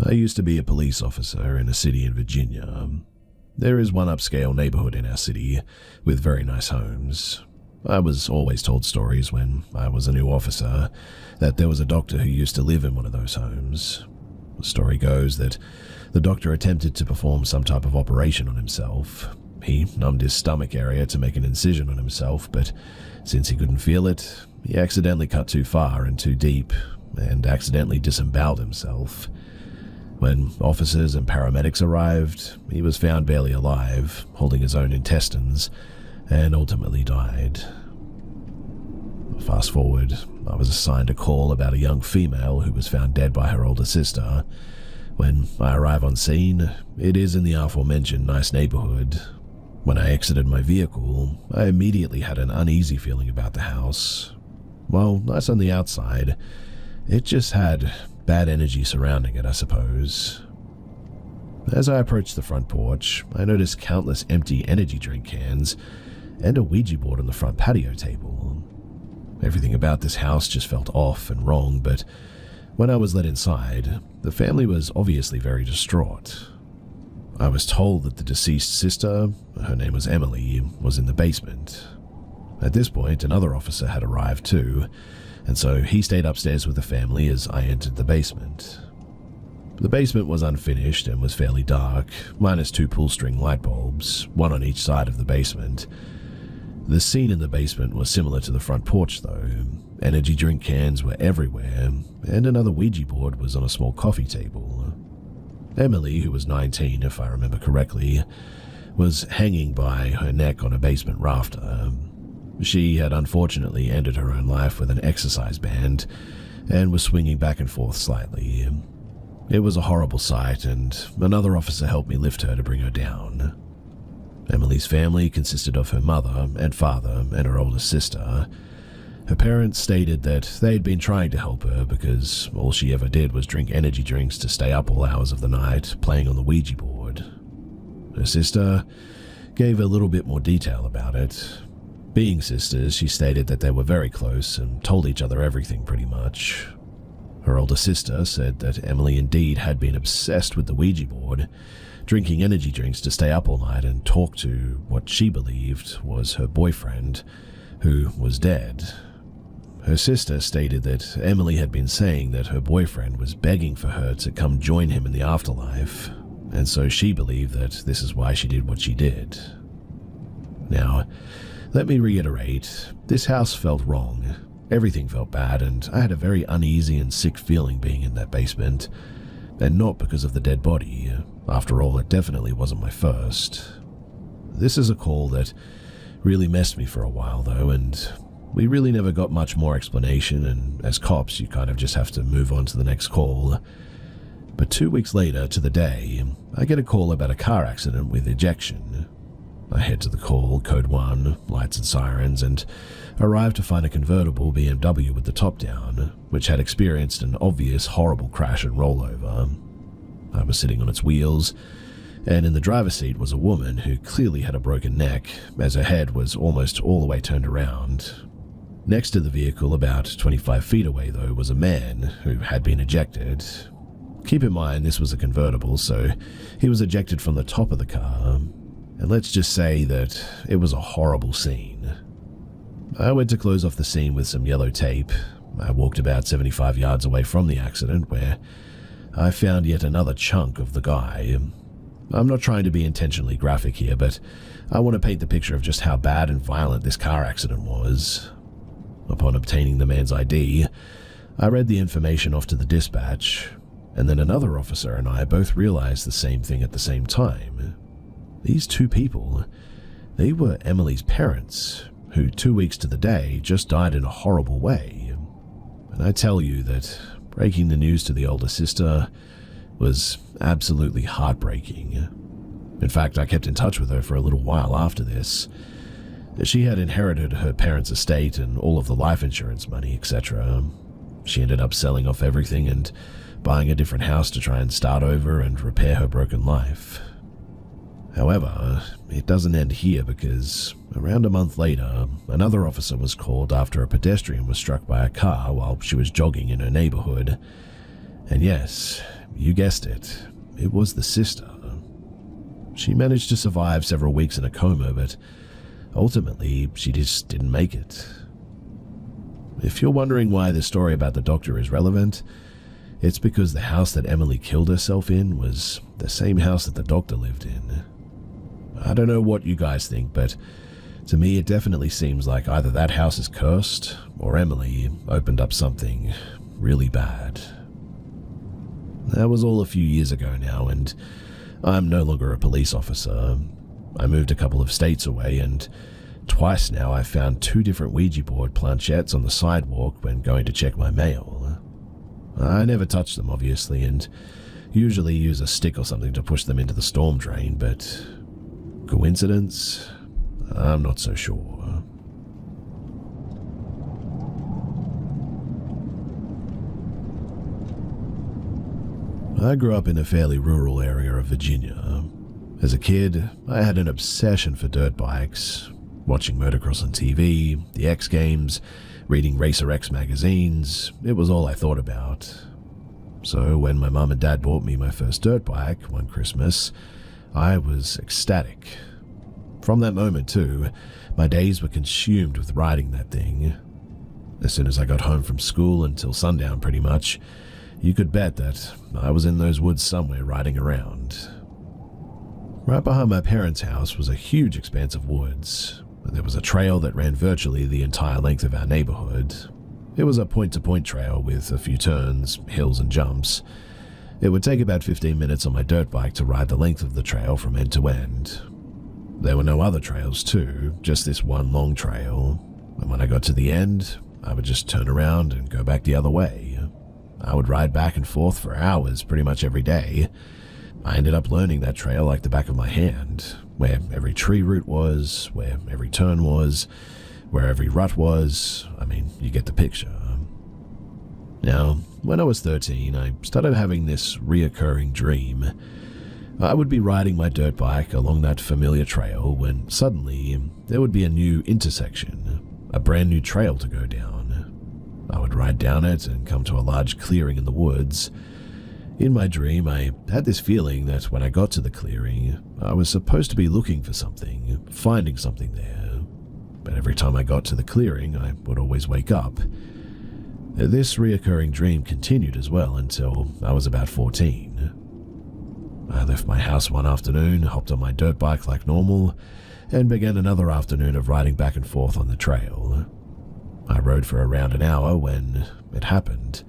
I used to be a police officer in a city in Virginia. There is one upscale neighborhood in our city with very nice homes. I was always told stories when I was a new officer that there was a doctor who used to live in one of those homes. The story goes that the doctor attempted to perform some type of operation on himself. He numbed his stomach area to make an incision on himself, but since he couldn't feel it, he accidentally cut too far and too deep and accidentally disemboweled himself. When officers and paramedics arrived, he was found barely alive, holding his own intestines, and ultimately died. Fast forward, I was assigned a call about a young female who was found dead by her older sister. When I arrive on scene, it is in the aforementioned nice neighborhood. When I exited my vehicle, I immediately had an uneasy feeling about the house. While nice on the outside, it just had bad energy surrounding it, I suppose. As I approached the front porch, I noticed countless empty energy drink cans and a Ouija board on the front patio table. Everything about this house just felt off and wrong, but when I was let inside, the family was obviously very distraught. I was told that the deceased sister, her name was Emily, was in the basement. At this point, another officer had arrived too, and so he stayed upstairs with the family as I entered the basement. The basement was unfinished and was fairly dark, minus 2 pull-string light bulbs, one on each side of the basement. The scene in the basement was similar to the front porch though. Energy drink cans were everywhere, and another Ouija board was on a small coffee table. Emily, who was 19 if I remember correctly, was hanging by her neck on a basement rafter. She had unfortunately ended her own life with an exercise band and was swinging back and forth slightly. It was a horrible sight, and another officer helped me lift her to bring her down. Emily's family consisted of her mother and father and her older sister. Her parents stated that they had been trying to help her because all she ever did was drink energy drinks to stay up all hours of the night, playing on the Ouija board. Her sister gave a little bit more detail about it. Being sisters, she stated that they were very close and told each other everything pretty much. Her older sister said that Emily indeed had been obsessed with the Ouija board, drinking energy drinks to stay up all night and talk to what she believed was her boyfriend, who was dead. Her sister stated that Emily had been saying that her boyfriend was begging for her to come join him in the afterlife, and so she believed that this is why she did what she did. Now, let me reiterate, this house felt wrong. Everything felt bad, and I had a very uneasy and sick feeling being in that basement, and not because of the dead body. After all, it definitely wasn't my first. This is a call that really messed me for a while though, and we really never got much more explanation, and as cops you kind of just have to move on to the next call. But 2 weeks later to the day, I get a call about a car accident with ejection. I head to the call, code 1, lights and sirens, and arrive to find a convertible BMW with the top down, which had experienced an obvious horrible crash and rollover. I was sitting on its wheels, and in the driver's seat was a woman who clearly had a broken neck, as her head was almost all the way turned around. Next to the vehicle, about 25 feet away though, was a man who had been ejected. Keep in mind this was a convertible, so he was ejected from the top of the car, and let's just say that it was a horrible scene. I went to close off the scene with some yellow tape. I walked about 75 yards away from the accident, where I found yet another chunk of the guy. I'm not trying to be intentionally graphic here, but I want to paint the picture of just how bad and violent this car accident was. Upon obtaining the man's ID, I read the information off to the dispatch, and then another officer and I both realized the same thing at the same time. These two people, they were Emily's parents, who 2 weeks to the day just died in a horrible way. And I tell you that breaking the news to the older sister was absolutely heartbreaking. In fact, I kept in touch with her for a little while after this. She had inherited her parents' estate and all of the life insurance money, etc. She ended up selling off everything and buying a different house to try and start over and repair her broken life. However, it doesn't end here because around a month later, another officer was called after a pedestrian was struck by a car while she was jogging in her neighborhood. And yes, you guessed it, it was the sister. She managed to survive several weeks in a coma, but ultimately, she just didn't make it. If you're wondering why this story about the doctor is relevant, it's because the house that Emily killed herself in was the same house that the doctor lived in. I don't know what you guys think, but to me it definitely seems like either that house is cursed or Emily opened up something really bad. That was all a few years ago now, and I'm no longer a police officer. I moved a couple of states away, and twice now I've found 2 different Ouija board planchettes on the sidewalk when going to check my mail. I never touch them, obviously, and usually use a stick or something to push them into the storm drain, but coincidence? I'm not so sure. I grew up in a fairly rural area of Virginia. As a kid, I had an obsession for dirt bikes, watching motocross on TV, the X Games, reading Racer X magazines. It was all I thought about. So when my mum and dad bought me my first dirt bike one Christmas, I was ecstatic. From that moment too, my days were consumed with riding that thing. As soon as I got home from school until sundown pretty much, you could bet that I was in those woods somewhere riding around. Right behind my parents' house was a huge expanse of woods. There was a trail that ran virtually the entire length of our neighborhood. It was a point-to-point trail with a few turns, hills, and jumps. It would take about 15 minutes on my dirt bike to ride the length of the trail from end to end. There were no other trails too, just this one long trail. And when I got to the end, I would just turn around and go back the other way. I would ride back and forth for hours pretty much every day. I ended up learning that trail like the back of my hand, where every tree root was, where every turn was, where every rut was. I mean, you get the picture. Now, when I was 13, I started having this reoccurring dream. I would be riding my dirt bike along that familiar trail when suddenly there would be a new intersection, a brand new trail to go down. I would ride down it and come to a large clearing in the woods. In my dream, I had this feeling that when I got to the clearing, I was supposed to be looking for something, finding something there. But every time I got to the clearing, I would always wake up. This reoccurring dream continued as well until I was about 14. I left my house one afternoon, hopped on my dirt bike like normal, and began another afternoon of riding back and forth on the trail. I rode for around an hour when it happened.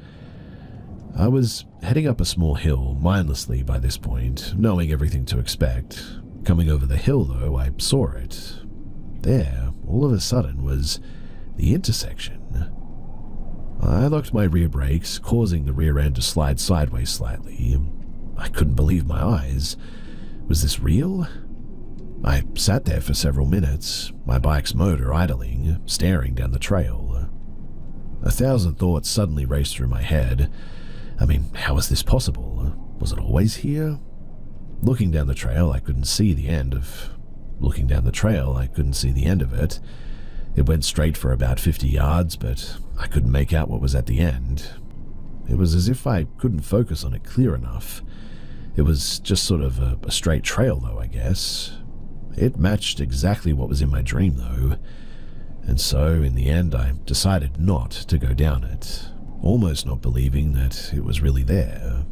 I was heading up a small hill mindlessly by this point, knowing everything to expect. Coming over the hill, though, I saw it. There, all of a sudden, was the intersection. I locked my rear brakes, causing the rear end to slide sideways slightly. I couldn't believe my eyes. Was this real? I sat there for several minutes, my bike's motor idling, staring down the trail. 1,000 thoughts suddenly raced through my head. I mean, how was this possible? Was it always here? Looking down the trail, I couldn't see the end of it. It went straight for about 50 yards, but I couldn't make out what was at the end. It was as if I couldn't focus on it clear enough. It was just sort of a straight trail, though, I guess. It matched exactly what was in my dream, though. And so, in the end, I decided not to go down it, almost not believing that it was really there.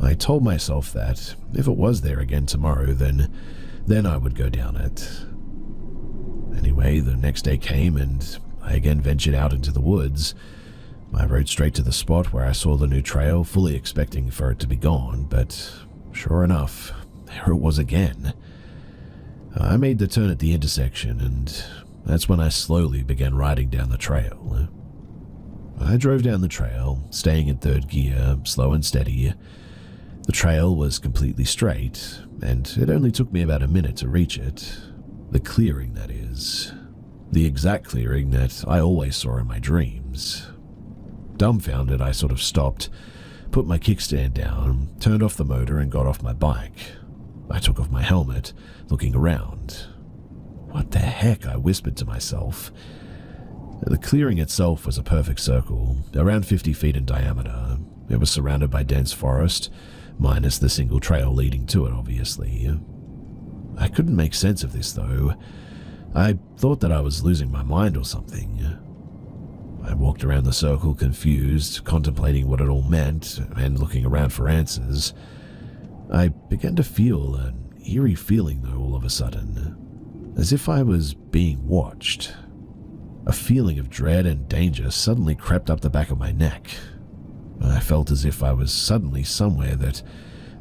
I told myself that if it was there again tomorrow, then I would go down it. Anyway, the next day came and I again ventured out into the woods. I rode straight to the spot where I saw the new trail, fully expecting for it to be gone, but sure enough, there it was again. I made the turn at the intersection, and that's when I slowly began riding down the trail. I drove down the trail, staying in third gear, slow and steady. The trail was completely straight, and it only took me about a minute to reach it. The clearing, that is. The exact clearing that I always saw in my dreams. Dumbfounded, I sort of stopped, put my kickstand down, turned off the motor, and got off my bike. I took off my helmet, looking around. What the heck, I whispered to myself. The clearing itself was a perfect circle, around 50 feet in diameter. It was surrounded by dense forest, minus the single trail leading to it, obviously. I couldn't make sense of this, though. I thought that I was losing my mind or something. I walked around the circle confused, contemplating what it all meant and looking around for answers. I began to feel an eerie feeling, though, all of a sudden, as if I was being watched. A feeling of dread and danger suddenly crept up the back of my neck. I felt as if I was suddenly somewhere that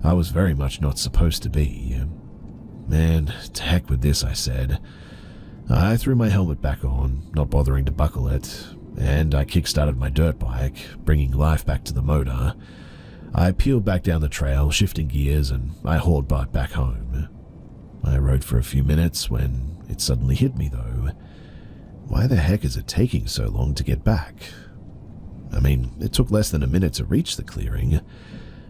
I was very much not supposed to be. Man, to heck with this, I said. I threw my helmet back on, not bothering to buckle it, and I kick-started my dirt bike, bringing life back to the motor. I peeled back down the trail, shifting gears, and I hauled butt back home. I rode for a few minutes when it suddenly hit me, though. Why the heck is it taking so long to get back? I mean, it took less than a minute to reach the clearing,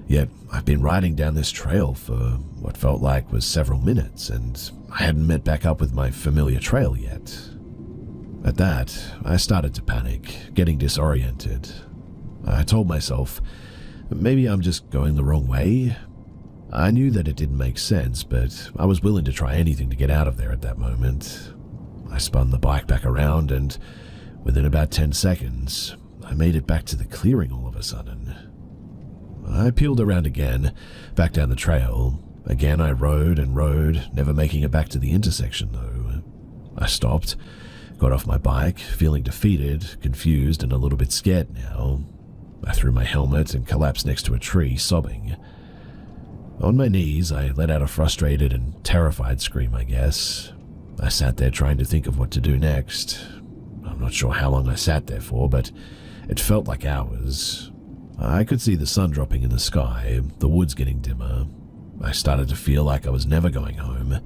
yet I've been riding down this trail for what felt like was several minutes, and I hadn't met back up with my familiar trail yet. At that, I started to panic, getting disoriented. I told myself, maybe I'm just going the wrong way. I knew that it didn't make sense, but I was willing to try anything to get out of there at that moment. I spun the bike back around, and within about 10 seconds, I made it back to the clearing all of a sudden. I peeled around again, back down the trail. Again I rode and rode, never making it back to the intersection though. I stopped, got off my bike, feeling defeated, confused, and a little bit scared now. I threw my helmet and collapsed next to a tree, sobbing. On my knees, I let out a frustrated and terrified scream, I guess. I sat there trying to think of what to do next. I'm not sure how long I sat there for, but it felt like hours. I could see the sun dropping in the sky, the woods getting dimmer. I started to feel like I was never going home.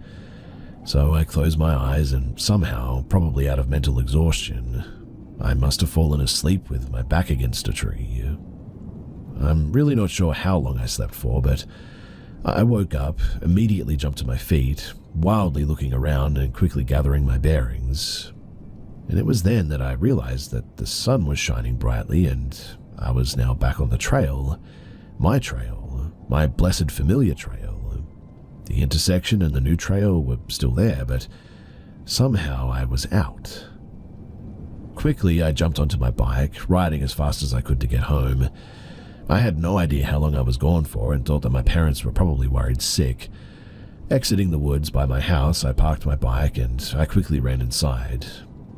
So I closed my eyes and somehow, probably out of mental exhaustion, I must have fallen asleep with my back against a tree. I'm really not sure how long I slept for, but I woke up, immediately jumped to my feet, wildly looking around and quickly gathering my bearings. And it was then that I realized that the sun was shining brightly and I was now back on the trail, my blessed familiar trail. The intersection and the new trail were still there, but somehow I was out. Quickly, I jumped onto my bike, riding as fast as I could to get home. I had no idea how long I was gone for and thought that my parents were probably worried sick. Exiting the woods by my house, I parked my bike and I quickly ran inside.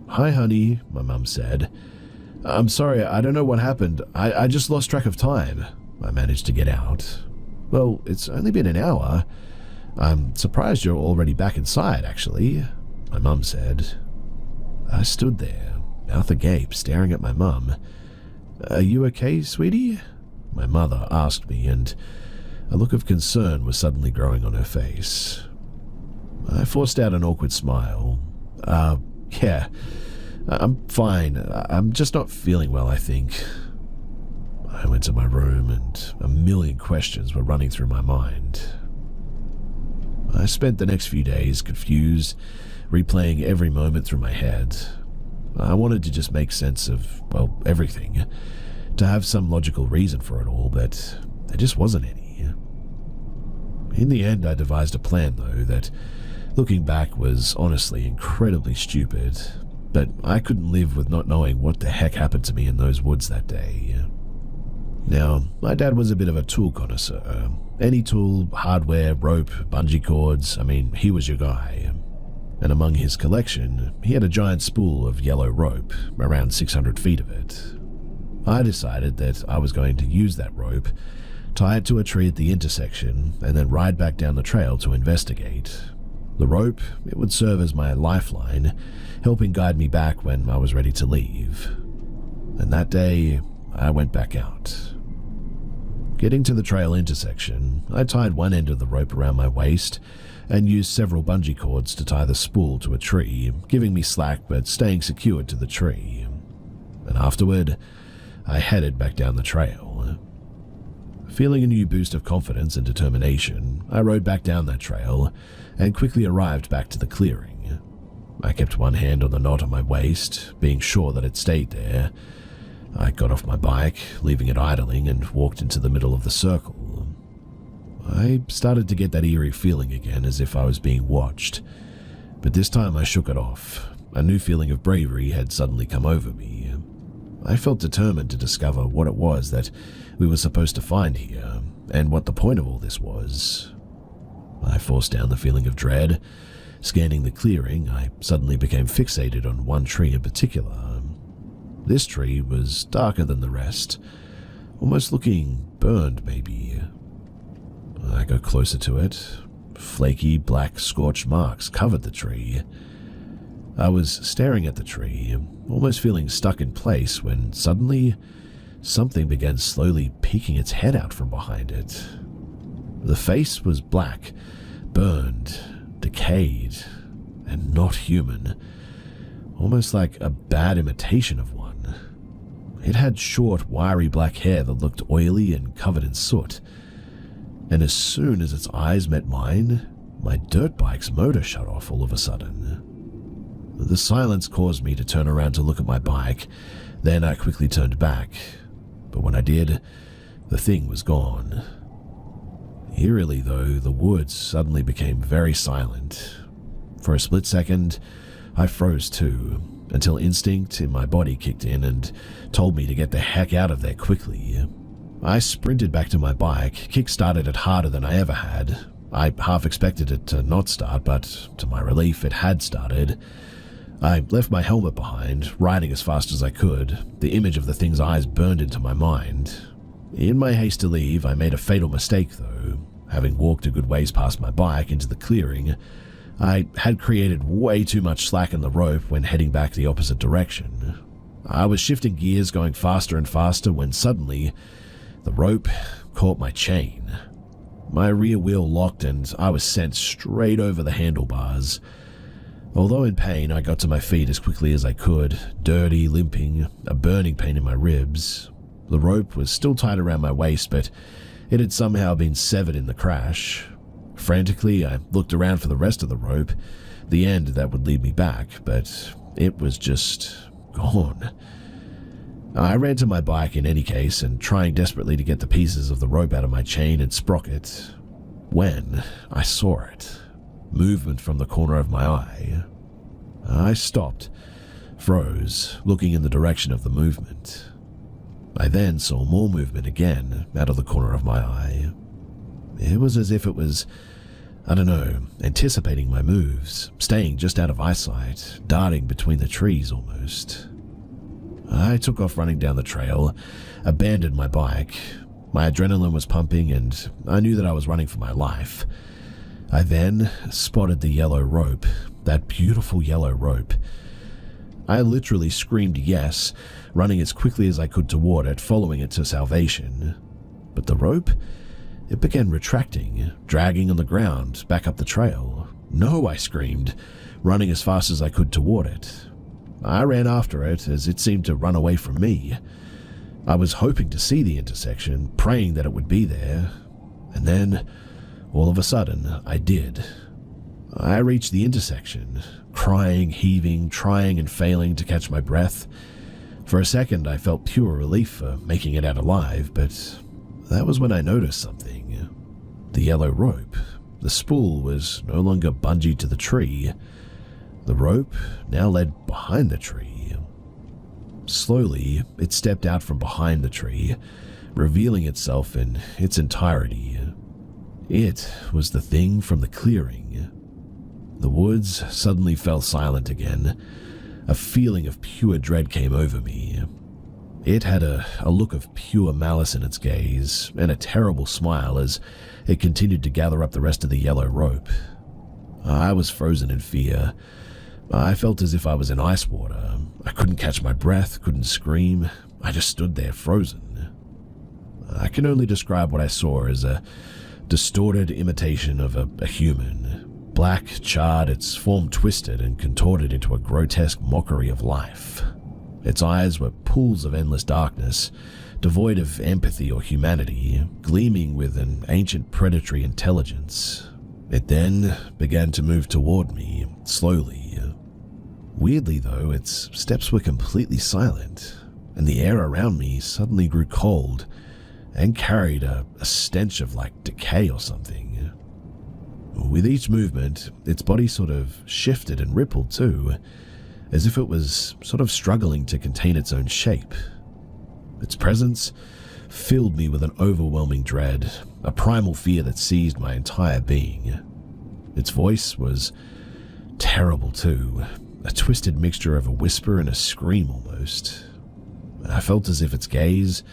"Hi, honey," my mum said. "I'm sorry, I don't know what happened. I just lost track of time." I managed to get out. "Well, it's only been an hour. I'm surprised you're already back inside, actually," my mum said. I stood there, mouth agape, staring at my mum. "Are you okay, sweetie?" my mother asked me, and a look of concern was suddenly growing on her face. I forced out an awkward smile. Yeah, I'm fine. I'm just not feeling well, I think." I went to my room and a million questions were running through my mind. I spent the next few days confused, replaying every moment through my head. I wanted to just make sense of, well, everything, to have some logical reason for it all, but there just wasn't any. In the end, I devised a plan, though, that, looking back, was honestly incredibly stupid, but I couldn't live with not knowing what the heck happened to me in those woods that day. Now, my dad was a bit of a tool connoisseur. Any tool, hardware, rope, bungee cords, I mean, he was your guy. And among his collection, he had a giant spool of yellow rope, around 600 feet of it. I decided that I was going to use that rope, tie it to a tree at the intersection, and then ride back down the trail to investigate. The rope, it would serve as my lifeline, helping guide me back when I was ready to leave. And that day, I went back out. Getting to the trail intersection, I tied one end of the rope around my waist and used several bungee cords to tie the spool to a tree, giving me slack but staying secured to the tree. And afterward, I headed back down the trail. Feeling a new boost of confidence and determination, I rode back down that trail and quickly arrived back to the clearing. I kept one hand on the knot on my waist, being sure that it stayed there. I got off my bike, leaving it idling, and walked into the middle of the circle. I started to get that eerie feeling again, as if I was being watched, but this time I shook it off. A new feeling of bravery had suddenly come over me. I felt determined to discover what it was that we were supposed to find here, and what the point of all this was. I forced down the feeling of dread. Scanning the clearing, I suddenly became fixated on one tree in particular. This tree was darker than the rest, almost looking burned maybe. I got closer to it. Flaky, black, scorched marks covered the tree. I was staring at the tree, almost feeling stuck in place, when suddenly something began slowly peeking its head out from behind it. The face was black, burned, decayed, and not human, almost like a bad imitation of one. It had short, wiry black hair that looked oily and covered in soot, and as soon as its eyes met mine, my dirt bike's motor shut off all of a sudden. The silence caused me to turn around to look at my bike, then I quickly turned back, but when I did, the thing was gone. Eerily though, the woods suddenly became very silent. For a split second, I froze too, until instinct in my body kicked in and told me to get the heck out of there quickly. I sprinted back to my bike, kick-started it harder than I ever had. I half expected it to not start, but to my relief, it had started. I left my helmet behind, riding as fast as I could. The image of the thing's eyes burned into my mind. In my haste to leave, I made a fatal mistake though. Having walked a good ways past my bike into the clearing, I had created way too much slack in the rope when heading back the opposite direction. I was shifting gears, going faster and faster, when suddenly the rope caught my chain. My rear wheel locked and I was sent straight over the handlebars. Although in pain, I got to my feet as quickly as I could, dirty, limping, a burning pain in my ribs. The rope was still tied around my waist, but it had somehow been severed in the crash. Frantically, I looked around for the rest of the rope, the end that would lead me back, but it was just gone. I ran to my bike in any case, and trying desperately to get the pieces of the rope out of my chain and sprocket, when I saw it. Movement from the corner of my eye. I stopped, froze, looking in the direction of the movement. I then saw more movement again out of the corner of my eye. It was as if it was, anticipating my moves, staying just out of eyesight, darting between the trees almost. I took off running down the trail, abandoned my bike. My adrenaline was pumping and I knew that I was running for my life. I then spotted the yellow rope, that beautiful yellow rope. I literally screamed yes, running as quickly as I could toward it, following it to salvation. But the rope, it began retracting, dragging on the ground, back up the trail. No, I screamed, running as fast as I could toward it. I ran after it as it seemed to run away from me. I was hoping to see the intersection, praying that it would be there. And then, all of a sudden, I did. I reached the intersection, crying, heaving, trying and failing to catch my breath. For a second, I felt pure relief for making it out alive, but that was when I noticed something. The yellow rope. The spool was no longer bungeed to the tree. The rope now led behind the tree. Slowly, it stepped out from behind the tree, revealing itself in its entirety. It was the thing from the clearing. The woods suddenly fell silent again. A feeling of pure dread came over me. It had a look of pure malice in its gaze, and a terrible smile as it continued to gather up the rest of the yellow rope. I was frozen in fear. I felt as if I was in ice water. I couldn't catch my breath, couldn't scream. I just stood there frozen. I can only describe what I saw as a distorted imitation of a human. Black, charred, its form twisted and contorted into a grotesque mockery of life. Its eyes were pools of endless darkness, devoid of empathy or humanity, gleaming with an ancient predatory intelligence. It then began to move toward me, slowly. Weirdly though, its steps were completely silent. and the air around me suddenly grew cold and carried a stench of like decay or something. With each movement, its body sort of shifted and rippled too, as if it was sort of struggling to contain its own shape. Its presence filled me with an overwhelming dread, a primal fear that seized my entire being. Its voice was terrible too, a twisted mixture of a whisper and a scream almost. I felt as if its gaze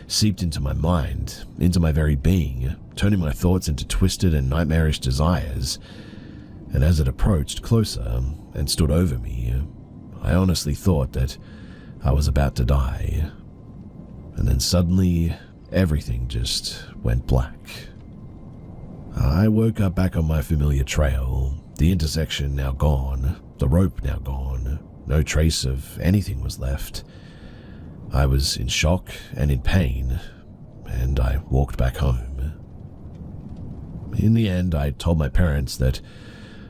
seeped into my mind, into my very being, turning my thoughts into twisted and nightmarish desires. And as it approached closer and stood over me, I honestly thought that I was about to die. And then suddenly, everything just went black. I woke up back on my familiar trail, the intersection now gone, the rope now gone, no trace of anything was left. I was in shock and in pain, and I walked back home. In the end, I told my parents that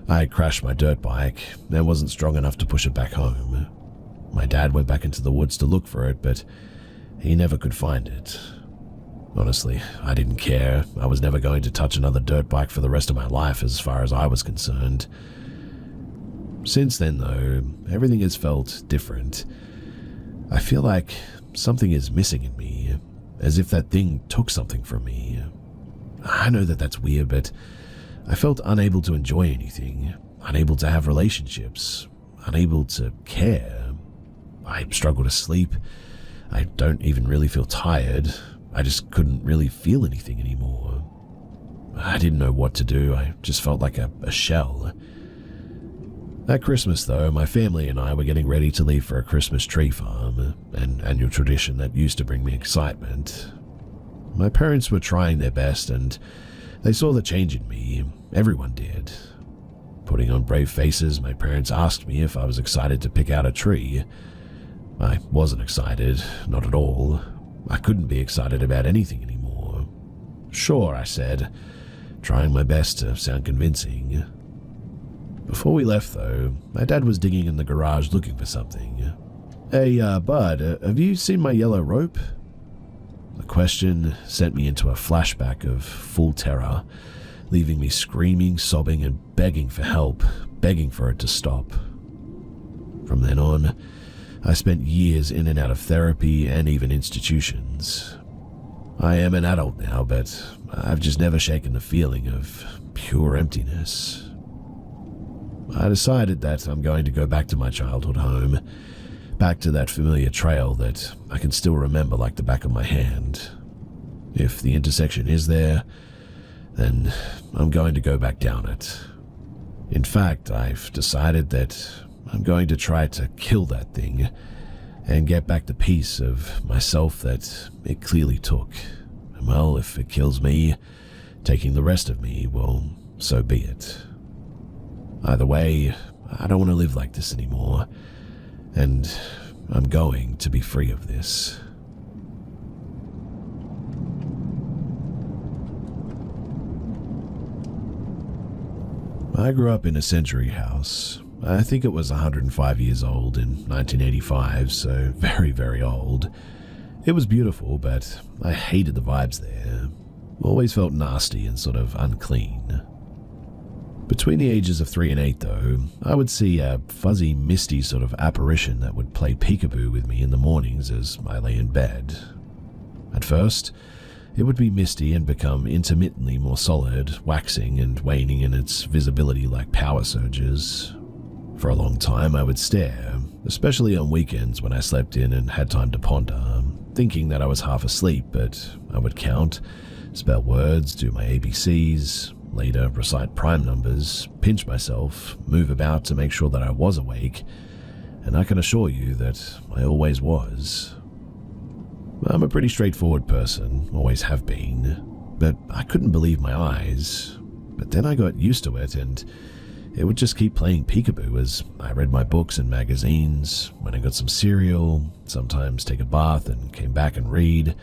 I had crashed my dirt bike and wasn't strong enough to push it back home. My dad went back into the woods to look for it, but he never could find it. Honestly, I didn't care. I was never going to touch another dirt bike for the rest of my life as far as I was concerned. Since then, though, everything has felt different. I feel like something is missing in me, as if that thing took something from me. I know that that's weird, but I felt unable to enjoy anything, unable to have relationships, unable to care. I struggle to sleep. I don't even really feel tired. I just couldn't really feel anything anymore. I didn't know what to do. I just felt like a shell. At Christmas, though, my family and I were getting ready to leave for a Christmas tree farm, an annual tradition that used to bring me excitement. My parents were trying their best, and they saw the change in me. Everyone did. Putting on brave faces, my parents asked me if I was excited to pick out a tree. I wasn't excited, not at all. I couldn't be excited about anything anymore. Sure, I said, trying my best to sound convincing. Before we left, though, my dad was digging in the garage looking for something. Hey, Bud, have you seen my yellow rope? The question sent me into a flashback of full terror, leaving me screaming, sobbing, and begging for help, begging for it to stop. From then on, I spent years in and out of therapy and even institutions. I am an adult now, but I've just never shaken the feeling of pure emptiness. I decided that I'm going to go back to my childhood home, back to that familiar trail that I can still remember like the back of my hand. If the intersection is there, then I'm going to go back down it. In fact, I've decided that I'm going to try to kill that thing and get back the piece of myself that it clearly took. And well, if it kills me, taking the rest of me, well, so be it. Either way, I don't want to live like this anymore, and I'm going to be free of this. I grew up in a century house. I think it was 105 years old in 1985, so very, very old. It was beautiful, but I hated the vibes there. Always felt nasty and sort of unclean. Between the ages of 3 and 8, though, I would see a fuzzy, misty sort of apparition that would play peekaboo with me in the mornings as I lay in bed. At first, it would be misty and become intermittently more solid, waxing and waning in its visibility like power surges. For a long time, I would stare, especially on weekends when I slept in and had time to ponder, thinking that I was half asleep, but I would count, spell words, do my ABCs, later recite prime numbers, pinch myself, move about to make sure that I was awake, and I can assure you that I always was. I'm a pretty straightforward person, always have been, but I couldn't believe my eyes. But then I got used to it, and it would just keep playing peekaboo as I read my books and magazines, when I got some cereal, sometimes take a bath and came back and read.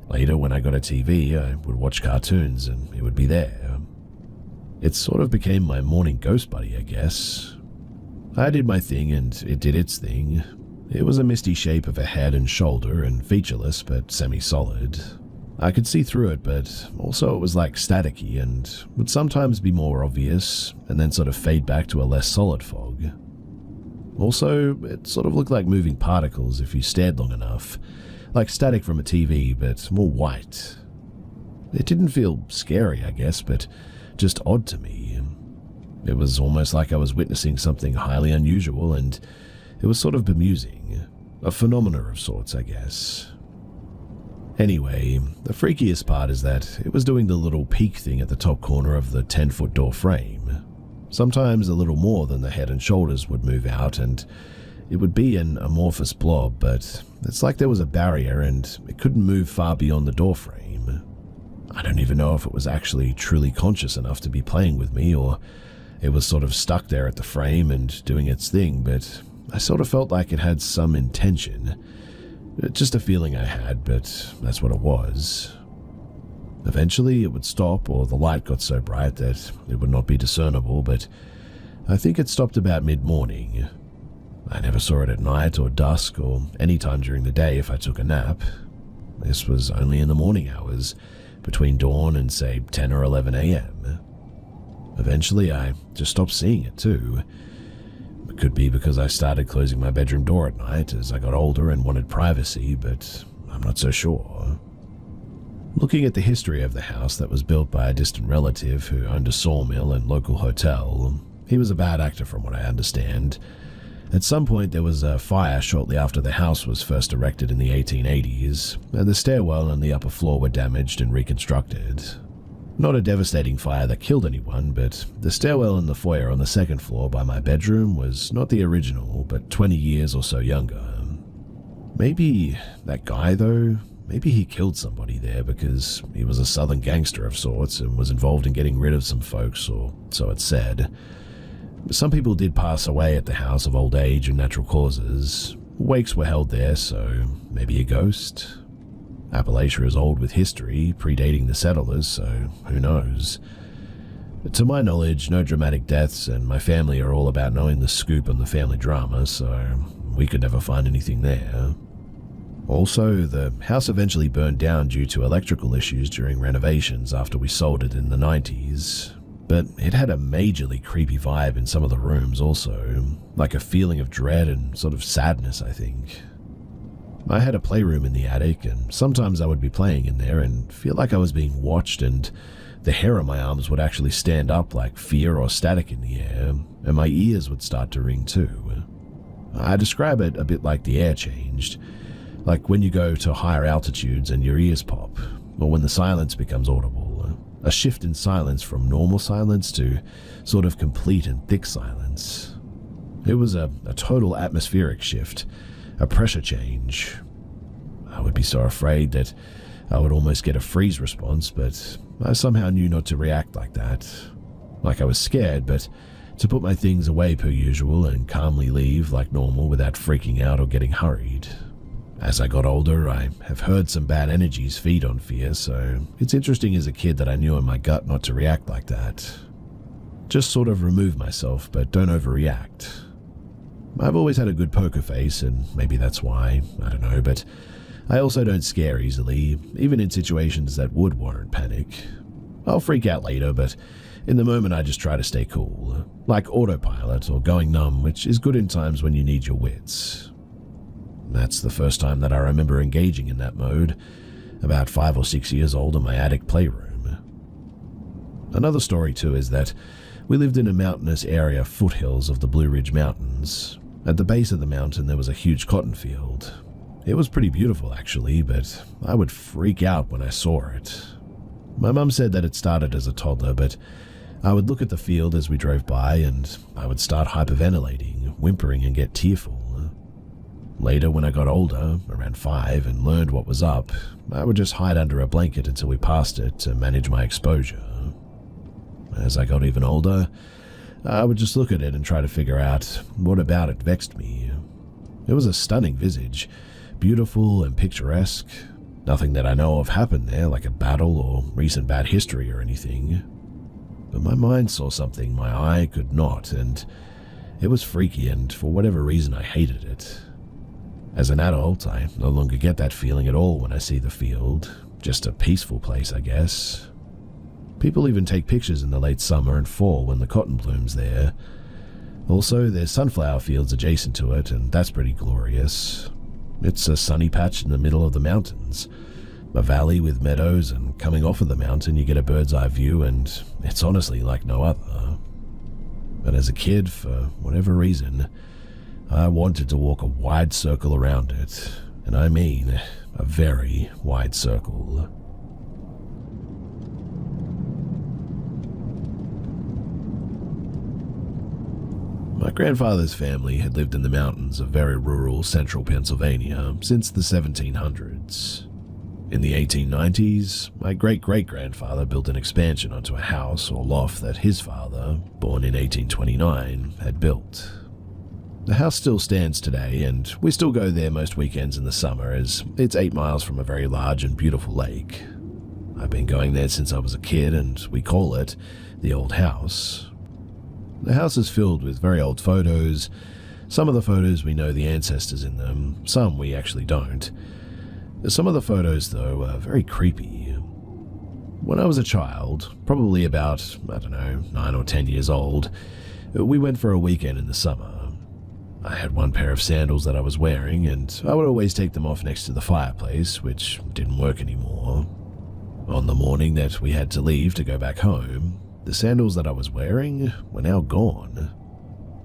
Later, when I got a TV, I would watch cartoons and it would be there. It sort of became my morning ghost buddy, I guess. I did my thing and it did its thing. It was a misty shape of a head and shoulder and featureless but semi-solid. I could see through it, but also it was like staticky and would sometimes be more obvious and then sort of fade back to a less solid fog. Also, it sort of looked like moving particles if you stared long enough, like static from a TV but more white. It didn't feel scary, I guess, but just odd to me. It was almost like I was witnessing something highly unusual, and it was sort of bemusing. A phenomena of sorts, I guess. Anyway, the freakiest part is that it was doing the little peek thing at the top corner of the 10-foot door frame. Sometimes a little more than the head and shoulders would move out, and it would be an amorphous blob, but it's like there was a barrier and it couldn't move far beyond the door frame. I don't even know if it was actually truly conscious enough to be playing with me, or it was sort of stuck there at the frame and doing its thing, but I sort of felt like it had some intention. Just a feeling I had, but that's what it was. Eventually it would stop, or the light got so bright that it would not be discernible, but I think it stopped about mid-morning. I never saw it at night or dusk or any time during the day if I took a nap. This was only in the morning hours, between dawn and say 10 or 11 a.m. Eventually I just stopped seeing it too. It could be because I started closing my bedroom door at night as I got older and wanted privacy, but I'm not so sure. Looking at the history of the house that was built by a distant relative who owned a sawmill and local hotel, he was a bad actor from what I understand. At some point there was a fire shortly after the house was first erected in the 1880s, and the stairwell and the upper floor were damaged and reconstructed. Not a devastating fire that killed anyone, but the stairwell in the foyer on the second floor by my bedroom was not the original, but 20 years or so younger. Maybe that guy though, maybe he killed somebody there because he was a southern gangster of sorts and was involved in getting rid of some folks, or so it said. Some people did pass away at the house of old age and natural causes. Wakes were held there, so maybe a ghost. Appalachia is old with history, predating the settlers, so who knows. To my knowledge, no dramatic deaths, and my family are all about knowing the scoop on the family drama, so we could never find anything there. Also, the house eventually burned down due to electrical issues during renovations after we sold it in the 90s. But it had a majorly creepy vibe in some of the rooms also, like a feeling of dread and sort of sadness, I think. I had a playroom in the attic, and sometimes I would be playing in there and feel like I was being watched, and the hair on my arms would actually stand up like fear or static in the air, and my ears would start to ring too. I describe it a bit like the air changed, like when you go to higher altitudes and your ears pop, or when the silence becomes audible. A shift in silence from normal silence to sort of complete and thick silence. It was a total atmospheric shift, a pressure change. I would be so afraid that I would almost get a freeze response, but I somehow knew not to react like that. Like I was scared, but to put my things away per usual and calmly leave like normal without freaking out or getting hurried. As I got older, I have heard some bad energies feed on fear, so it's interesting as a kid that I knew in my gut not to react like that. Just sort of remove myself, but don't overreact. I've always had a good poker face, and maybe that's why, I don't know, but I also don't scare easily, even in situations that would warrant panic. I'll freak out later, but in the moment I just try to stay cool, like autopilot or going numb, which is good in times when you need your wits. That's the first time that I remember engaging in that mode, about 5 or 6 years old in my attic playroom. Another story too is that we lived in a mountainous area foothills of the Blue Ridge Mountains. At the base of the mountain there was a huge cotton field. It was pretty beautiful actually, but I would freak out when I saw it. My mum said that it started as a toddler, but I would look at the field as we drove by and I would start hyperventilating, whimpering and get tearful. Later, when I got older, around 5, and learned what was up, I would just hide under a blanket until we passed it to manage my exposure. As I got even older, I would just look at it and try to figure out what about it vexed me. It was a stunning visage, beautiful and picturesque. Nothing that I know of happened there, like a battle or recent bad history or anything. But my mind saw something my eye could not, and it was freaky, and for whatever reason I hated it. As an adult, I no longer get that feeling at all when I see the field. Just a peaceful place, I guess. People even take pictures in the late summer and fall when the cotton blooms there. Also, there's sunflower fields adjacent to it, and that's pretty glorious. It's a sunny patch in the middle of the mountains. A valley with meadows, and coming off of the mountain you get a bird's eye view, and it's honestly like no other. But as a kid, for whatever reason, I wanted to walk a wide circle around it, and I mean a very wide circle. My grandfather's family had lived in the mountains of very rural central Pennsylvania since the 1700s. In the 1890s, my great-great-grandfather built an expansion onto a house or loft that his father, born in 1829, had built. The house still stands today, and we still go there most weekends in the summer as it's 8 miles from a very large and beautiful lake. I've been going there since I was a kid, and we call it the old house. The house is filled with very old photos. Some of the photos we know the ancestors in them, some we actually don't. Some of the photos, though, are very creepy. When I was a child, probably about, 9 or 10 years old, we went for a weekend in the summer. I had one pair of sandals that I was wearing, and I would always take them off next to the fireplace, which didn't work anymore. On the morning that we had to leave to go back home, the sandals that I was wearing were now gone.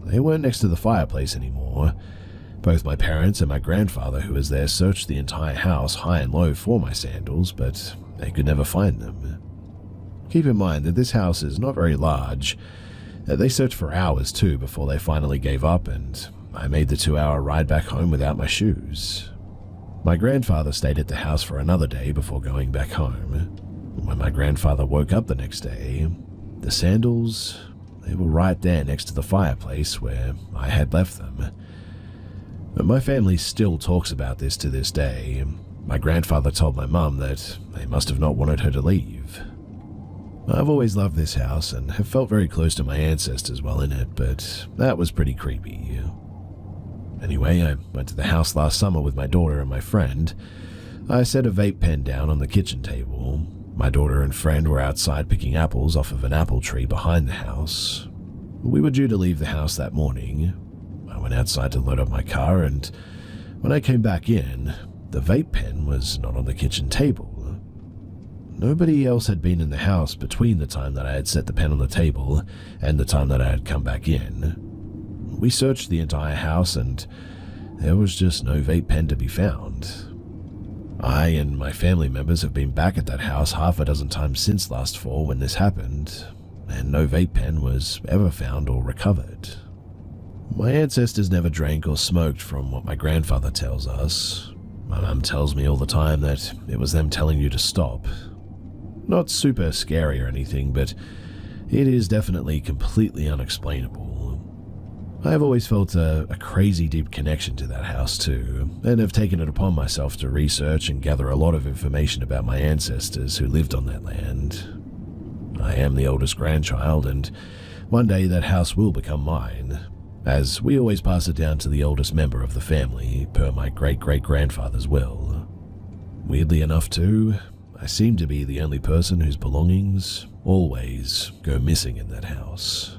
They weren't next to the fireplace anymore. Both my parents and my grandfather, who was there, searched the entire house high and low for my sandals, but they could never find them. Keep in mind that this house is not very large. They searched for hours too before they finally gave up, and I made the 2-hour ride back home without my shoes. My grandfather stayed at the house for another day before going back home. When my grandfather woke up the next day, the sandals, they were right there next to the fireplace where I had left them. But my family still talks about this to this day. My grandfather told my mum that they must have not wanted her to leave. I've always loved this house and have felt very close to my ancestors while in it, but that was pretty creepy. Anyway, I went to the house last summer with my daughter and my friend. I set a vape pen down on the kitchen table. My daughter and friend were outside picking apples off of an apple tree behind the house. We were due to leave the house that morning. I went outside to load up my car, and when I came back in, the vape pen was not on the kitchen table. Nobody else had been in the house between the time that I had set the pen on the table and the time that I had come back in. We searched the entire house, and there was just no vape pen to be found. I and my family members have been back at that house half a dozen times since last fall when this happened, and no vape pen was ever found or recovered. My ancestors never drank or smoked from what my grandfather tells us. My mum tells me all the time that it was them telling you to stop. Not super scary or anything, but it is definitely completely unexplainable. I have always felt a crazy deep connection to that house too, and have taken it upon myself to research and gather a lot of information about my ancestors who lived on that land. I am the oldest grandchild, and one day that house will become mine, as we always pass it down to the oldest member of the family, per my great-great-grandfather's will. Weirdly enough too, I seem to be the only person whose belongings always go missing in that house.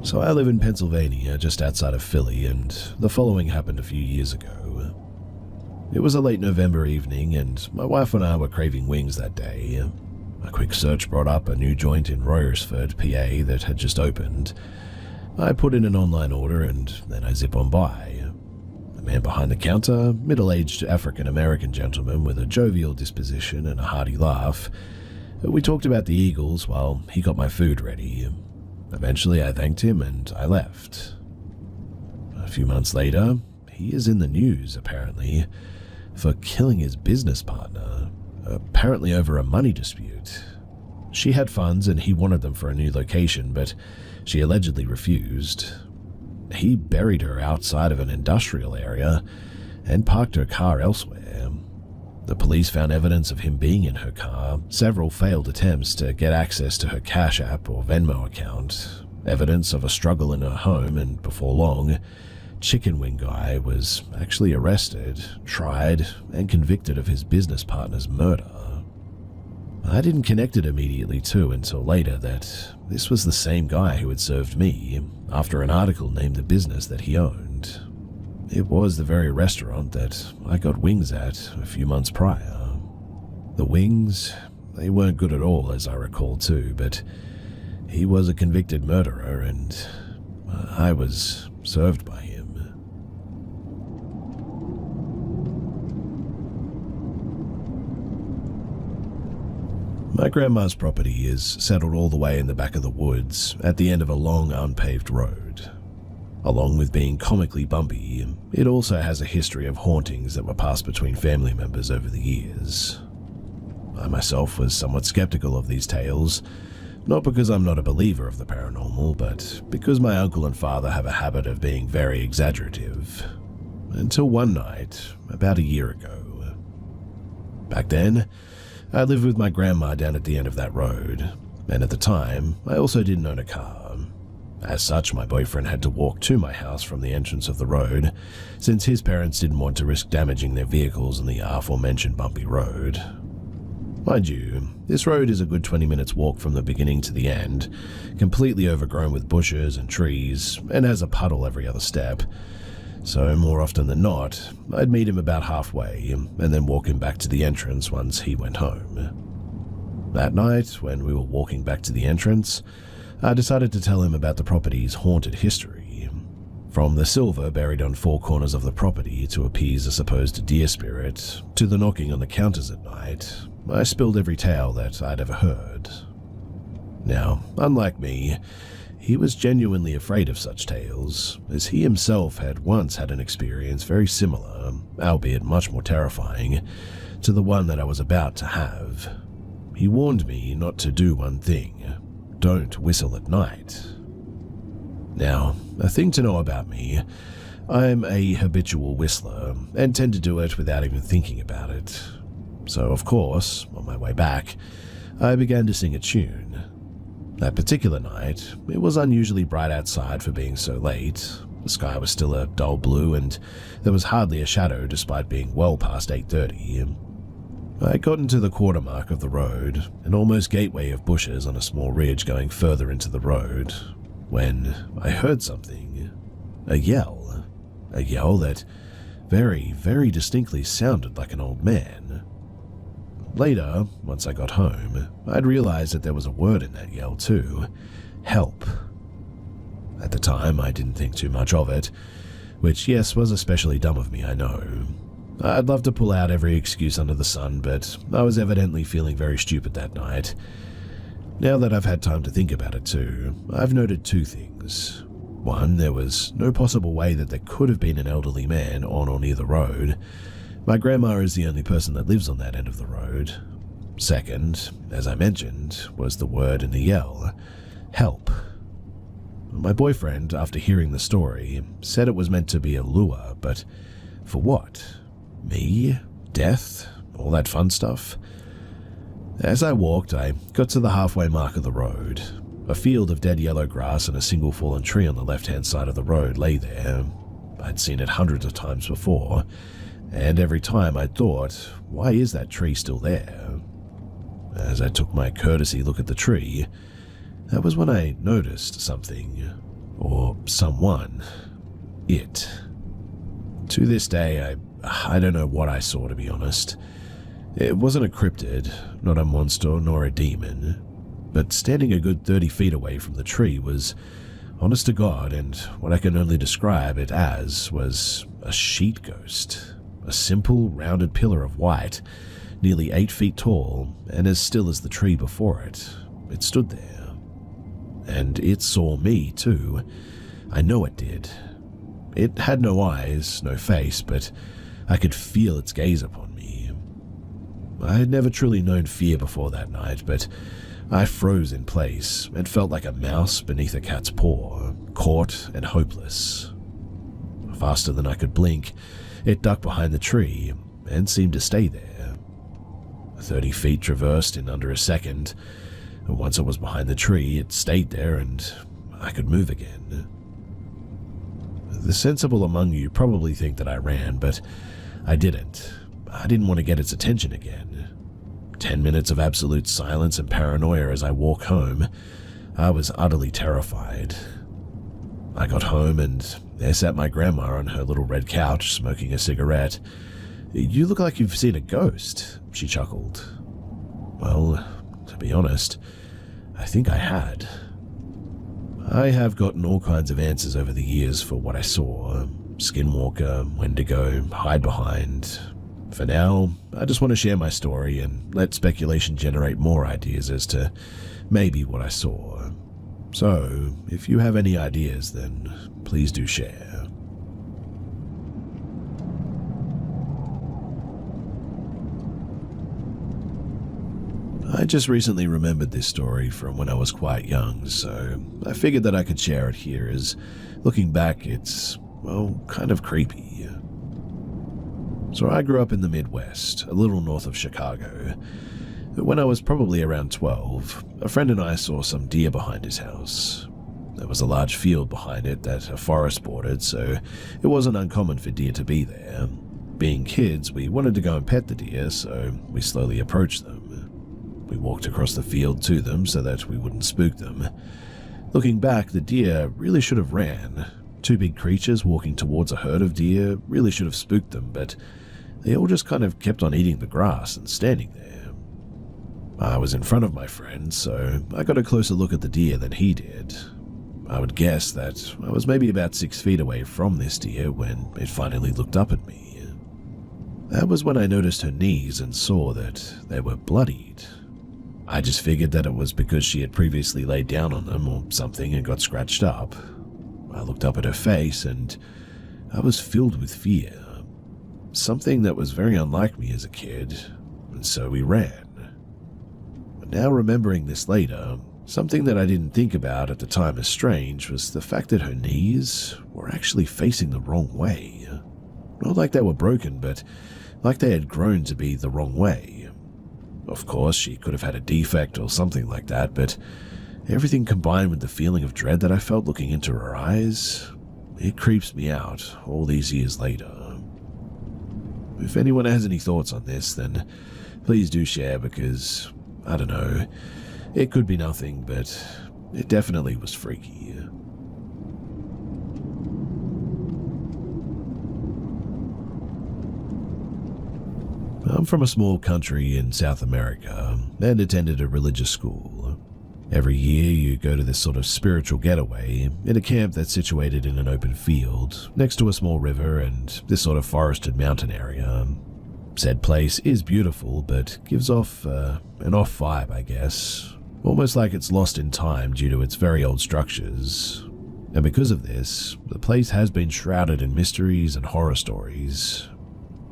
So I live in Pennsylvania, just outside of Philly, and the following happened a few years ago. It was a late November evening, and my wife and I were craving wings that day. A quick search brought up a new joint in Royersford, PA that had just opened. I put in an online order, and then I zip on by. The man behind the counter, middle-aged African-American gentleman with a jovial disposition and a hearty laugh. We talked about the Eagles while he got my food ready. Eventually, I thanked him and I left. A few months later, he is in the news, apparently, for killing his business partner, apparently over a money dispute. She had funds and he wanted them for a new location, but she allegedly refused. He buried her outside of an industrial area and parked her car elsewhere. The police found evidence of him being in her car, several failed attempts to get access to her Cash App or Venmo account, evidence of a struggle in her home, and before long, Chicken Wing Guy was actually arrested, tried, and convicted of his business partner's murder. I didn't connect it immediately to until later that this was the same guy who had served me after an article named the business that he owned. It was the very restaurant that I got wings at a few months prior. The wings, they weren't good at all as I recall too, but he was a convicted murderer and I was served by him. My grandma's property is settled all the way in the back of the woods at the end of a long unpaved road. Along with being comically bumpy, it also has a history of hauntings that were passed between family members over the years. I myself was somewhat skeptical of these tales, not because I'm not a believer of the paranormal, but because my uncle and father have a habit of being very exaggerative. Until one night, about a year ago. Back then, I lived with my grandma down at the end of that road, and at the time, I also didn't own a car. As such, my boyfriend had to walk to my house from the entrance of the road, since his parents didn't want to risk damaging their vehicles on the aforementioned bumpy road. Mind you, this road is a good 20 minutes walk from the beginning to the end, completely overgrown with bushes and trees, and has a puddle every other step. So more often than not, I'd meet him about halfway, and then walk him back to the entrance once he went home. That night, when we were walking back to the entrance, I decided to tell him about the property's haunted history. From the silver buried on four corners of the property to appease a supposed deer spirit, to the knocking on the counters at night, I spilled every tale that I'd ever heard. Now, unlike me, he was genuinely afraid of such tales, as he himself had once had an experience very similar, albeit much more terrifying, to the one that I was about to have. He warned me not to do one thing: don't whistle at night. Now, a thing to know about me, I'm a habitual whistler and tend to do it without even thinking about it. So of course, on my way back, I began to sing a tune. That particular night, it was unusually bright outside for being so late. The sky was still a dull blue and there was hardly a shadow despite being well past 8:30. I got into the quarter mark of the road, an almost gateway of bushes on a small ridge going further into the road, when I heard something. A yell that very, very distinctly sounded like an old man. Later, once I got home, I'd realized that there was a word in that yell too: help. At the time, I didn't think too much of it, which, yes, was especially dumb of me, I know. I'd love to pull out every excuse under the sun, but I was evidently feeling very stupid that night. Now that I've had time to think about it too, I've noted two things. One, there was no possible way that there could have been an elderly man on or near the road. My grandma is the only person that lives on that end of the road. Second, as I mentioned, was the word in the yell: help. My boyfriend, after hearing the story, said it was meant to be a lure, but for what? Me? Death? All that fun stuff? As I walked, I got to the halfway mark of the road. A field of dead yellow grass and a single fallen tree on the left-hand side of the road lay there. I'd seen it hundreds of times before, and every time I'd thought, why is that tree still there? As I took my courtesy look at the tree, that was when I noticed something, or someone. It. To this day, I don't know what I saw, to be honest. It wasn't a cryptid, not a monster nor a demon, but standing a good 30 feet away from the tree was, honest to God, and what I can only describe it as was a sheet ghost. A simple, rounded pillar of white, nearly 8 feet tall, and as still as the tree before it. It stood there. And it saw me, too. I know it did. It had no eyes, no face, but I could feel its gaze upon me. I had never truly known fear before that night, but I froze in place and felt like a mouse beneath a cat's paw, caught and hopeless. Faster than I could blink, it ducked behind the tree and seemed to stay there. 30 feet traversed in under a second. Once it was behind the tree, it stayed there and I could move again. The sensible among you probably think that I ran, but I didn't. I didn't want to get its attention again. 10 minutes of absolute silence and paranoia as I walk home. I was utterly terrified. I got home and there sat my grandma on her little red couch smoking a cigarette. "You look like you've seen a ghost," she chuckled. Well, to be honest, I think I had. I have gotten all kinds of answers over the years for what I saw. Skinwalker, Wendigo, hide behind. For now, I just want to share my story and let speculation generate more ideas as to maybe what I saw. So, if you have any ideas, then please do share. I just recently remembered this story from when I was quite young, so I figured that I could share it here, as looking back, it's, well, kind of creepy. So I grew up in the Midwest, a little north of Chicago. When I was probably around 12, a friend and I saw some deer behind his house. There was a large field behind it that a forest bordered, so it wasn't uncommon for deer to be there. Being kids, we wanted to go and pet the deer, so we slowly approached them. We walked across the field to them so that we wouldn't spook them. Looking back, the deer really should have ran. Two big creatures walking towards a herd of deer really should have spooked them, but they all just kind of kept on eating the grass and standing there. I was in front of my friend, so I got a closer look at the deer than he did. I would guess that I was maybe about 6 feet away from this deer when it finally looked up at me. That was when I noticed her knees and saw that they were bloodied. I just figured that it was because she had previously laid down on them or something and got scratched up. I looked up at her face and I was filled with fear. Something that was very unlike me as a kid, and so we ran. But now remembering this later, something that I didn't think about at the time as strange was the fact that her knees were actually facing the wrong way. Not like they were broken, but like they had grown to be the wrong way. Of course, she could have had a defect or something like that, but everything combined with the feeling of dread that I felt looking into her eyes, it creeps me out all these years later. If anyone has any thoughts on this, then please do share, because, I don't know, it could be nothing, but it definitely was freaky. I'm from a small country in South America and attended a religious school. Every year you go to this sort of spiritual getaway in a camp that's situated in an open field next to a small river and this sort of forested mountain area. Said place is beautiful but gives off an off vibe, I guess, almost like it's lost in time due to its very old structures. And because of this, the place has been shrouded in mysteries and horror stories.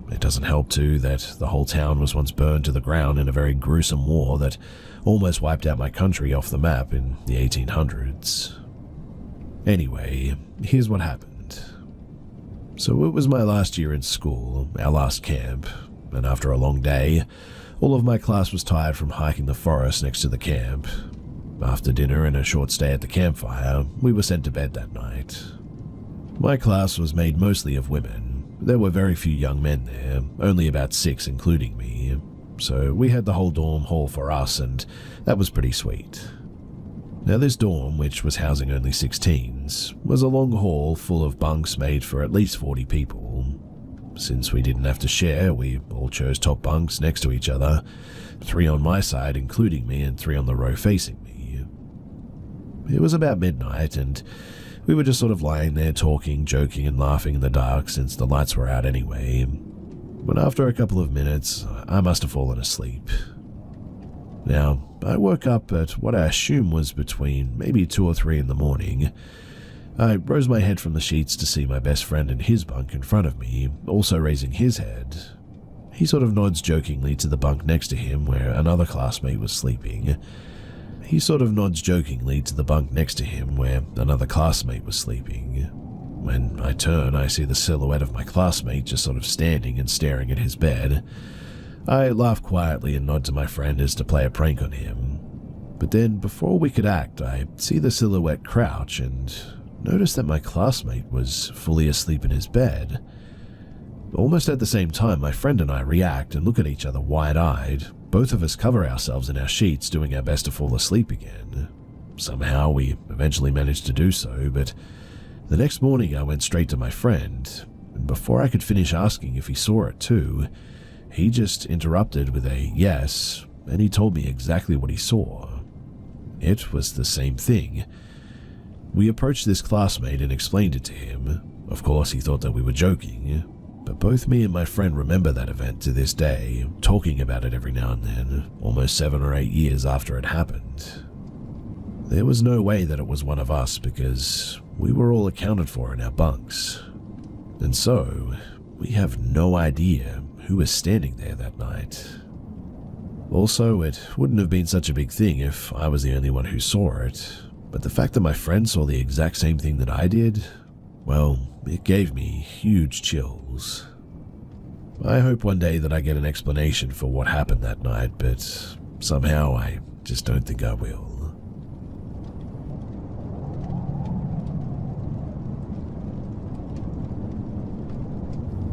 It doesn't help, too, that the whole town was once burned to the ground in a very gruesome war that almost wiped out my country off the map in the 1800s. Anyway, here's what happened. So it was my last year in school, our last camp, and after a long day, all of my class was tired from hiking the forest next to the camp. After dinner and a short stay at the campfire, we were sent to bed that night. My class was made mostly of women. There were very few young men there, only about 6 including me, so we had the whole dorm hall for us, and that was pretty sweet. Now this dorm, which was housing only 6 teens, was a long hall full of bunks made for at least 40 people. Since we didn't have to share, we all chose top bunks next to each other, 3 on my side including me and 3 on the row facing me. It was about midnight, and we were just sort of lying there talking, joking and laughing in the dark since the lights were out anyway. But after a couple of minutes, I must have fallen asleep. Now, I woke up at what I assume was between maybe 2 or 3 in the morning. I rose my head from the sheets to see my best friend in his bunk in front of me, also raising his head. He sort of nods jokingly to the bunk next to him where another classmate was sleeping. He sort of nods jokingly to the bunk next to him where another classmate was sleeping. When I turn, I see the silhouette of my classmate just sort of standing and staring at his bed. I laugh quietly and nod to my friend as to play a prank on him. But then, before we could act, I see the silhouette crouch and notice that my classmate was fully asleep in his bed. Almost at the same time, my friend and I react and look at each other wide-eyed. Both of us cover ourselves in our sheets, doing our best to fall asleep again. Somehow, we eventually managed to do so, but the next morning I went straight to my friend, and before I could finish asking if he saw it too, he just interrupted with a yes, and he told me exactly what he saw. It was the same thing. We approached this classmate and explained it to him. Of course, he thought that we were joking, but both me and my friend remember that event to this day, talking about it every now and then, almost 7 or 8 years after it happened. There was no way that it was one of us because we were all accounted for in our bunks. And so, we have no idea who was standing there that night. Also, it wouldn't have been such a big thing if I was the only one who saw it, but the fact that my friend saw the exact same thing that I did, well, it gave me huge chills. I hope one day that I get an explanation for what happened that night, but somehow I just don't think I will.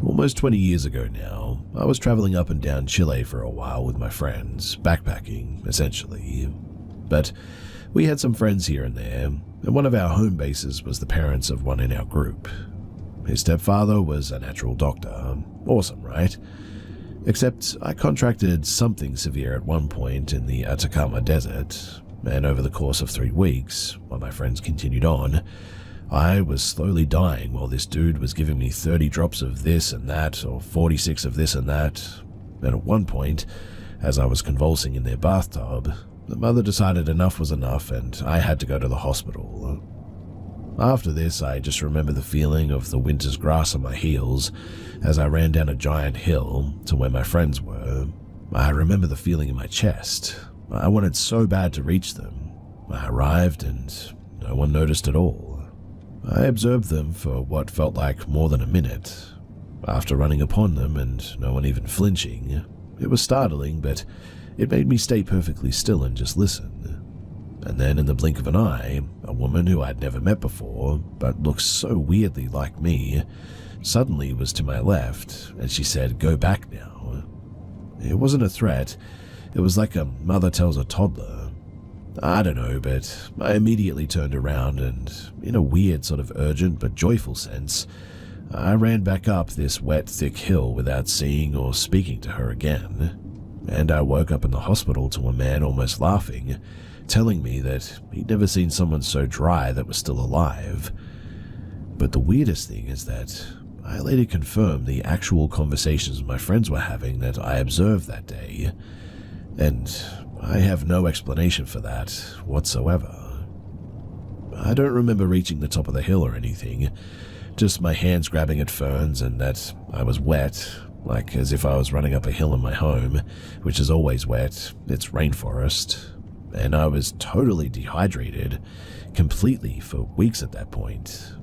Almost 20 years ago now, I was traveling up and down Chile for a while with my friends, backpacking, essentially. But we had some friends here and there, and one of our home bases was the parents of one in our group. His stepfather was a natural doctor. Awesome, right? Except I contracted something severe at one point in the Atacama Desert, and over the course of 3 weeks, while my friends continued on, I was slowly dying while this dude was giving me 30 drops of this and that, or 46 of this and that. And at one point, as I was convulsing in their bathtub, the mother decided enough was enough and I had to go to the hospital. After this, I just remember the feeling of the winter's grass on my heels as I ran down a giant hill to where my friends were. I remember the feeling in my chest. I wanted so bad to reach them. I arrived and no one noticed at all. I observed them for what felt like more than a minute. After running upon them and no one even flinching, it was startling, but it made me stay perfectly still and just listen. And then in the blink of an eye, a woman who I'd never met before, but looked so weirdly like me, suddenly was to my left, and she said, "Go back now." It wasn't a threat, it was like a mother tells a toddler. I don't know, but I immediately turned around and, in a weird sort of urgent but joyful sense, I ran back up this wet, thick hill without seeing or speaking to her again. And I woke up in the hospital to a man almost laughing, telling me that he'd never seen someone so dry that was still alive. But the weirdest thing is that I later confirmed the actual conversations my friends were having that I observed that day, and I have no explanation for that whatsoever. I don't remember reaching the top of the hill or anything, just my hands grabbing at ferns and that I was wet, like as if I was running up a hill in my home, which is always wet, it's rainforest, and I was totally dehydrated, completely for weeks at that point.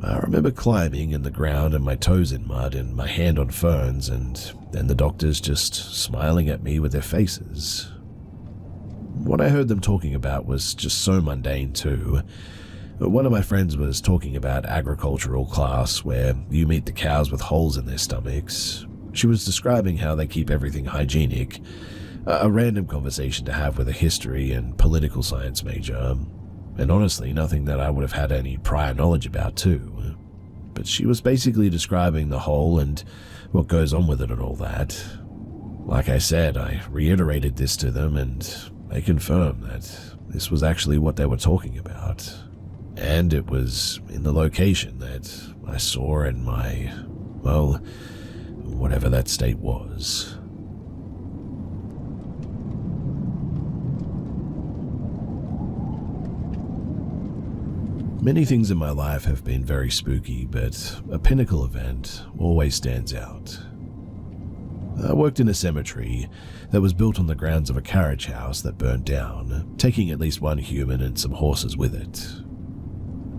I remember climbing in the ground and my toes in mud and my hand on ferns, and then the doctors just smiling at me with their faces. What I heard them talking about was just so mundane too. One of my friends was talking about agricultural class where you meet the cows with holes in their stomachs. She was describing how they keep everything hygienic, a random conversation to have with a history and political science major, and honestly nothing that I would have had any prior knowledge about too. But she was basically describing the hole and what goes on with it and all that. Like I said, I reiterated this to them and they confirmed that this was actually what they were talking about. And it was in the location that I saw in my, well, whatever that state was. Many things in my life have been very spooky, but a pinnacle event always stands out. I worked in a cemetery that was built on the grounds of a carriage house that burned down, taking at least one human and some horses with it.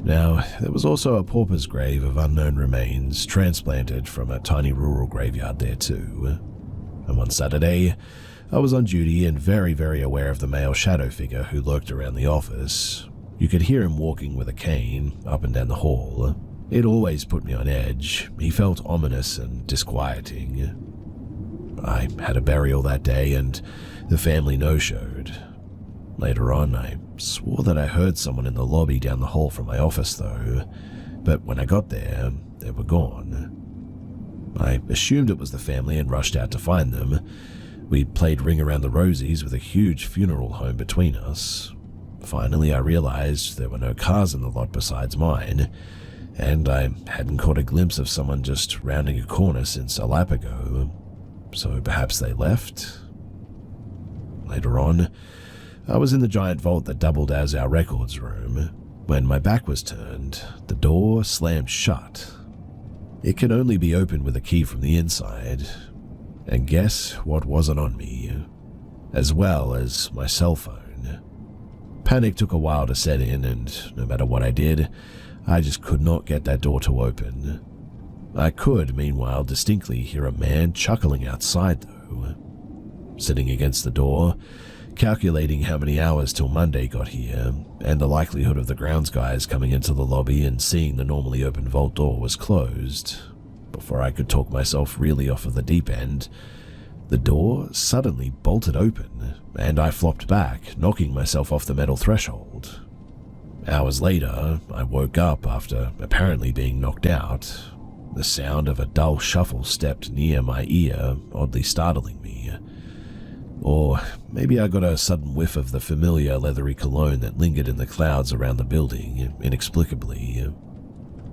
Now, there was also a pauper's grave of unknown remains transplanted from a tiny rural graveyard there too. And one Saturday, I was on duty and very, very aware of the male shadow figure who lurked around the office. You could hear him walking with a cane up and down the hall. It always put me on edge. He felt ominous and disquieting. I had a burial that day and the family no-showed. Later on, I swore that I heard someone in the lobby down the hall from my office though, but when I got there, they were gone. I assumed it was the family and rushed out to find them. We played Ring Around the Rosies with a huge funeral home between us. Finally, I realized there were no cars in the lot besides mine, and I hadn't caught a glimpse of someone just rounding a corner since a lap ago. So perhaps they left? Later on, I was in the giant vault that doubled as our records room. When my back was turned, the door slammed shut. It could only be opened with a key from the inside. And guess what wasn't on me? As well as my cell phone. Panic took a while to set in, and no matter what I did, I just could not get that door to open. I could, meanwhile, distinctly hear a man chuckling outside, though. Sitting against the door, calculating how many hours till Monday got here, and the likelihood of the grounds guys coming into the lobby and seeing the normally open vault door was closed. Before I could talk myself really off of the deep end, the door suddenly bolted open, and I flopped back, knocking myself off the metal threshold. Hours later, I woke up after apparently being knocked out. The sound of a dull shuffle stepped near my ear, oddly startling me. Or maybe I got a sudden whiff of the familiar leathery cologne that lingered in the clouds around the building, inexplicably.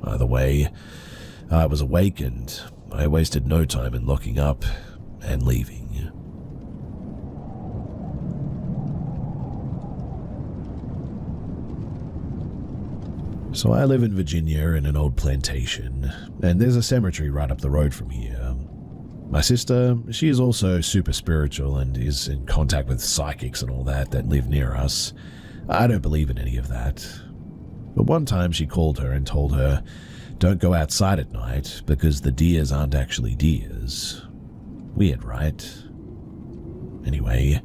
Either way, I was awake and I wasted no time in locking up and leaving. So I live in Virginia in an old plantation, and there's a cemetery right up the road from here. My sister, she is also super spiritual and is in contact with psychics and all that live near us. I don't believe in any of that. But one time she called her and told her, don't go outside at night because the deers aren't actually deers. Weird, right? Anyway,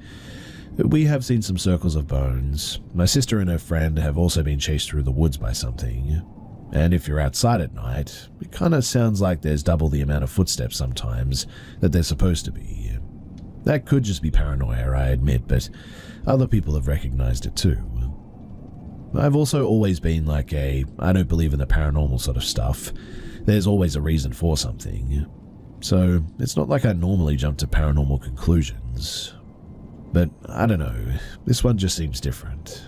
we have seen some circles of bones. My sister and her friend have also been chased through the woods by something. And if you're outside at night, it kind of sounds like there's double the amount of footsteps sometimes that there's supposed to be. That could just be paranoia, I admit, but other people have recognized it too. I've also always been like I don't believe in the paranormal sort of stuff. There's always a reason for something. So it's not like I normally jump to paranormal conclusions. But I don't know, this one just seems different.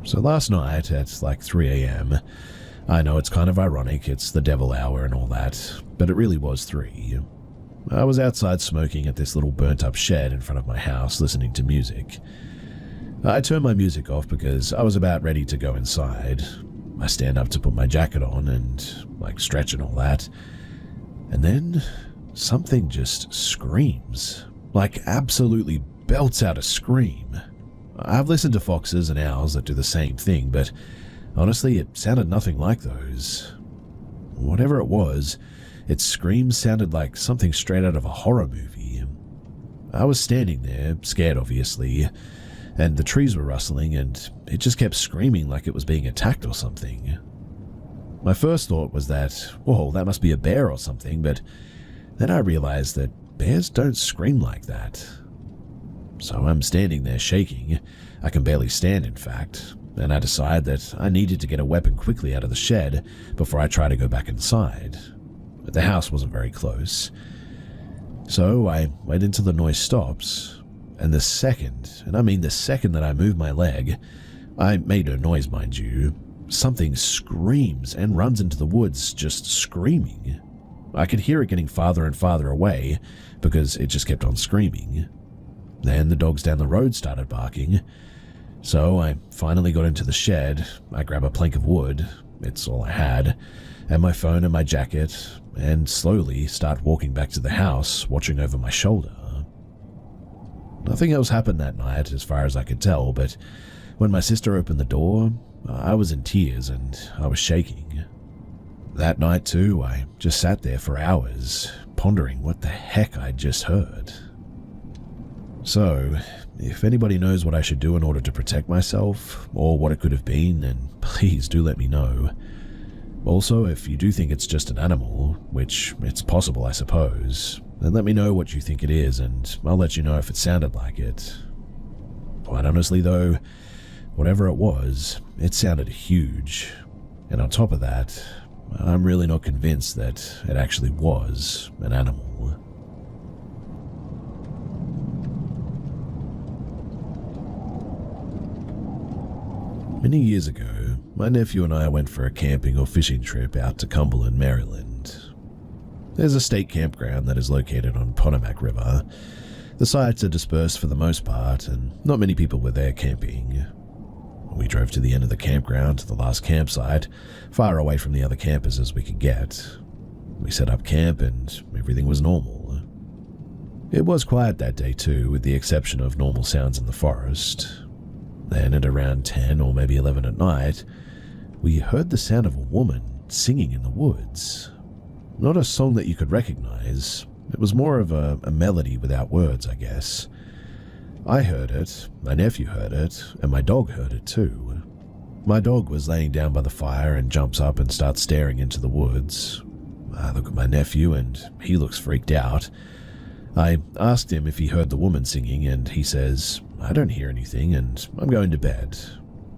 So last night at like 3 a.m, I know it's kind of ironic, it's the devil hour and all that, but it really was 3. I was outside smoking at this little burnt up shed in front of my house listening to music. I turned my music off because I was about ready to go inside. I stand up to put my jacket on and stretch and all that. And then something just screams, absolutely belts out a scream. I've listened to foxes and owls that do the same thing, but honestly, it sounded nothing like those. Whatever it was, its scream sounded like something straight out of a horror movie. I was standing there, scared obviously, and the trees were rustling and it just kept screaming like it was being attacked or something. My first thought was that, whoa, that must be a bear or something, but then I realized that bears don't scream like that. So I'm standing there shaking. I can barely stand, in fact, and I decide that I needed to get a weapon quickly out of the shed before I try to go back inside. But the house wasn't very close. So I wait until the noise stops, and the second, and I mean the second that I move my leg, I made no noise, mind you, something screams and runs into the woods, just screaming. I could hear it getting farther and farther away because it just kept on screaming. Then the dogs down the road started barking. So I finally got into the shed. I grab a plank of wood, it's all I had, and my phone and my jacket, and slowly start walking back to the house, watching over my shoulder. Nothing else happened that night as far as I could tell, but when my sister opened the door, I was in tears and I was shaking. That night too, I just sat there for hours, pondering what the heck I'd just heard. So, if anybody knows what I should do in order to protect myself, or what it could have been, then please do let me know. Also, if you do think it's just an animal, which it's possible I suppose, then let me know what you think it is and I'll let you know if it sounded like it. Quite honestly though, whatever it was, it sounded huge. And on top of that, I'm really not convinced that it actually was an animal. Many years ago, my nephew and I went for a camping or fishing trip out to Cumberland, Maryland. There's a state campground that is located on Potomac River. The sites are dispersed for the most part, and not many people were there camping. We drove to the end of the campground to the last campsite, far away from the other campers as we could get. We set up camp and everything was normal. It was quiet that day too, with the exception of normal sounds in the forest. Then at around 10 or maybe 11 at night, we heard the sound of a woman singing in the woods. Not a song that you could recognize. It was more of a melody without words, I guess. I heard it, my nephew heard it, and my dog heard it too. My dog was laying down by the fire and jumps up and starts staring into the woods. I look at my nephew and he looks freaked out. I asked him if he heard the woman singing and he says, "I don't hear anything and I'm going to bed,"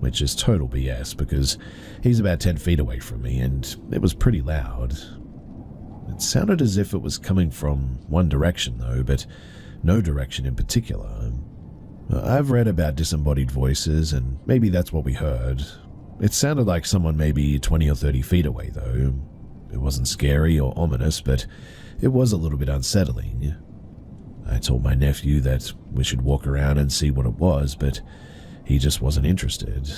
which is total BS because he's about 10 feet away from me and it was pretty loud. It sounded as if it was coming from one direction though, but no direction in particular. I've read about disembodied voices and maybe that's what we heard. It sounded like someone maybe 20 or 30 feet away though. It wasn't scary or ominous, but it was a little bit unsettling. I told my nephew that we should walk around and see what it was, but he just wasn't interested.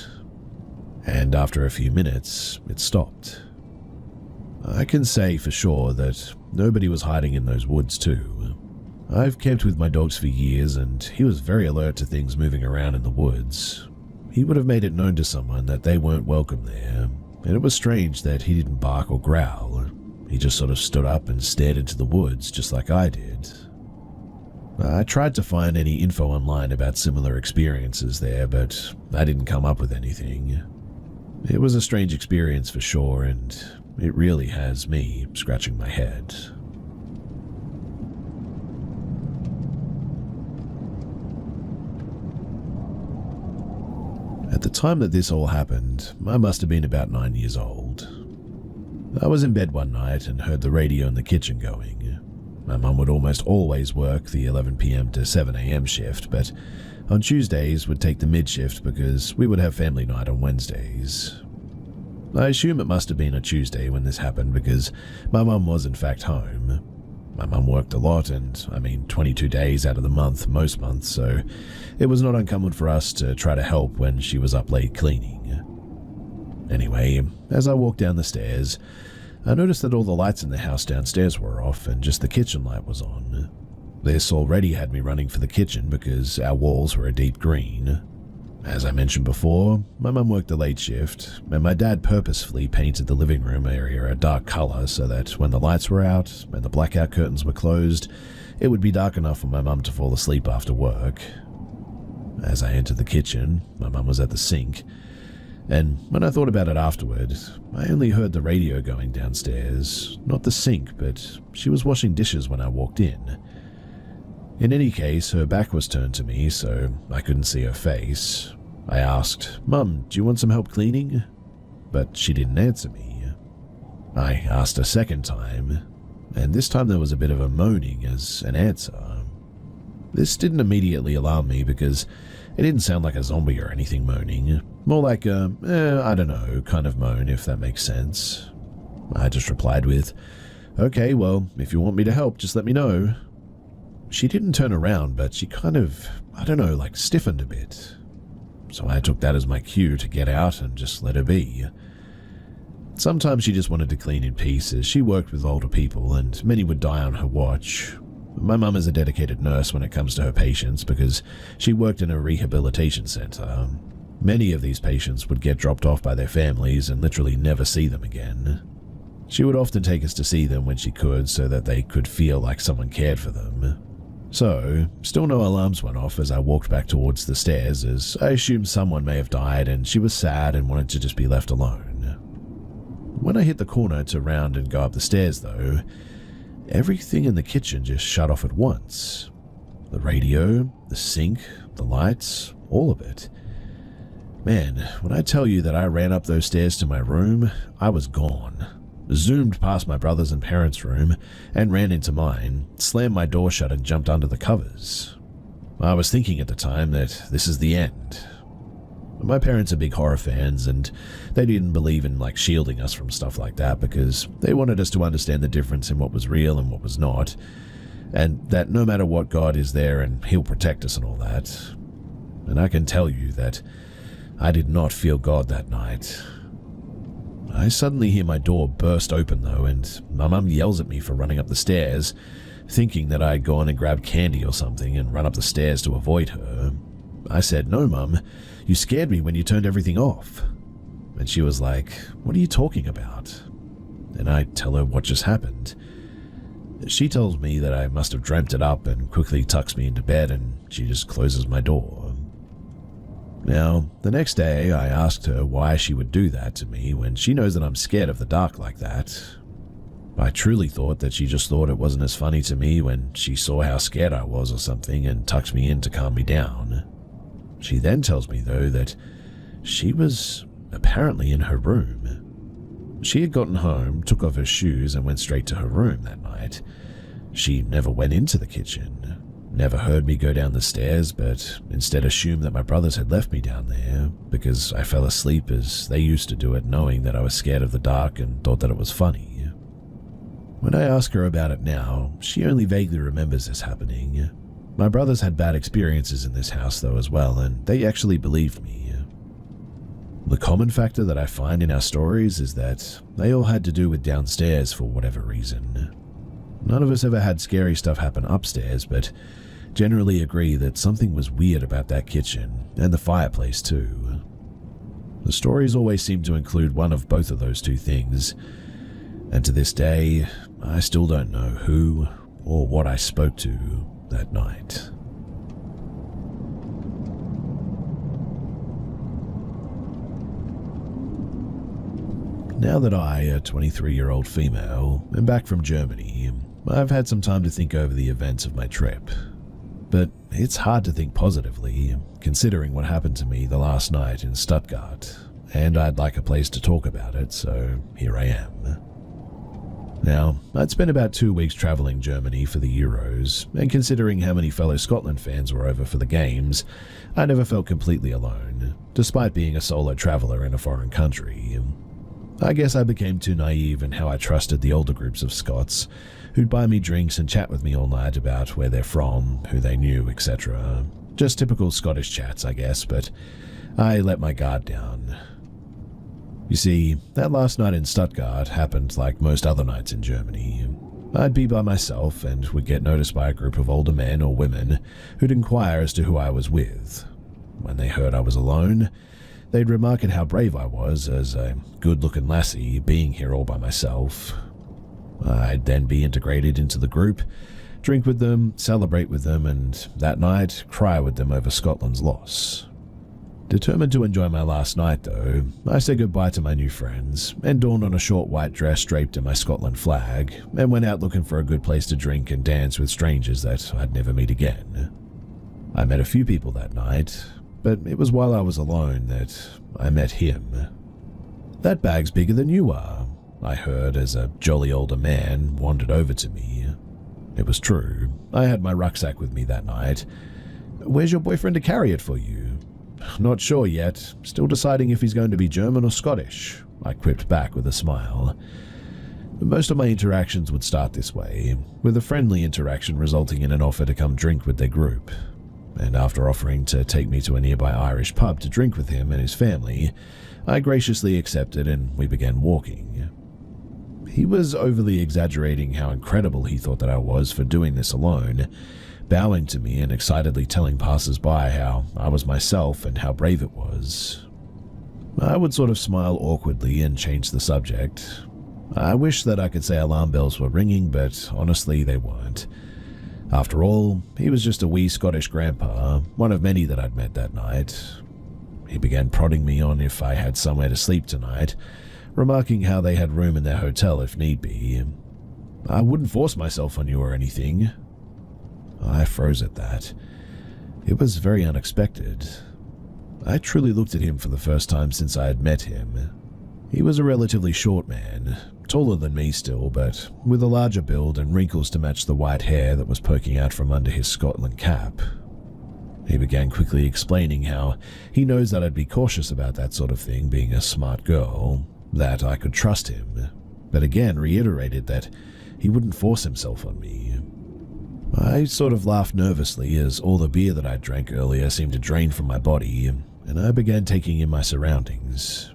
And after a few minutes, it stopped. I can say for sure that nobody was hiding in those woods too. I've camped with my dogs for years and he was very alert to things moving around in the woods. He would have made it known to someone that they weren't welcome there, and it was strange that he didn't bark or growl. He just sort of stood up and stared into the woods just like I did. I tried to find any info online about similar experiences there, but I didn't come up with anything. It was a strange experience for sure, and it really has me scratching my head. At the time that this all happened, I must have been about 9 years old. I was in bed one night and heard the radio in the kitchen going. My mum would almost always work the 11 p.m. to 7 a.m. shift, but on Tuesdays would take the mid-shift because we would have family night on Wednesdays. I assume it must have been a Tuesday when this happened because my mum was in fact home. My mum worked a lot and, 22 days out of the month most months, so it was not uncommon for us to try to help when she was up late cleaning. Anyway, as I walked down the stairs, I noticed that all the lights in the house downstairs were off and just the kitchen light was on. This already had me running for the kitchen because our walls were a deep green. As I mentioned before, my mum worked the late shift, and my dad purposefully painted the living room area a dark color so that when the lights were out and the blackout curtains were closed, it would be dark enough for my mum to fall asleep after work. As I entered the kitchen, my mum was at the sink, and when I thought about it afterward, I only heard the radio going downstairs, not the sink, but she was washing dishes when I walked in. In any case, her back was turned to me, so I couldn't see her face. I asked, "Mum, do you want some help cleaning?" But she didn't answer me. I asked a second time, and this time there was a bit of a moaning as an answer. This didn't immediately alarm me because it didn't sound like a zombie or anything moaning, more like a, I don't know, kind of moan, if that makes sense. I just replied with, "Okay, well, if you want me to help, just let me know." She didn't turn around, but she kind of, stiffened a bit. So I took that as my cue to get out and just let her be. Sometimes she just wanted to clean in peace as she worked with older people and many would die on her watch. My mum is a dedicated nurse when it comes to her patients because she worked in a rehabilitation center. Many of these patients would get dropped off by their families and literally never see them again. She would often take us to see them when she could so that they could feel like someone cared for them. So, still no alarms went off as I walked back towards the stairs, as I assumed someone may have died and she was sad and wanted to just be left alone. When I hit the corner to round and go up the stairs though, everything in the kitchen just shut off at once. The radio, the sink, the lights, all of it. Man, when I tell you that I ran up those stairs to my room, I was gone. Zoomed past my brother's and parents' room and ran into mine, slammed my door shut and jumped under the covers. I was thinking at the time that this is the end. My parents are big horror fans and they didn't believe in shielding us from stuff like that because they wanted us to understand the difference in what was real and what was not, and that no matter what, God is there and he'll protect us and all that. And I can tell you that I did not feel God that night. I suddenly hear my door burst open though, and my mum yells at me for running up the stairs, thinking that I had gone and grabbed candy or something and run up the stairs to avoid her. I said, "No, Mum, you scared me when you turned everything off." And she was like, "What are you talking about?" And I tell her what just happened. She tells me that I must have dreamt it up and quickly tucks me into bed, and she just closes my door. Now, the next day, I asked her why she would do that to me when she knows that I'm scared of the dark like that. I truly thought that she just thought it wasn't as funny to me when she saw how scared I was or something and tucked me in to calm me down. She then tells me, though, that she was apparently in her room. She had gotten home, took off her shoes, and went straight to her room that night. She never went into the kitchen. Never heard me go down the stairs, but instead assumed that my brothers had left me down there because I fell asleep as they used to do it, knowing that I was scared of the dark and thought that it was funny. When I ask her about it now, she only vaguely remembers this happening. My brothers had bad experiences in this house though as well, and they actually believed me. The common factor that I find in our stories is that they all had to do with downstairs for whatever reason. None of us ever had scary stuff happen upstairs, but generally agree that something was weird about that kitchen, and the fireplace too. The stories always seem to include one of both of those two things, and to this day, I still don't know who or what I spoke to that night. Now that I, a 23-year-old female, am back from Germany, I've had some time to think over the events of my trip. But it's hard to think positively, considering what happened to me the last night in Stuttgart, and I'd like a place to talk about it, so here I am. Now, I'd spent about 2 weeks travelling Germany for the Euros, and considering how many fellow Scotland fans were over for the games, I never felt completely alone, despite being a solo traveller in a foreign country. I guess I became too naive in how I trusted the older groups of Scots, who'd buy me drinks and chat with me all night about where they're from, who they knew, etc. Just typical Scottish chats, I guess, but I let my guard down. You see, that last night in Stuttgart happened like most other nights in Germany. I'd be by myself and would get noticed by a group of older men or women who'd inquire as to who I was with. When they heard I was alone, they'd remark at how brave I was as a good-looking lassie being here all by myself. I'd then be integrated into the group, drink with them, celebrate with them, and that night, cry with them over Scotland's loss. Determined to enjoy my last night, though, I said goodbye to my new friends and donned on a short white dress draped in my Scotland flag and went out looking for a good place to drink and dance with strangers that I'd never meet again. I met a few people that night, but it was while I was alone that I met him. "That bag's bigger than you are," I heard as a jolly older man wandered over to me. It was true. I had my rucksack with me that night. "Where's your boyfriend to carry it for you?" "Not sure yet. Still deciding if he's going to be German or Scottish," I quipped back with a smile. Most of my interactions would start this way, with a friendly interaction resulting in an offer to come drink with their group. And after offering to take me to a nearby Irish pub to drink with him and his family, I graciously accepted and we began walking. He was overly exaggerating how incredible he thought that I was for doing this alone, bowing to me and excitedly telling passers-by how I was myself and how brave it was. I would sort of smile awkwardly and change the subject. I wish that I could say alarm bells were ringing, but honestly they weren't. After all, he was just a wee Scottish grandpa, one of many that I'd met that night. He began prodding me on if I had somewhere to sleep tonight, remarking how they had room in their hotel if need be. I wouldn't force myself on you or anything. I froze at that. It was very unexpected. I truly looked at him for the first time since I had met him. He was a relatively short man, taller than me still, but with a larger build and wrinkles to match the white hair that was poking out from under his Scotland cap. He began quickly explaining how he knows that I'd be cautious about that sort of thing, being a smart girl, that I could trust him, but again reiterated that he wouldn't force himself on me. I sort of laughed nervously as all the beer that I drank earlier seemed to drain from my body, and I began taking in my surroundings.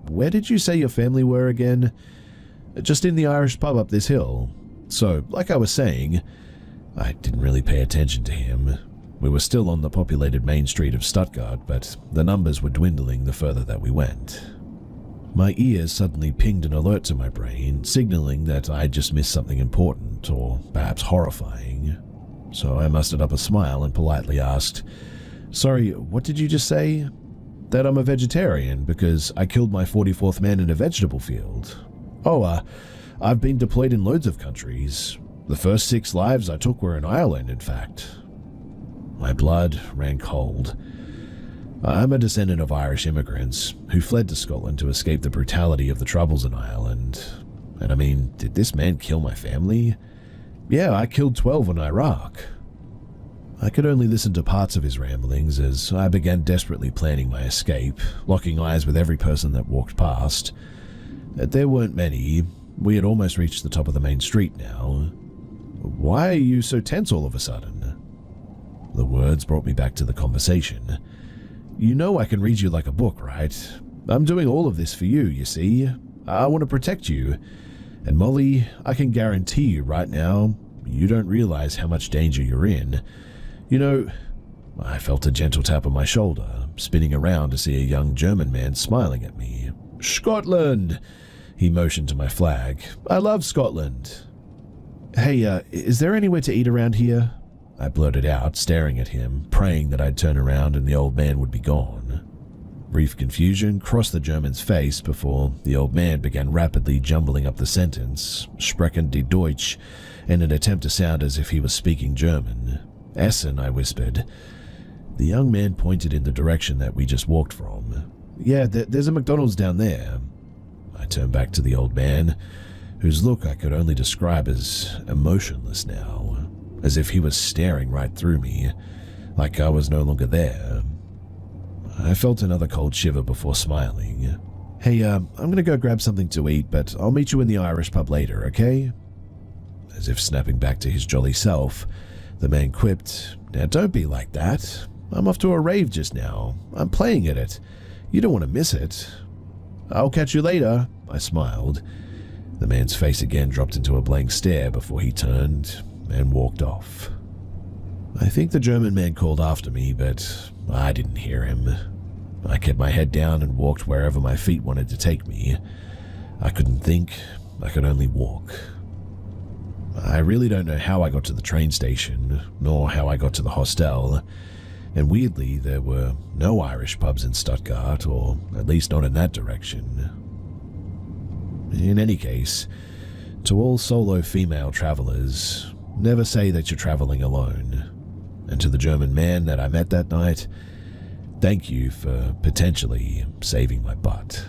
Where did you say your family were again? Just in the Irish pub up this hill. So, like I was saying, I didn't really pay attention to him. We were still on the populated main street of Stuttgart, but the numbers were dwindling the further that we went. My ears suddenly pinged an alert to my brain, signaling that I'd just missed something important, or perhaps horrifying. So I mustered up a smile and politely asked, "Sorry, what did you just say?" "That I'm a vegetarian because I killed my 44th man in a vegetable field." "Oh, I've been deployed in loads of countries. The first 6 lives I took were in Ireland, in fact." My blood ran cold. I'm a descendant of Irish immigrants who fled to Scotland to escape the brutality of the Troubles in Ireland. And I mean, did this man kill my family? Yeah, I killed 12 in Iraq. I could only listen to parts of his ramblings as I began desperately planning my escape, locking eyes with every person that walked past. There weren't many. We had almost reached the top of the main street now. "Why are you so tense all of a sudden?" The words brought me back to the conversation. "You know I can read you like a book, right? I'm doing all of this for you, you see. I want to protect you. And Molly, I can guarantee you right now, you don't realize how much danger you're in. You know," I felt a gentle tap on my shoulder, spinning around to see a young German man smiling at me. "Scotland!" He motioned to my flag. "I love Scotland." "Hey, is there anywhere to eat around here?" I blurted out, staring at him, praying that I'd turn around and the old man would be gone. Brief confusion crossed the German's face before the old man began rapidly jumbling up the sentence, "Sprechen die Deutsch," in an attempt to sound as if he was speaking German. "Essen," I whispered. The young man pointed in the direction that we just walked from. "Yeah, there's a McDonald's down there." I turned back to the old man, whose look I could only describe as emotionless now, as if he was staring right through me, like I was no longer there. I felt another cold shiver before smiling. "Hey, I'm gonna go grab something to eat, but I'll meet you in the Irish pub later, okay?" As if snapping back to his jolly self, the man quipped, "Now don't be like that. I'm off to a rave just now. I'm playing at it. You don't want to miss it." "I'll catch you later," I smiled. The man's face again dropped into a blank stare before he turned and walked off. I think the German man called after me, but I didn't hear him. I kept my head down and walked wherever my feet wanted to take me. I couldn't think, I could only walk. I really don't know how I got to the train station, nor how I got to the hostel, and weirdly there were no Irish pubs in Stuttgart, or at least not in that direction. In any case, to all solo female travelers, never say that you're traveling alone. And to the German man that I met that night, thank you for potentially saving my butt.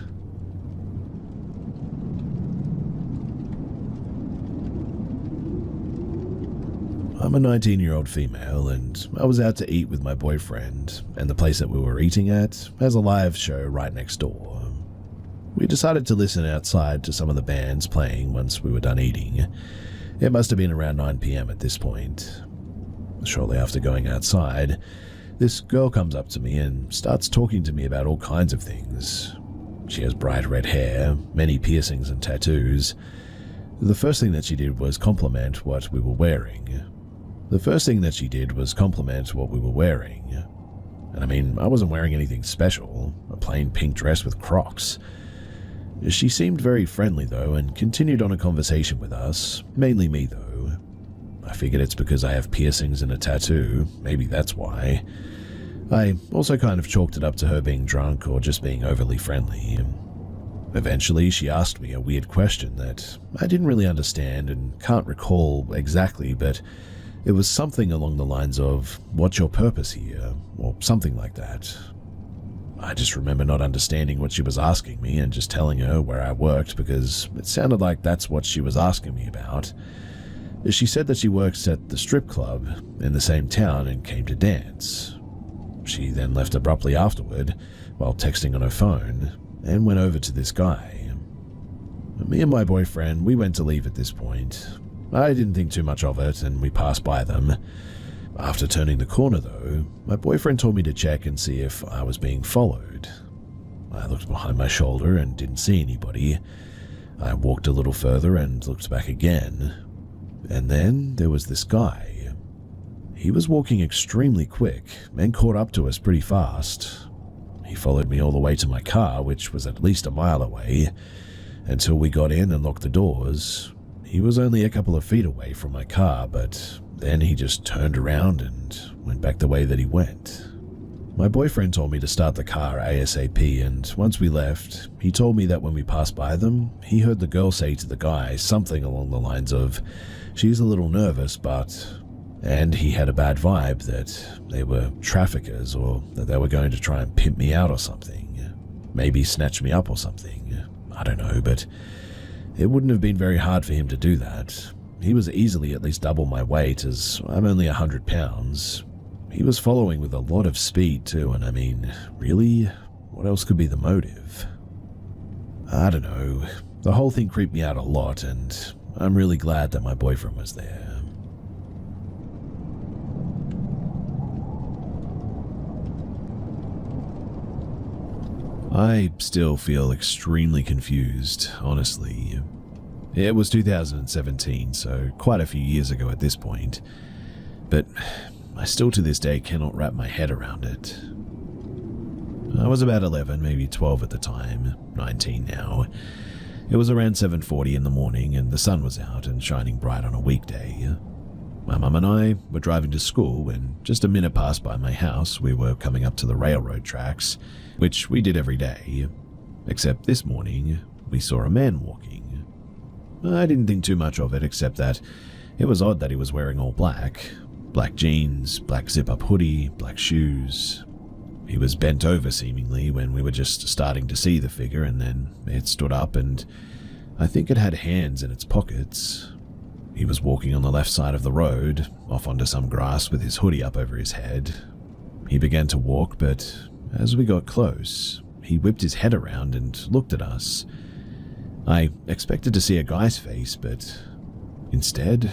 I'm a 19-year-old female, and I was out to eat with my boyfriend, and the place that we were eating at has a live show right next door. We decided to listen outside to some of the bands playing once we were done eating. It must have been around 9 p.m. at this point. Shortly after going outside, this girl comes up to me and starts talking to me about all kinds of things. She has bright red hair, many piercings and tattoos. The first thing that she did was compliment what we were wearing. And I mean, I wasn't wearing anything special, a plain pink dress with Crocs. She seemed very friendly though and continued on a conversation with us, mainly me though. I figured it's because I have piercings and a tattoo, maybe that's why. I also kind of chalked it up to her being drunk or just being overly friendly. Eventually, she asked me a weird question that I didn't really understand and can't recall exactly, but it was something along the lines of, "What's your purpose here?" or something like that. I just remember not understanding what she was asking me and just telling her where I worked because it sounded like that's what she was asking me about. She said that she works at the strip club in the same town and came to dance. She then left abruptly afterward while texting on her phone and went over to this guy. Me and my boyfriend, we went to leave at this point. I didn't think too much of it and we passed by them. After turning the corner though, my boyfriend told me to check and see if I was being followed. I looked behind my shoulder and didn't see anybody. I walked a little further and looked back again. And then there was this guy. He was walking extremely quick and caught up to us pretty fast. He followed me all the way to my car, which was at least a mile away, until we got in and locked the doors. He was only a couple of feet away from my car, but then he just turned around and went back the way that he went. My boyfriend told me to start the car ASAP, and once we left, he told me that when we passed by them, he heard the girl say to the guy something along the lines of, "She's a little nervous, but..." And he had a bad vibe that they were traffickers or that they were going to try and pimp me out or something. Maybe snatch me up or something. I don't know, but it wouldn't have been very hard for him to do that. He was easily at least double my weight, as I'm only 100 pounds. He was following with a lot of speed too, and I mean, really? What else could be the motive? I don't know. The whole thing creeped me out a lot, and I'm really glad that my boyfriend was there. I still feel extremely confused, honestly. It was 2017, so quite a few years ago at this point, but I still to this day cannot wrap my head around it. I was about 11, maybe 12 at the time, 19 now. It was around 7:40 in the morning and the sun was out and shining bright on a weekday. My mum and I were driving to school when just a minute passed by my house. We were coming up to the railroad tracks, which we did every day, except this morning we saw a man walking. I didn't think too much of it, except that it was odd that he was wearing all black. Black jeans, black zip-up hoodie, black shoes. He was bent over seemingly when we were just starting to see the figure, and then it stood up and I think it had hands in its pockets. He was walking on the left side of the road, off onto some grass with his hoodie up over his head. He began to walk, but as we got close, he whipped his head around and looked at us. I expected to see a guy's face, but instead,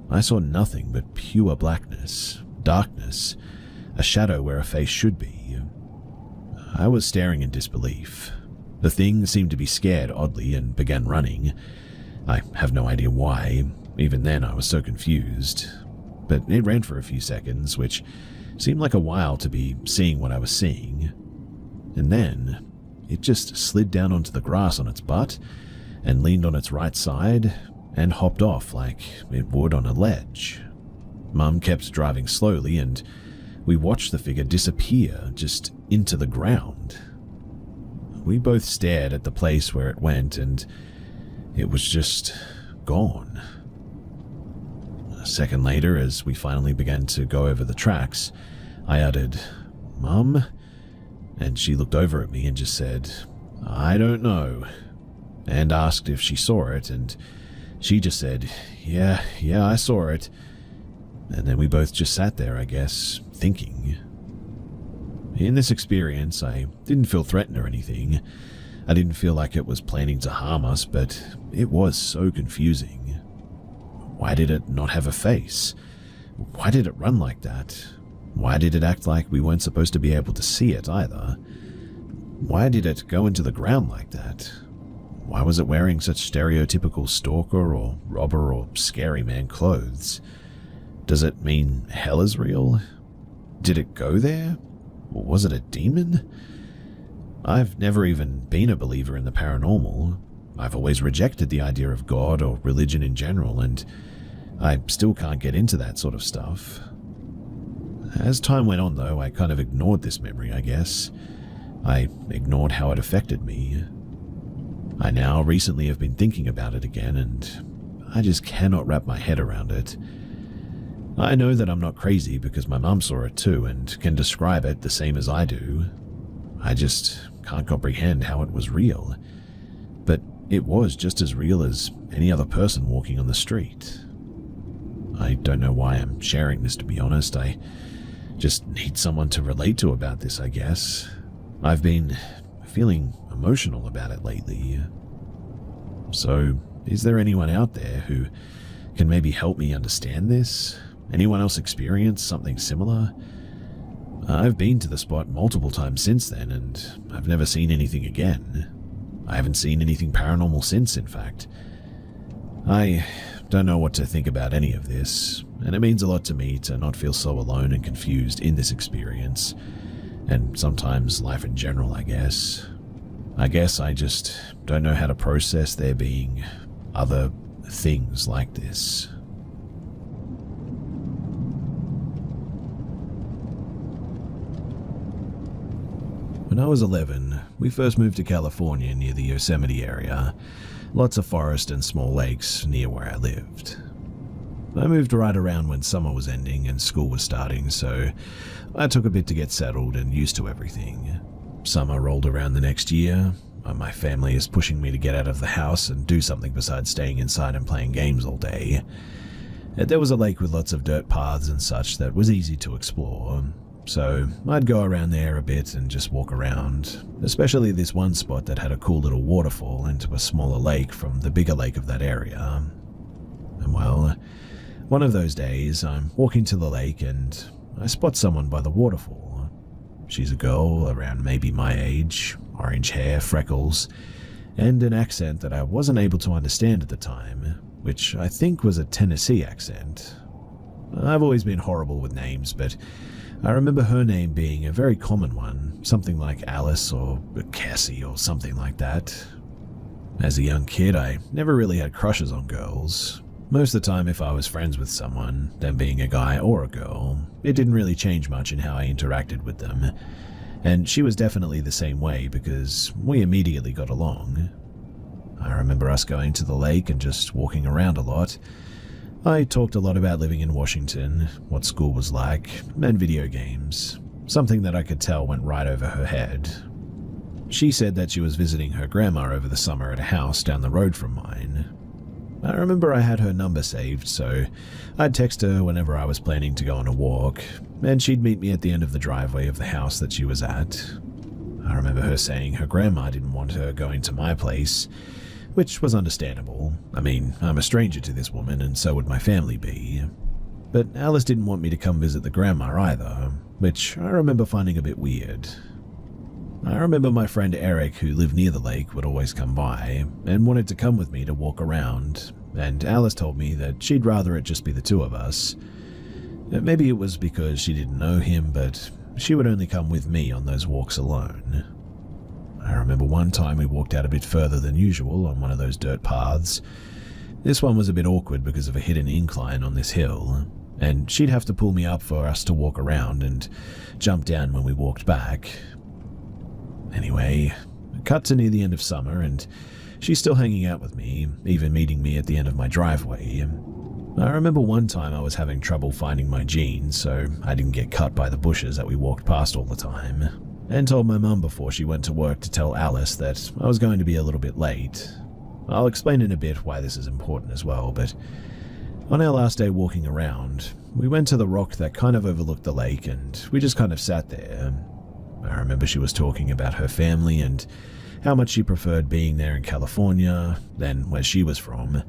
I saw nothing but pure blackness, darkness, a shadow where a face should be. I was staring in disbelief. The thing seemed to be scared oddly and began running. I have no idea why. Even then, I was so confused. But it ran for a few seconds, which seemed like a while to be seeing what I was seeing. And then, it just slid down onto the grass on its butt and leaned on its right side and hopped off like it would on a ledge. Mum kept driving slowly and we watched the figure disappear just into the ground. We both stared at the place where it went and it was just gone. A second later, as we finally began to go over the tracks, I uttered, "Mum?" And she looked over at me and just said, "I don't know," and asked if she saw it, and she just said, yeah, I saw it." And then we both just sat there, I guess, thinking. In this experience, I didn't feel threatened or anything. I didn't feel like it was planning to harm us, but it was so confusing. Why did it not have a face? Why did it run like that? Why did it act like we weren't supposed to be able to see it either? Why did it go into the ground like that? Why was it wearing such stereotypical stalker or robber or scary man clothes? Does it mean hell is real? Did it go there? Or was it a demon? I've never even been a believer in the paranormal. I've always rejected the idea of God or religion in general, and I still can't get into that sort of stuff. As time went on, though, I kind of ignored this memory, I guess. I ignored how it affected me. I now recently have been thinking about it again, and I just cannot wrap my head around it. I know that I'm not crazy because my mum saw it too and can describe it the same as I do. I just can't comprehend how it was real. But it was just as real as any other person walking on the street. I don't know why I'm sharing this, to be honest. I just need someone to relate to about this, I guess. I've been feeling emotional about it lately. So, is there anyone out there who can maybe help me understand this? Anyone else experience something similar? I've been to the spot multiple times since then, and I've never seen anything again. I haven't seen anything paranormal since, in fact. I don't know what to think about any of this, and it means a lot to me to not feel so alone and confused in this experience, and sometimes life in general, I guess. I guess I just don't know how to process there being other things like this. When I was 11, we first moved to California near the Yosemite area. Lots of forest and small lakes near where I lived. I moved right around when summer was ending and school was starting, so I took a bit to get settled and used to everything. Summer rolled around the next year. My family is pushing me to get out of the house and do something besides staying inside and playing games all day. There was a lake with lots of dirt paths and such that was easy to explore. So I'd go around there a bit and just walk around, especially this one spot that had a cool little waterfall into a smaller lake from the bigger lake of that area. And well, one of those days I'm walking to the lake and I spot someone by the waterfall. She's a girl around maybe my age, orange hair, freckles, and an accent that I wasn't able to understand at the time, which I think was a Tennessee accent. I've always been horrible with names, but I remember her name being a very common one, something like Alice or Cassie or something like that. As a young kid, I never really had crushes on girls. Most of the time, if I was friends with someone, them being a guy or a girl, it didn't really change much in how I interacted with them. And she was definitely the same way because we immediately got along. I remember us going to the lake and just walking around a lot. I talked a lot about living in Washington, what school was like, and video games, something that I could tell went right over her head. She said that she was visiting her grandma over the summer at a house down the road from mine. I remember I had her number saved, so I'd text her whenever I was planning to go on a walk, and she'd meet me at the end of the driveway of the house that she was at. I remember her saying her grandma didn't want her going to my place, which was understandable. I mean, I'm a stranger to this woman, and so would my family be. But Alice didn't want me to come visit the grandma either, which I remember finding a bit weird. I remember my friend Eric, who lived near the lake, would always come by, and wanted to come with me to walk around, and Alice told me that she'd rather it just be the two of us. Maybe it was because she didn't know him, but she would only come with me on those walks alone. I remember one time we walked out a bit further than usual on one of those dirt paths. This one was a bit awkward because of a hidden incline on this hill, and she'd have to pull me up for us to walk around and jump down when we walked back. Anyway, cut to near the end of summer, and she's still hanging out with me, even meeting me at the end of my driveway. I remember one time I was having trouble finding my jeans, so I didn't get cut by the bushes that we walked past all the time, and told my mum before she went to work to tell Alice that I was going to be a little bit late. I'll explain in a bit why this is important as well, but on our last day walking around, we went to the rock that kind of overlooked the lake, and we just kind of sat there. I remember she was talking about her family and how much she preferred being there in California than where she was from.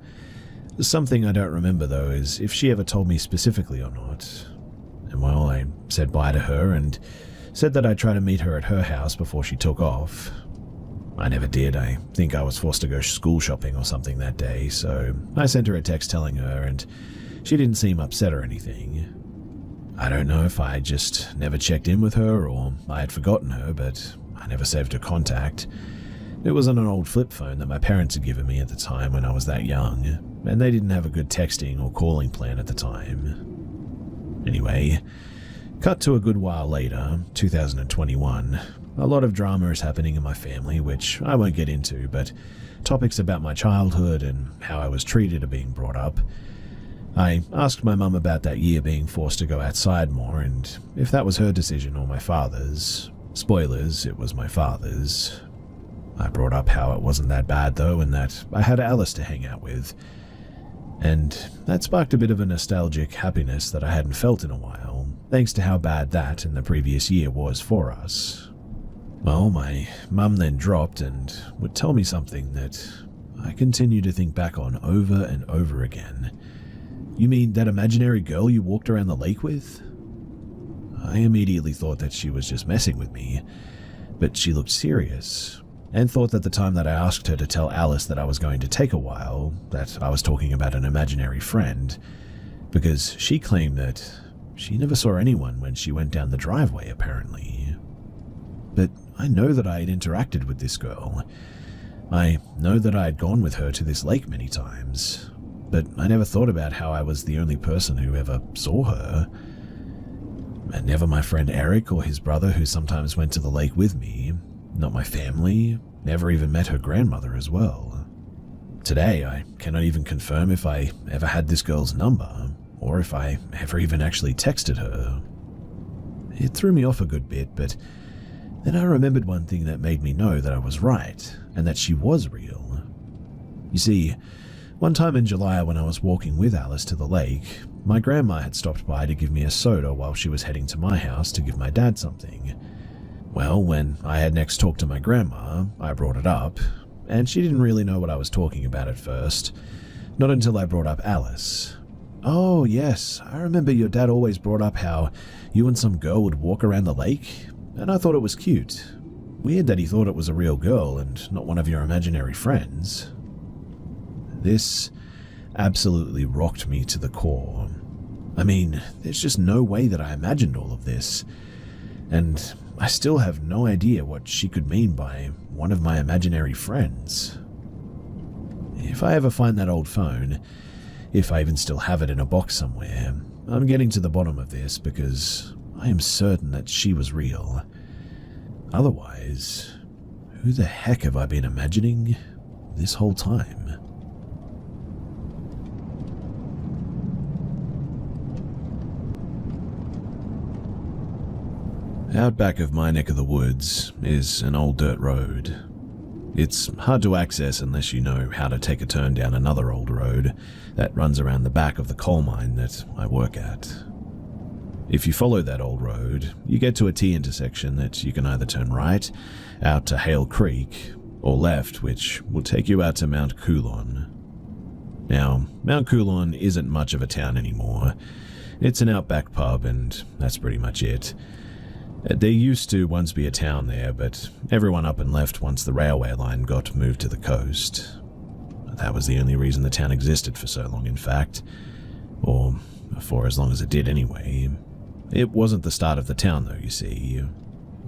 Something I don't remember, though, is if she ever told me specifically or not. And well, I said bye to her and said that I'd try to meet her at her house before she took off. I never did. I think I was forced to go school shopping or something that day, so I sent her a text telling her, and she didn't seem upset or anything. I don't know if I just never checked in with her or I had forgotten her, but I I never saved her contact. It was on an old flip phone that my parents had given me at the time when I was that young, and they didn't have a good texting or calling plan at the time. Anyway, cut to a good while later, 2021. A lot of drama is happening in my family, which I won't get into, but topics about my childhood and how I was treated are being brought up. I asked my mum about that year being forced to go outside more and if that was her decision or my father's. Spoilers, it was my father's. I brought up how it wasn't that bad though and that I had Alice to hang out with. And that sparked a bit of a nostalgic happiness that I hadn't felt in a while, thanks to how bad that and the previous year was for us. Well, my mum then dropped and would tell me something that I continue to think back on over and over again. You mean that imaginary girl you walked around the lake with? I immediately thought that she was just messing with me, but she looked serious, and thought that the time that I asked her to tell Alice that I was going to take a while, that I was talking about an imaginary friend, because she claimed that she never saw anyone when she went down the driveway, apparently. But I know that I had interacted with this girl. I know that I had gone with her to this lake many times, but I never thought about how I was the only person who ever saw her. And never my friend Eric or his brother who sometimes went to the lake with me, not my family, never even met her grandmother as well. Today, I cannot even confirm if I ever had this girl's number, or if I ever even actually texted her. It threw me off a good bit, but then I remembered one thing that made me know that I was right, and that she was real. You see, one time in July when I was walking with Alice to the lake, my grandma had stopped by to give me a soda while she was heading to my house to give my dad something. Well, when I had next talked to my grandma, I brought it up, and she didn't really know what I was talking about at first, not until I brought up Alice. Oh yes, I remember your dad always brought up how you and some girl would walk around the lake, and I thought it was cute. Weird that he thought it was a real girl and not one of your imaginary friends. This absolutely rocked me to the core. I mean, there's just no way that I imagined all of this, and I still have no idea what she could mean by one of my imaginary friends. If I ever find that old phone, if I even still have it in a box somewhere, I'm getting to the bottom of this because I am certain that she was real. Otherwise, who the heck have I been imagining this whole time? Out back of my neck of the woods is an old dirt road. It's hard to access unless you know how to take a turn down another old road that runs around the back of the coal mine that I work at. If you follow that old road, you get to a T intersection that you can either turn right, out to Hale Creek, or left, which will take you out to Mount Coulon. Now, Mount Coulon isn't much of a town anymore. It's an outback pub, and that's pretty much it. There used to once be a town there, but everyone up and left once the railway line got moved to the coast. That was the only reason the town existed for so long, in fact. Or for as long as it did anyway. It wasn't the start of the town though, you see.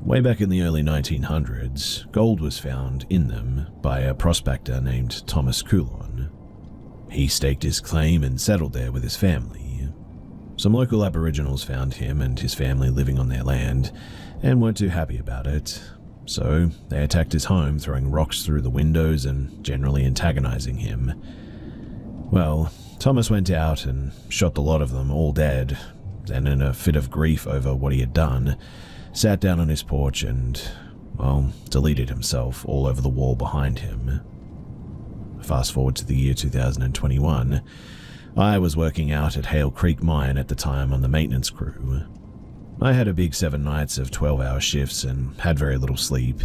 Way back in the early 1900s, gold was found in them by a prospector named Thomas Coulon. He staked his claim and settled there with his family. Some local Aboriginals found him and his family living on their land and weren't too happy about it, so they attacked his home, throwing rocks through the windows and generally antagonizing him. Well, Thomas went out and shot the lot of them, all dead, then in a fit of grief over what he had done, sat down on his porch and, well, deleted himself all over the wall behind him. Fast forward to the year 2021, I was working out at Hale Creek Mine at the time on the maintenance crew. I had a big 7 nights of 12-hour shifts and had very little sleep.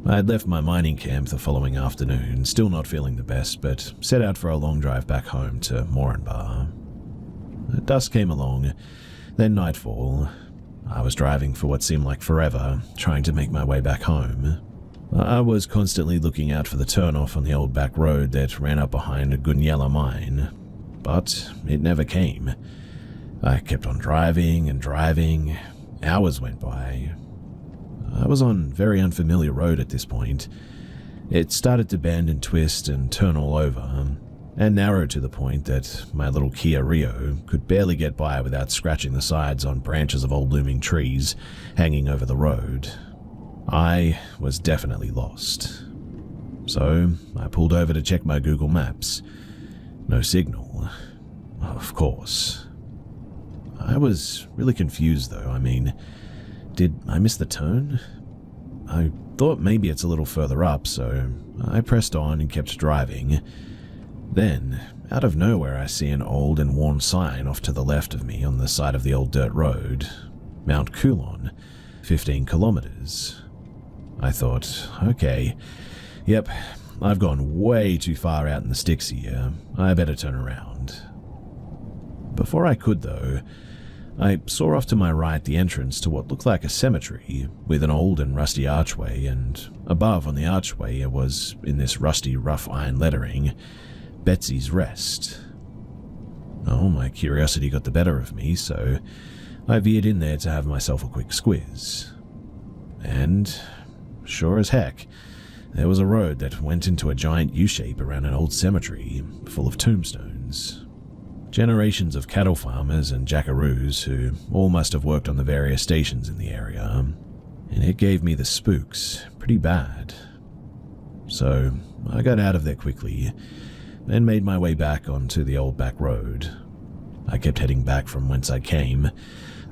I had left my mining camp the following afternoon, still not feeling the best, but set out for a long drive back home to Moranbah. Dusk came along, then nightfall. I was driving for what seemed like forever, trying to make my way back home. I was constantly looking out for the turnoff on the old back road that ran up behind a Gunyella mine, but it never came. I kept on driving and driving. Hours went by. I was on very unfamiliar road at this point. It started to bend and twist and turn all over, and narrow to the point that my little Kia Rio could barely get by without scratching the sides on branches of old looming trees hanging over the road. I was definitely lost. So I pulled over to check my Google Maps. No signal. Of course. I was really confused though. I mean, did I miss the turn? I thought maybe it's a little further up, so I pressed on and kept driving. Then, out of nowhere, I see an old and worn sign off to the left of me on the side of the old dirt road. Mount Coulon, 15 kilometers. I thought, okay, yep, I've gone way too far out in the sticks here. I better turn around. Before I could, though, I saw off to my right the entrance to what looked like a cemetery with an old and rusty archway, and above on the archway it was, in this rusty rough iron lettering, Betsy's Rest. Oh, my curiosity got the better of me, so I veered in there to have myself a quick squiz. And, sure as heck, there was a road that went into a giant U-shape around an old cemetery full of tombstones. Generations of cattle farmers and jackaroos who all must have worked on the various stations in the area, and it gave me the spooks pretty bad. So I got out of there quickly and made my way back onto the old back road. I kept heading back from whence I came,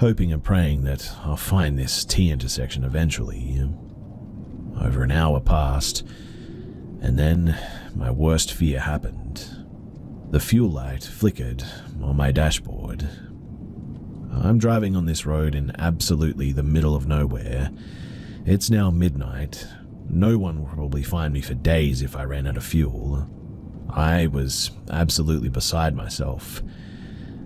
hoping and praying that I'll find this T intersection eventually. Over an hour passed, and then my worst fear happened. The fuel light flickered on my dashboard. I'm driving on this road in absolutely the middle of nowhere. It's now midnight. No one will probably find me for days if I ran out of fuel. I was absolutely beside myself.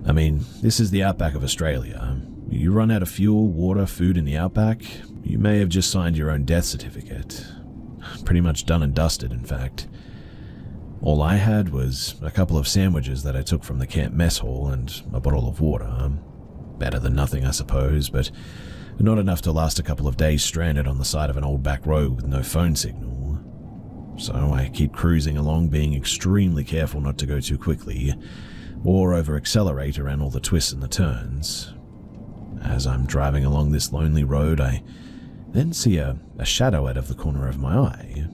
I mean, this is the outback of Australia. You run out of fuel, water, food in the outback, you may have just signed your own death certificate. Pretty much done and dusted, in fact. All I had was a couple of sandwiches that I took from the camp mess hall and a bottle of water. Better than nothing, I suppose, but not enough to last a couple of days stranded on the side of an old back road with no phone signal. So I keep cruising along, being extremely careful not to go too quickly or over-accelerate around all the twists and the turns. As I'm driving along this lonely road, I then see a shadow out of the corner of my eye.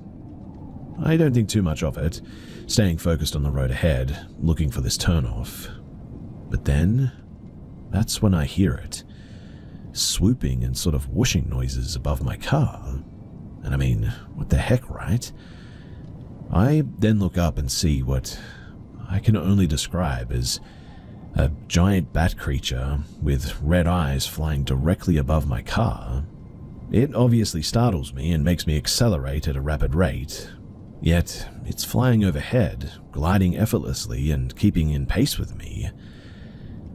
I don't think too much of it, staying focused on the road ahead, looking for this turnoff. But then, that's when I hear it. Swooping and sort of whooshing noises above my car. And I mean, what the heck, right? I then look up and see what I can only describe as a giant bat creature with red eyes flying directly above my car. It obviously startles me and makes me accelerate at a rapid rate. Yet, it's flying overhead, gliding effortlessly and keeping in pace with me.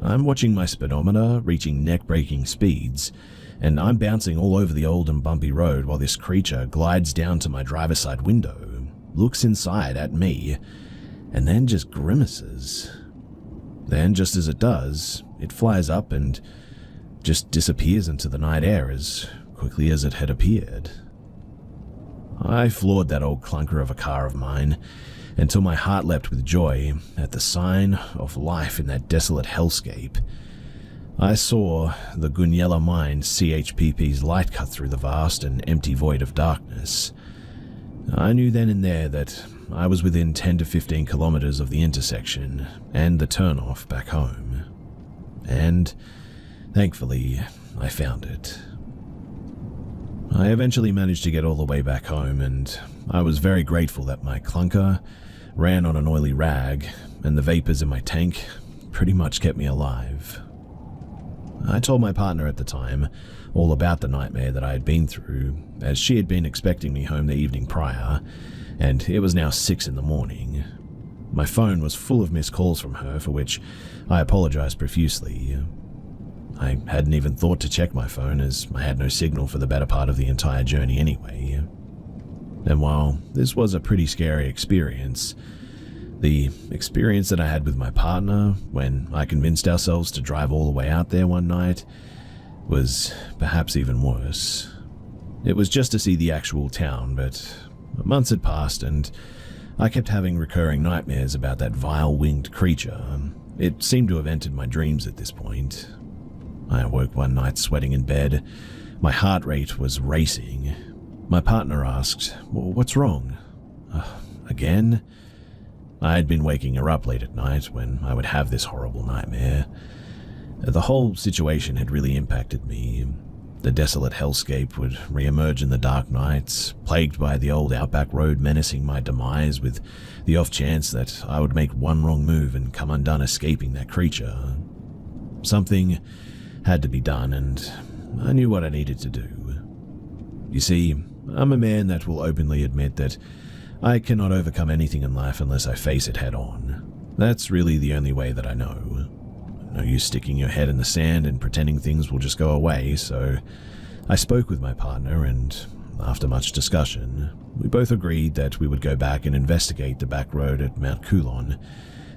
I'm watching my speedometer reaching neck-breaking speeds, and I'm bouncing all over the old and bumpy road while this creature glides down to my driver's side window, looks inside at me, and then just grimaces. Then, just as it does, it flies up and just disappears into the night air as quickly as it had appeared. I floored that old clunker of a car of mine until my heart leapt with joy at the sign of life in that desolate hellscape. I saw the Gunyella Mine CHPP's light cut through the vast and empty void of darkness. I knew then and there that I was within 10 to 15 kilometers of the intersection and the turnoff back home. And, thankfully, I found it. I eventually managed to get all the way back home, and I was very grateful that my clunker ran on an oily rag, and the vapors in my tank pretty much kept me alive. I told my partner at the time all about the nightmare that I had been through, as she had been expecting me home the evening prior, and it was now 6 in the morning. My phone was full of missed calls from her, for which I apologized profusely. I hadn't even thought to check my phone, as I had no signal for the better part of the entire journey anyway. And while this was a pretty scary experience, the experience that I had with my partner when I convinced ourselves to drive all the way out there one night was perhaps even worse. It was just to see the actual town, but months had passed and I kept having recurring nightmares about that vile winged creature. It seemed to have entered my dreams at this point. I awoke one night sweating in bed. My heart rate was racing. My partner asked, "What's wrong?" Again? I had been waking her up late at night when I would have this horrible nightmare. The whole situation had really impacted me. The desolate hellscape would re-emerge in the dark nights, plagued by the old outback road menacing my demise, with the off chance that I would make one wrong move and come undone escaping that creature. Something had to be done, and I knew what I needed to do. You see, I'm a man that will openly admit that I cannot overcome anything in life unless I face it head on. That's really the only way that I know. No use sticking your head in the sand and pretending things will just go away, so I spoke with my partner, and after much discussion, we both agreed that we would go back and investigate the back road at Mount Coulon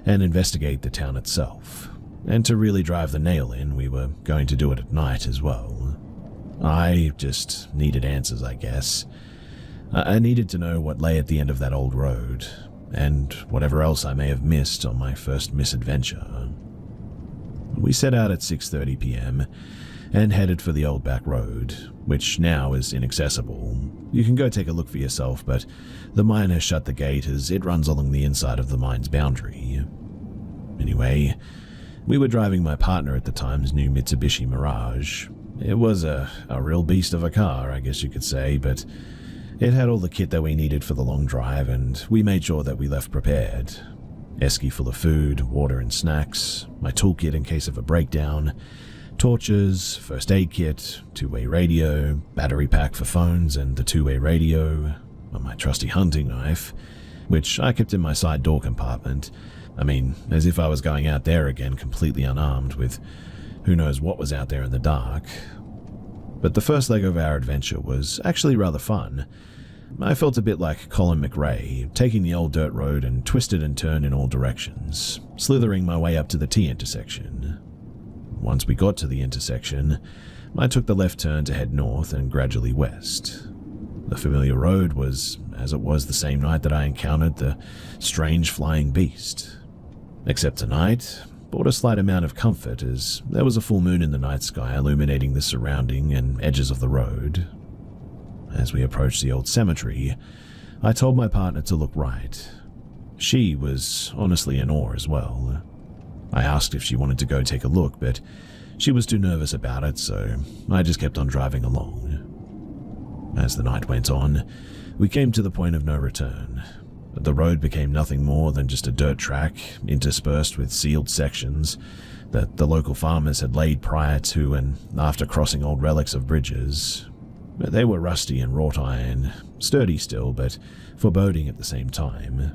and investigate the town itself. And to really drive the nail in, we were going to do it at night as well. I just needed answers, I guess. I needed to know what lay at the end of that old road, and whatever else I may have missed on my first misadventure. We set out at 6:30 p.m. and headed for the old back road, which now is inaccessible. You can go take a look for yourself, but the mine has shut the gate as it runs along the inside of the mine's boundary. Anyway, we were driving my partner at the time's new Mitsubishi Mirage. It was a real beast of a car, I guess you could say, but it had all the kit that we needed for the long drive, and we made sure that we left prepared. Esky full of food, water and snacks, my toolkit in case of a breakdown, torches, first aid kit, two-way radio, battery pack for phones and the two-way radio, my trusty hunting knife, which I kept in my side door compartment. I mean, as if I was going out there again completely unarmed with who knows what was out there in the dark. But the first leg of our adventure was actually rather fun. I felt a bit like Colin McRae, taking the old dirt road and twisted and turned in all directions, slithering my way up to the T intersection. Once we got to the intersection, I took the left turn to head north and gradually west. The familiar road was as it was the same night that I encountered the strange flying beast. Except tonight brought a slight amount of comfort as there was a full moon in the night sky illuminating the surrounding and edges of the road. As we approached the old cemetery, I told my partner to look right. She was honestly in awe as well. I asked if she wanted to go take a look, but she was too nervous about it, so I just kept on driving along. As the night went on, we came to the point of no return. The road became nothing more than just a dirt track, interspersed with sealed sections that the local farmers had laid prior to and after crossing old relics of bridges. They were rusty and wrought iron, sturdy still, but foreboding at the same time.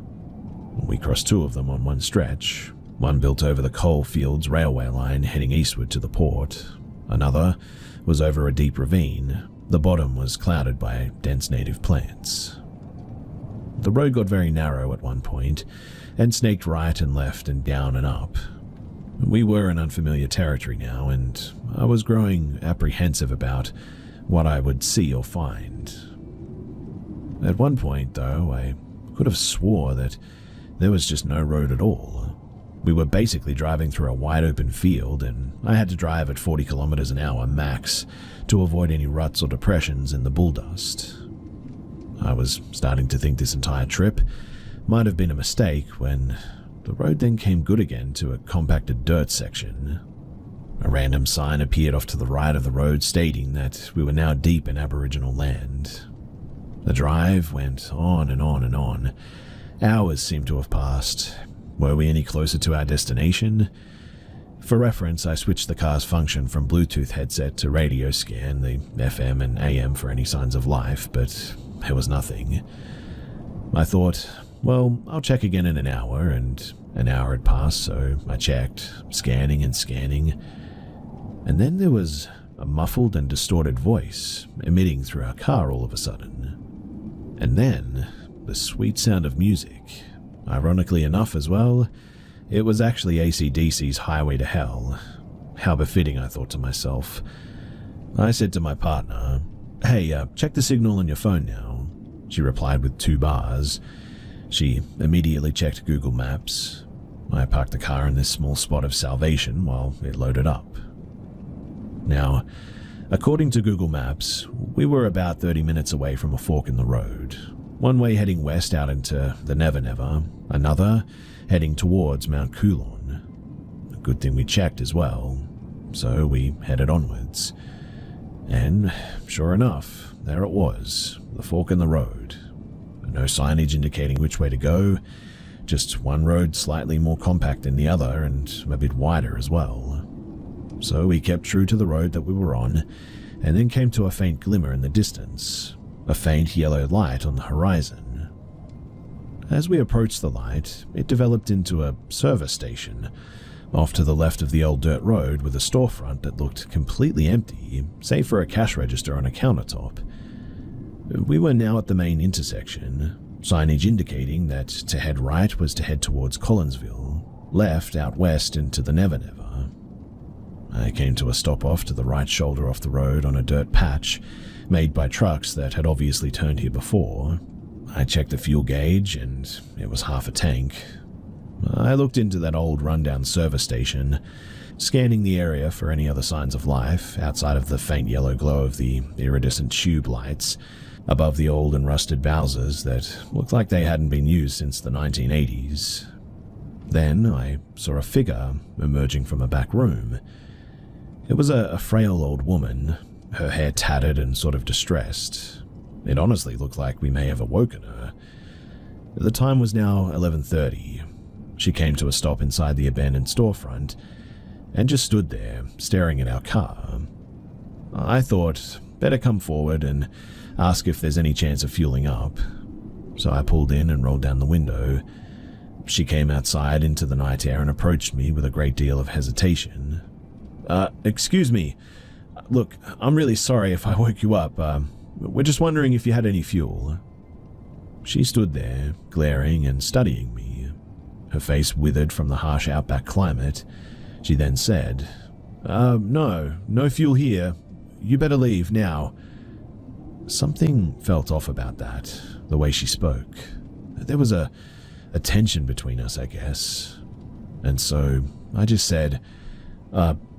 We crossed two of them on one stretch, one built over the coal fields railway line heading eastward to the port. Another was over a deep ravine. The bottom was clouded by dense native plants. The road got very narrow at one point, and snaked right and left and down and up. We were in unfamiliar territory now, and I was growing apprehensive about what I would see or find. At one point, though, I could have swore that there was just no road at all. We were basically driving through a wide-open field, and I had to drive at 40 kilometers an hour max to avoid any ruts or depressions in the bull dust. I was starting to think this entire trip might have been a mistake when the road then came good again to a compacted dirt section. A random sign appeared off to the right of the road stating that we were now deep in Aboriginal land. The drive went on and on and on. Hours seemed to have passed. Were we any closer to our destination? For reference, I switched the car's function from Bluetooth headset to radio scan, the FM and AM for any signs of life, but there was nothing. I thought, well, I'll check again in an hour, and an hour had passed, so I checked, scanning and scanning. And then there was a muffled and distorted voice emitting through our car all of a sudden. And then the sweet sound of music. Ironically enough as well, it was actually AC/DC's Highway to Hell. How befitting, I thought to myself. I said to my partner, "Hey, check the signal on your phone now," she replied with 2 bars. She immediately checked Google Maps. I parked the car in this small spot of salvation while it loaded up. Now, according to Google Maps, we were about 30 minutes away from a fork in the road. One way heading west out into the Never Never, another heading towards Mount Coulon. A good thing we checked as well, so we headed onwards. And sure enough, there it was, the fork in the road. No signage indicating which way to go, just one road slightly more compact than the other and a bit wider as well. So we kept true to the road that we were on, and then came to a faint glimmer in the distance, a faint yellow light on the horizon. As we approached the light, it developed into a service station, off to the left of the old dirt road with a storefront that looked completely empty, save for a cash register on a countertop. We were now at the main intersection, signage indicating that to head right was to head towards Collinsville, left out west into the Never Never. I came to a stop off to the right shoulder off the road on a dirt patch made by trucks that had obviously turned here before. I checked the fuel gauge and it was half a tank. I looked into that old rundown service station, scanning the area for any other signs of life outside of the faint yellow glow of the iridescent tube lights above the old and rusted Bowsers that looked like they hadn't been used since the 1980s. Then I saw a figure emerging from a back room. It was a frail old woman, her hair tattered and sort of distressed. It honestly looked like we may have awoken her. The time was now 11:30. She came to a stop inside the abandoned storefront and just stood there, staring at our car. I thought, better come forward and ask if there's any chance of fueling up. So I pulled in and rolled down the window. She came outside into the night air and approached me with a great deal of hesitation. Excuse me. Look, I'm really sorry if I woke you up. We're just wondering if you had any fuel." She stood there, glaring and studying me. Her face withered from the harsh outback climate. She then said, No fuel here. You better leave now." Something felt off about that, the way she spoke. There was a tension between us, I guess. And so I just said,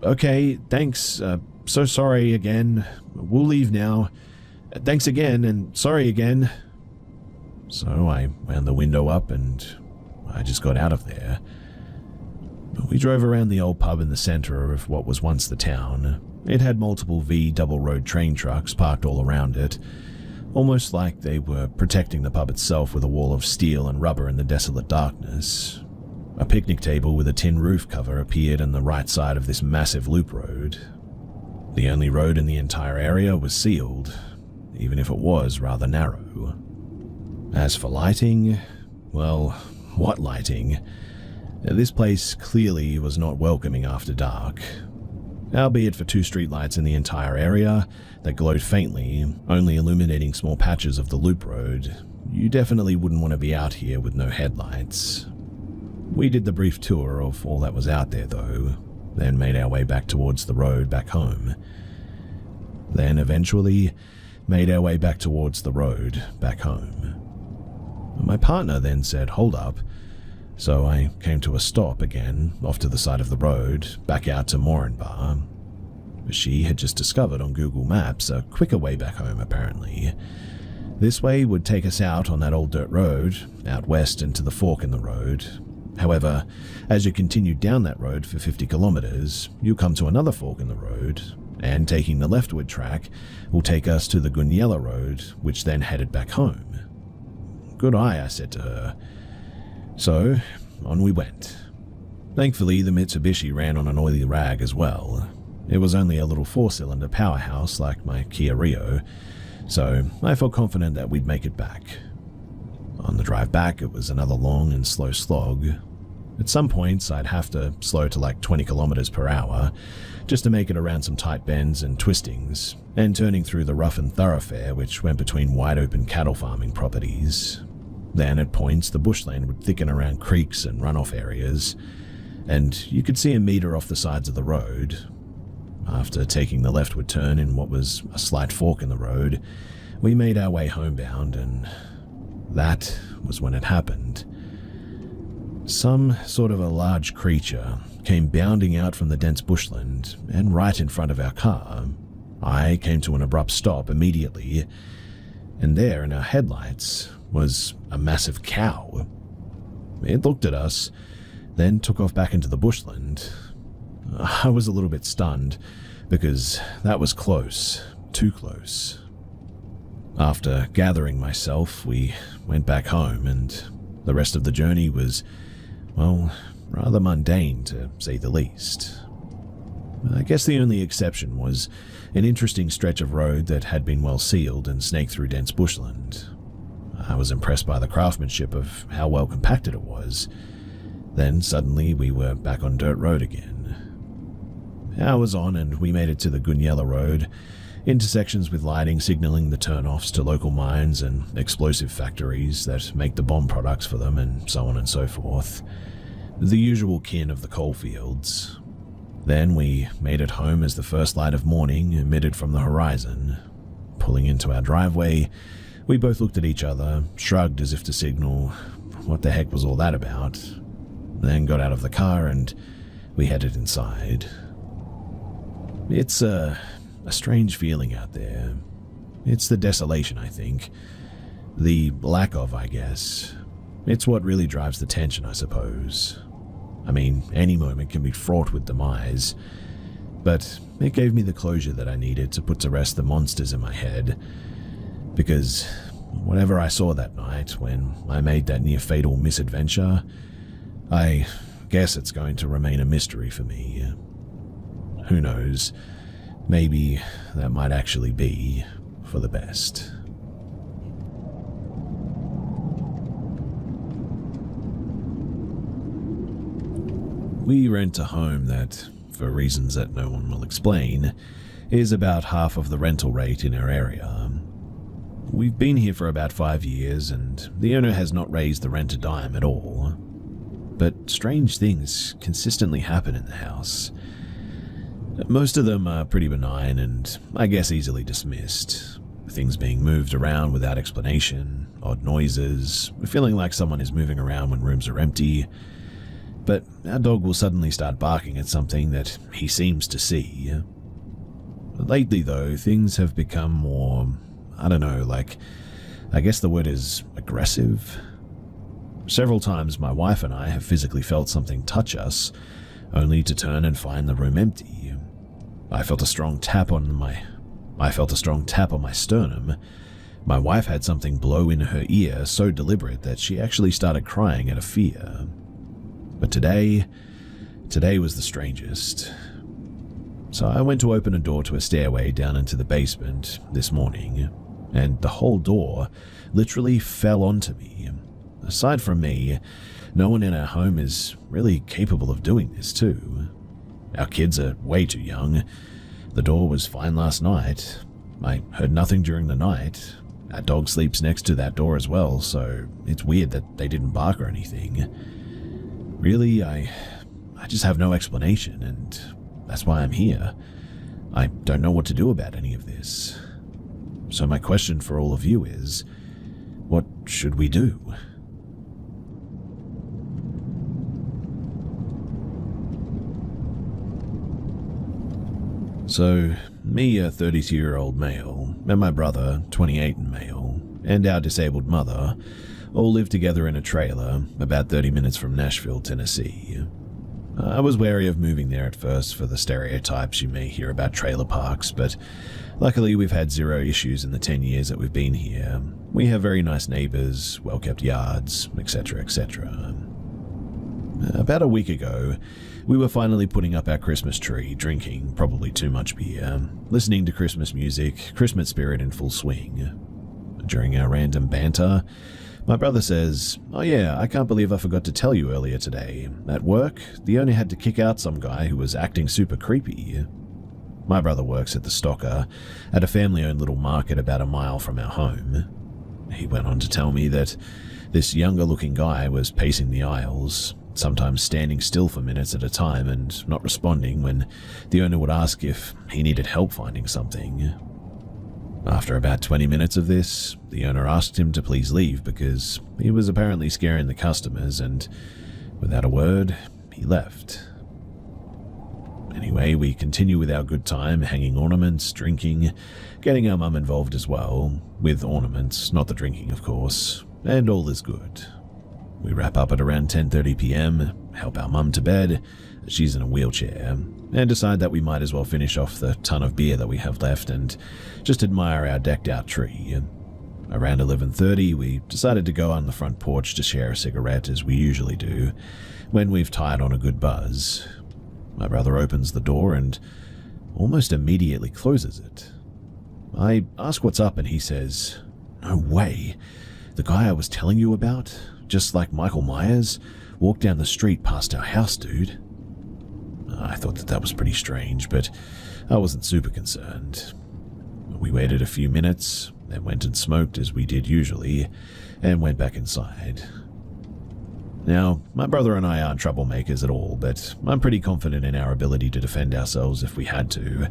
"Okay, thanks. So sorry again. We'll leave now. Thanks again, and sorry again." So I wound the window up and I just got out of there. We drove around the old pub in the center of what was once the town. It had multiple V double-road train trucks parked all around it, almost like they were protecting the pub itself with a wall of steel and rubber in the desolate darkness. A picnic table with a tin roof cover appeared on the right side of this massive loop road. The only road in the entire area was sealed, even if it was rather narrow. As for lighting, well, what lighting? This place clearly was not welcoming after dark. Albeit for 2 streetlights in the entire area that glowed faintly, only illuminating small patches of the loop road, you definitely wouldn't want to be out here with no headlights. We did the brief tour of all that was out there though, then made our way back towards the road back home. Then eventually made our way back towards the road back home. My partner then said, "Hold up," so I came to a stop again, off to the side of the road, back out to Moranbah. She had just discovered on Google Maps a quicker way back home, apparently. This way would take us out on that old dirt road, out west into the fork in the road. However, as you continue down that road for 50 kilometers, you'll come to another fork in the road, and taking the leftward track will take us to the Gunyella Road, which then headed back home. "Good eye," I said to her. So, on we went. Thankfully, the Mitsubishi ran on an oily rag as well. It was only a little 4-cylinder powerhouse like my Kia Rio, so I felt confident that we'd make it back. On the drive back, it was another long and slow slog. At some points, I'd have to slow to like 20 kilometers per hour, just to make it around some tight bends and twistings, and turning through the roughened thoroughfare which went between wide-open cattle farming properties. Then at points, the bushland would thicken around creeks and runoff areas, and you could see a meter off the sides of the road. after taking the leftward turn in what was a slight fork in the road, we made our way homebound, and that was when it happened. Some sort of a large creature came bounding out from the dense bushland and right in front of our car. I came to an abrupt stop immediately, and there in our headlights was a massive cow. It looked at us, then took off back into the bushland. I was a little bit stunned, because that was close, too close. After gathering myself, we went back home, and the rest of the journey was, well, rather mundane to say the least. I guess the only exception was an interesting stretch of road that had been well sealed and snaked through dense bushland. I was impressed by the craftsmanship of how well compacted it was. Then suddenly we were back on dirt road again. Hours on, and we made it to the Gunyella Road, intersections with lighting signaling the turn-offs to local mines and explosive factories that make the bomb products for them, and so on and so forth. The usual kin of the coalfields. Then we made it home as the first light of morning emitted from the horizon. Pulling into our driveway, we both looked at each other, shrugged as if to signal, what the heck was all that about? Then got out of the car and we headed inside. It's a strange feeling out there. It's the desolation, I think. The lack of, I guess. It's what really drives the tension, I suppose. I mean, any moment can be fraught with demise, but it gave me the closure that I needed to put to rest the monsters in my head, because whatever I saw that night when I made that near-fatal misadventure, I guess it's going to remain a mystery for me. Who knows? Maybe that might actually be for the best. We rent a home that, for reasons that no one will explain, is about half of the rental rate in our area. We've been here for about 5 years, and the owner has not raised the rent a dime at all. But strange things consistently happen in the house. Most of them are pretty benign and, I guess, easily dismissed. Things being moved around without explanation, odd noises, feeling like someone is moving around when rooms are empty. But our dog will suddenly start barking at something that he seems to see. Lately, though, things have become more, I don't know, I guess the word is aggressive. Several times my wife and I have physically felt something touch us, only to turn and find the room empty. I felt a strong tap on my sternum. My wife had something blow in her ear so deliberate that she actually started crying out of fear. But today was the strangest. So I went to open a door to a stairway down into the basement this morning, and the whole door literally fell onto me. Aside from me, no one in our home is really capable of doing this too. Our kids are way too young. The door was fine last night. I heard nothing during the night. Our dog sleeps next to that door as well, so it's weird that they didn't bark or anything. Really, I just have no explanation, and that's why I'm here. I don't know what to do about any of this. So my question for all of you is, what should we do? So, me, a 32-year-old male, and my brother, 28 and male, and our disabled mother, all live together in a trailer about 30 minutes from Nashville, Tennessee. I was wary of moving there at first for the stereotypes you may hear about trailer parks, but luckily we've had zero issues in the 10 years that we've been here. We have very nice neighbors, well-kept yards, etc., etc. About a week ago, we were finally putting up our Christmas tree, drinking probably too much beer, listening to Christmas music, Christmas spirit in full swing. During our random banter, my brother says, "Oh yeah, I can't believe I forgot to tell you earlier today. At work, the owner had to kick out some guy who was acting super creepy." My brother works at the Stocker, at a family-owned little market about a mile from our home. He went on to tell me that this younger-looking guy was pacing the aisles, sometimes standing still for minutes at a time and not responding when the owner would ask if he needed help finding something. After about 20 minutes of this, the owner asked him to please leave because he was apparently scaring the customers, and without a word, he left. Anyway, we continue with our good time, hanging ornaments, drinking, getting our mum involved as well, with ornaments, not the drinking of course, and all is good. We wrap up at around 10:30 p.m, help our mum to bed, she's in a wheelchair, and decide that we might as well finish off the ton of beer that we have left and just admire our decked out tree. Around 11:30, we decided to go on the front porch to share a cigarette as we usually do, when we've tied on a good buzz. My brother opens the door and almost immediately closes it. I ask what's up and he says, "No way. The guy I was telling you about, just like Michael Myers, walked down the street past our house, dude." I thought that was pretty strange, but I wasn't super concerned. We waited a few minutes, then went and smoked as we did usually, and went back inside. Now, my brother and I aren't troublemakers at all, but I'm pretty confident in our ability to defend ourselves if we had to.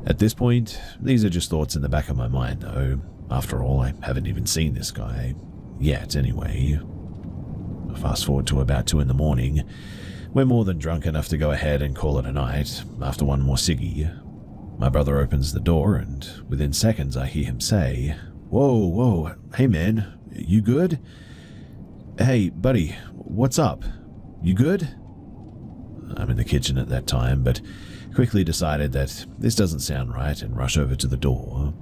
At this point, these are just thoughts in the back of my mind though. After all, I haven't even seen this guy. Yet, anyway. Fast forward to about 2 in the morning. We're more than drunk enough to go ahead and call it a night, after one more ciggy. My brother opens the door, and within seconds I hear him say, Whoa, hey man, you good? Hey, buddy, what's up? You good?" I'm in the kitchen at that time, but quickly decided that this doesn't sound right and rush over to the door.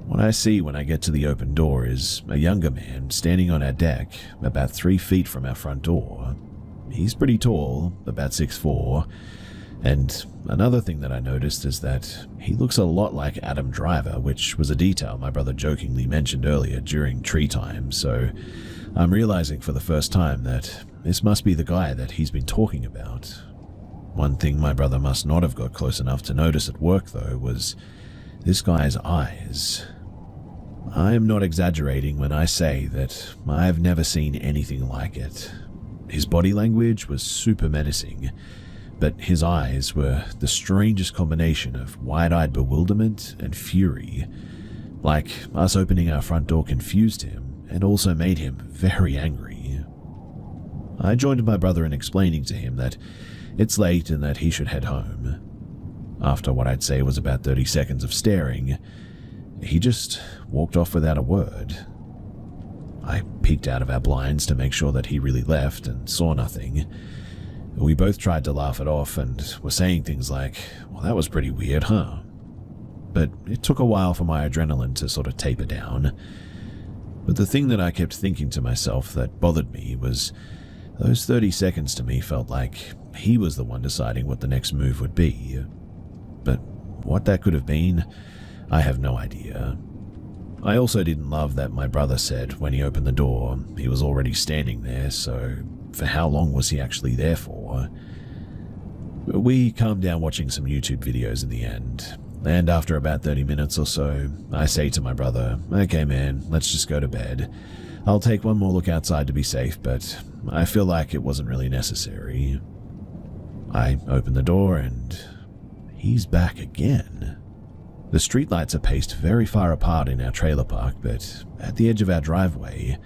What I see when I get to the open door is a younger man standing on our deck about 3 feet from our front door. He's pretty tall, about 6'4", and another thing that I noticed is that he looks a lot like Adam Driver, which was a detail my brother jokingly mentioned earlier during tree time, so I'm realizing for the first time that this must be the guy that he's been talking about. One thing my brother must not have got close enough to notice at work though was this guy's eyes. I am not exaggerating when I say that I've never seen anything like it. His body language was super menacing, but his eyes were the strangest combination of wide-eyed bewilderment and fury. Like us opening our front door confused him and also made him very angry. I joined my brother in explaining to him that it's late and that he should head home. After what I'd say was about 30 seconds of staring, he just walked off without a word. I peeked out of our blinds to make sure that he really left and saw nothing. We both tried to laugh it off and were saying things like, "Well, that was pretty weird, huh?" But it took a while for my adrenaline to sort of taper down. But the thing that I kept thinking to myself that bothered me was those 30 seconds to me felt like he was the one deciding what the next move would be. But what that could have been, I have no idea. I also didn't love that my brother said when he opened the door he was already standing there, so for how long was he actually there for? We calmed down watching some YouTube videos in the end, and after about 30 minutes or so, I say to my brother, "Okay man, let's just go to bed. I'll take one more look outside to be safe, but I feel like it wasn't really necessary." I open the door and he's back again. The streetlights are paced very far apart in our trailer park, but at the edge of our driveway,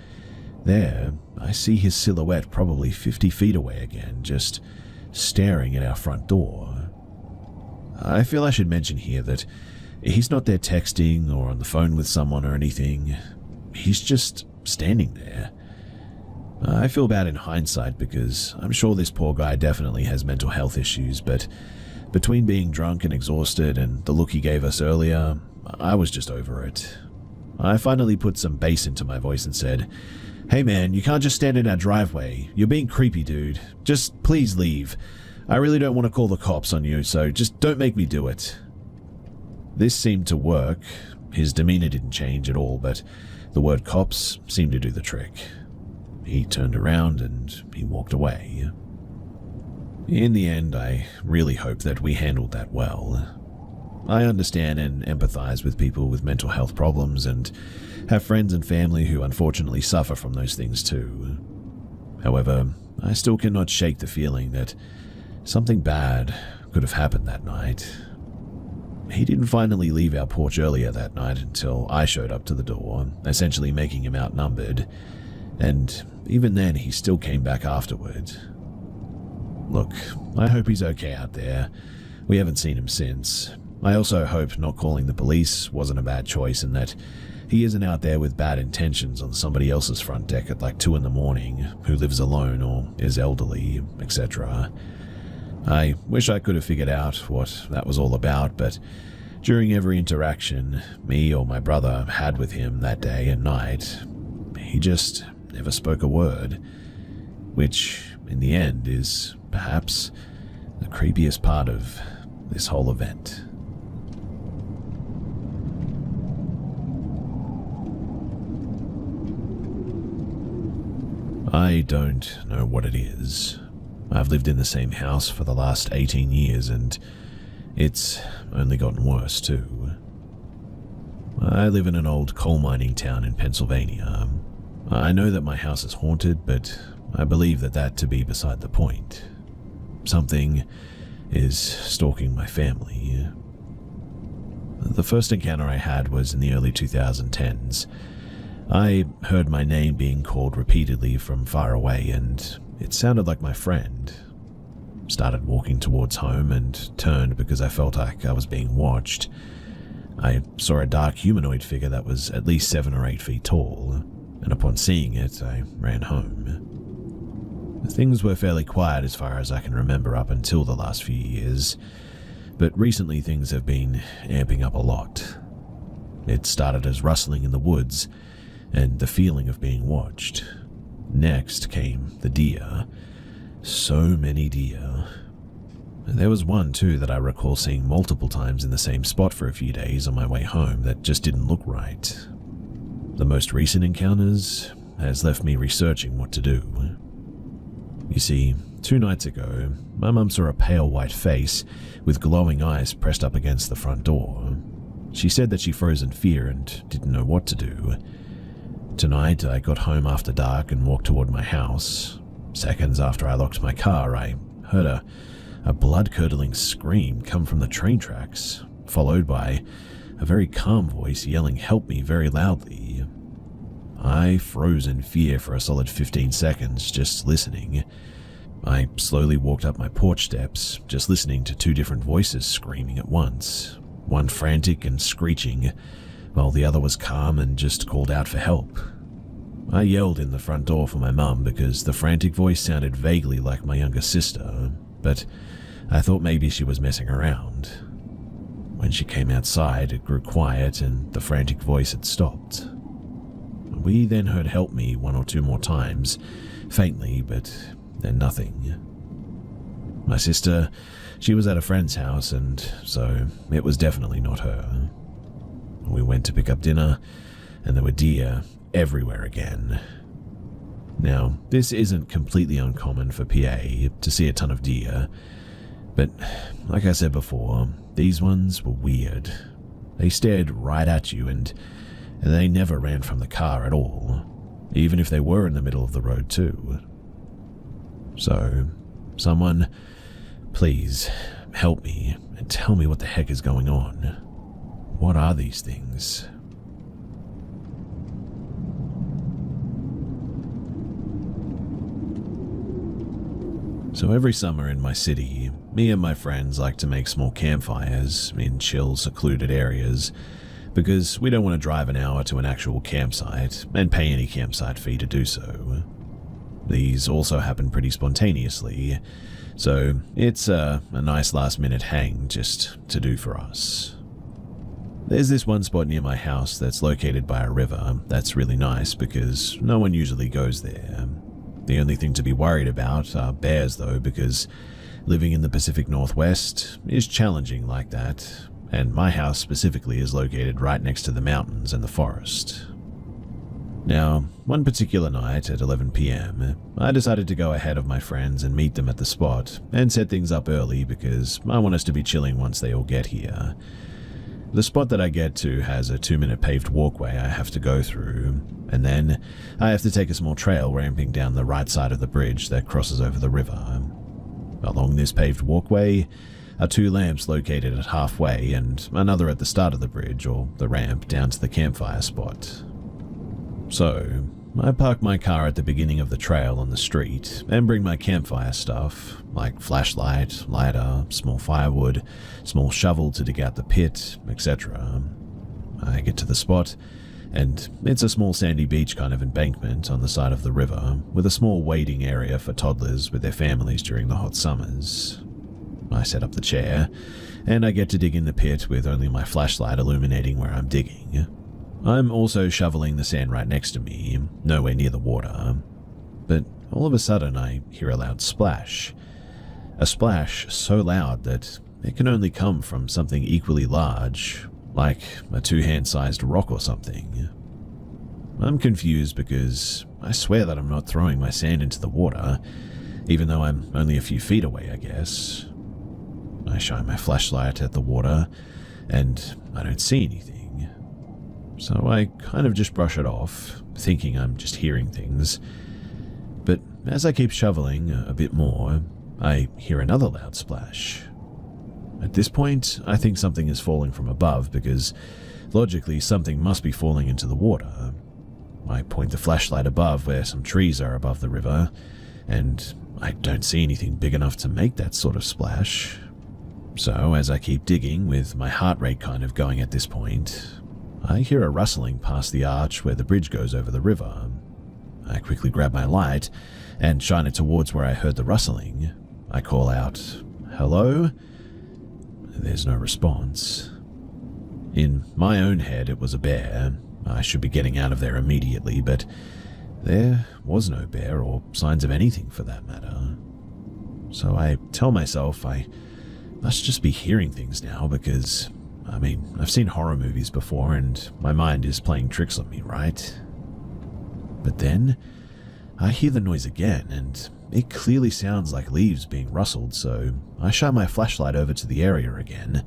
there, I see his silhouette probably 50 feet away again, just staring at our front door. I feel I should mention here that he's not there texting or on the phone with someone or anything. He's just standing there. I feel bad in hindsight because I'm sure this poor guy definitely has mental health issues, but between being drunk and exhausted and the look he gave us earlier, I was just over it. I finally put some bass into my voice and said, "Hey man, you can't just stand in our driveway. You're being creepy, dude. Just please leave. I really don't want to call the cops on you, so just don't make me do it." This seemed to work. His demeanor didn't change at all, but the word cops seemed to do the trick. He turned around and he walked away. In the end, I really hope that we handled that well. I understand and empathize with people with mental health problems and have friends and family who unfortunately suffer from those things too. However, I still cannot shake the feeling that something bad could have happened that night. He didn't finally leave our porch earlier that night until I showed up to the door, essentially making him outnumbered, and even then he still came back afterward. Look, I hope he's okay out there. We haven't seen him since. I also hope not calling the police wasn't a bad choice and that he isn't out there with bad intentions on somebody else's front deck at like 2 a.m, who lives alone or is elderly, etc. I wish I could have figured out what that was all about, but during every interaction me or my brother had with him that day and night, he just never spoke a word, which in the end is perhaps the creepiest part of this whole event. I don't know what it is. I've lived in the same house for the last 18 years and it's only gotten worse too. I live in an old coal mining town in Pennsylvania. I know that my house is haunted, but I believe that to be beside the point. Something is stalking my family. The first encounter I had was in the early 2010s. I heard my name being called repeatedly from far away, and it sounded like my friend. Started walking towards home and turned because I felt like I was being watched. I saw a dark humanoid figure that was at least 7 or 8 feet tall, and upon seeing it, I ran home. Things were fairly quiet as far as I can remember up until the last few years, but recently things have been amping up a lot. It started as rustling in the woods and the feeling of being watched. Next came the deer. So many deer. There was one too that I recall seeing multiple times in the same spot for a few days on my way home that just didn't look right. The most recent encounters has left me researching what to do. You see, 2 nights ago, my mum saw a pale white face with glowing eyes pressed up against the front door. She said that she froze in fear and didn't know what to do. Tonight, I got home after dark and walked toward my house. Seconds after I locked my car, I heard a blood-curdling scream come from the train tracks, followed by a very calm voice yelling "help me" very loudly. I froze in fear for a solid 15 seconds just listening. I slowly walked up my porch steps, just listening to 2 different voices screaming at once, one frantic and screeching, while the other was calm and just called out for help. I yelled in the front door for my mum because the frantic voice sounded vaguely like my younger sister, but I thought maybe she was messing around. When she came outside, it grew quiet and the frantic voice had stopped. We then heard "help me" 1 or 2 more times, faintly, but then nothing. My sister, she was at a friend's house, and so it was definitely not her. We went to pick up dinner, and there were deer everywhere again. Now, this isn't completely uncommon for PA to see a ton of deer, but like I said before, these ones were weird. They stared right at you, and they never ran from the car at all, even if they were in the middle of the road too. So, someone, please help me and tell me what the heck is going on. What are these things? So every summer in my city, me and my friends like to make small campfires in chill, secluded areas because we don't want to drive an hour to an actual campsite and pay any campsite fee to do so. These also happen pretty spontaneously, so it's a nice last-minute hang just to do for us. There's this one spot near my house that's located by a river that's really nice because no one usually goes there. The only thing to be worried about are bears though, because living in the Pacific Northwest is challenging like that, and my house specifically is located right next to the mountains and the forest. Now, one particular night at 11 p.m, I decided to go ahead of my friends and meet them at the spot and set things up early because I want us to be chilling once they all get here. The spot that I get to has a 2-minute paved walkway I have to go through, and then I have to take a small trail ramping down the right side of the bridge that crosses over the river. Along this paved walkway are 2 lamps located at halfway and another at the start of the bridge or the ramp down to the campfire spot. So, I park my car at the beginning of the trail on the street and bring my campfire stuff, like flashlight, lighter, small firewood, small shovel to dig out the pit, etc. I get to the spot, and it's a small sandy beach kind of embankment on the side of the river, with a small wading area for toddlers with their families during the hot summers. I set up the chair, and I get to dig in the pit with only my flashlight illuminating where I'm digging. I'm also shoveling the sand right next to me, nowhere near the water. But all of a sudden I hear a loud splash. A splash so loud that it can only come from something equally large, like a 2-hand-sized rock or something. I'm confused because I swear that I'm not throwing my sand into the water, even though I'm only a few feet away, I guess. I shine my flashlight at the water, and I don't see anything. So I kind of just brush it off, thinking I'm just hearing things. But as I keep shoveling a bit more, I hear another loud splash. At this point, I think something is falling from above because, logically, something must be falling into the water. I point the flashlight above where some trees are above the river, and I don't see anything big enough to make that sort of splash. So as I keep digging, with my heart rate kind of going at this point, I hear a rustling past the arch where the bridge goes over the river. I quickly grab my light and shine it towards where I heard the rustling. I call out, "Hello?" There's no response. In my own head, it was a bear. I should be getting out of there immediately, but there was no bear or signs of anything for that matter. So I tell myself I must just be hearing things now because, I've seen horror movies before and my mind is playing tricks on me, right? But then I hear the noise again and it clearly sounds like leaves being rustled, so I shine my flashlight over to the area again,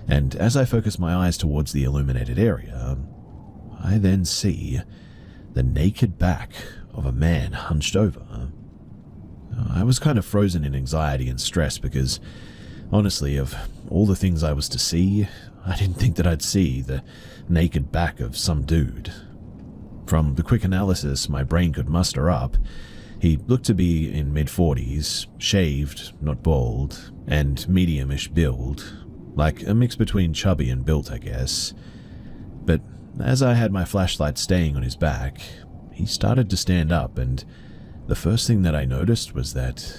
and as I focus my eyes towards the illuminated area, I then see the naked back of a man hunched over. I was kind of frozen in anxiety and stress because, honestly, of all the things I was to see, I didn't think that I'd see the naked back of some dude. From the quick analysis my brain could muster up, he looked to be in mid-40s, shaved, not bald, and medium-ish build, like a mix between chubby and built, I guess. But as I had my flashlight staying on his back, he started to stand up, and the first thing that I noticed was that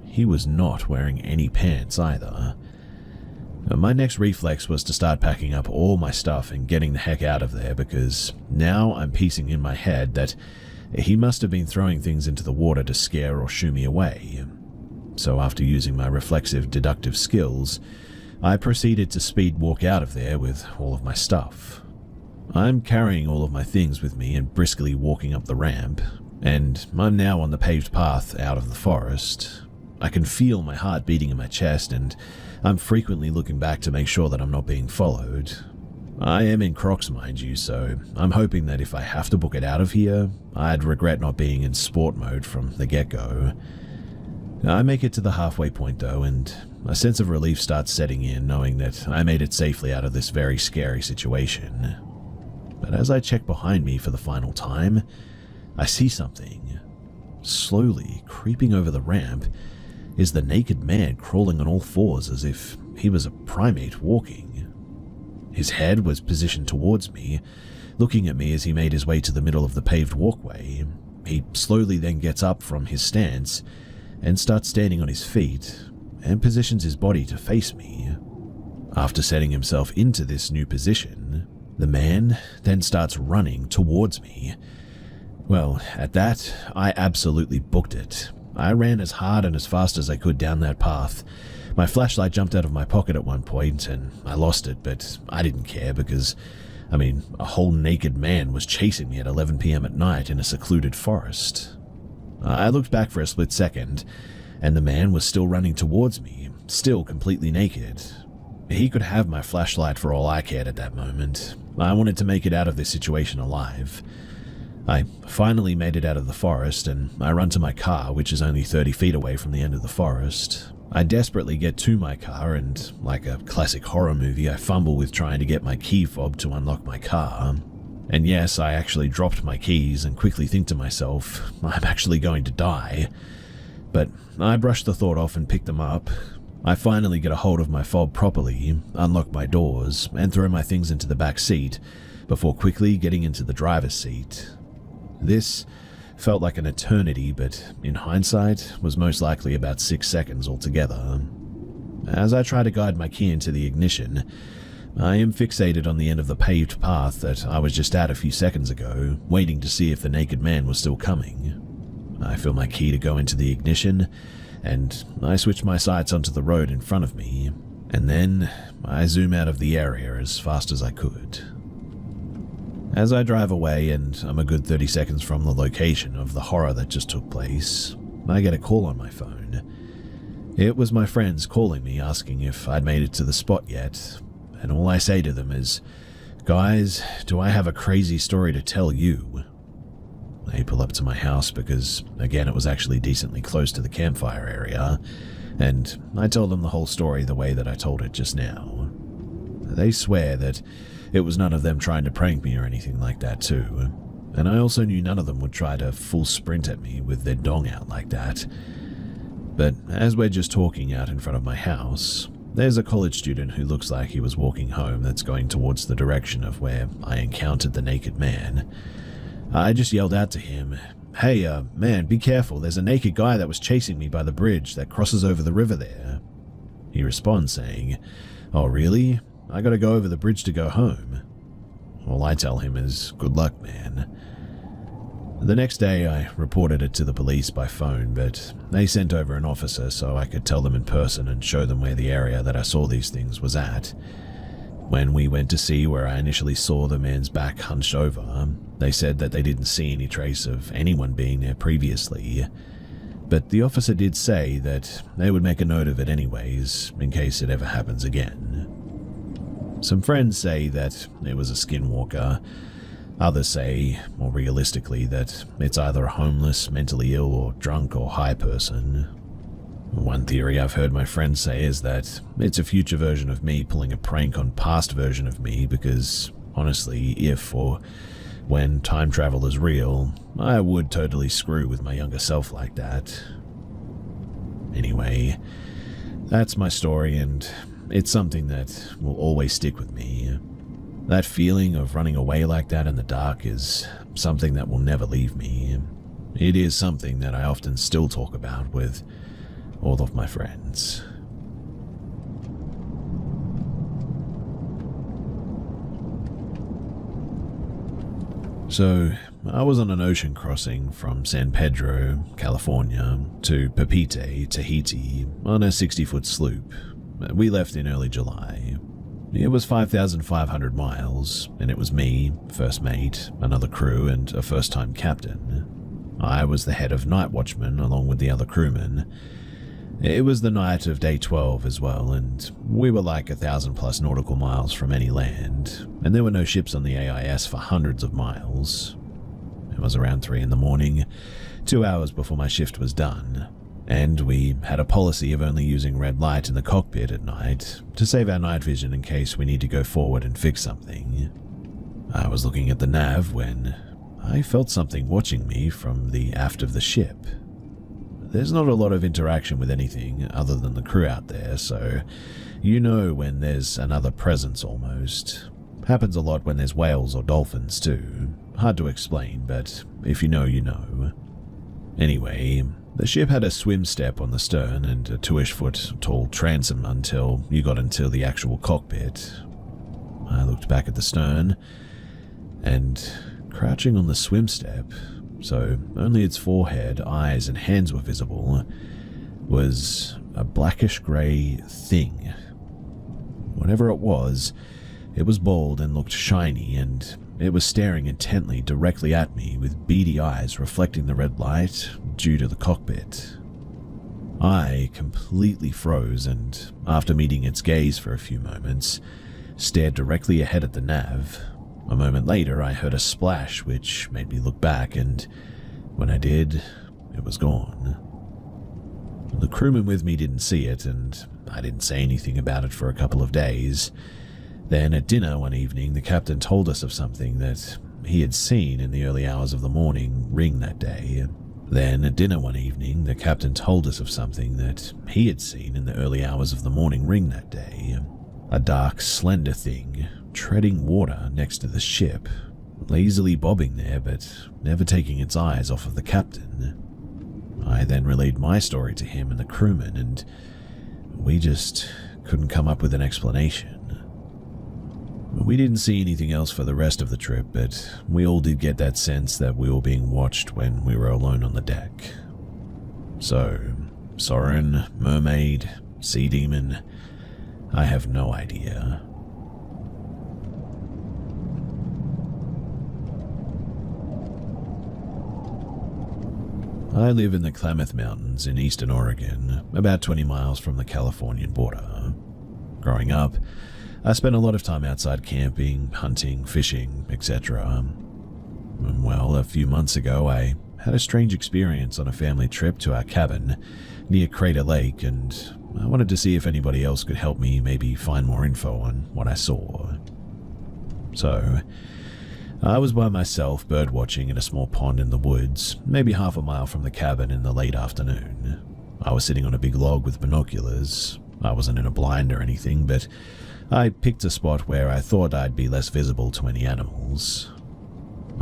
he was not wearing any pants either. My next reflex was to start packing up all my stuff and getting the heck out of there because now I'm piecing in my head that he must have been throwing things into the water to scare or shoo me away. So after using my reflexive deductive skills, I proceeded to speed walk out of there with all of my stuff. I'm carrying all of my things with me and briskly walking up the ramp, and I'm now on the paved path out of the forest. I can feel my heart beating in my chest, and I'm frequently looking back to make sure that I'm not being followed. I am in Crocs, mind you, so I'm hoping that if I have to book it out of here, I'd regret not being in sport mode from the get-go. I make it to the halfway point though, and a sense of relief starts setting in knowing that I made it safely out of this very scary situation. But as I check behind me for the final time, I see something. Slowly creeping over the ramp is the naked man crawling on all fours as if he was a primate walking. His head was positioned towards me, looking at me as he made his way to the middle of the paved walkway. He slowly then gets up from his stance and starts standing on his feet and positions his body to face me. After setting himself into this new position, the man then starts running towards me. Well, at that, I absolutely booked it. I ran as hard and as fast as I could down that path. My flashlight jumped out of my pocket at one point and I lost it, but I didn't care because, a whole naked man was chasing me at 11 p.m. at night in a secluded forest. I looked back for a split second, and the man was still running towards me, still completely naked. He could have my flashlight for all I cared at that moment. I wanted to make it out of this situation alive. I finally made it out of the forest, and I run to my car, which is only 30 feet away from the end of the forest. I desperately get to my car, and like a classic horror movie, I fumble with trying to get my key fob to unlock my car. And yes, I actually dropped my keys and quickly think to myself, I'm actually going to die. But I brush the thought off and pick them up. I finally get a hold of my fob properly, unlock my doors, and throw my things into the back seat, before quickly getting into the driver's seat. This felt like an eternity, but in hindsight, was most likely about 6 seconds altogether. As I try to guide my key into the ignition, I am fixated on the end of the paved path that I was just at a few seconds ago, waiting to see if the naked man was still coming. I feel my key to go into the ignition, and I switch my sights onto the road in front of me, and then I zoom out of the area as fast as I could. As I drive away, and I'm a good 30 seconds from the location of the horror that just took place, I get a call on my phone. It was my friends calling me asking if I'd made it to the spot yet, and all I say to them is, "Guys, do I have a crazy story to tell you?" They pull up to my house because, again, it was actually decently close to the campfire area, and I told them the whole story the way that I told it just now. They swear that it was none of them trying to prank me or anything like that too, and I also knew none of them would try to full sprint at me with their dong out like that. But as we're just talking out in front of my house, there's a college student who looks like he was walking home that's going towards the direction of where I encountered the naked man. I just yelled out to him, "Hey, man, be careful, there's a naked guy that was chasing me by the bridge that crosses over the river there." He responds saying, "Oh really? I gotta go over the bridge to go home." All I tell him is, "Good luck, man." The next day I reported it to the police by phone, but they sent over an officer so I could tell them in person and show them where the area that I saw these things was at. When we went to see where I initially saw the man's back hunched over, they said that they didn't see any trace of anyone being there previously. But the officer did say that they would make a note of it anyways, in case it ever happens again. Some friends say that it was a skinwalker. Others say, more realistically, that it's either a homeless, mentally ill, or drunk or high person. One theory I've heard my friends say is that it's a future version of me pulling a prank on past version of me because, honestly, if or when time travel is real, I would totally screw with my younger self like that. Anyway, that's my story, and it's something that will always stick with me. That feeling of running away like that in the dark is something that will never leave me. It is something that I often still talk about with all of my friends. So, I was on an ocean crossing from San Pedro, California, to Papeete, Tahiti, on a 60-foot sloop. We left in early July. It was 5,500 miles, and it was me, first mate, another crew, and a first-time captain. I was the head of night watchman along with the other crewmen. It was the night of day 12 as well, and we were like 1,000+ nautical miles from any land, and there were no ships on the AIS for hundreds of miles. It was around 3 in the morning, 2 hours before my shift was done, and we had a policy of only using red light in the cockpit at night to save our night vision in case we need to go forward and fix something. I was looking at the nav when I felt something watching me from the aft of the ship. There's not a lot of interaction with anything other than the crew out there, so you know when there's another presence almost. Happens a lot when there's whales or dolphins too. Hard to explain, but if you know, you know. Anyway, the ship had a swim step on the stern and a 2-ish-foot tall transom until you got into the actual cockpit. I looked back at the stern, and crouching on the swim step, so only its forehead, eyes, and hands were visible, was a blackish-grey thing. Whatever it was bald and looked shiny, and it was staring intently directly at me with beady eyes reflecting the red light due to the cockpit. I completely froze and, after meeting its gaze for a few moments, stared directly ahead at the nav. A moment later, I heard a splash which made me look back, and when I did, it was gone. The crewman with me didn't see it, and I didn't say anything about it for a couple of days. Then at dinner one evening, the captain told us of something that he had seen in the early hours of the morning ring that day. A dark, slender thing, treading water next to the ship, lazily bobbing there but never taking its eyes off of the captain. I then relayed my story to him and the crewman, and we just couldn't come up with an explanation. We didn't see anything else for the rest of the trip, but we all did get that sense that we were being watched when we were alone on the deck. So, Soren, mermaid, sea demon, I have no idea. I live in the Klamath Mountains in eastern Oregon, about 20 miles from the Californian border. Growing up, I spent a lot of time outside camping, hunting, fishing, etc. Well, a few months ago, I had a strange experience on a family trip to our cabin near Crater Lake, and I wanted to see if anybody else could help me maybe find more info on what I saw. So, I was by myself birdwatching in a small pond in the woods, maybe half a mile from the cabin in the late afternoon. I was sitting on a big log with binoculars. I wasn't in a blind or anything, but I picked a spot where I thought I'd be less visible to any animals.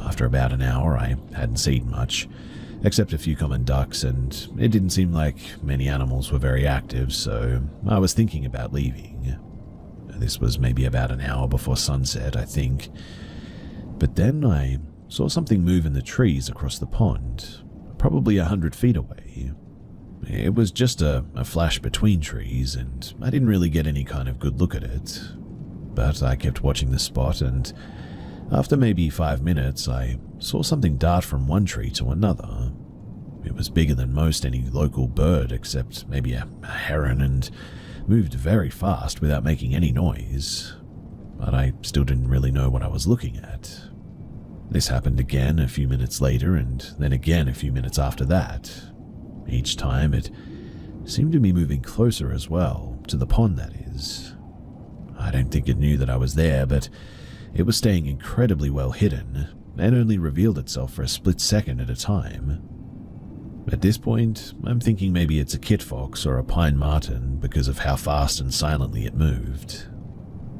After about an hour, I hadn't seen much, except a few common ducks, and it didn't seem like many animals were very active, so I was thinking about leaving. This was maybe about an hour before sunset, I think. But then I saw something move in the trees across the pond, probably 100 feet away. It was just a flash between trees, and I didn't really get any kind of good look at it. But I kept watching the spot, and after maybe 5 minutes, I saw something dart from one tree to another. It was bigger than most any local bird, except maybe a heron, and moved very fast without making any noise. But I still didn't really know what I was looking at. This happened again a few minutes later, and then again a few minutes after that. Each time it seemed to be moving closer as well, to the pond that is. I don't think it knew that I was there, but it was staying incredibly well hidden, and only revealed itself for a split second at a time. At this point, I'm thinking maybe it's a kit fox or a pine marten because of how fast and silently it moved.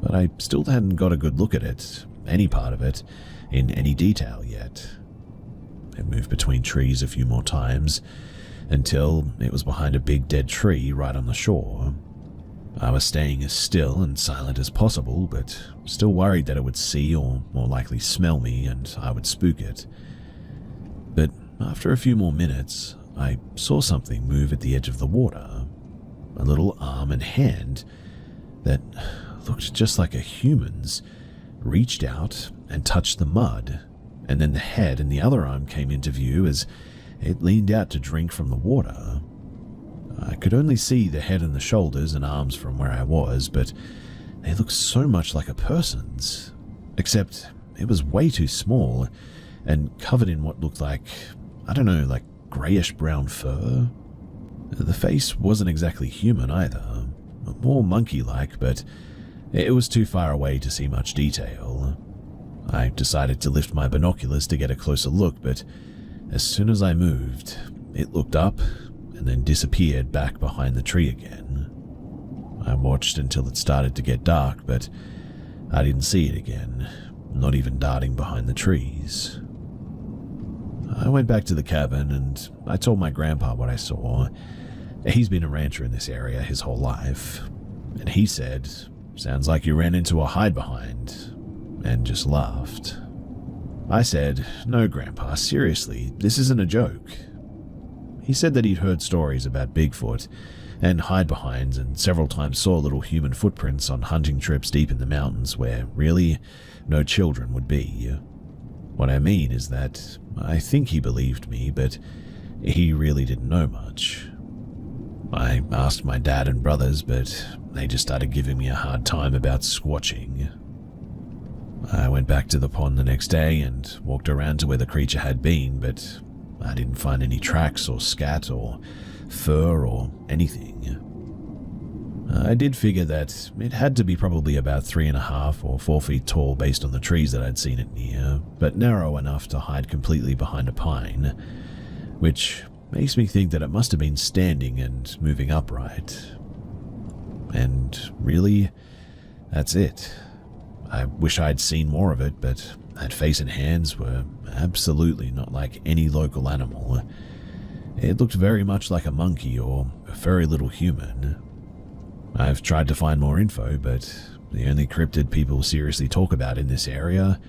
But I still hadn't got a good look at it, any part of it, in any detail yet. It moved between trees a few more times, until it was behind a big dead tree right on the shore. I was staying as still and silent as possible, but still worried that it would see or more likely smell me and I would spook it. But after a few more minutes, I saw something move at the edge of the water, a little arm and hand that looked just like a human's, reached out and touched the mud, and then the head and the other arm came into view as it leaned out to drink from the water. I could only see the head and the shoulders and arms from where I was, but they looked so much like a person's, except it was way too small and covered in what looked like, I don't know, like grayish-brown fur. The face wasn't exactly human either, more monkey-like, but it was too far away to see much detail. I decided to lift my binoculars to get a closer look, but as soon as I moved, it looked up and then disappeared back behind the tree again. I watched until it started to get dark, but I didn't see it again, not even darting behind the trees. I went back to the cabin and I told my grandpa what I saw. He's been a rancher in this area his whole life, and he said, "Sounds like you ran into a hide-behind," and just laughed. I said, "No, Grandpa, seriously, this isn't a joke." He said that he'd heard stories about Bigfoot and hide-behinds and several times saw little human footprints on hunting trips deep in the mountains where, really, no children would be. What I mean is that I think he believed me, but he really didn't know much. I asked my dad and brothers, but they just started giving me a hard time about squatching. I went back to the pond the next day and walked around to where the creature had been, but I didn't find any tracks or scat or fur or anything. I did figure that it had to be probably about 3.5 or 4 feet tall based on the trees that I'd seen it near, but narrow enough to hide completely behind a pine, which makes me think that it must have been standing and moving upright. And really, that's it. I wish I'd seen more of it, but that face and hands were absolutely not like any local animal. It looked very much like a monkey or a furry little human. I've tried to find more info, but the only cryptid people seriously talk about in this area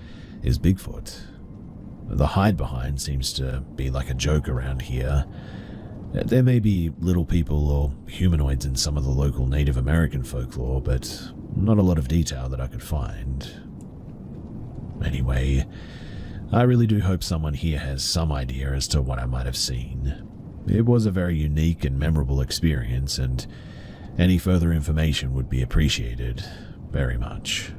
is Bigfoot. The hide behind seems to be like a joke around here. There may be little people or humanoids in some of the local Native American folklore, but not a lot of detail that I could find. Anyway, I really do hope someone here has some idea as to what I might have seen. It was a very unique and memorable experience, and any further information would be appreciated very much.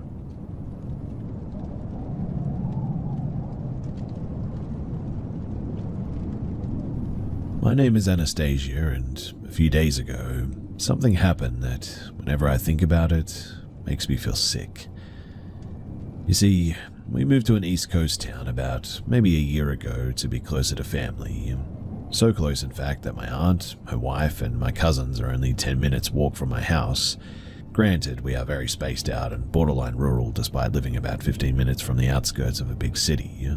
My name is Anastasia, and a few days ago, something happened that, whenever I think about it, makes me feel sick. You see, we moved to an East Coast town about maybe a year ago to be closer to family. So close, in fact, that my aunt, her wife, and my cousins are only 10 minutes walk from my house. Granted, we are very spaced out and borderline rural despite living about 15 minutes from the outskirts of a big city.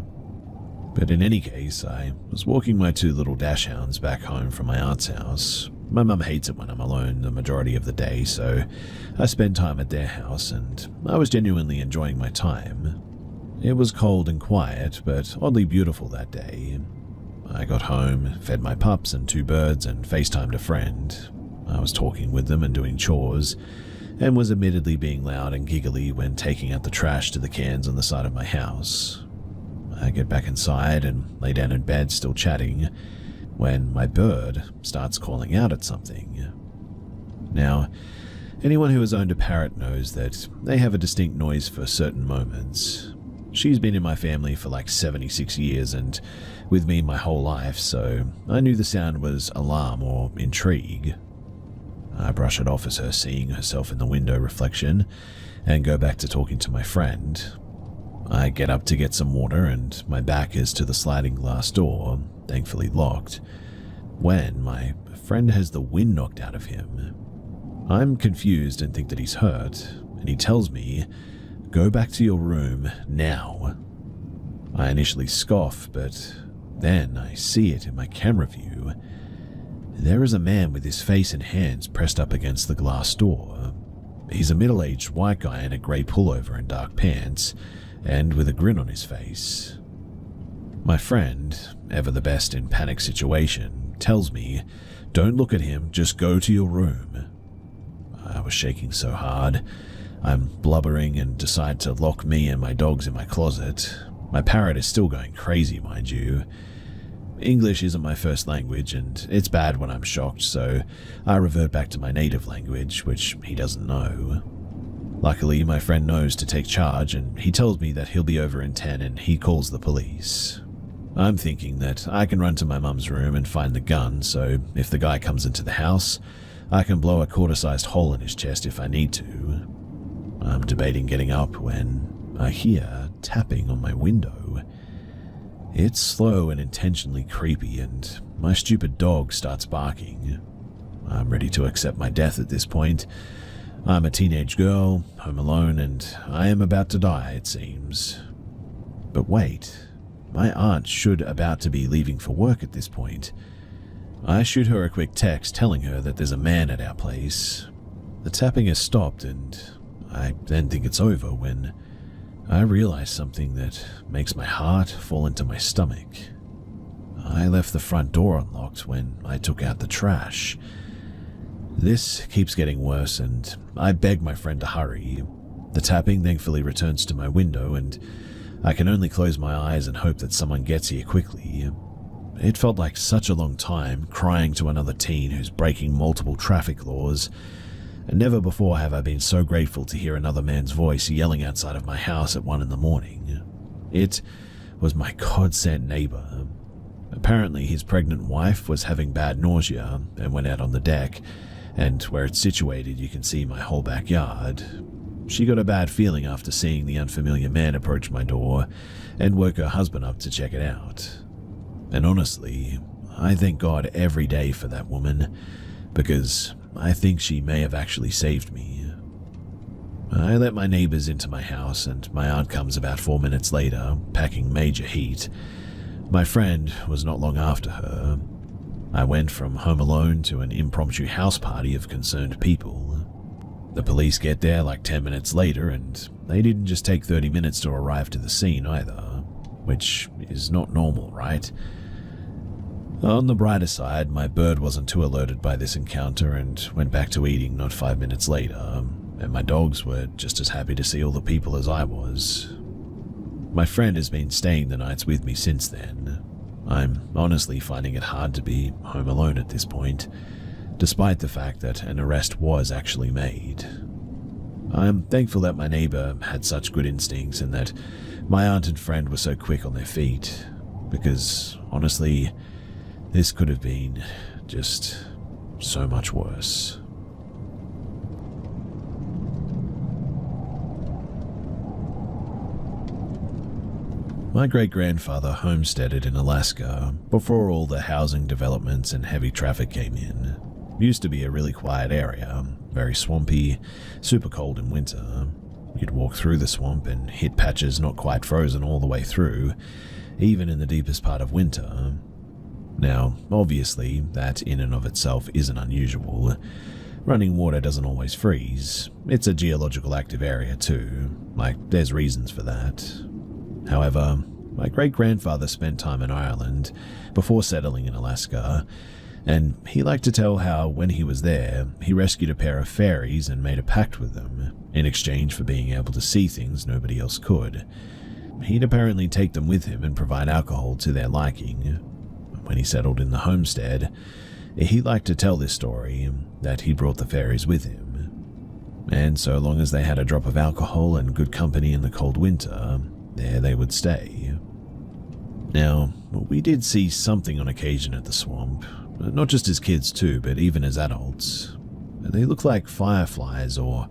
But in any case, I was walking my 2 little dashhounds back home from my aunt's house. My mum hates it when I'm alone the majority of the day, so I spend time at their house, and I was genuinely enjoying my time. It was cold and quiet, but oddly beautiful that day. I got home, fed my pups and 2 birds, and FaceTimed a friend. I was talking with them and doing chores, and was admittedly being loud and giggly when taking out the trash to the cans on the side of my house. I get back inside and lay down in bed still chatting, when my bird starts calling out at something. Now, anyone who has owned a parrot knows that they have a distinct noise for certain moments. She's been in my family for like 76 years and with me my whole life, so I knew the sound was alarm or intrigue. I brush it off as her seeing herself in the window reflection and go back to talking to my friend. I get up to get some water and my back is to the sliding glass door, thankfully locked, when my friend has the wind knocked out of him. I'm confused and think that he's hurt, and he tells me, "Go back to your room now." I initially scoff, but then I see it in my camera view. There is a man with his face and hands pressed up against the glass door. He's a middle-aged white guy in a grey pullover and dark pants, and with a grin on his face. My friend, ever the best in panic situation, tells me, "Don't look at him, just go to your room." I was shaking so hard, I'm blubbering and decide to lock me and my dogs in my closet. My parrot is still going crazy, mind you. English isn't my first language, and it's bad when I'm shocked, so I revert back to my native language, which he doesn't know. Luckily, my friend knows to take charge, and he tells me that he'll be over in 10 and he calls the police. I'm thinking that I can run to my mum's room and find the gun, so if the guy comes into the house, I can blow a quarter-sized hole in his chest if I need to. I'm debating getting up when I hear tapping on my window. It's slow and intentionally creepy, and my stupid dog starts barking. I'm ready to accept my death at this point. I'm a teenage girl, home alone, and I am about to die, it seems. But wait, my aunt should about to be leaving for work at this point. I shoot her a quick text telling her that there's a man at our place. The tapping has stopped, and I then think it's over when I realize something that makes my heart fall into my stomach. I left the front door unlocked when I took out the trash. This keeps getting worse, and I beg my friend to hurry. The tapping thankfully returns to my window, and I can only close my eyes and hope that someone gets here quickly. It felt like such a long time crying to another teen who's breaking multiple traffic laws. And never before have I been so grateful to hear another man's voice yelling outside of my house at 1 a.m. It was my God-sent neighbor. Apparently his pregnant wife was having bad nausea and went out on the deck, and where it's situated you can see my whole backyard. She got a bad feeling after seeing the unfamiliar man approach my door and woke her husband up to check it out. And honestly, I thank God every day for that woman, because I think she may have actually saved me. I let my neighbors into my house, and my aunt comes about 4 minutes later, packing major heat. My friend was not long after her. I went from home alone to an impromptu house party of concerned people. The police get there like 10 minutes later, and they didn't just take 30 minutes to arrive to the scene either, which is not normal, right? On the brighter side, my bird wasn't too alerted by this encounter and went back to eating not 5 minutes later, and my dogs were just as happy to see all the people as I was. My friend has been staying the nights with me since then. I'm honestly finding it hard to be home alone at this point, despite the fact that an arrest was actually made. I'm thankful that my neighbor had such good instincts and that my aunt and friend were so quick on their feet, because honestly, this could have been just so much worse. My great-grandfather homesteaded in Alaska before all the housing developments and heavy traffic came in. It used to be a really quiet area, very swampy, super cold in winter. You'd walk through the swamp and hit patches not quite frozen all the way through, even in the deepest part of winter. Now, obviously, that in and of itself isn't unusual. Running water doesn't always freeze. It's a geological active area too, like there's reasons for that. However, my great-grandfather spent time in Ireland before settling in Alaska, and he liked to tell how when he was there, he rescued a pair of fairies and made a pact with them, in exchange for being able to see things nobody else could. He'd apparently take them with him and provide alcohol to their liking. When he settled in the homestead, he liked to tell this story, that he brought the fairies with him. And so long as they had a drop of alcohol and good company in the cold winter, there they would stay. Now, we did see something on occasion at the swamp, not just as kids too, but even as adults. They looked like fireflies or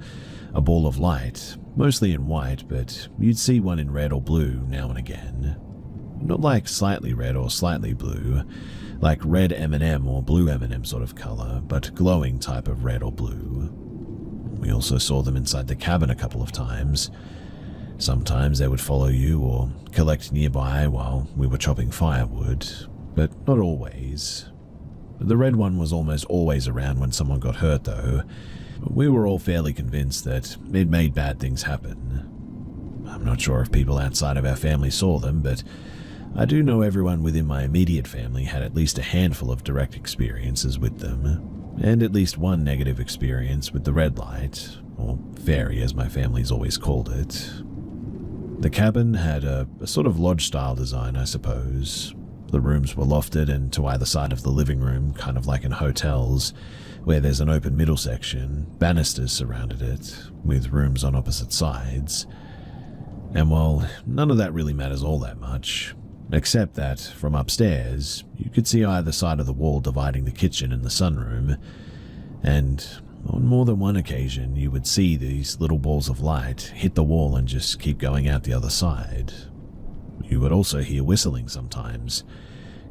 a ball of light, mostly in white, but you'd see one in red or blue now and again. Not like slightly red or slightly blue, like red M&M or blue M&M sort of color, but glowing type of red or blue. We also saw them inside the cabin a couple of times. Sometimes they would follow you or collect nearby while we were chopping firewood, but not always. The red one was almost always around when someone got hurt though. We were all fairly convinced that it made bad things happen. I'm not sure if people outside of our family saw them, but I do know everyone within my immediate family had at least a handful of direct experiences with them, and at least one negative experience with the red light, or fairy as my family's always called it. The cabin had a sort of lodge-style design, I suppose. The rooms were lofted and to either side of the living room, kind of like in hotels, where there's an open middle section, banisters surrounded it, with rooms on opposite sides. And while none of that really matters all that much, except that from upstairs, you could see either side of the wall dividing the kitchen and the sunroom, and on more than one occasion you would see these little balls of light hit the wall and just keep going out the other side. You would also hear whistling sometimes,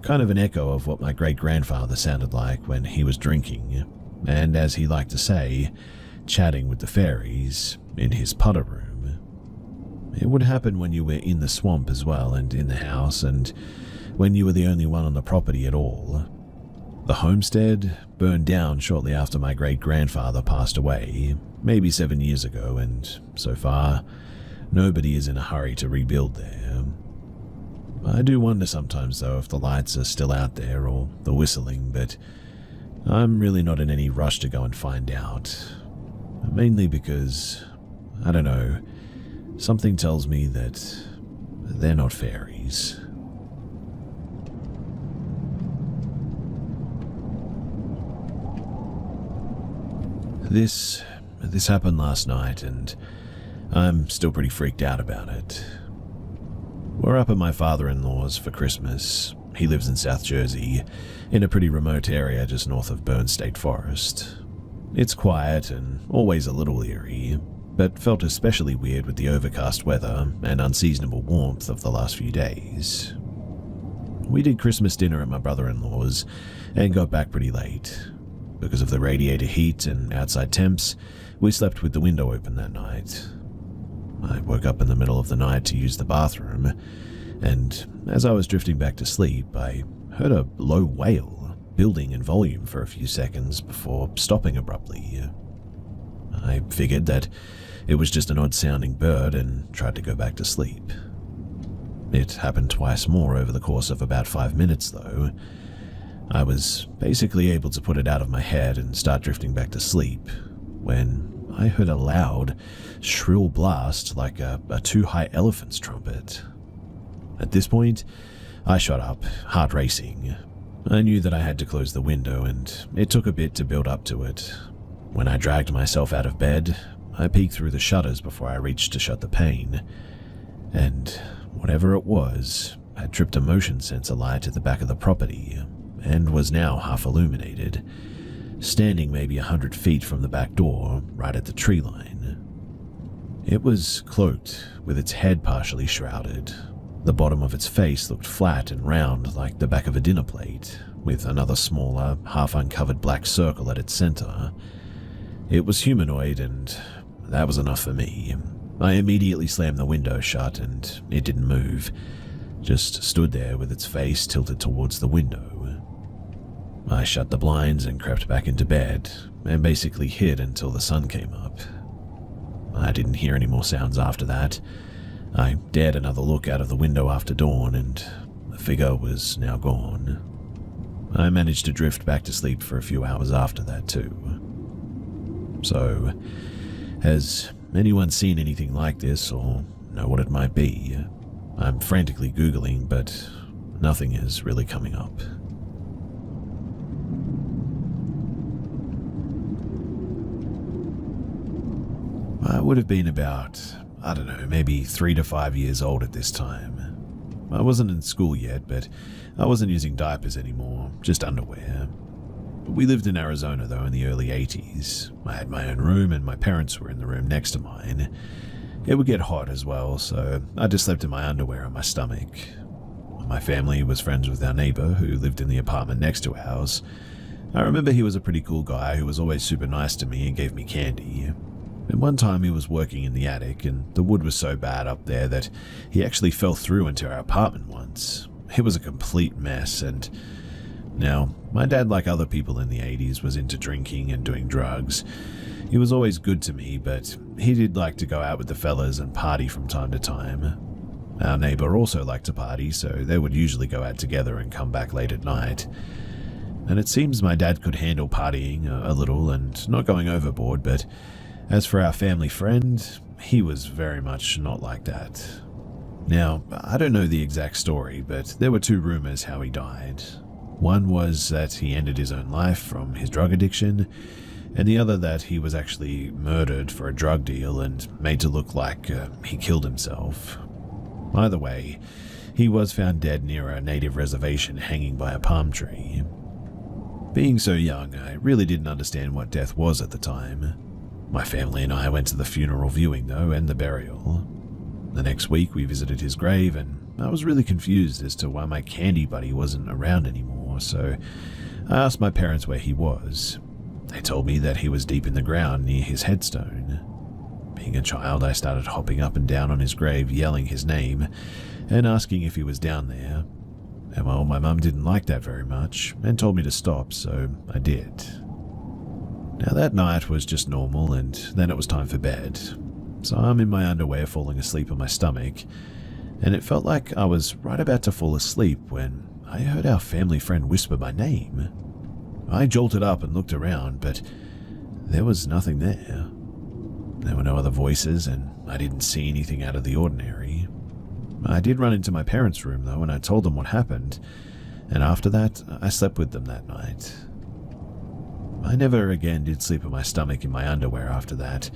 kind of an echo of what my great-grandfather sounded like when he was drinking, and as he liked to say, chatting with the fairies in his putter room. It would happen when you were in the swamp as well and in the house, and when you were the only one on the property at all. The homestead burned down shortly after my great-grandfather passed away, maybe 7 years ago, and so far, nobody is in a hurry to rebuild there. I do wonder sometimes, though, if the lights are still out there or the whistling, but I'm really not in any rush to go and find out. Mainly because, I don't know, something tells me that they're not fairies. This happened last night, and I'm still pretty freaked out about it. We're up at my father-in-law's for Christmas. He lives in South Jersey, in a pretty remote area just north of Burns State Forest. It's quiet and always a little eerie, but felt especially weird with the overcast weather and unseasonable warmth of the last few days. We did Christmas dinner at my brother-in-law's and got back pretty late. Because of the radiator heat and outside temps, we slept with the window open that night. I woke up in the middle of the night to use the bathroom, and as I was drifting back to sleep, I heard a low wail, building in volume for a few seconds before stopping abruptly. I figured that it was just an odd-sounding bird and tried to go back to sleep. It happened twice more over the course of about 5 minutes, though. I was basically able to put it out of my head and start drifting back to sleep when I heard a loud, shrill blast like a two-high elephant's trumpet. At this point, I shot up, heart racing. I knew that I had to close the window, and it took a bit to build up to it. When I dragged myself out of bed, I peeked through the shutters before I reached to shut the pane, and whatever it was had tripped a motion sensor light at the back of the property and was now half illuminated, standing maybe 100 feet from the back door, right at the tree line. It was cloaked, with its head partially shrouded. The bottom of its face looked flat and round like the back of a dinner plate, with another smaller, half-uncovered black circle at its center. It was humanoid, and that was enough for me. I immediately slammed the window shut, and it didn't move, just stood there with its face tilted towards the window. I shut the blinds and crept back into bed, and basically hid until the sun came up. I didn't hear any more sounds after that. I dared another look out of the window after dawn, and the figure was now gone. I managed to drift back to sleep for a few hours after that too. So, has anyone seen anything like this or know what it might be? I'm frantically Googling, but nothing is really coming up. I would have been about, maybe 3 to 5 years old at this time. I wasn't in school yet, but I wasn't using diapers anymore, just underwear. We lived in Arizona, though, in the early 80s. I had my own room, and my parents were in the room next to mine. It would get hot as well, so I just slept in my underwear on my stomach. My family was friends with our neighbor, who lived in the apartment next to ours. I remember he was a pretty cool guy who was always super nice to me and gave me candy. And one time he was working in the attic, and the wood was so bad up there that he actually fell through into our apartment once. It was a complete mess, and now, my dad, like other people in the 80s, was into drinking and doing drugs. He was always good to me, but he did like to go out with the fellas and party from time to time. Our neighbor also liked to party, so they would usually go out together and come back late at night. And it seems my dad could handle partying a little and not going overboard, but as for our family friend, he was very much not like that. Now, I don't know the exact story, but there were 2 rumors how he died. One was that he ended his own life from his drug addiction, and the other that he was actually murdered for a drug deal and made to look like he killed himself. Either way, he was found dead near a native reservation hanging by a palm tree. Being so young, I really didn't understand what death was at the time. My family and I went to the funeral viewing, though, and the burial. The next week, we visited his grave, and I was really confused as to why my candy buddy wasn't around anymore, so I asked my parents where he was. They told me that he was deep in the ground near his headstone. Being a child, I started hopping up and down on his grave, yelling his name, and asking if he was down there. And well, my mum didn't like that very much, and told me to stop, so I did. Now that night was just normal, and then it was time for bed. So I'm in my underwear falling asleep on my stomach, and it felt like I was right about to fall asleep when I heard our family friend whisper my name. I jolted up and looked around, but there was nothing there. There were no other voices, and I didn't see anything out of the ordinary. I did run into my parents' room, though, and I told them what happened, and after that, I slept with them that night. I never again did sleep on my stomach in my underwear after that.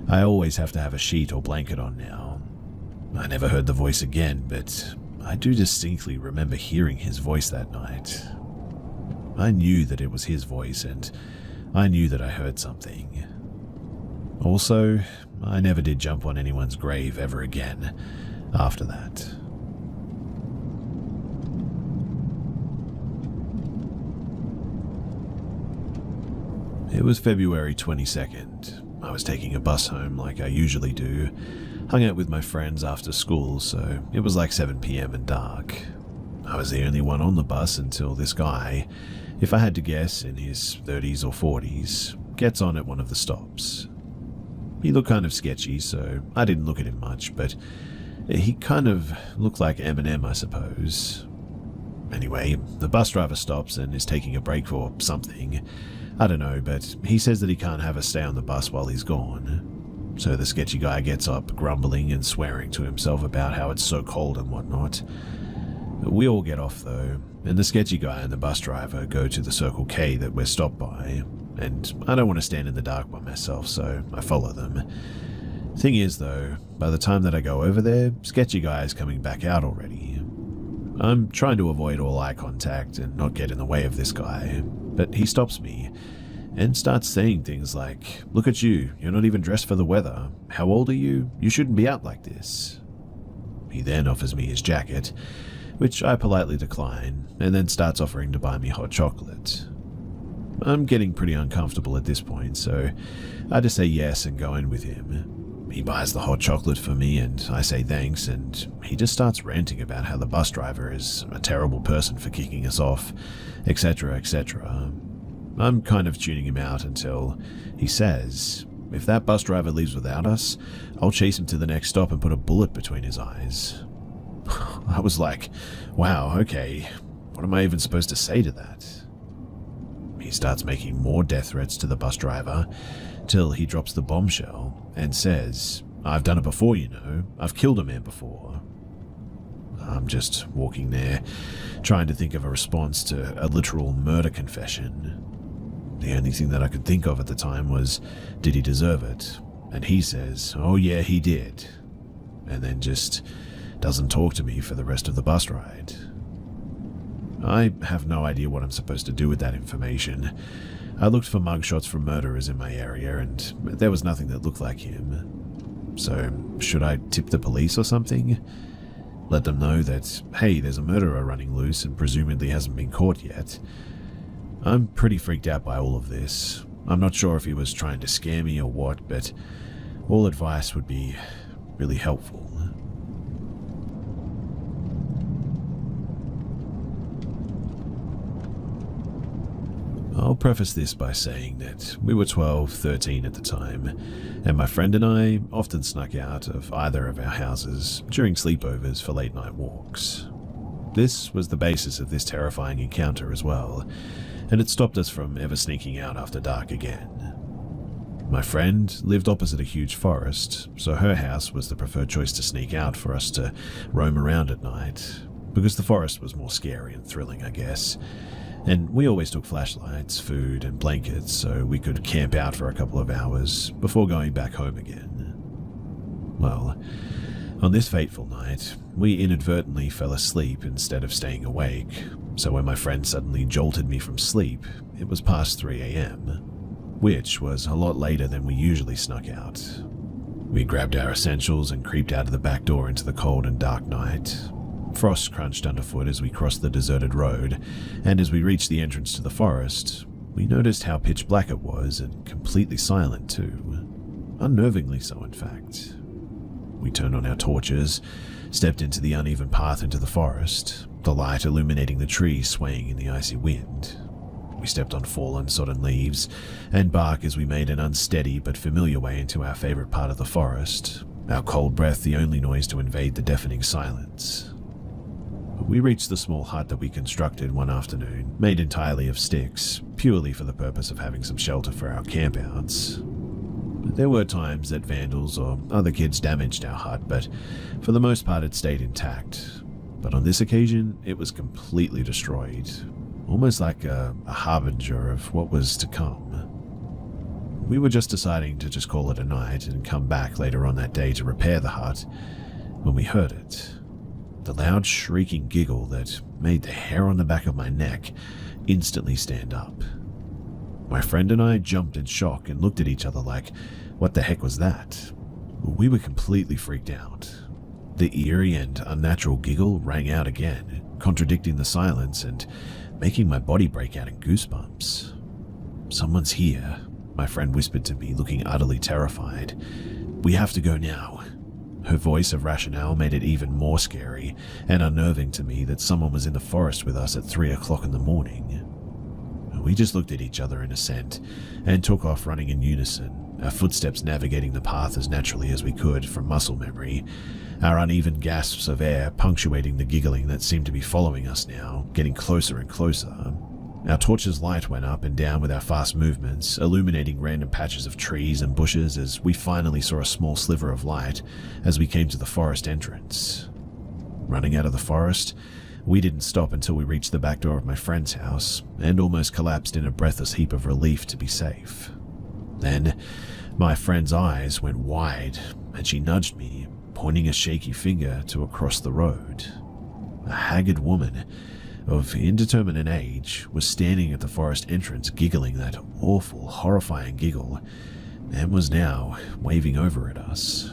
I always have to have a sheet or blanket on now. I never heard the voice again, but I do distinctly remember hearing his voice that night. I knew that it was his voice, and I knew that I heard something. Also, I never did jump on anyone's grave ever again after that. It was February 22nd. I was taking a bus home like I usually do. Hung out with my friends after school, so it was like 7 p.m. and dark. I was the only one on the bus until this guy, if I had to guess, in his 30s or 40s, gets on at one of the stops. He looked kind of sketchy, so I didn't look at him much, but he kind of looked like Eminem, I suppose. Anyway, the bus driver stops and is taking a break for something. I don't know, but he says that he can't have us stay on the bus while he's gone. So the sketchy guy gets up, grumbling and swearing to himself about how it's so cold and whatnot. We all get off though, and the sketchy guy and the bus driver go to the Circle K that we're stopped by, and I don't want to stand in the dark by myself, so I follow them. Thing is though, by the time that I go over there, sketchy guy is coming back out already. I'm trying to avoid all eye contact and not get in the way of this guy, but he stops me and starts saying things like, "Look at you, you're not even dressed for the weather. How old are you? You shouldn't be out like this." He then offers me his jacket, which I politely decline, and then starts offering to buy me hot chocolate. I'm getting pretty uncomfortable at this point, so I just say yes and go in with him. He buys the hot chocolate for me and I say thanks, and he just starts ranting about how the bus driver is a terrible person for kicking us off, etc., etc. I'm kind of tuning him out until he says, "If that bus driver leaves without us, I'll chase him to the next stop and put a bullet between his eyes." I was like, wow, okay, what am I even supposed to say to that? He starts making more death threats to the bus driver, till he drops the bombshell and says, "I've done it before, you know. I've killed a man before." I'm just walking there, trying to think of a response to a literal murder confession. The only thing that I could think of at the time was, did he deserve it? And he says, "Oh yeah, he did." And then just doesn't talk to me for the rest of the bus ride. I have no idea what I'm supposed to do with that information. I looked for mugshots from murderers in my area, and there was nothing that looked like him. So, should I tip the police or something? Let them know that, hey, there's a murderer running loose and presumably hasn't been caught yet. I'm pretty freaked out by all of this. I'm not sure if he was trying to scare me or what, but all advice would be really helpful. I'll preface this by saying that we were 12, 13 at the time, and my friend and I often snuck out of either of our houses during sleepovers for late night walks. This was the basis of this terrifying encounter as well, and it stopped us from ever sneaking out after dark again. My friend lived opposite a huge forest, so her house was the preferred choice to sneak out for us to roam around at night, because the forest was more scary and thrilling, I guess. And we always took flashlights, food, and blankets so we could camp out for a couple of hours before going back home again. Well, on this fateful night, we inadvertently fell asleep instead of staying awake, so when my friend suddenly jolted me from sleep, it was past 3 a.m., which was a lot later than we usually snuck out. We grabbed our essentials and creeped out of the back door into the cold and dark night. Frost crunched underfoot as we crossed the deserted road, and as we reached the entrance to the forest, we noticed how pitch black it was and completely silent too. Unnervingly so, in fact. We turned on our torches, stepped into the uneven path into the forest, the light illuminating the trees swaying in the icy wind. We stepped on fallen, sodden leaves and bark as we made an unsteady but familiar way into our favorite part of the forest, our cold breath the only noise to invade the deafening silence. We reached the small hut that we constructed one afternoon, made entirely of sticks, purely for the purpose of having some shelter for our campouts. There were times that vandals or other kids damaged our hut, but for the most part it stayed intact. But on this occasion, it was completely destroyed. almost like a harbinger of what was to come. We were just deciding to just call it a night and come back later on that day to repair the hut when we heard it. The loud shrieking giggle that made the hair on the back of my neck instantly stand up. My friend and I jumped in shock and looked at each other like, what the heck was that? We were completely freaked out. The eerie and unnatural giggle rang out again, contradicting the silence and making my body break out in goosebumps. "Someone's here," my friend whispered to me, looking utterly terrified. "We have to go now." Her voice of rationale made it even more scary and unnerving to me that someone was in the forest with us at 3 o'clock in the morning. We just looked at each other in assent and took off running in unison, our footsteps navigating the path as naturally as we could from muscle memory, our uneven gasps of air punctuating the giggling that seemed to be following us now, getting closer and closer. Our torch's light went up and down with our fast movements, illuminating random patches of trees and bushes as we finally saw a small sliver of light as we came to the forest entrance. Running out of the forest, we didn't stop until we reached the back door of my friend's house and almost collapsed in a breathless heap of relief to be safe. Then, my friend's eyes went wide and she nudged me, pointing a shaky finger to across the road. A haggard woman of indeterminate age was standing at the forest entrance giggling that awful, horrifying giggle and was now waving over at us.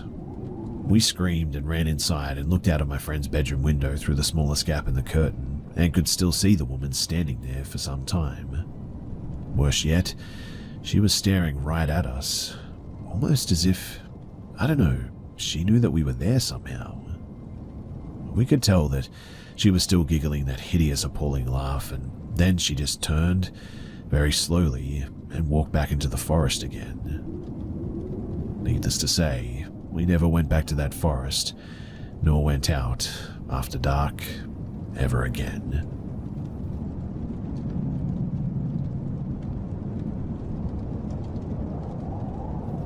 We screamed and ran inside and looked out of my friend's bedroom window through the smallest gap in the curtain and could still see the woman standing there for some time. Worse yet, she was staring right at us, almost as if, I don't know, she knew that we were there somehow. We could tell that she was still giggling that hideous, appalling laugh, and then she just turned, very slowly, and walked back into the forest again. Needless to say, we never went back to that forest, nor went out, after dark, ever again.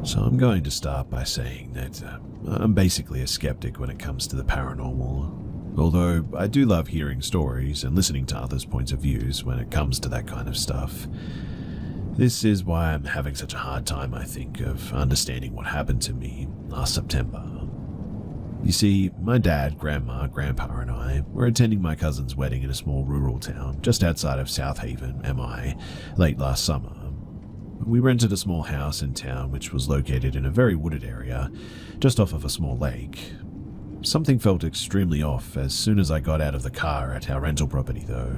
So I'm going to start by saying that I'm basically a skeptic when it comes to the paranormal. Although I do love hearing stories and listening to others' points of views when it comes to that kind of stuff. This is why I'm having such a hard time, I think, of understanding what happened to me last September. You see, my dad, grandma, grandpa and I were attending my cousin's wedding in a small rural town just outside of South Haven, MI, late last summer. We rented a small house in town which was located in a very wooded area, just off of a small lake. Something felt extremely off as soon as I got out of the car at our rental property though.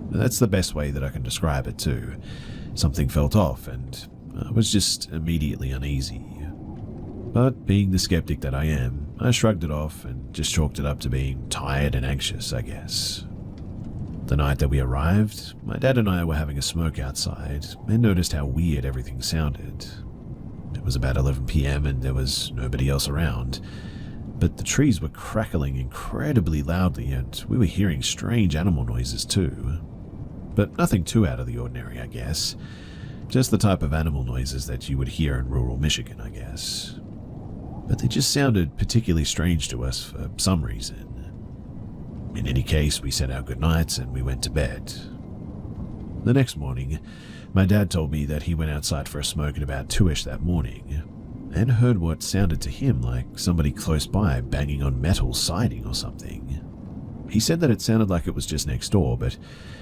That's the best way that I can describe it too. Something felt off and I was just immediately uneasy. But being the skeptic that I am, I shrugged it off and just chalked it up to being tired and anxious, I guess. The night that we arrived, my dad and I were having a smoke outside and noticed how weird everything sounded. It was about 11 p.m. and there was nobody else around. But the trees were crackling incredibly loudly and we were hearing strange animal noises too. But nothing too out of the ordinary, I guess. Just the type of animal noises that you would hear in rural Michigan, I guess. But they just sounded particularly strange to us for some reason. In any case, we said our goodnights and we went to bed. The next morning, my dad told me that he went outside for a smoke at about 2ish that morning and heard what sounded to him like somebody close by banging on metal siding or something. He said that it sounded like it was just next door, but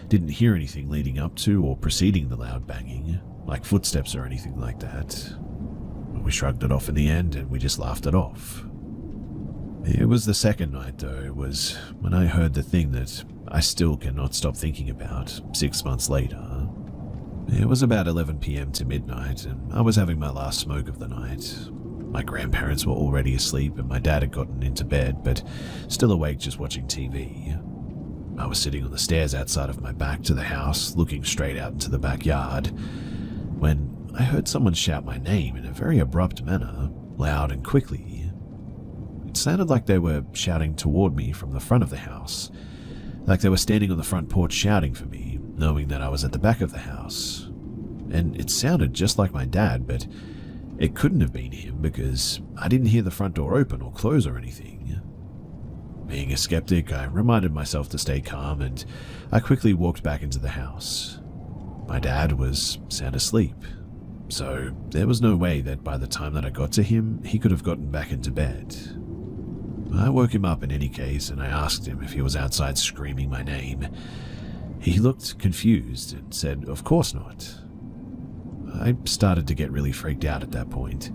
didn't hear anything leading up to or preceding the loud banging, like footsteps or anything like that. We shrugged it off in the end and we just laughed it off. It was the second night though, it was when I heard the thing that I still cannot stop thinking about 6 months later. It was about 11 p.m. to midnight and I was having my last smoke of the night. My grandparents were already asleep and my dad had gotten into bed, but still awake just watching TV. I was sitting on the stairs outside of my back to the house, looking straight out into the backyard, when I heard someone shout my name in a very abrupt manner, loud and quickly. It sounded like they were shouting toward me from the front of the house, like they were standing on the front porch shouting for me, knowing that I was at the back of the house. And it sounded just like my dad, but it couldn't have been him because I didn't hear the front door open or close or anything. Being a skeptic, I reminded myself to stay calm and I quickly walked back into the house. My dad was sound asleep, so there was no way that by the time that I got to him, he could have gotten back into bed. I woke him up in any case and I asked him if he was outside screaming my name. He looked confused and said, "Of course not." I started to get really freaked out at that point.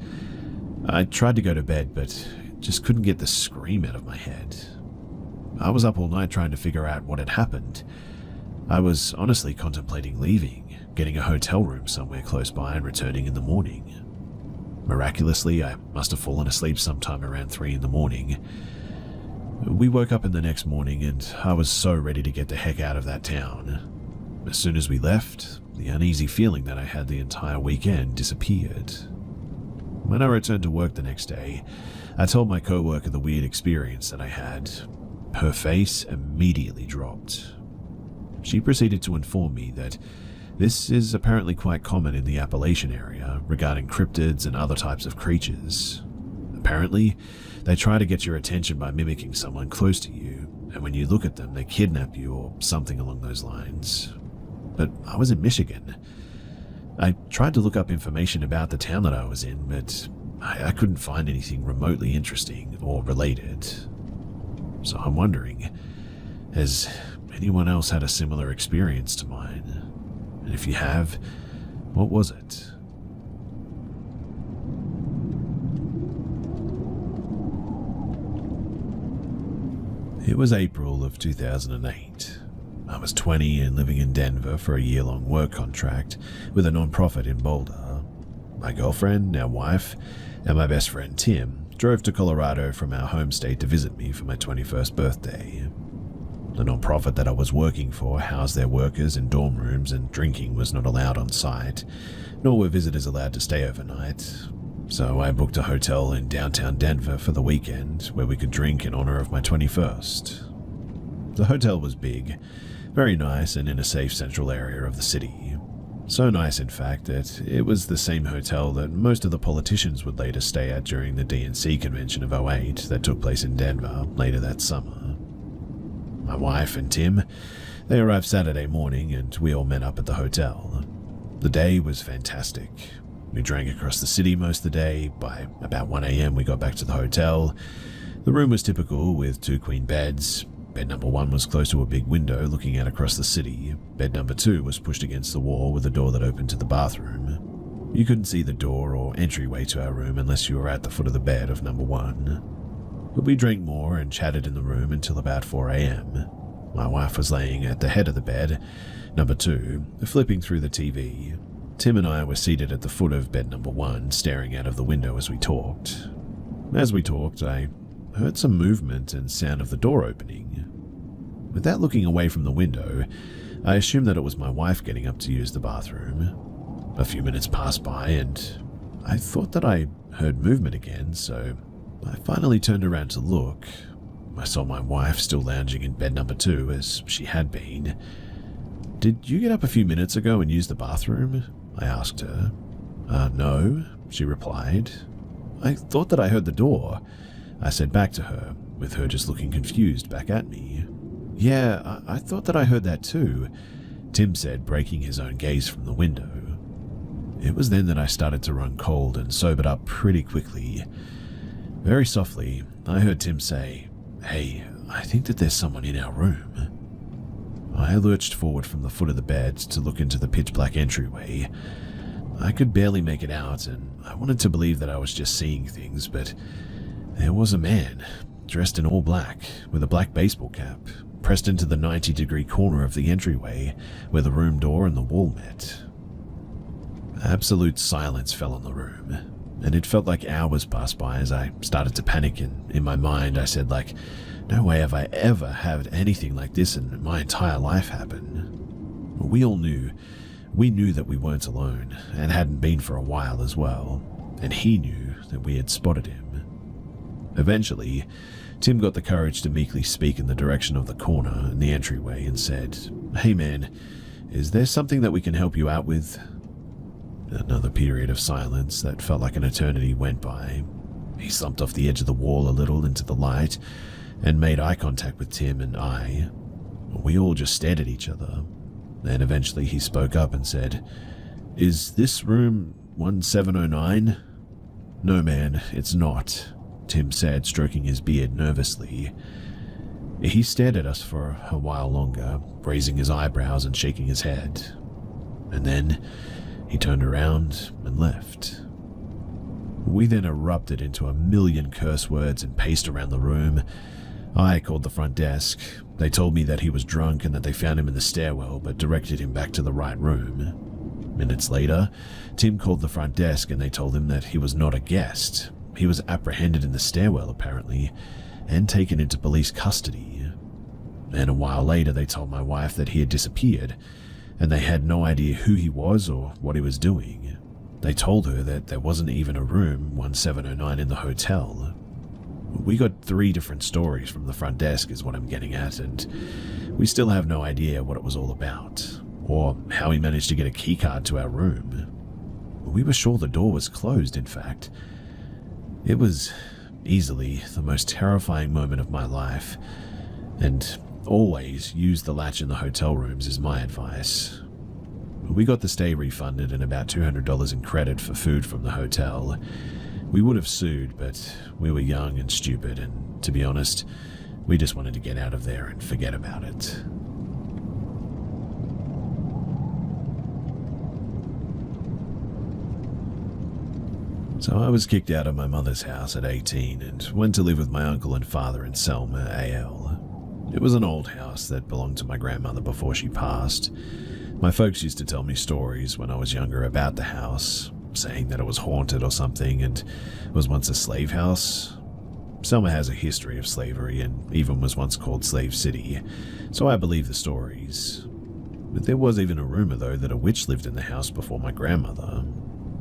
I tried to go to bed, but just couldn't get the scream out of my head. I was up all night trying to figure out what had happened. I was honestly contemplating leaving, getting a hotel room somewhere close by and returning in the morning. Miraculously, I must have fallen asleep sometime around 3 in the morning. We woke up in the next morning and I was so ready to get the heck out of that town. As soon as we left, the uneasy feeling that I had the entire weekend disappeared. When I returned to work the next day, I told my coworker the weird experience that I had. Her face immediately dropped. She proceeded to inform me that this is apparently quite common in the Appalachian area regarding cryptids and other types of creatures. Apparently, they try to get your attention by mimicking someone close to you, and when you look at them, they kidnap you or something along those lines. But I was in Michigan. I tried to look up information about the town that I was in, but I couldn't find anything remotely interesting or related. So I'm wondering, has anyone else had a similar experience to mine? And if you have, what was it? It was April of 2008. I was 20 and living in Denver for a year-long work contract with a non-profit in Boulder. My girlfriend, now wife, and my best friend Tim drove to Colorado from our home state to visit me for my 21st birthday. The non-profit that I was working for housed their workers in dorm rooms and drinking was not allowed on site, nor were visitors allowed to stay overnight. So I booked a hotel in downtown Denver for the weekend where we could drink in honor of my 21st. The hotel was big, very nice and in a safe central area of the city. So nice, in fact, that it was the same hotel that most of the politicians would later stay at during the DNC convention of '08 that took place in Denver later that summer. My wife and Tim, they arrived Saturday morning and we all met up at the hotel. The day was fantastic. We drank across the city most of the day. By about 1 a.m. we got back to the hotel. The room was typical with 2 queen beds. Bed number 1 was close to a big window looking out across the city. Bed number 2 was pushed against the wall with a door that opened to the bathroom. You couldn't see the door or entryway to our room unless you were at the foot of the bed of number 1. But we drank more and chatted in the room until about 4 a.m. My wife was laying at the head of the bed, number 2, flipping through the TV. Tim and I were seated at the foot of bed number 1, staring out of the window as we talked. As we talked, I heard some movement and sound of the door opening. Without looking away from the window, I assumed that it was my wife getting up to use the bathroom. A few minutes passed by and I thought that I heard movement again, so I finally turned around to look. I saw my wife still lounging in bed number 2 as she had been. "Did you get up a few minutes ago and use the bathroom?" I asked her. No," she replied. "I thought that I heard the door," I said back to her, with her just looking confused back at me. "Yeah, I thought that I heard that too," Tim said, breaking his own gaze from the window. It was then that I started to run cold and sobered up pretty quickly. Very softly, I heard Tim say, "Hey, I think that there's someone in our room." I lurched forward from the foot of the bed to look into the pitch-black entryway. I could barely make it out, and I wanted to believe that I was just seeing things, but there was a man, dressed in all black, with a black baseball cap, pressed into the 90-degree corner of the entryway, where the room door and the wall met. Absolute silence fell on the room, and it felt like hours passed by as I started to panic, and in my mind I said, no way have I ever had anything like this in my entire life happen. We all knew. We knew that we weren't alone, and hadn't been for a while as well, and he knew that we had spotted him. Eventually, Tim got the courage to meekly speak in the direction of the corner in the entryway and said, "Hey man, is there something that we can help you out with?" Another period of silence that felt like an eternity went by. He slumped off the edge of the wall a little into the light, and made eye contact with Tim and I. We all just stared at each other. Then eventually he spoke up and said, "Is this room 1709? "No, man, it's not," Tim said, stroking his beard nervously. He stared at us for a while longer, raising his eyebrows and shaking his head. And then he turned around and left. We then erupted into a million curse words and paced around the room. I called the front desk. They told me that he was drunk and that they found him in the stairwell, but directed him back to the right room. Minutes later, Tim called the front desk and they told him that he was not a guest. He was apprehended in the stairwell, apparently, and taken into police custody. And a while later, they told my wife that he had disappeared, and they had no idea who he was or what he was doing. They told her that there wasn't even a room 1709 in the hotel. We got 3 different stories from the front desk is what I'm getting at, and we still have no idea what it was all about, or how he managed to get a keycard to our room. We were sure the door was closed, in fact. It was easily the most terrifying moment of my life, and always use the latch in the hotel rooms is my advice. We got the stay refunded and about $200 in credit for food from the hotel. We would have sued, but we were young and stupid, and to be honest, we just wanted to get out of there and forget about it. So I was kicked out of my mother's house at 18 and went to live with my uncle and father in Selma, AL. It was an old house that belonged to my grandmother before she passed. My folks used to tell me stories when I was younger about the house, saying that it was haunted or something and was once a slave house. Selma has a history of slavery and even was once called Slave City, so I believe the stories. But there was even a rumor, though, that a witch lived in the house before my grandmother.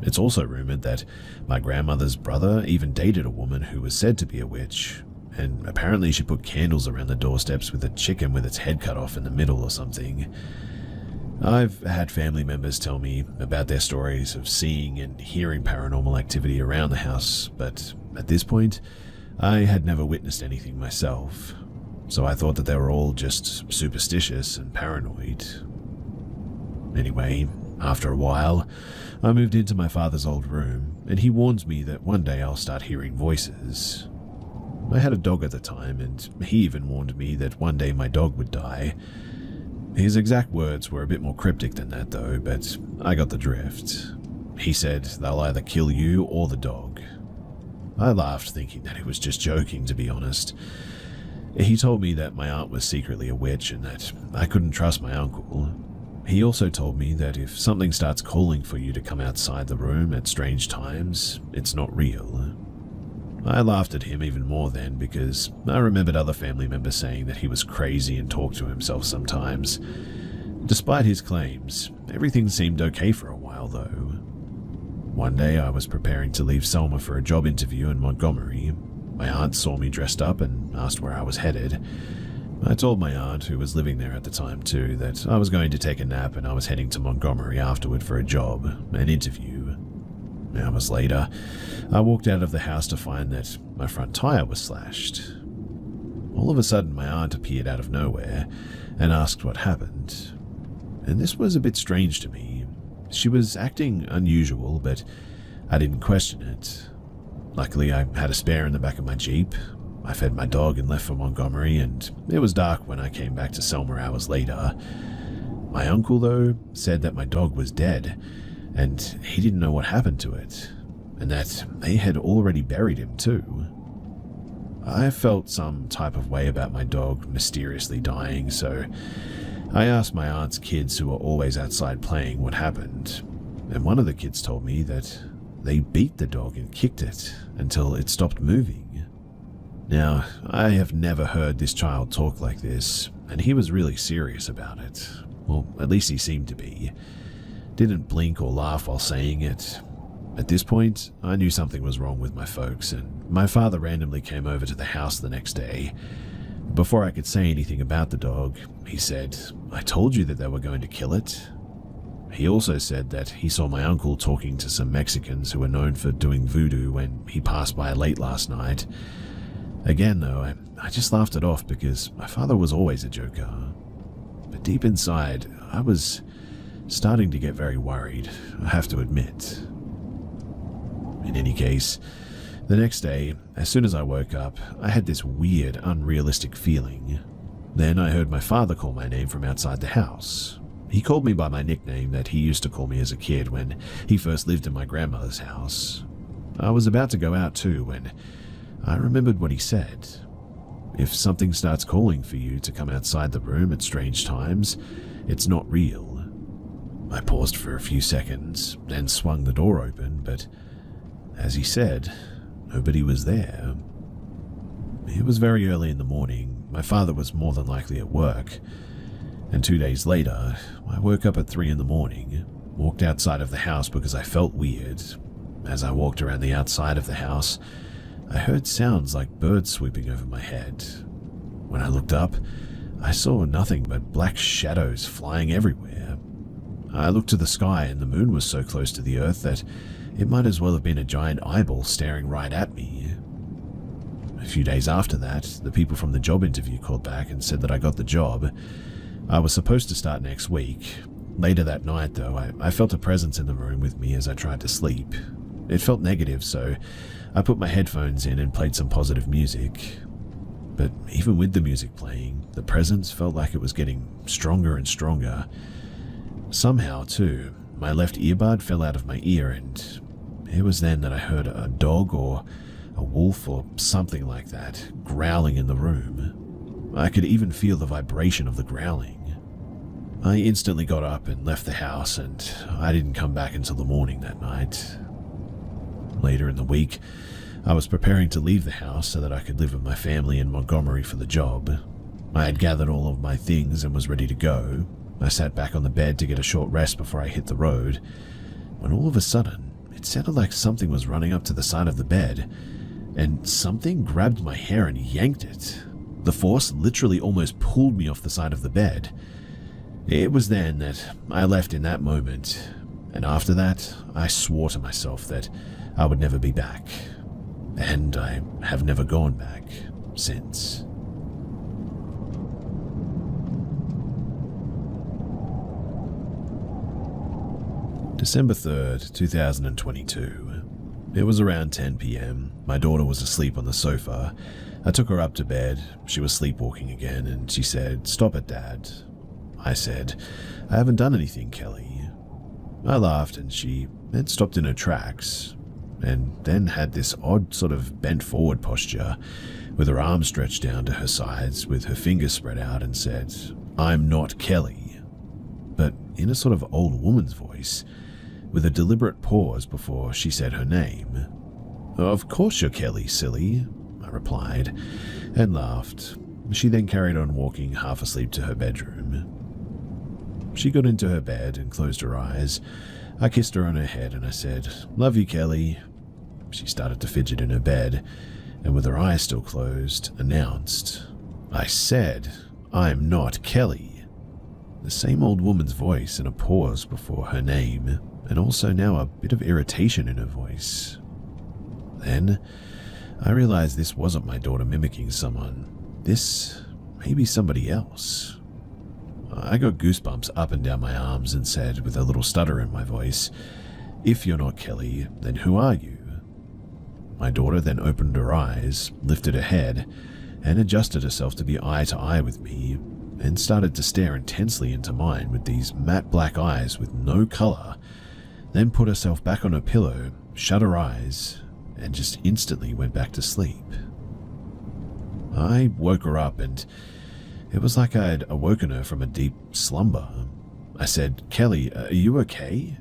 It's also rumored that my grandmother's brother even dated a woman who was said to be a witch, and apparently she put candles around the doorsteps with a chicken with its head cut off in the middle or something. I've had family members tell me about their stories of seeing and hearing paranormal activity around the house, but at this point, I had never witnessed anything myself, so I thought that they were all just superstitious and paranoid. Anyway, after a while, I moved into my father's old room, and he warned me that one day I'll start hearing voices. I had a dog at the time, and he even warned me that one day my dog would die. His exact words were a bit more cryptic than that, though, but I got the drift. He said they'll either kill you or the dog. I laughed, thinking that he was just joking, to be honest. He told me that my aunt was secretly a witch and that I couldn't trust my uncle. He also told me that if something starts calling for you to come outside the room at strange times, it's not real. I laughed at him even more then because I remembered other family members saying that he was crazy and talked to himself sometimes. Despite his claims, everything seemed okay for a while though. One day I was preparing to leave Selma for a job interview in Montgomery. My aunt saw me dressed up and asked where I was headed. I told my aunt, who was living there at the time too, that I was going to take a nap and I was heading to Montgomery afterward for a job, an interview. Hours later, I walked out of the house to find that my front tire was slashed. All of a sudden, my aunt appeared out of nowhere and asked what happened. And this was a bit strange to me. She was acting unusual, but I didn't question it. Luckily, I had a spare in the back of my Jeep. I fed my dog and left for Montgomery, and it was dark when I came back to Selma hours later. My uncle, though, said that my dog was dead, and he didn't know what happened to it, and that they had already buried him too. I felt some type of way about my dog mysteriously dying, so I asked my aunt's kids who were always outside playing what happened, and one of the kids told me that they beat the dog and kicked it until it stopped moving. Now, I have never heard this child talk like this, and he was really serious about it. Well, at least he seemed to be. Didn't blink or laugh while saying it. At this point, I knew something was wrong with my folks, and my father randomly came over to the house the next day. Before I could say anything about the dog, he said, "I told you that they were going to kill it." He also said that he saw my uncle talking to some Mexicans who were known for doing voodoo when he passed by late last night. Again, though, I just laughed it off because my father was always a joker. But deep inside, I was starting to get very worried, I have to admit. In any case, the next day, as soon as I woke up, I had this weird, unrealistic feeling. Then I heard my father call my name from outside the house. He called me by my nickname that he used to call me as a kid when he first lived in my grandmother's house. I was about to go out too when I remembered what he said. If something starts calling for you to come outside the room at strange times, it's not real. I paused for a few seconds, then swung the door open, but as he said, nobody was there. It was very early in the morning. My father was more than likely at work. And 2 days later, I woke up at 3 in the morning, walked outside of the house because I felt weird. As I walked around the outside of the house, I heard sounds like birds swooping over my head. When I looked up, I saw nothing but black shadows flying everywhere. I looked to the sky and the moon was so close to the earth that it might as well have been a giant eyeball staring right at me. A few days after that, the people from the job interview called back and said that I got the job. I was supposed to start next week. Later that night, though, I felt a presence in the room with me as I tried to sleep. It felt negative, so I put my headphones in and played some positive music. But even with the music playing, the presence felt like it was getting stronger and stronger. Somehow, too, my left earbud fell out of my ear, and it was then that I heard a dog or a wolf or something like that growling in the room. I could even feel the vibration of the growling. I instantly got up and left the house, and I didn't come back until the morning that night. Later in the week, I was preparing to leave the house so that I could live with my family in Montgomery for the job. I had gathered all of my things and was ready to go. I sat back on the bed to get a short rest before I hit the road, when all of a sudden, it sounded like something was running up to the side of the bed, and something grabbed my hair and yanked it. The force literally almost pulled me off the side of the bed. It was then that I left in that moment, and after that, I swore to myself that I would never be back, and I have never gone back since. December 3rd, 2022. It was around 10 p.m. My daughter was asleep on the sofa. I took her up to bed. She was sleepwalking again, and she said, "Stop it, Dad." I said, "I haven't done anything, Kelly." I laughed, and she then stopped in her tracks, and then had this odd sort of bent forward posture, with her arms stretched down to her sides, with her fingers spread out, and said, "I'm not Kelly," but in a sort of old woman's voice, with a deliberate pause before she said her name. "Of course you're Kelly, silly," I replied, and laughed. She then carried on walking half asleep to her bedroom. She got into her bed and closed her eyes. I kissed her on her head and I said, "Love you, Kelly." She started to fidget in her bed, and with her eyes still closed, announced, "I said, I'm not Kelly." The same old woman's voice and a pause before her name, and also now a bit of irritation in her voice. Then I realized this wasn't my daughter mimicking someone. This may be somebody else. I got goosebumps up and down my arms and said, with a little stutter in my voice, "If you're not Kelly, then who are you?" My daughter then opened her eyes, lifted her head, and adjusted herself to be eye to eye with me, and started to stare intensely into mine with these matte black eyes with no color, then put herself back on her pillow, shut her eyes, and just instantly went back to sleep. I woke her up, and it was like I'd awoken her from a deep slumber. I said, "Kelly, are you okay?"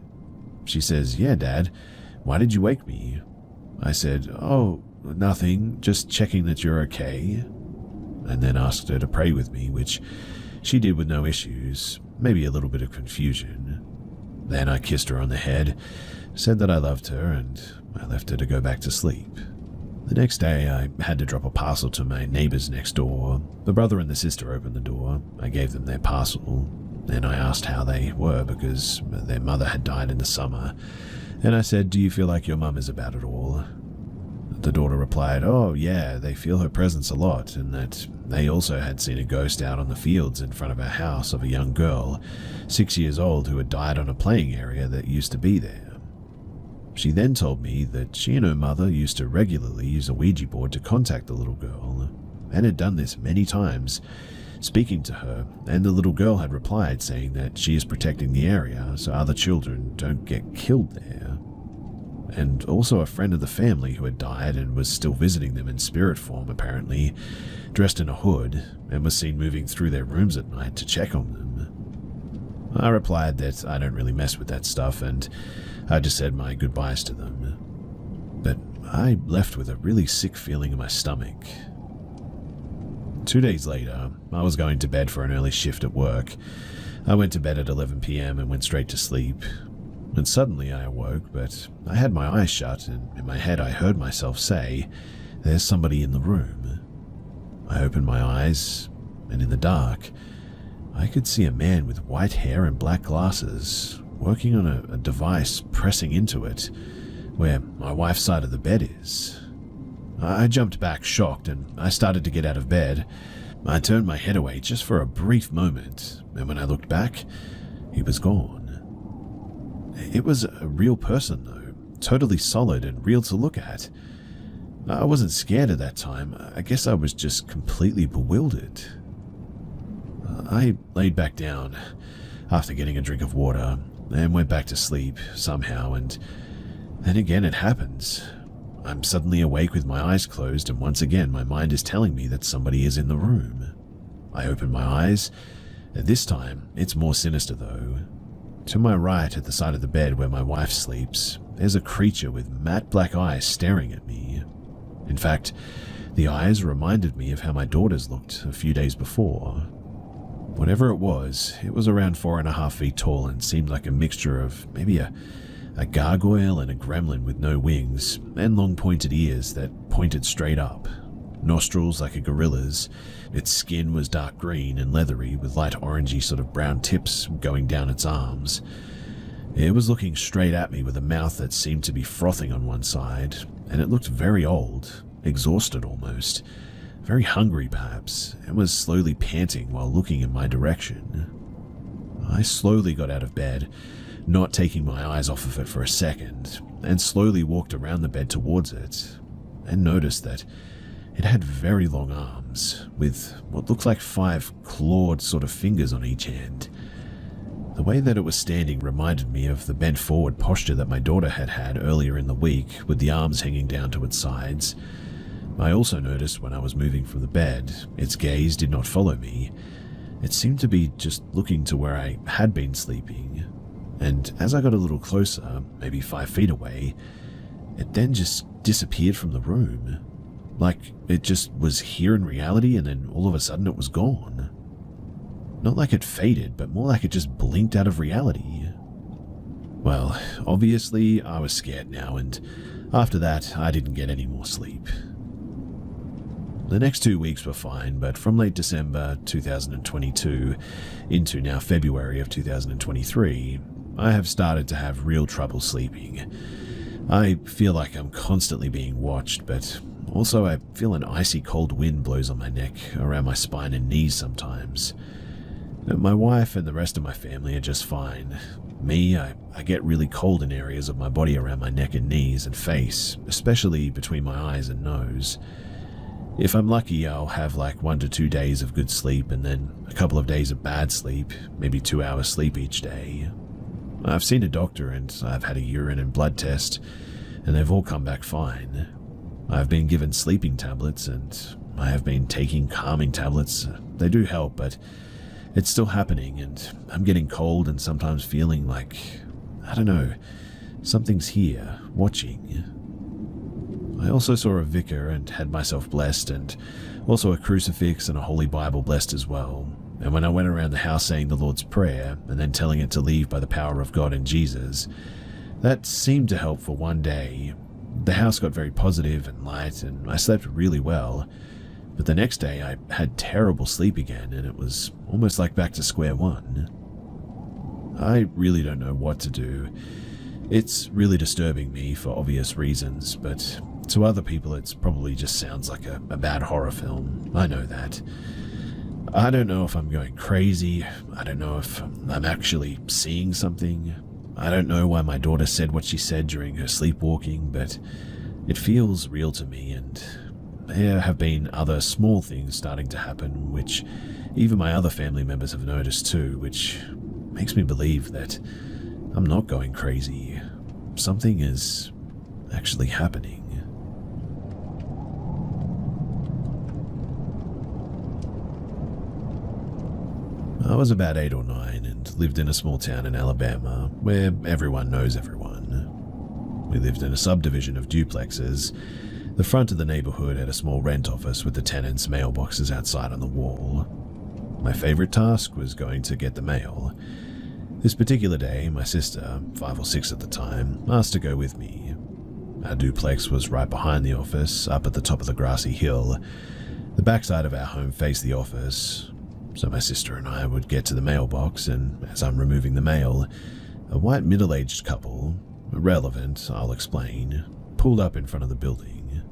She says, "Yeah, Dad. Why did you wake me?" I said, "Oh, nothing, just checking that you're okay," and then asked her to pray with me, which she did with no issues, maybe a little bit of confusion. Then I kissed her on the head, said that I loved her, and I left her to go back to sleep. The next day, I had to drop a parcel to my neighbors next door. The brother and the sister opened the door. I gave them their parcel. Then I asked how they were because their mother had died in the summer. And I said, "Do you feel like your mum is about it all?" The daughter replied, "Oh yeah, they feel her presence a lot, and that they also had seen a ghost out on the fields in front of our house of a young girl, 6 years old, who had died on a playing area that used to be there." She then told me that she and her mother used to regularly use a Ouija board to contact the little girl, and had done this many times, speaking to her, and the little girl had replied saying that she is protecting the area so other children don't get killed there. And also a friend of the family who had died and was still visiting them in spirit form, apparently, dressed in a hood, and was seen moving through their rooms at night to check on them. I replied that I don't really mess with that stuff, and I just said my goodbyes to them. But I left with a really sick feeling in my stomach. 2 days later, I was going to bed for an early shift at work. I went to bed at 11 p.m. and went straight to sleep. And suddenly I awoke, but I had my eyes shut, and in my head I heard myself say, "There's somebody in the room." I opened my eyes, and in the dark, I could see a man with white hair and black glasses working on a device, pressing into it, where my wife's side of the bed is. I jumped back, shocked, and I started to get out of bed. I turned my head away just for a brief moment, and when I looked back, he was gone. It was a real person, though, totally solid and real to look at. I wasn't scared at that time. I guess I was just completely bewildered. I laid back down after getting a drink of water and went back to sleep somehow, and then again it happens. I'm suddenly awake with my eyes closed, and once again my mind is telling me that somebody is in the room. I open my eyes, and this time it's more sinister though. To my right, at the side of the bed where my wife sleeps, there's a creature with matte black eyes staring at me. In fact, the eyes reminded me of how my daughters looked a few days before. Whatever it was around 4.5 feet tall and seemed like a mixture of maybe a gargoyle and a gremlin with no wings and long pointed ears that pointed straight up, nostrils like a gorilla's. Its skin was dark green and leathery with light orangey sort of brown tips going down its arms. It was looking straight at me with a mouth that seemed to be frothing on one side, and it looked very old, exhausted almost, very hungry perhaps, and was slowly panting while looking in my direction. I slowly got out of bed, not taking my eyes off of it for a second, and slowly walked around the bed towards it, and noticed that it had very long arms, with what looked like 5 clawed sort of fingers on each hand. The way that it was standing reminded me of the bent forward posture that my daughter had had earlier in the week, with the arms hanging down to its sides. I also noticed when I was moving from the bed, its gaze did not follow me. It seemed to be just looking to where I had been sleeping, and as I got a little closer, maybe 5 feet away, it then just disappeared from the room. Like it just was here in reality, and then all of a sudden it was gone. Not like it faded, but more like it just blinked out of reality. Well, obviously I was scared now, and after that I didn't get any more sleep. The next 2 weeks were fine, but from late December 2022 into now February of 2023, I have started to have real trouble sleeping. I feel like I'm constantly being watched, but also I feel an icy cold wind blows on my neck, around my spine and knees sometimes. My wife and the rest of my family are just fine. Me, I get really cold in areas of my body around my neck and knees and face, especially between my eyes and nose. If I'm lucky, I'll have like 1 to 2 days of good sleep and then a couple of days of bad sleep, maybe 2 hours sleep each day. I've seen a doctor and I've had a urine and blood test, and they've all come back fine. I've been given sleeping tablets and I have been taking calming tablets. They do help, but it's still happening, and I'm getting cold and sometimes feeling like, I don't know, something's here, watching. I also saw a vicar and had myself blessed, and also a crucifix and a Holy Bible blessed as well. And when I went around the house saying the Lord's Prayer and then telling it to leave by the power of God and Jesus, that seemed to help for 1 day. The house got very positive and light, and I slept really well. But the next day I had terrible sleep again, and it was almost like back to square one. I really don't know what to do. It's really disturbing me for obvious reasons, but To other people, it probably just sounds like a bad horror film. I know that. I don't know if I'm going crazy. I don't know if I'm actually seeing something. I don't know why my daughter said what she said during her sleepwalking, but it feels real to me, and there have been other small things starting to happen, which even my other family members have noticed too, which makes me believe that I'm not going crazy. Something is actually happening. I was about 8 or 9 and lived in a small town in Alabama where everyone knows everyone. We lived in a subdivision of duplexes. The front of the neighborhood had a small rent office with the tenants' mailboxes outside on the wall. My favorite task was going to get the mail. This particular day, my sister, 5 or 6 at the time, asked to go with me. Our duplex was right behind the office, up at the top of the grassy hill. The backside of our home faced the office, so my sister and I would get to the mailbox, and as I'm removing the mail, a white middle-aged couple, irrelevant, I'll explain, pulled up in front of the building.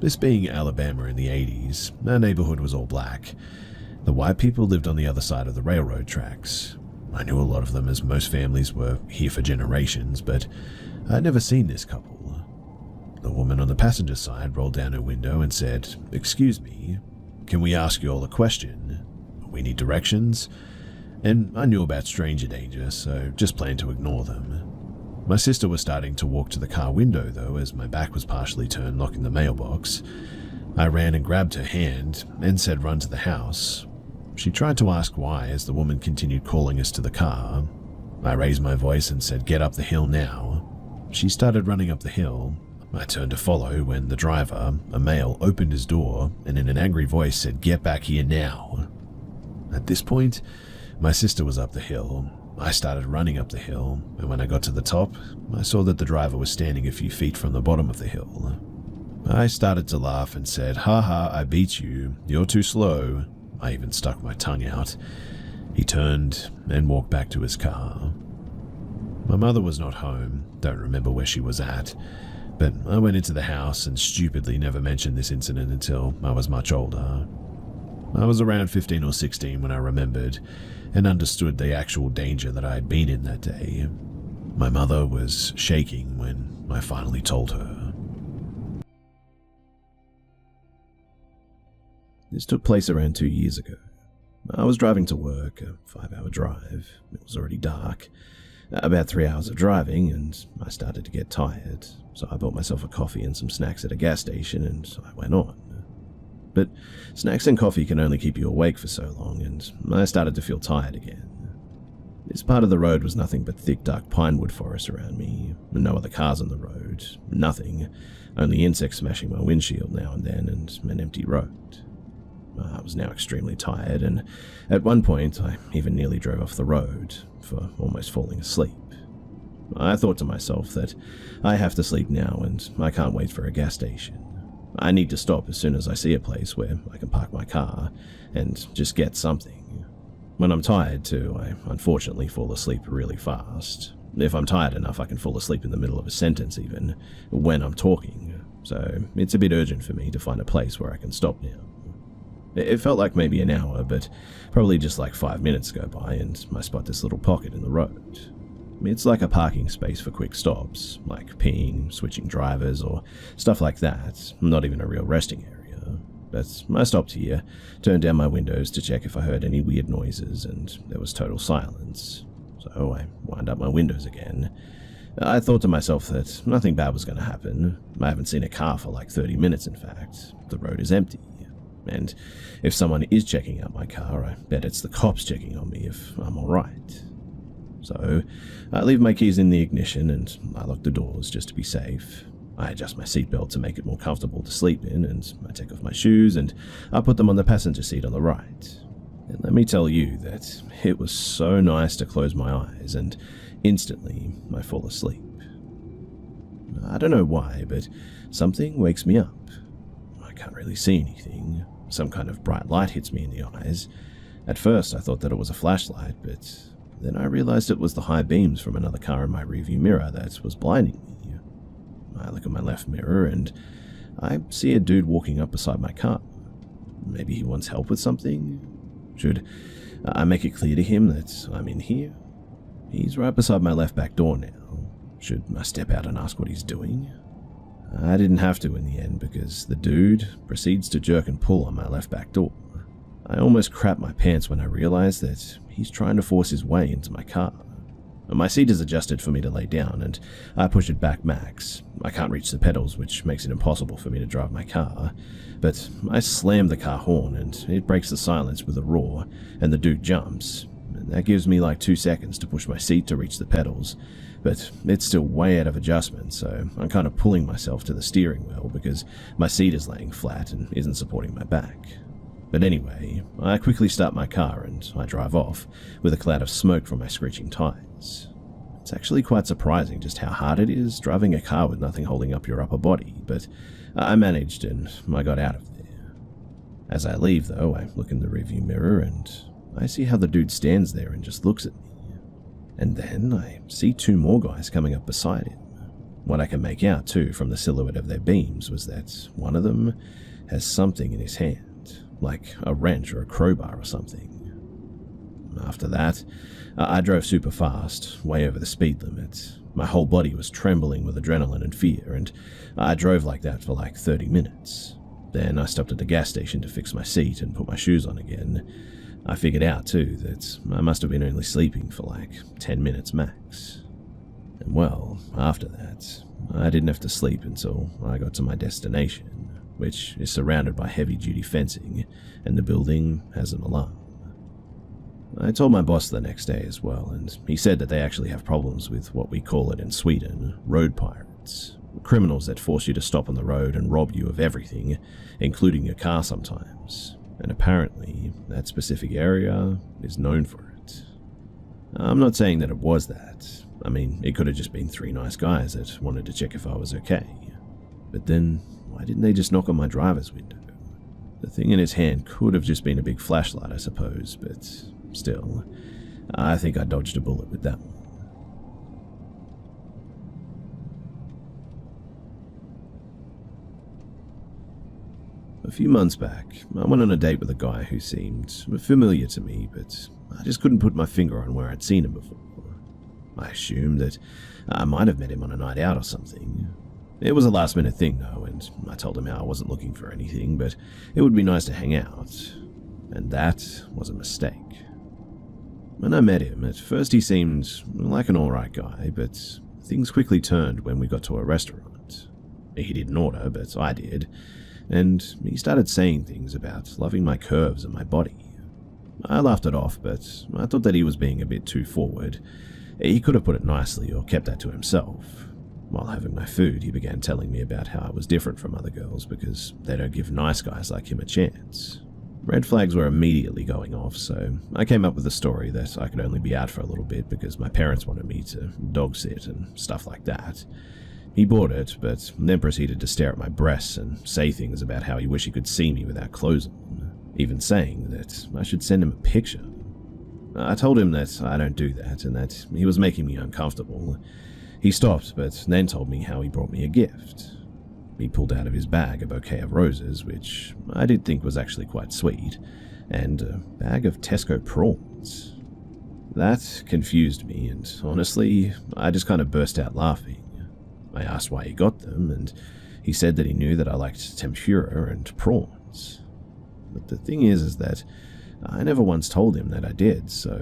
This being Alabama in the 80s, our neighborhood was all black. The white people lived on the other side of the railroad tracks. I knew a lot of them as most families were here for generations, but I'd never seen this couple. The woman on the passenger side rolled down her window and said, "Excuse me, can we ask you all a question? We need directions," and I knew about stranger danger, so just planned to ignore them. My sister was starting to walk to the car window, though, as my back was partially turned, locking the mailbox. I ran and grabbed her hand and said run to the house. She tried to ask why as the woman continued calling us to the car. I raised my voice and said, "Get up the hill now." She started running up the hill. I turned to follow when the driver, a male, opened his door and in an angry voice said, "Get back here now." At this point, my sister was up the hill. I started running up the hill, and when I got to the top, I saw that the driver was standing a few feet from the bottom of the hill. I started to laugh and said, "Ha ha, I beat you. You're too slow." I even stuck my tongue out. He turned and walked back to his car. My mother was not home, don't remember where she was at, but I went into the house and stupidly never mentioned this incident until I was much older. I was around 15 or 16 when I remembered and understood the actual danger that I had been in that day. My mother was shaking when I finally told her. This took place around 2 years ago. I was driving to work, a 5-hour drive. It was already dark. About 3 hours of driving, and I started to get tired, so I bought myself a coffee and some snacks at a gas station, and I went on. But snacks and coffee can only keep you awake for so long, and I started to feel tired again. This part of the road was nothing but thick, dark pinewood forest around me, no other cars on the road, nothing, only insects smashing my windshield now and then, and an empty road. I was now extremely tired, and at one point I even nearly drove off the road, for almost falling asleep. I thought to myself that I have to sleep now, and I can't wait for a gas station. I need to stop as soon as I see a place where I can park my car and just get something. When I'm tired too, I unfortunately fall asleep really fast. If I'm tired enough, I can fall asleep in the middle of a sentence even, when I'm talking, so it's a bit urgent for me to find a place where I can stop now. It felt like maybe an hour, but probably just like 5 minutes go by and I spot this little pocket in the road. It's like a parking space for quick stops, like peeing, switching drivers, or stuff like that, not even a real resting area. But I stopped here, turned down my windows to check if I heard any weird noises, and there was total silence. So I wound up my windows again. I thought to myself that nothing bad was going to happen. I haven't seen a car for like 30 minutes, in fact. The road is empty. And if someone is checking out my car, I bet it's the cops checking on me if I'm alright. So I leave my keys in the ignition and I lock the doors just to be safe. I adjust my seatbelt to make it more comfortable to sleep in, and I take off my shoes and I put them on the passenger seat on the right. And let me tell you that it was so nice to close my eyes and instantly I fall asleep. I don't know why, but something wakes me up. I can't really see anything. Some kind of bright light hits me in the eyes. At first I thought that it was a flashlight, but then I realized it was the high beams from another car in my rearview mirror that was blinding me. I look at my left mirror and I see a dude walking up beside my car. Maybe he wants help with something? Should I make it clear to him that I'm in here? He's right beside my left back door now. Should I step out and ask what he's doing? I didn't have to in the end because the dude proceeds to jerk and pull on my left back door. I almost crapped my pants when I realized that he's trying to force his way into my car. My seat is adjusted for me to lay down, and I push it back max. I can't reach the pedals, which makes it impossible for me to drive my car, but I slam the car horn, and it breaks the silence with a roar, and the dude jumps. That gives me like 2 seconds to push my seat to reach the pedals, but it's still way out of adjustment, so I'm kind of pulling myself to the steering wheel because my seat is laying flat and isn't supporting my back. But anyway, I quickly start my car and I drive off, with a cloud of smoke from my screeching tires. It's actually quite surprising just how hard it is driving a car with nothing holding up your upper body, but I managed and I got out of there. As I leave though, I look in the rearview mirror and I see how the dude stands there and just looks at me. And then I see 2 more guys coming up beside him. What I can make out too from the silhouette of their beams was that one of them has something in his hand, like a wrench or a crowbar or something. After that, I drove super fast, way over the speed limit. My whole body was trembling with adrenaline and fear, and I drove like that for like 30 minutes. Then I stopped at a gas station to fix my seat and put my shoes on again. I figured out too that I must have been only sleeping for like 10 minutes max. And well, after that, I didn't have to sleep until I got to my destination, which is surrounded by heavy-duty fencing, and the building has an alarm. I told my boss the next day as well, and he said that they actually have problems with what we call it in Sweden, road pirates. Criminals that force you to stop on the road and rob you of everything, including your car sometimes. And apparently, that specific area is known for it. I'm not saying that it was that. I mean, it could have just been 3 nice guys that wanted to check if I was okay. But then, why didn't they just knock on my driver's window? The thing in his hand could have just been a big flashlight, I suppose, but still, I think I dodged a bullet with that one. A few months back, I went on a date with a guy who seemed familiar to me, but I just couldn't put my finger on where I'd seen him before. I assumed that I might have met him on a night out or something. It was a last-minute thing, though, and I told him how I wasn't looking for anything, but it would be nice to hang out. And that was a mistake. When I met him, at first he seemed like an alright guy, but things quickly turned when we got to a restaurant. He didn't order, but I did, and he started saying things about loving my curves and my body. I laughed it off, but I thought that he was being a bit too forward. He could have put it nicely or kept that to himself. While having my food, he began telling me about how I was different from other girls because they don't give nice guys like him a chance. Red flags were immediately going off, so I came up with a story that I could only be out for a little bit because my parents wanted me to dog sit and stuff like that. He bought it, but then proceeded to stare at my breasts and say things about how he wished he could see me without clothes on, even saying that I should send him a picture. I told him that I don't do that and that he was making me uncomfortable. He stopped, but then told me how he brought me a gift. He pulled out of his bag a bouquet of roses, which I did think was actually quite sweet, and a bag of Tesco prawns. That confused me, and honestly, I just kind of burst out laughing. I asked why he got them, and he said that he knew that I liked tempura and prawns. But the thing is that I never once told him that I did, so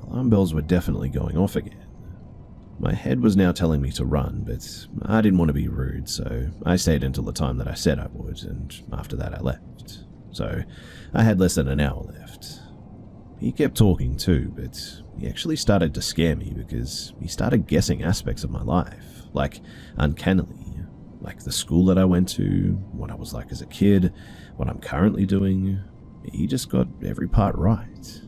alarm bells were definitely going off again. My head was now telling me to run, but I didn't want to be rude, so I stayed until the time that I said I would, and after that I left. So I had less than an hour left. He kept talking too, but he actually started to scare me because he started guessing aspects of my life, like uncannily, like the school that I went to, what I was like as a kid, what I'm currently doing. He just got every part right.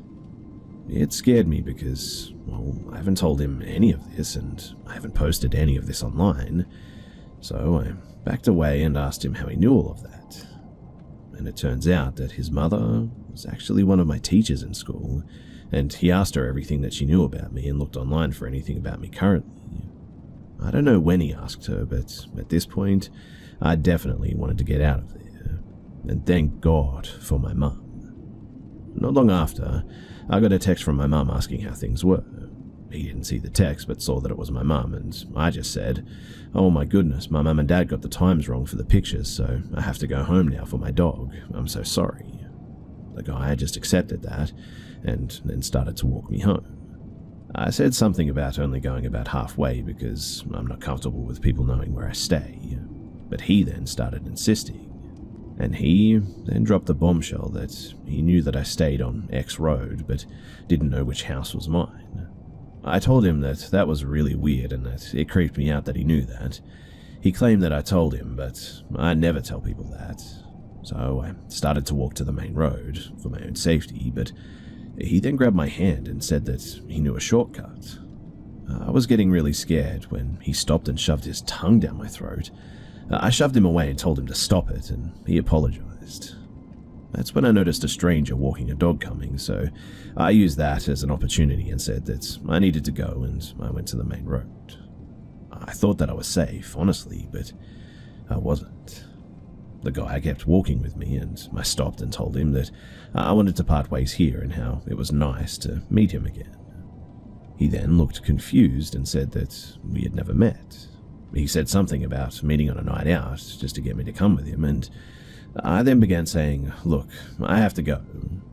It scared me because, well, I haven't told him any of this and I haven't posted any of this online, so I backed away and asked him how he knew all of that. And it turns out that his mother was actually one of my teachers in school, and he asked her everything that she knew about me and looked online for anything about me currently. I don't know when he asked her, but at this point, I definitely wanted to get out of there. And thank God for my mum. Not long after, I got a text from my mum asking how things were. He didn't see the text, but saw that it was my mum, and I just said, "Oh my goodness, my mum and dad got the times wrong for the pictures, so I have to go home now for my dog. I'm so sorry." The guy just accepted that, and then started to walk me home. I said something about only going about halfway because I'm not comfortable with people knowing where I stay, but he then started insisting. And he then dropped the bombshell that he knew that I stayed on X road, but didn't know which house was mine. I told him that that was really weird and that it creeped me out that he knew that. He claimed that I told him, but I never tell people that. So I started to walk to the main road for my own safety, but he then grabbed my hand and said that he knew a shortcut. I was getting really scared when he stopped and shoved his tongue down my throat. I shoved him away and told him to stop it, and he apologized. That's when I noticed a stranger walking a dog coming, so I used that as an opportunity and said that I needed to go, and I went to the main road. I thought that I was safe, honestly, but I wasn't. The guy kept walking with me, and I stopped and told him that I wanted to part ways here and how it was nice to meet him again. He then looked confused and said that we had never met. He said something about meeting on a night out just to get me to come with him, and I then began saying, "Look, I have to go,"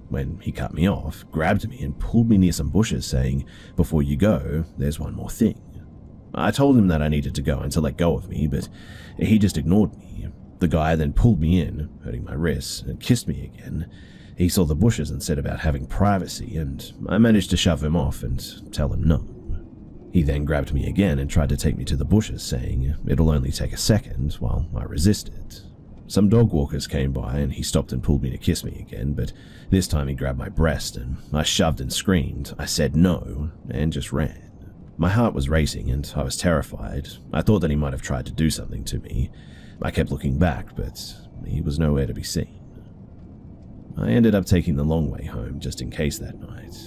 when he cut me off, grabbed me and pulled me near some bushes saying, "Before you go, there's one more thing." I told him that I needed to go and to let go of me, but he just ignored me. The guy then pulled me in, hurting my wrists, and kissed me again. He saw the bushes and said about having privacy, and I managed to shove him off and tell him no. He then grabbed me again and tried to take me to the bushes, saying it'll only take a second, while I resisted. Some dog walkers came by and he stopped and pulled me to kiss me again, but this time he grabbed my breast and I shoved and screamed. I said no and just ran. My heart was racing and I was terrified. I thought that he might have tried to do something to me. I kept looking back, but he was nowhere to be seen. I ended up taking the long way home just in case that night.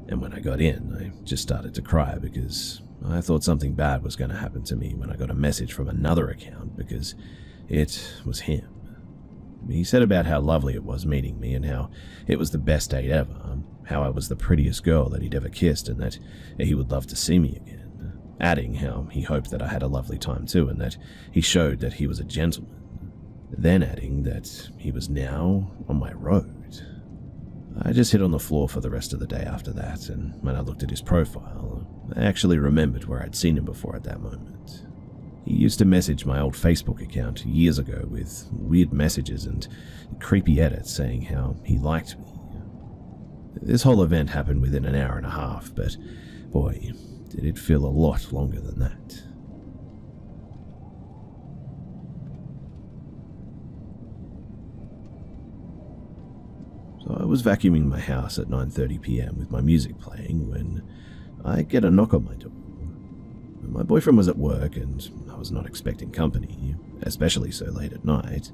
And when I got in, I just started to cry because I thought something bad was going to happen to me when I got a message from another account because it was him. He said about how lovely it was meeting me and how it was the best date ever, how I was the prettiest girl that he'd ever kissed and that he would love to see me again, adding how he hoped that I had a lovely time too and that he showed that he was a gentleman, then adding that he was now on my road. I just hit on the floor for the rest of the day after that, and when I looked at his profile, I actually remembered where I'd seen him before at that moment. He used to message my old Facebook account years ago with weird messages and creepy edits saying how he liked me. This whole event happened within an hour and a half, but boy, did it feel a lot longer than that. So I was vacuuming my house at 9:30 p.m. with my music playing when I get a knock on my door. My boyfriend was at work and I was not expecting company, especially so late at night.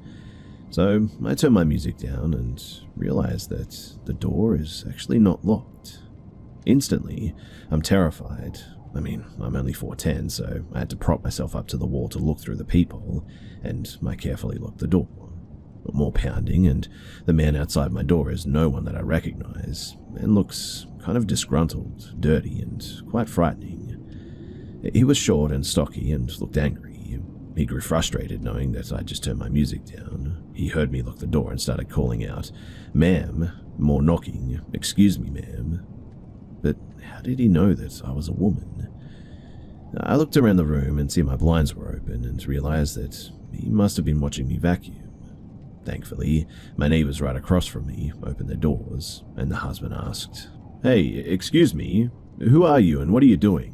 So I turned my music down and realized that the door is actually not locked. Instantly, I'm terrified. I mean, I'm only 4'10", so I had to prop myself up to the wall to look through the peephole, and I carefully locked the door. More pounding, and the man outside my door is no one that I recognize, and looks kind of disgruntled, dirty, and quite frightening. He was short and stocky and looked angry. He grew frustrated knowing that I'd just turned my music down. He heard me lock the door and started calling out, "Ma'am," more knocking, "Excuse me, ma'am." But how did he know that I was a woman? I looked around the room and see my blinds were open and realized that he must have been watching me vacuum. Thankfully, my neighbors right across from me opened their doors, and the husband asked, "Hey, excuse me, who are you and what are you doing?"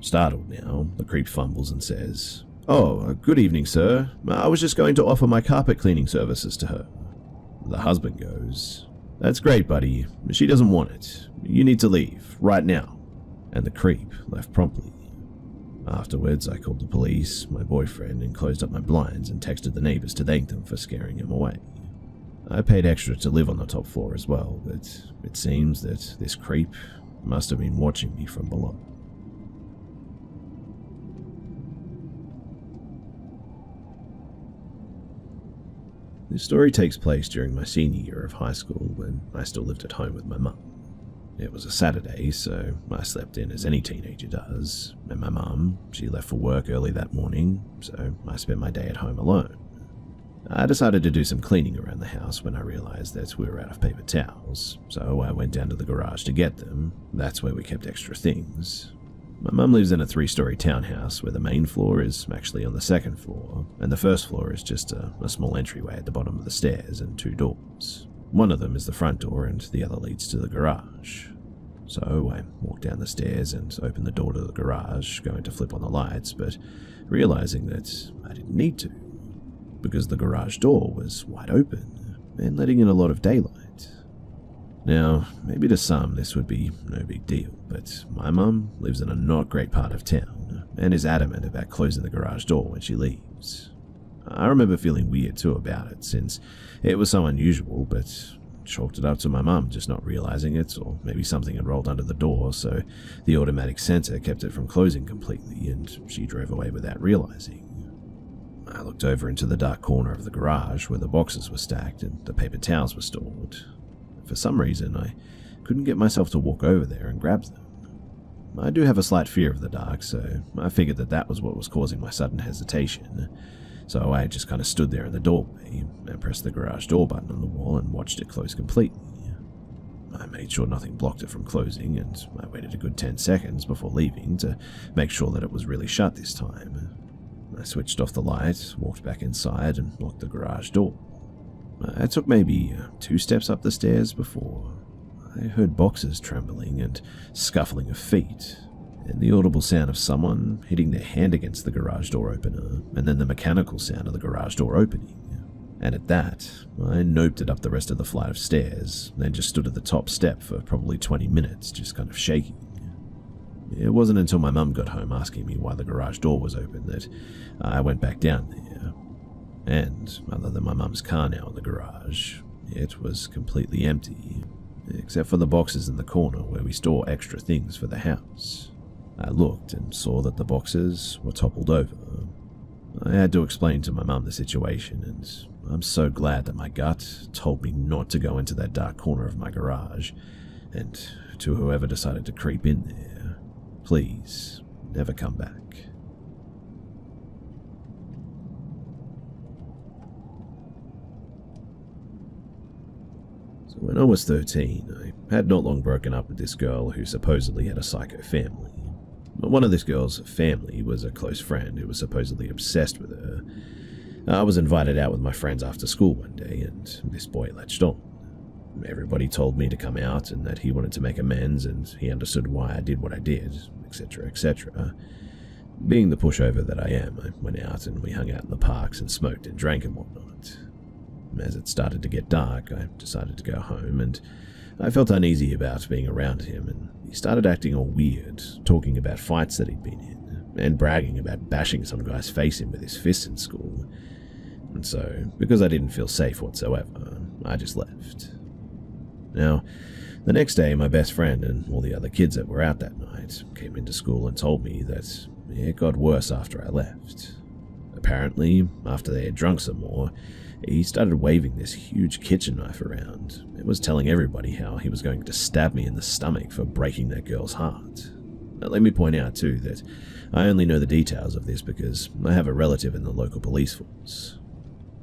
Startled now, the creep fumbles and says, "Oh, good evening, sir. I was just going to offer my carpet cleaning services to her." The husband goes, "That's great, buddy. She doesn't want it. You need to leave, right now." And the creep left promptly. Afterwards, I called the police, my boyfriend, and closed up my blinds and texted the neighbors to thank them for scaring him away. I paid extra to live on the top floor as well, but it seems that this creep must have been watching me from below. This story takes place during my senior year of high school when I still lived at home with my mum. It was a Saturday, so I slept in as any teenager does, and my mum, she left for work early that morning, so I spent my day at home alone. I decided to do some cleaning around the house when I realized that we were out of paper towels, so I went down to the garage to get them. That's where we kept extra things. My mum lives in a 3-story townhouse where the main floor is actually on the second floor, and the first floor is just a small entryway at the bottom of the stairs and 2 doors. One of them is the front door and the other leads to the garage. So I walked down the stairs and opened the door to the garage, going to flip on the lights, but realizing that I didn't need to, because the garage door was wide open and letting in a lot of daylight. Now, maybe to some this would be no big deal, but my mum lives in a not great part of town and is adamant about closing the garage door when she leaves. I remember feeling weird too about it, since it was so unusual, but chalked it up to my mum just not realizing it, or maybe something had rolled under the door, so the automatic sensor kept it from closing completely, and she drove away without realizing. I looked over into the dark corner of the garage where the boxes were stacked and the paper towels were stored. For some reason, I couldn't get myself to walk over there and grab them. I do have a slight fear of the dark, so I figured that was what was causing my sudden hesitation. So I just kind of stood there in the doorway and pressed the garage door button on the wall and watched it close completely. I made sure nothing blocked it from closing, and I waited a good 10 seconds before leaving to make sure that it was really shut this time. I switched off the light, walked back inside, and locked the garage door. I took maybe 2 steps up the stairs before I heard boxes trembling and scuffling of feet, and the audible sound of someone hitting their hand against the garage door opener, and then the mechanical sound of the garage door opening. And at that, I noped it up the rest of the flight of stairs, then just stood at the top step for probably 20 minutes, just kind of shaking. It wasn't until my mum got home asking me why the garage door was open that I went back down there. And other than my mum's car now in the garage, it was completely empty, except for the boxes in the corner where we store extra things for the house. I looked and saw that the boxes were toppled over. I had to explain to my mum the situation, and I'm so glad that my gut told me not to go into that dark corner of my garage, and to whoever decided to creep in there, please never come back. So when I was 13, I had not long broken up with this girl who supposedly had a psycho family. One of this girl's family was a close friend who was supposedly obsessed with her. I was invited out with my friends after school one day, and this boy latched on. Everybody told me to come out and that he wanted to make amends and he understood why I did what I did, etc., etc. Being the pushover that I am, I went out and we hung out in the parks and smoked and drank and whatnot. As it started to get dark, I decided to go home, and I felt uneasy about being around him, and he started acting all weird, talking about fights that he'd been in, and bragging about bashing some guy's face in with his fist in school. And so, because I didn't feel safe whatsoever, I just left. Now, the next day, my best friend and all the other kids that were out that night came into school and told me that it got worse after I left. Apparently, after they had drunk some more, he started waving this huge kitchen knife around. It was telling everybody how he was going to stab me in the stomach for breaking that girl's heart. Now, let me point out too that I only know the details of this because I have a relative in the local police force.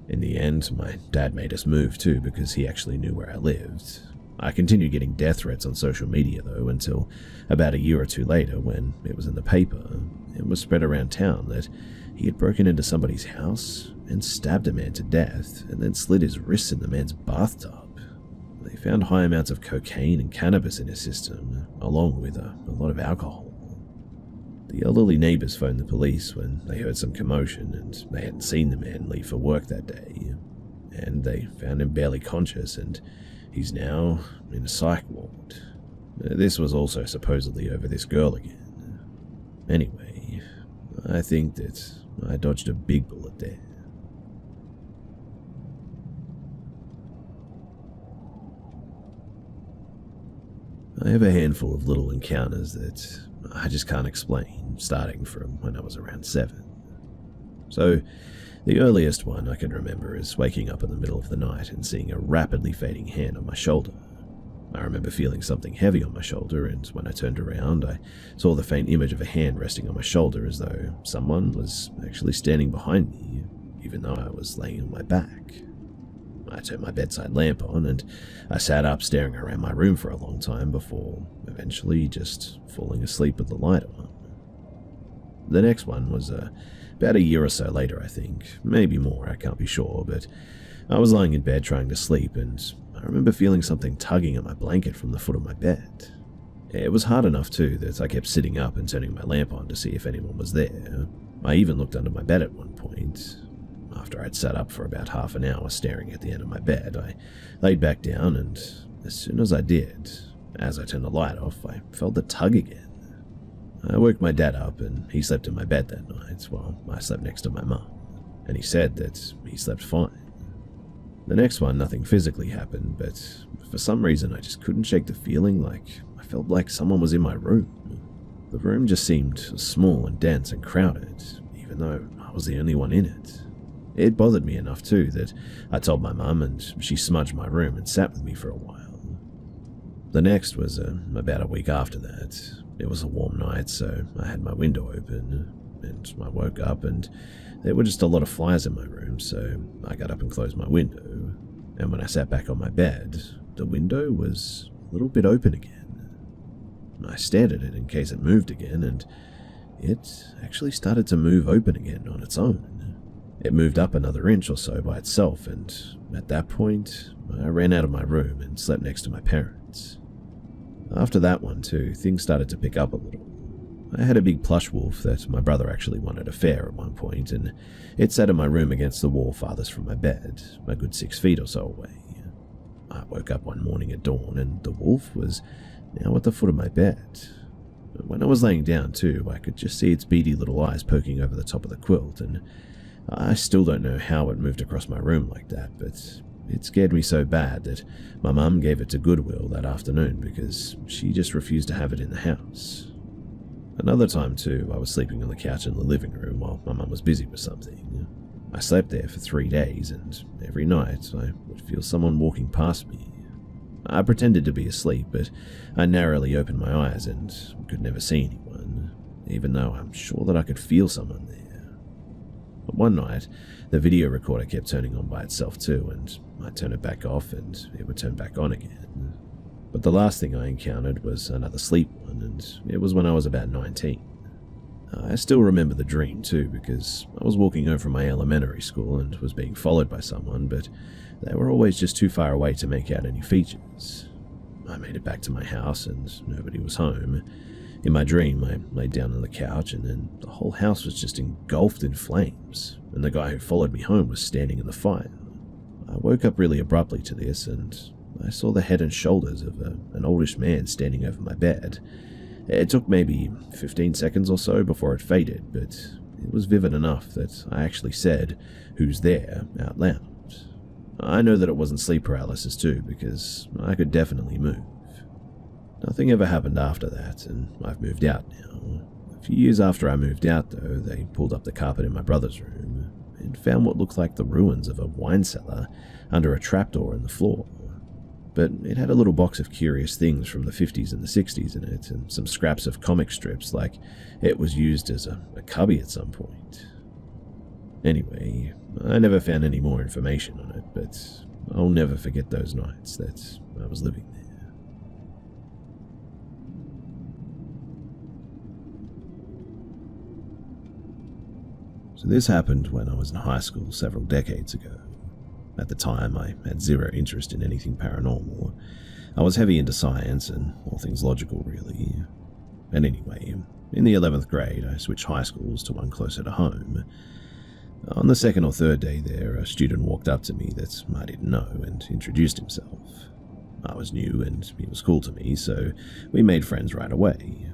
In the end, my dad made us move too because he actually knew where I lived. I continued getting death threats on social media though until about a year or two later when it was in the paper. It was spread around town that he had broken into somebody's house and stabbed a man to death and then slit his wrists in the man's bathtub. They found high amounts of cocaine and cannabis in his system, along with a lot of alcohol. The elderly neighbors phoned the police when they heard some commotion and they hadn't seen the man leave for work that day. And they found him barely conscious and he's now in a psych ward. This was also supposedly over this girl again. Anyway, I think that I dodged a big bullet there. I have a handful of little encounters that I just can't explain, starting from when I was around 7. So, The earliest one I can remember is waking up in the middle of the night and seeing a rapidly fading hand on my shoulder. I remember feeling something heavy on my shoulder, and when I turned around, I saw the faint image of a hand resting on my shoulder as though someone was actually standing behind me, even though I was laying on my back. I turned my bedside lamp on, and I sat up staring around my room for a long time before eventually just falling asleep with the light on. The next one was about a year or so later, I think. Maybe more, I can't be sure, but I was lying in bed trying to sleep, and I remember feeling something tugging at my blanket from the foot of my bed. It was hard enough, too, that I kept sitting up and turning my lamp on to see if anyone was there. I even looked under my bed at one point. After I'd sat up for about half an hour staring at the end of my bed, I laid back down, and as soon as I did, as I turned the light off, I felt the tug again. I woke my dad up, and he slept in my bed that night while I slept next to my mum, and he said that he slept fine. The next one, nothing physically happened, but for some reason I just couldn't shake the feeling like I felt like someone was in my room. The room just seemed small and dense and crowded, even though I was the only one in it. It bothered me enough too that I told my mum, and she smudged my room and sat with me for a while. The next was about a week after that. It was a warm night, so I had my window open, and I woke up and there were just a lot of flies in my room, so I got up and closed my window, and when I sat back on my bed, the window was a little bit open again. I stared at it in case it moved again, and it actually started to move open again on its own. It moved up another inch or so by itself, and at that point, I ran out of my room and slept next to my parents. After that one too, things started to pick up a little. I had a big plush wolf that my brother actually wanted a fair at one point, and it sat in my room against the wall farthest from my bed, a good 6 feet or so away. I woke up one morning at dawn, and the wolf was now at the foot of my bed. When I was laying down too, I could just see its beady little eyes poking over the top of the quilt, and I still don't know how it moved across my room like that, but it scared me so bad that my mum gave it to Goodwill that afternoon because she just refused to have it in the house. Another time too, I was sleeping on the couch in the living room while my mum was busy with something. I slept there for 3 days, and every night I would feel someone walking past me. I pretended to be asleep, but I narrowly opened my eyes and could never see anyone, even though I'm sure that I could feel someone there. But one night, the video recorder kept turning on by itself too, and I'd turn it back off and it would turn back on again. But the last thing I encountered was another sleep one, and it was when I was about 19. I still remember the dream too, because I was walking home from my elementary school and was being followed by someone, but they were always just too far away to make out any features. I made it back to my house and nobody was home. In my dream, I laid down on the couch, and then the whole house was just engulfed in flames, and the guy who followed me home was standing in the fire. I woke up really abruptly to this, and I saw the head and shoulders of an oldish man standing over my bed. It took maybe 15 seconds or so before it faded, but it was vivid enough that I actually said, "Who's there?" out loud. I know that it wasn't sleep paralysis too, because I could definitely move. Nothing ever happened after that, and I've moved out now. A few years after I moved out, though, they pulled up the carpet in my brother's room and found what looked like the ruins of a wine cellar under a trapdoor in the floor. But it had a little box of curious things from the 50s and the 60s in it, and some scraps of comic strips like it was used as a cubby at some point. Anyway, I never found any more information on it, but I'll never forget those nights that I was living there. So this happened when I was in high school several decades ago. At the time, I had zero interest in anything paranormal. I was heavy into science and all things logical, really. And anyway, in the 11th grade, I switched high schools to one closer to home. On the second or third day there, a student walked up to me that I didn't know and introduced himself. I was new and he was cool to me, so we made friends right away.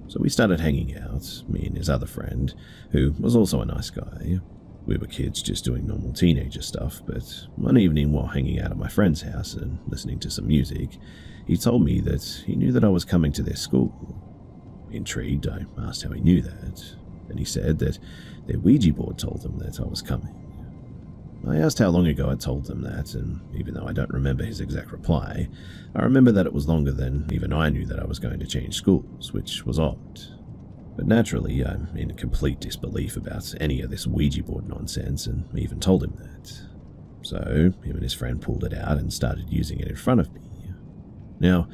So we started hanging out, me and his other friend, who was also a nice guy. We were kids just doing normal teenager stuff, but one evening while hanging out at my friend's house and listening to some music, he told me that he knew that I was coming to their school. Intrigued, I asked how he knew that, and he said that their Ouija board told them that I was coming. I asked how long ago I told them that, and even though I don't remember his exact reply, I remember that it was longer than even I knew that I was going to change schools, which was odd. But naturally, I'm in complete disbelief about any of this Ouija board nonsense, and even told him that. So, him and his friend pulled it out and started using it in front of me. Now,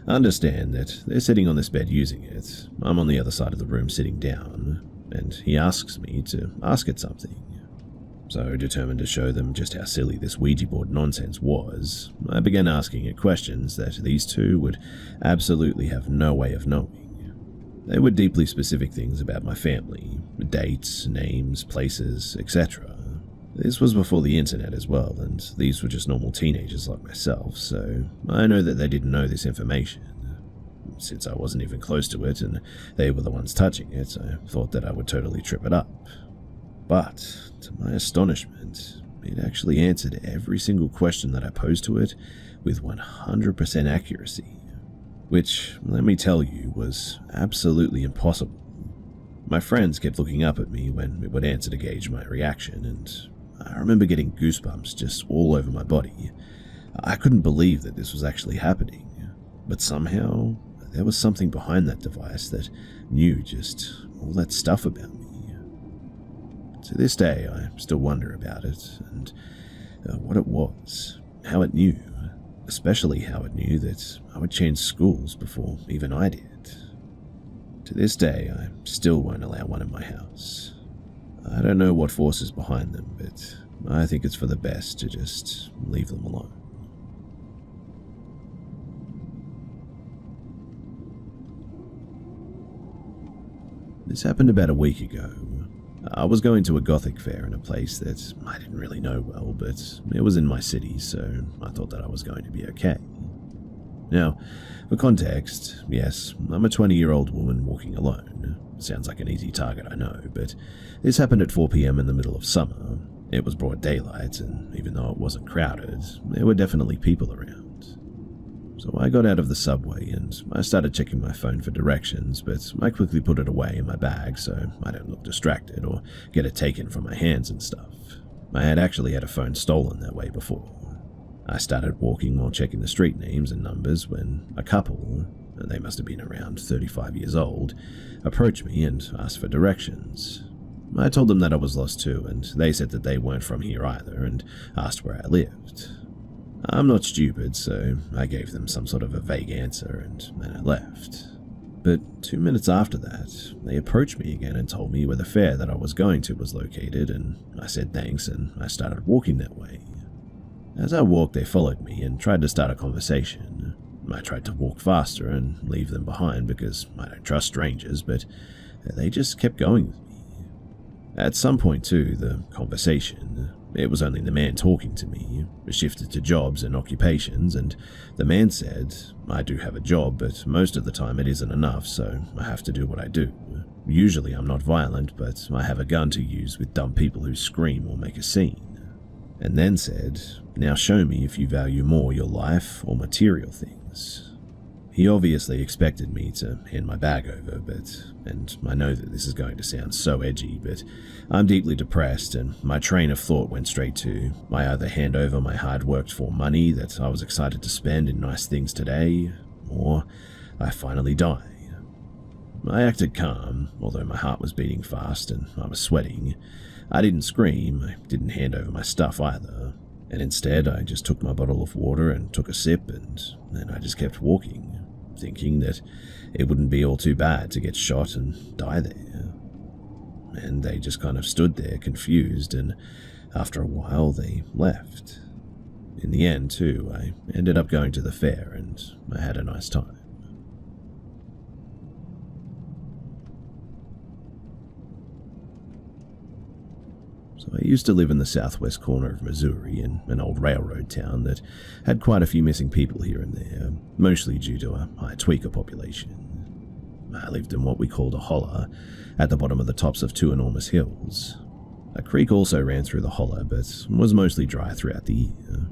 understand that they're sitting on this bed using it, I'm on the other side of the room sitting down, and he asks me to ask it something. So, determined to show them just how silly this Ouija board nonsense was, I began asking it questions that these two would absolutely have no way of knowing. They were deeply specific things about my family, dates, names, places, etc. This was before the internet as well, and these were just normal teenagers like myself, so I know that they didn't know this information. Since I wasn't even close to it and they were the ones touching it, I thought that I would totally trip it up. But, to my astonishment, it actually answered every single question that I posed to it with 100% accuracy, which, let me tell you, was absolutely impossible. My friends kept looking up at me when it would answer to gauge my reaction, and I remember getting goosebumps just all over my body. I couldn't believe that this was actually happening, but somehow there was something behind that device that knew just all that stuff about me. To this day, I still wonder about it, and what it was, how it knew, especially how it knew that I would change schools before even I did. To this day, I still won't allow one in my house. I don't know what force is behind them, but I think it's for the best to just leave them alone. This happened about a week ago. I was going to a gothic fair in a place that I didn't really know well, but it was in my city, so I thought that I was going to be okay. Now, for context, yes, I'm a 20-year-old woman walking alone. Sounds like an easy target, I know, but this happened at 4 p.m. in the middle of summer. It was broad daylight, and even though it wasn't crowded, there were definitely people around. So I got out of the subway and I started checking my phone for directions, but I quickly put it away in my bag so I don't look distracted or get it taken from my hands and stuff. I had actually had a phone stolen that way before. I started walking while checking the street names and numbers when a couple, and they must have been around 35 years old, approached me and asked for directions. I told them that I was lost too, and they said that they weren't from here either and asked where I lived. I'm not stupid, so I gave them some sort of a vague answer and then I left. But 2 minutes after that, they approached me again and told me where the fair that I was going to was located, and I said thanks and I started walking that way. As I walked, they followed me and tried to start a conversation. I tried to walk faster and leave them behind because I don't trust strangers, but they just kept going with me. At some point too, the conversation, it was only the man talking to me, shifted to jobs and occupations, and the man said, I do have a job, but most of the time it isn't enough, so I have to do what I do. Usually I'm not violent, but I have a gun to use with dumb people who scream or make a scene. And then said, now show me if you value more your life or material things. He obviously expected me to hand my bag over, and I know that this is going to sound so edgy, but I'm deeply depressed and my train of thought went straight to, I either hand over my hard-worked for money that I was excited to spend in nice things today, or I finally die. I acted calm, although my heart was beating fast and I was sweating. I didn't scream, I didn't hand over my stuff either, and instead I just took my bottle of water and took a sip, and then I just kept walking, thinking that it wouldn't be all too bad to get shot and die there. And they just kind of stood there confused, and after a while they left. In the end too, I ended up going to the fair and I had a nice time. So I used to live in the southwest corner of Missouri in an old railroad town that had quite a few missing people here and there, mostly due to a high tweaker population. I lived in what we called a holler, at the bottom of the tops of two enormous hills. A creek also ran through the holler, but was mostly dry throughout the year.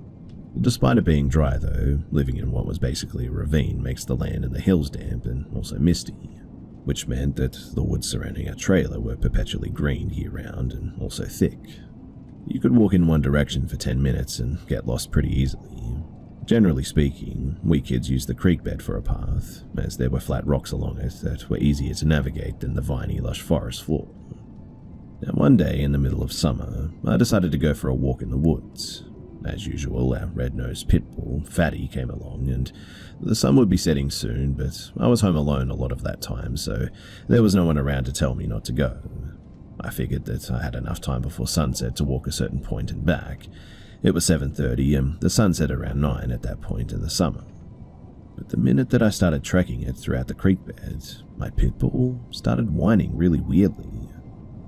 Despite it being dry though, living in what was basically a ravine makes the land and the hills damp and also misty. which meant that the woods surrounding our trailer were perpetually green year-round and also thick. You could walk in one direction for 10 minutes and get lost pretty easily. Generally speaking, we kids used the creek bed for a path, as there were flat rocks along it that were easier to navigate than the viney, lush forest floor. Now, one day in the middle of summer, I decided to go for a walk in the woods. As usual, our red-nosed pit bull, Fatty, came along, and the sun would be setting soon, but I was home alone a lot of that time, so there was no one around to tell me not to go. I figured that I had enough time before sunset to walk a certain point and back. It was 7:30, and the sun set around 9 at that point in the summer. But the minute that I started trekking it throughout the creek bed, my pit bull started whining really weirdly.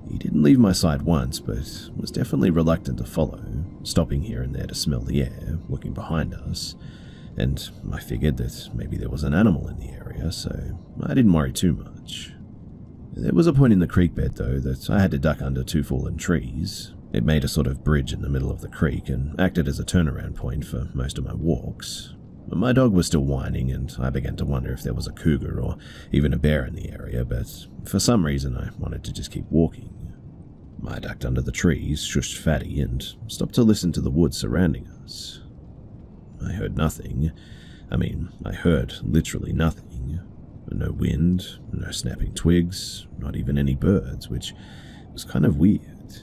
He didn't leave my side once, but was definitely reluctant to follow, stopping here and there to smell the air, looking behind us, and I figured that maybe there was an animal in the area, so I didn't worry too much. There was a point in the creek bed, though, that I had to duck under 2 fallen trees. It made a sort of bridge in the middle of the creek and acted as a turnaround point for most of my walks. My dog was still whining, and I began to wonder if there was a cougar or even a bear in the area, but for some reason I wanted to just keep walking. I ducked under the trees, shushed Fatty, and stopped to listen to the woods surrounding us. I heard nothing. I heard literally nothing. No wind, no snapping twigs, not even any birds, which was kind of weird.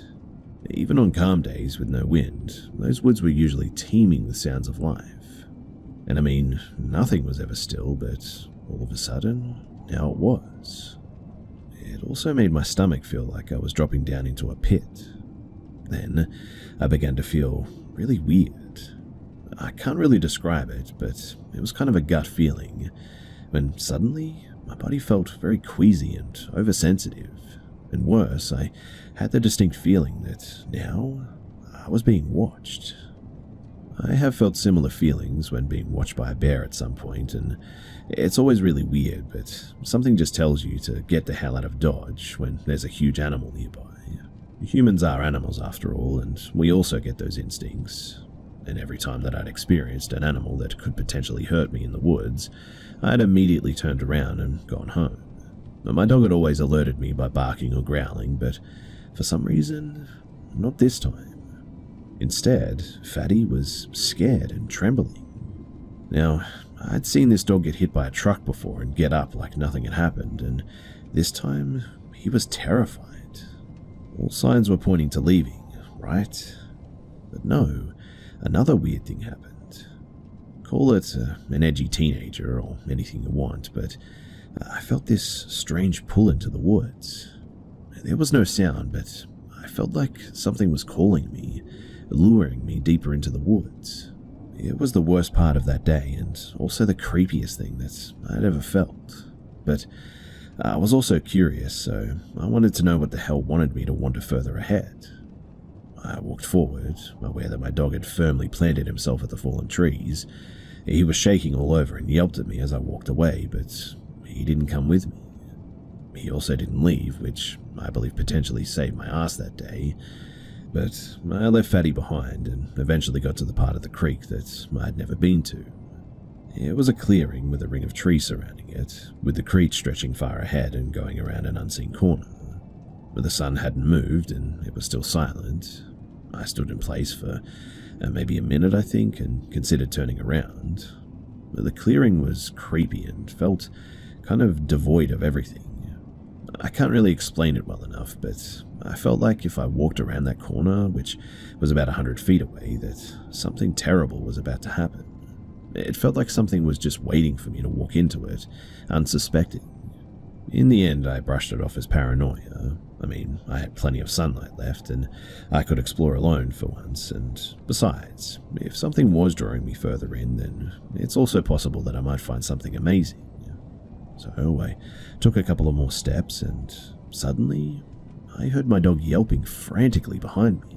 Even on calm days with no wind, those woods were usually teeming with sounds of life. And nothing was ever still, but all of a sudden, now it was. It also made my stomach feel like I was dropping down into a pit. Then I began to feel really weird. I can't really describe it, but it was kind of a gut feeling, when suddenly my body felt very queasy and oversensitive. And worse, I had the distinct feeling that now I was being watched. I have felt similar feelings when being watched by a bear at some point, and it's always really weird, but something just tells you to get the hell out of Dodge when there's a huge animal nearby. Humans are animals after all, and we also get those instincts. And every time that I'd experienced an animal that could potentially hurt me in the woods, I'd immediately turned around and gone home. My dog had always alerted me by barking or growling, but for some reason, not this time. Instead, Fatty was scared and trembling. Now, I'd seen this dog get hit by a truck before and get up like nothing had happened, and this time he was terrified. All signs were pointing to leaving, right? But no, another weird thing happened. Call it an edgy teenager or anything you want, but I felt this strange pull into the woods. There was no sound, but I felt like something was calling me, luring me deeper into the woods. It was the worst part of that day, and also the creepiest thing that I'd ever felt. But I was also curious, so I wanted to know what the hell wanted me to wander further ahead. I walked forward, aware that my dog had firmly planted himself at the fallen trees. He was shaking all over and yelped at me as I walked away, but he didn't come with me. He also didn't leave, which I believe potentially saved my ass that day. But I left Fatty behind and eventually got to the part of the creek that I'd never been to. It was a clearing with a ring of trees surrounding it, with the creek stretching far ahead and going around an unseen corner. But the sun hadn't moved and it was still silent. I stood in place for maybe a minute, I think, and considered turning around. But the clearing was creepy and felt kind of devoid of everything. I can't really explain it well enough, but I felt like if I walked around that corner, which was about 100 feet away, that something terrible was about to happen. It felt like something was just waiting for me to walk into it, unsuspecting. In the end, I brushed it off as paranoia. I had plenty of sunlight left, and I could explore alone for once, and besides, if something was drawing me further in, then it's also possible that I might find something amazing. So I took a couple of more steps, and suddenly, I heard my dog yelping frantically behind me.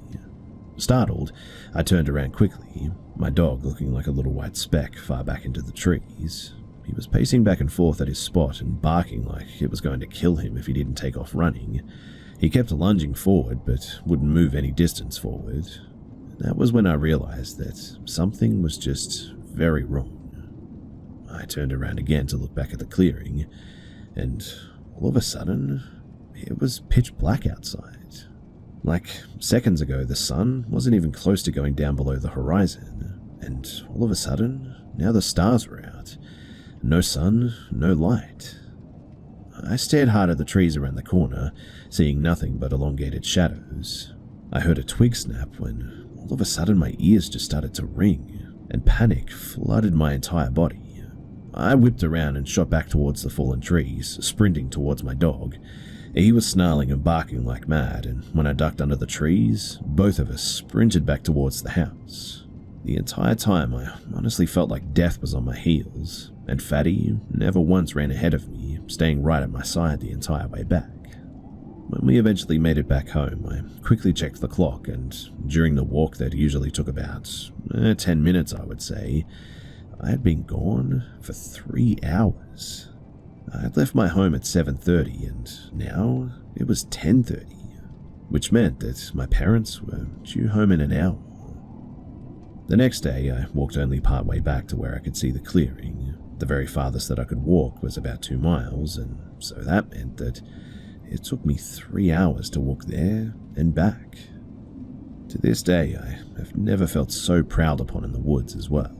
Startled, I turned around quickly, my dog looking like a little white speck far back into the trees. He was pacing back and forth at his spot and barking like it was going to kill him if he didn't take off running. He kept lunging forward, but wouldn't move any distance forward. That was when I realized that something was just very wrong. I turned around again to look back at the clearing, and all of a sudden, it was pitch black outside. Like seconds ago, the sun wasn't even close to going down below the horizon, and all of a sudden, now the stars were out. No sun, no light. I stared hard at the trees around the corner, seeing nothing but elongated shadows. I heard a twig snap when all of a sudden my ears just started to ring, and panic flooded my entire body. I whipped around and shot back towards the fallen trees, sprinting towards my dog. He was snarling and barking like mad, and when I ducked under the trees, both of us sprinted back towards the house. The entire time, I honestly felt like death was on my heels, and Fatty never once ran ahead of me, staying right at my side the entire way back. When we eventually made it back home, I quickly checked the clock, and during the walk that usually took about 10 minutes, I would say, I had been gone for 3 hours. I had left my home at 7:30, and now it was 10:30, which meant that my parents were due home in an hour. The next day, I walked only part way back to where I could see the clearing. The very farthest that I could walk was about 2 miles, and so that meant that it took me 3 hours to walk there and back. To this day, I have never felt so prowled upon in the woods as well.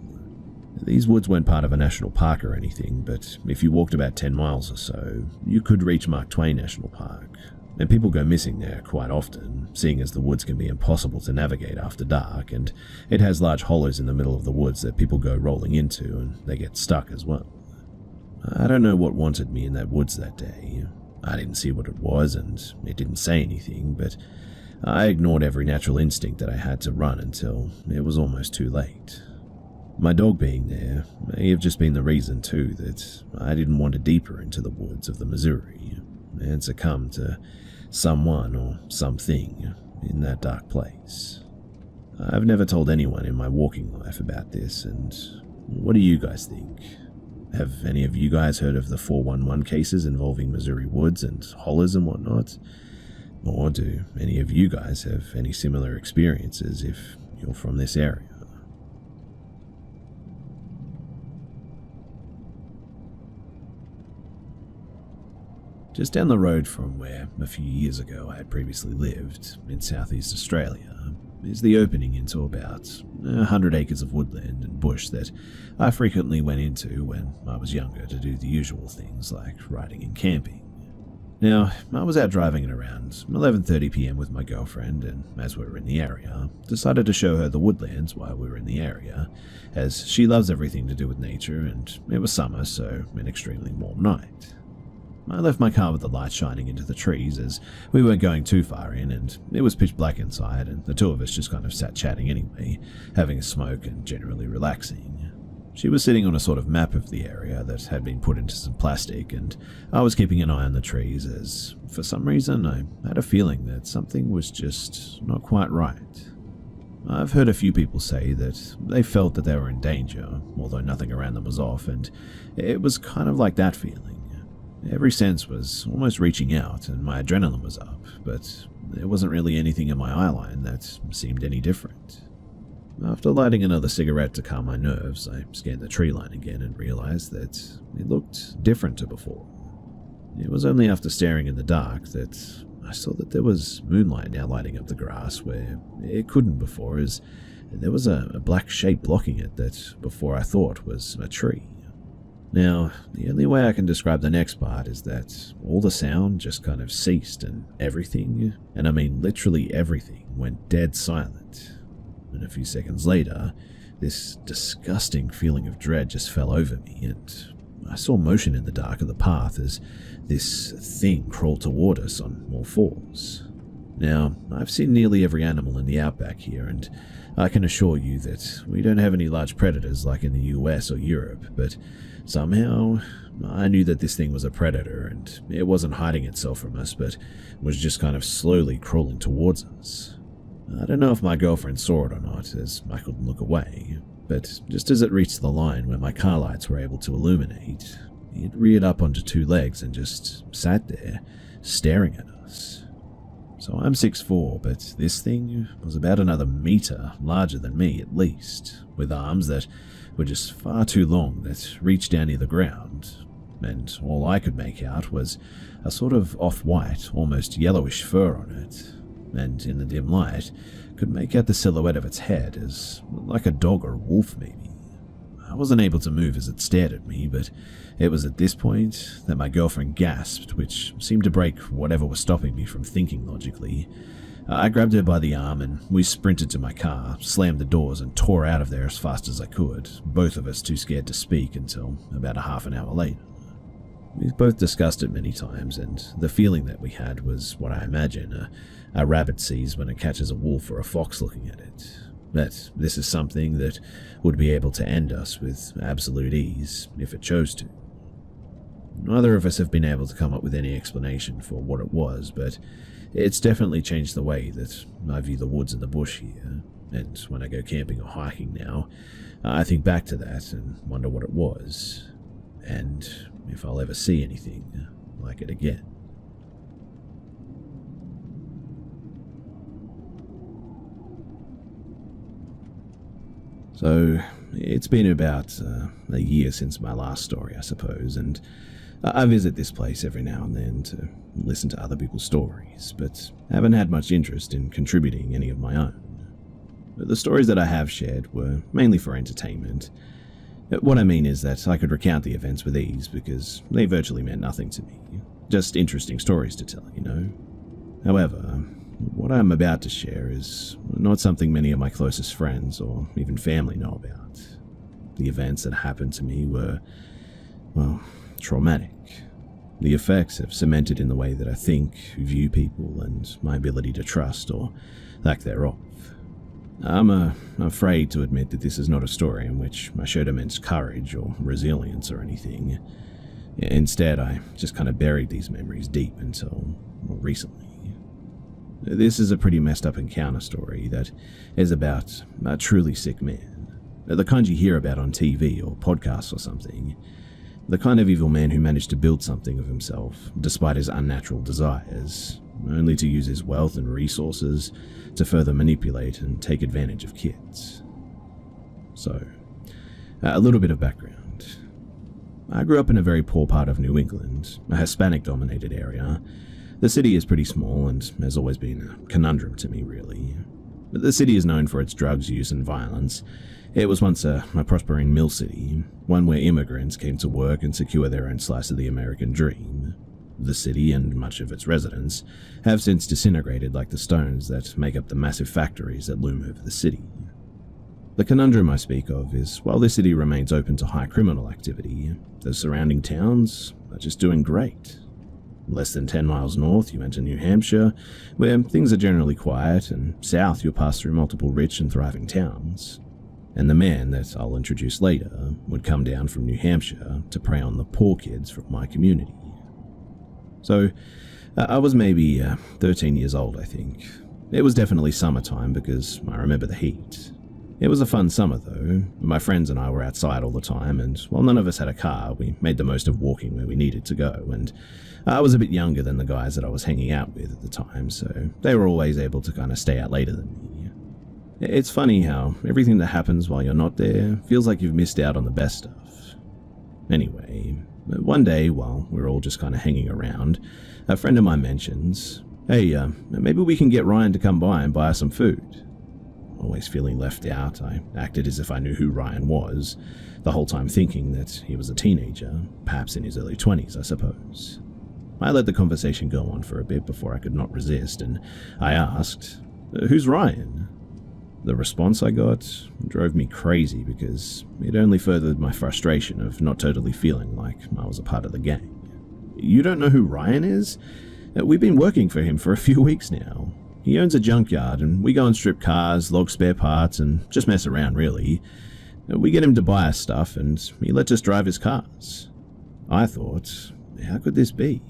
These woods weren't part of a national park or anything, but if you walked about 10 miles or so, you could reach Mark Twain National Park. And people go missing there quite often, seeing as the woods can be impossible to navigate after dark, and it has large hollows in the middle of the woods that people go rolling into, and they get stuck as well. I don't know what wanted me in that woods that day. I didn't see what it was, and it didn't say anything, but I ignored every natural instinct that I had to run until it was almost too late. My dog being there may have just been the reason too that I didn't wander deeper into the woods of the Missouri and succumb to someone or something in that dark place. I've never told anyone in my walking life about this, and what do you guys think? Have any of you guys heard of the 411 cases involving Missouri woods and hollers and whatnot? Or do any of you guys have any similar experiences if you're from this area? Just down the road from where a few years ago I had previously lived, in southeast Australia, is the opening into about 100 acres of woodland and bush that I frequently went into when I was younger to do the usual things like riding and camping. Now, I was out driving at around 11:30 p.m. with my girlfriend, and as we were in the area, decided to show her the woodlands while we were in the area, as she loves everything to do with nature, and it was summer, so an extremely warm night. I left my car with the light shining into the trees as we weren't going too far in, and it was pitch black inside, and the two of us just kind of sat chatting anyway, having a smoke and generally relaxing. She was sitting on a sort of map of the area that had been put into some plastic, and I was keeping an eye on the trees as, for some reason, I had a feeling that something was just not quite right. I've heard a few people say that they felt that they were in danger, although nothing around them was off, and it was kind of like that feeling. Every sense was almost reaching out, and my adrenaline was up, but there wasn't really anything in my eyeline that seemed any different. After lighting another cigarette to calm my nerves, I scanned the tree line again and realized that it looked different to before. It was only after staring in the dark that I saw that there was moonlight now lighting up the grass where it couldn't before, as there was a black shape blocking it that before I thought was a tree. Now, the only way I can describe the next part is that all the sound just kind of ceased, and everything, and I mean literally everything, went dead silent. And a few seconds later, this disgusting feeling of dread just fell over me, and I saw motion in the dark of the path as this thing crawled toward us on all fours. Now, I've seen nearly every animal in the outback here, and I can assure you that we don't have any large predators like in the US or Europe, but somehow I knew that this thing was a predator, and it wasn't hiding itself from us, but was just kind of slowly crawling towards us. I don't know if my girlfriend saw it or not, as I couldn't look away, but just as it reached the line where my car lights were able to illuminate, it reared up onto 2 legs and just sat there, staring at us. So I'm 6'4", but this thing was about another meter larger than me at least, with arms that were just far too long that reached down near the ground. and all I could make out was a sort of off-white, almost yellowish fur on it, and in the dim light, could make out the silhouette of its head as like a dog or a wolf maybe. I wasn't able to move as it stared at me, but it was at this point that my girlfriend gasped, which seemed to break whatever was stopping me from thinking logically. I grabbed her by the arm and we sprinted to my car, slammed the doors and tore out of there as fast as I could, both of us too scared to speak until about a half an hour later. We've both discussed it many times, and the feeling that we had was what I imagine a rabbit sees when it catches a wolf or a fox looking at it. That this is something that would be able to end us with absolute ease if it chose to. Neither of us have been able to come up with any explanation for what it was, but it's definitely changed the way that I view the woods and the bush here, and when I go camping or hiking now, I think back to that and wonder what it was, and if I'll ever see anything like it again. So, it's been about a year since my last story, I suppose, and I visit this place every now and then to listen to other people's stories, but haven't had much interest in contributing any of my own. The stories that I have shared were mainly for entertainment. What I mean is that I could recount the events with ease because they virtually meant nothing to me. Just interesting stories to tell, you know? However, what I'm about to share is not something many of my closest friends or even family know about. The events that happened to me were, well, traumatic. The effects have cemented in the way that I think, view people, and my ability to trust or lack thereof. I'm afraid to admit that this is not a story in which I showed immense courage or resilience or anything. Instead, I just kind of buried these memories deep until recently. This is a pretty messed up encounter story that is about a truly sick man. The kind you hear about on TV or podcasts or something. The kind of evil man who managed to build something of himself despite his unnatural desires, only to use his wealth and resources to further manipulate and take advantage of kids. So, a little bit of background. I grew up in a very poor part of New England, a Hispanic-dominated area. The city is pretty small and has always been a conundrum to me, really. The city is known for its drugs use and violence. It was once a prospering mill city, one where immigrants came to work and secure their own slice of the American dream. The city and much of its residents have since disintegrated like the stones that make up the massive factories that loom over the city. The conundrum I speak of is while this city remains open to high criminal activity, the surrounding towns are just doing great. Less than 10 miles north, you enter New Hampshire, where things are generally quiet, and south you'll pass through multiple rich and thriving towns. And the man that I'll introduce later would come down from New Hampshire to prey on the poor kids from my community. So, I was maybe 13 years old, I think. It was definitely summertime because I remember the heat. It was a fun summer though. My friends and I were outside all the time, and while none of us had a car, we made the most of walking where we needed to go, and I was a bit younger than the guys that I was hanging out with at the time, so they were always able to kind of stay out later than me. It's funny how everything that happens while you're not there feels like you've missed out on the best stuff. Anyway, one day while we're all just kind of hanging around, a friend of mine mentions, "Hey, maybe we can get Ryan to come by and buy us some food." Always feeling left out, I acted as if I knew who Ryan was, the whole time thinking that he was a teenager, perhaps in his early 20s, I suppose. I let the conversation go on for a bit before I could not resist, and I asked, "Who's Ryan?" The response I got drove me crazy because it only furthered my frustration of not totally feeling like I was a part of the gang. "You don't know who Ryan is? We've been working for him for a few weeks now. He owns a junkyard and we go and strip cars, log spare parts, and just mess around really. We get him to buy us stuff and he lets us drive his cars." I thought, how could this be?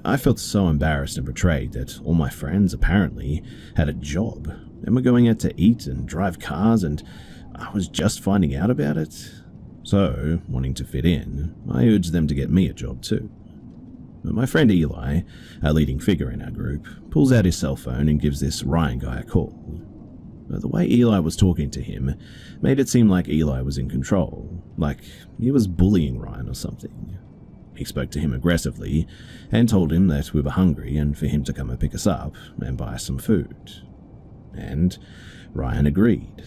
I felt so embarrassed and betrayed that all my friends apparently had a job and were going out to eat and drive cars, and I was just finding out about it. So, wanting to fit in, I urged them to get me a job too. My friend Eli, a leading figure in our group, pulls out his cell phone and gives this Ryan guy a call. The way Eli was talking to him made it seem like Eli was in control, like he was bullying Ryan or something. He spoke to him aggressively and told him that we were hungry and for him to come and pick us up and buy us some food. And Ryan agreed.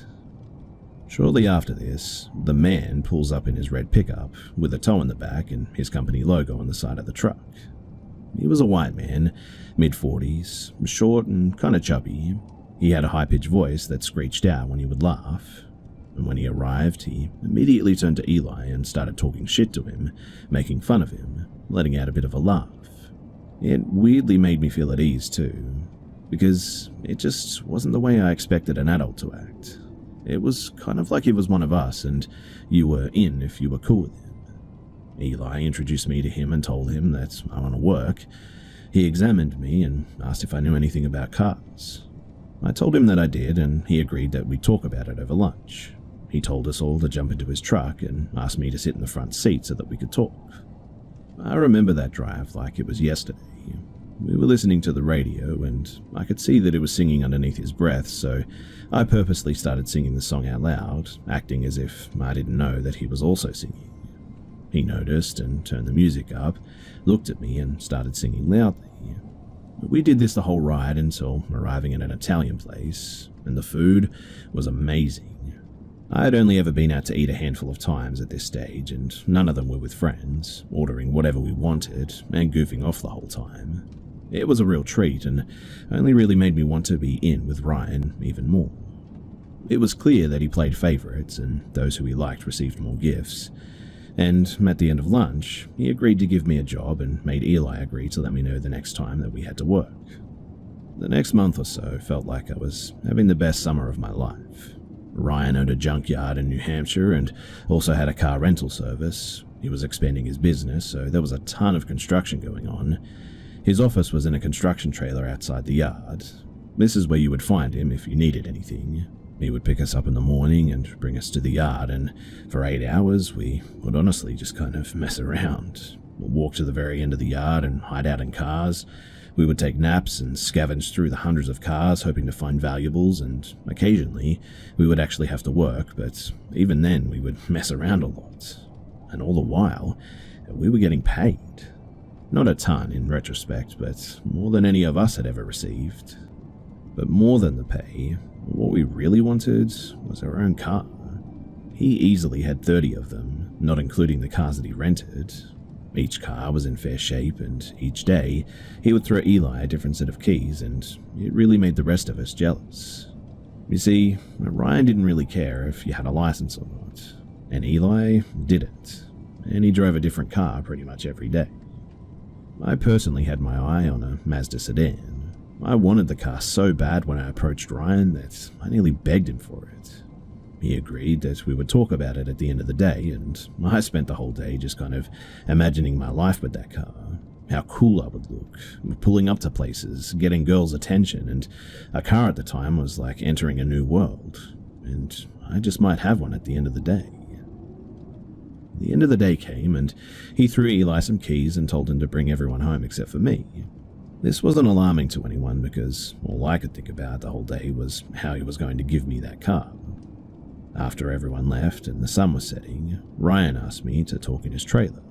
Shortly after this, the man pulls up in his red pickup with a tow in the back and his company logo on the side of the truck. He was a white man, mid-40s, short and kind of chubby. He had a high-pitched voice that screeched out when he would laugh. And when he arrived, he immediately turned to Eli and started talking shit to him, making fun of him, letting out a bit of a laugh. It weirdly made me feel at ease too, because it just wasn't the way I expected an adult to act. It was kind of like he was one of us and you were in if you were cool with him. Eli introduced me to him and told him that I want to work. He examined me and asked if I knew anything about cars. I told him that I did, and he agreed that we'd talk about it over lunch. He told us all to jump into his truck and asked me to sit in the front seat so that we could talk. I remember that drive like it was yesterday. We were listening to the radio, and I could see that it was singing underneath his breath, so I purposely started singing the song out loud, acting as if I didn't know that he was also singing. He noticed and turned the music up, looked at me and started singing loudly. We did this the whole ride until arriving at an Italian place, and the food was amazing. I had only ever been out to eat a handful of times at this stage, and none of them were with friends, ordering whatever we wanted and goofing off the whole time. It was a real treat and only really made me want to be in with Ryan even more. It was clear that he played favorites and those who he liked received more gifts. And at the end of lunch, he agreed to give me a job and made Eli agree to let me know the next time that we had to work. The next month or so felt like I was having the best summer of my life. Ryan owned a junkyard in New Hampshire and also had a car rental service. He was expanding his business, so there was a ton of construction going on. His office was in a construction trailer outside the yard. This is where you would find him if you needed anything. He would pick us up in the morning and bring us to the yard, and for 8 hours we would honestly just kind of mess around. We'd walk to the very end of the yard and hide out in cars. We would take naps and scavenge through the hundreds of cars hoping to find valuables, and occasionally we would actually have to work, but even then we would mess around a lot. And all the while, we were getting paid. Not a ton in retrospect, but more than any of us had ever received. But more than the pay, what we really wanted was our own car. He easily had 30 of them, not including the cars that he rented. Each car was in fair shape, and each day he would throw Eli a different set of keys, and it really made the rest of us jealous. You see, Ryan didn't really care if you had a license or not, and Eli didn't, and he drove a different car pretty much every day. I personally had my eye on a Mazda sedan. I wanted the car so bad when I approached Ryan that I nearly begged him for it. He agreed that we would talk about it at the end of the day, and I spent the whole day just kind of imagining my life with that car, how cool I would look, pulling up to places, getting girls' attention, and a car at the time was like entering a new world, and I just might have one at the end of the day. The end of the day came, and he threw Eli some keys and told him to bring everyone home except for me. This wasn't alarming to anyone because all I could think about the whole day was how he was going to give me that car. After everyone left and the sun was setting, Ryan asked me to talk in his trailer.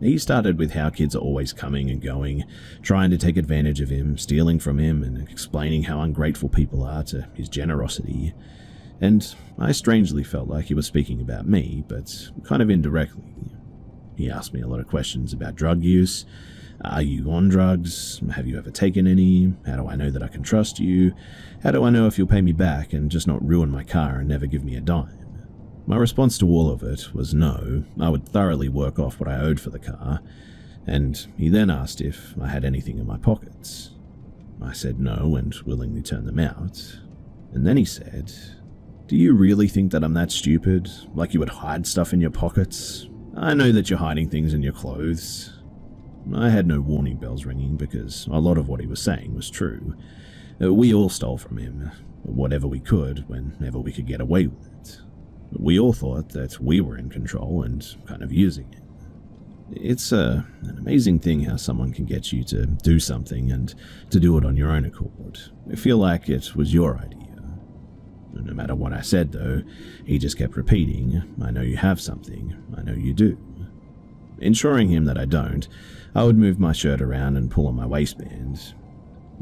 He started with how kids are always coming and going, trying to take advantage of him, stealing from him, and explaining how ungrateful people are to his generosity. And I strangely felt like he was speaking about me, but kind of indirectly. He asked me a lot of questions about drug use. Are you on drugs? Have you ever taken any? How do I know that I can trust you? How do I know if you'll pay me back and just not ruin my car and never give me a dime? My response to all of it was no, I would thoroughly work off what I owed for the car, and he then asked if I had anything in my pockets. I said no and willingly turned them out. And then he said, "Do you really think that I'm that stupid? Like you would hide stuff in your pockets? I know that you're hiding things in your clothes." I had no warning bells ringing because a lot of what he was saying was true. We all stole from him, whatever we could, whenever we could get away with it. We all thought that we were in control and kind of using it. It's an amazing thing how someone can get you to do something and to do it on your own accord. I feel like it was your idea. No matter what I said, though, he just kept repeating, "I know you have something. I know you do." ensuring him that I don't, I would move my shirt around and pull on my waistband.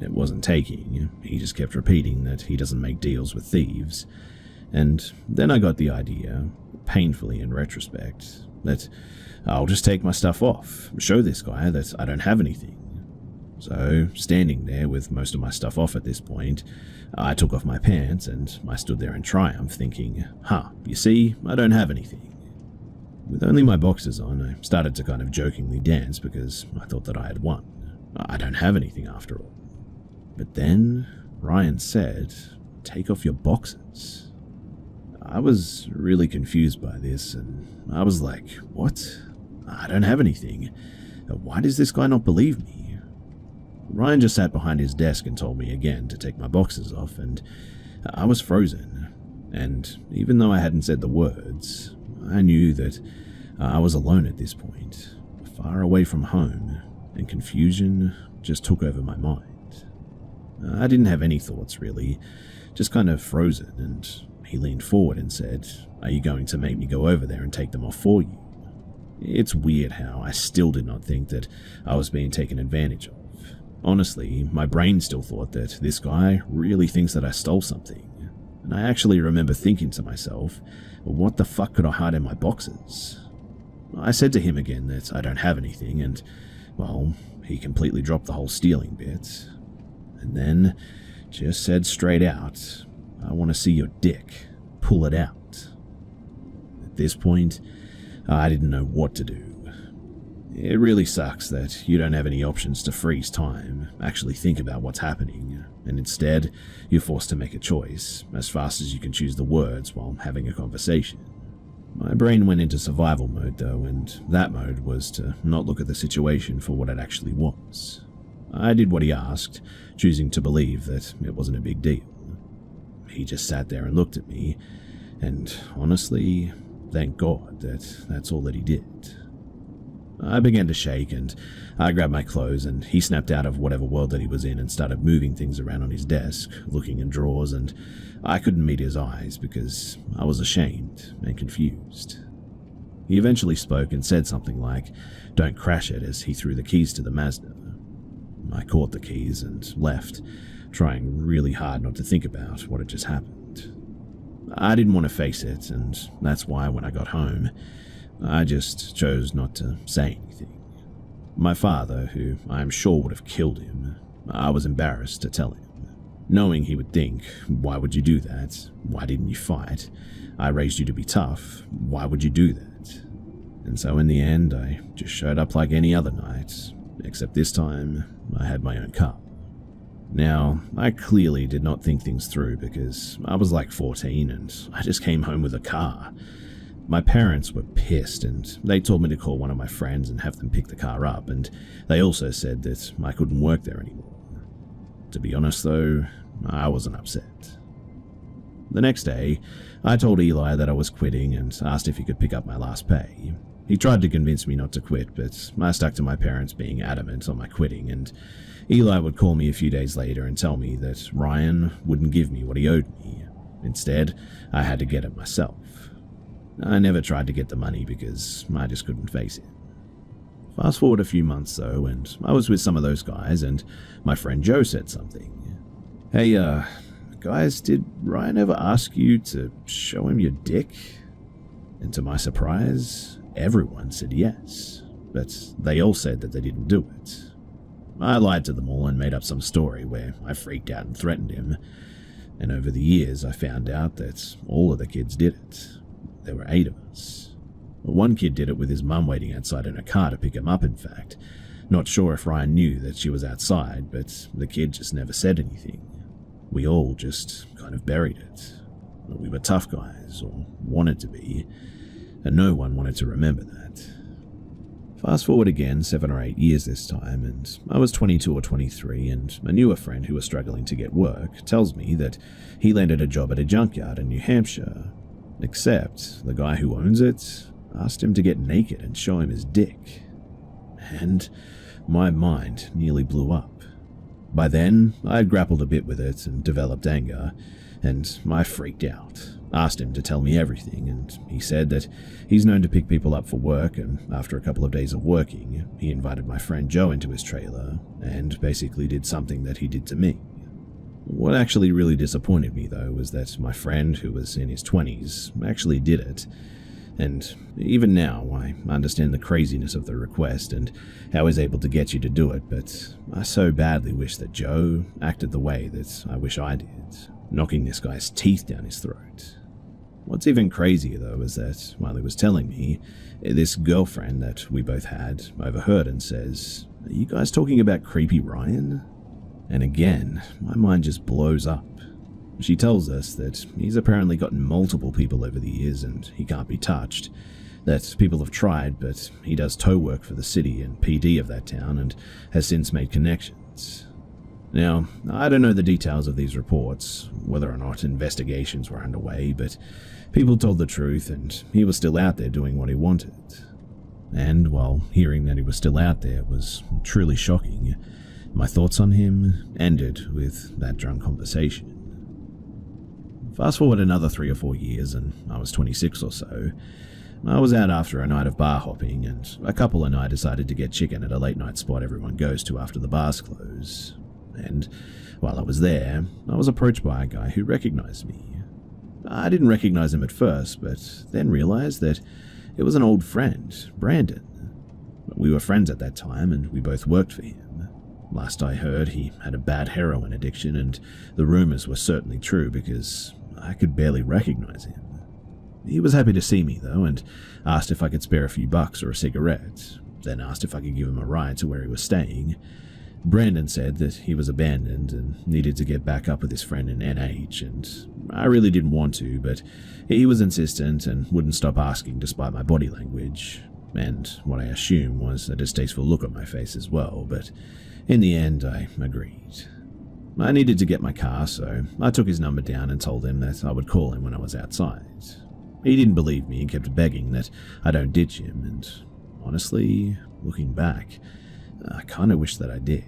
It wasn't taking. He just kept repeating that he doesn't make deals with thieves. And then I got the idea, painfully in retrospect, that I'll just take my stuff off, show this guy that I don't have anything. So, standing there with most of my stuff off at this point, I took off my pants and I stood there in triumph thinking, you see, I don't have anything. With only my boxers on, I started to kind of jokingly dance because I thought that I had won. I don't have anything after all. But then Ryan said, "Take off your boxers." I was really confused by this and I was like, what? I don't have anything. Why does this guy not believe me? Ryan just sat behind his desk and told me again to take my boxers off, and I was frozen. And even though I hadn't said the words, I knew that I was alone at this point, far away from home, and confusion just took over my mind. I didn't have any thoughts really, just kind of frozen, and he leaned forward and said, "Are you going to make me go over there and take them off for you?" It's weird how I still did not think that I was being taken advantage of. Honestly, my brain still thought that this guy really thinks that I stole something. And I actually remember thinking to myself, what the fuck could I hide in my boxes? I said to him again that I don't have anything, and, well, he completely dropped the whole stealing bit. And then just said straight out, "I want to see your dick. Pull it out." At this point, I didn't know what to do. It really sucks that you don't have any options to freeze time, actually think about what's happening, and instead, you're forced to make a choice, as fast as you can choose the words while having a conversation. My brain went into survival mode though, and that mode was to not look at the situation for what it actually was. I did what he asked, choosing to believe that it wasn't a big deal. He just sat there and looked at me, and honestly, thank God that that's all that he did. I began to shake, and I grabbed my clothes, and he snapped out of whatever world that he was in and started moving things around on his desk, looking in drawers, and I couldn't meet his eyes because I was ashamed and confused. He eventually spoke and said something like, "Don't crash it," as he threw the keys to the Mazda. I caught the keys and left, trying really hard not to think about what had just happened. I didn't want to face it, and that's why when I got home, I just chose not to say anything. My father, who I am sure would have killed him, I was embarrassed to tell him. Knowing he would think, "Why would you do that? Why didn't you fight? I raised you to be tough. Why would you do that?" And so in the end, I just showed up like any other night, except this time, I had my own car. Now, I clearly did not think things through because I was like 14 and I just came home with a car. My parents were pissed and they told me to call one of my friends and have them pick the car up, and they also said that I couldn't work there anymore. To be honest though, I wasn't upset. The next day, I told Eli that I was quitting and asked if he could pick up my last pay. He tried to convince me not to quit, but I stuck to my parents being adamant on my quitting, and Eli would call me a few days later and tell me that Ryan wouldn't give me what he owed me. Instead, I had to get it myself. I never tried to get the money because I just couldn't face it. Fast forward a few months though, and I was with some of those guys, and my friend Joe said something. "Hey, guys, did Ryan ever ask you to show him your dick?" And to my surprise, everyone said yes, but they all said that they didn't do it. I lied to them all and made up some story where I freaked out and threatened him, and over the years I found out that all of the kids did it. There were 8 of us. One kid did it with his mum waiting outside in a car to pick him up, in fact. Not sure if Ryan knew that she was outside, but the kid just never said anything. We all just kind of buried it. We were tough guys, or wanted to be, and no one wanted to remember that. Fast forward again 7 or 8 years this time, and I was 22 or 23, and a newer friend who was struggling to get work tells me that he landed a job at a junkyard in New Hampshire. Except the guy who owns it asked him to get naked and show him his dick. And my mind nearly blew up. By then, I had grappled a bit with it and developed anger, and I freaked out. Asked him to tell me everything, and he said that he's known to pick people up for work, and after a couple of days of working, he invited my friend Joe into his trailer and basically did something that he did to me. What actually really disappointed me, though, was that my friend, who was in his 20s, actually did it. And even now, I understand the craziness of the request and how he's able to get you to do it, but I so badly wish that Joe acted the way that I wish I did, knocking this guy's teeth down his throat. What's even crazier, though, is that while he was telling me, this girlfriend that we both had overheard and says, "Are you guys talking about creepy Ryan?" And again, my mind just blows up. She tells us that he's apparently gotten multiple people over the years and he can't be touched, that people have tried, but he does tow work for the city and PD of that town and has since made connections. Now, I don't know the details of these reports, whether or not investigations were underway, but people told the truth and he was still out there doing what he wanted. And while hearing that he was still out there was truly shocking, my thoughts on him ended with that drunk conversation. Fast forward another 3 or 4 years, and I was 26 or so. I was out after a night of bar hopping, and a couple and I decided to get chicken at a late night spot everyone goes to after the bars close. And while I was there, I was approached by a guy who recognized me. I didn't recognize him at first, but then realized that it was an old friend, Brandon. We were friends at that time, and we both worked for him. Last I heard, he had a bad heroin addiction, and the rumors were certainly true because I could barely recognize him. He was happy to see me, though, and asked if I could spare a few bucks or a cigarette, then asked if I could give him a ride to where he was staying. Brandon said that he was abandoned and needed to get back up with his friend in NH, and I really didn't want to, but he was insistent and wouldn't stop asking despite my body language, and what I assume was a distasteful look on my face as well, but in the end I agreed. I needed to get my car, so I took his number down and told him that I would call him when I was outside. He didn't believe me and kept begging that I don't ditch him, and honestly, looking back, I kind of wish that I did.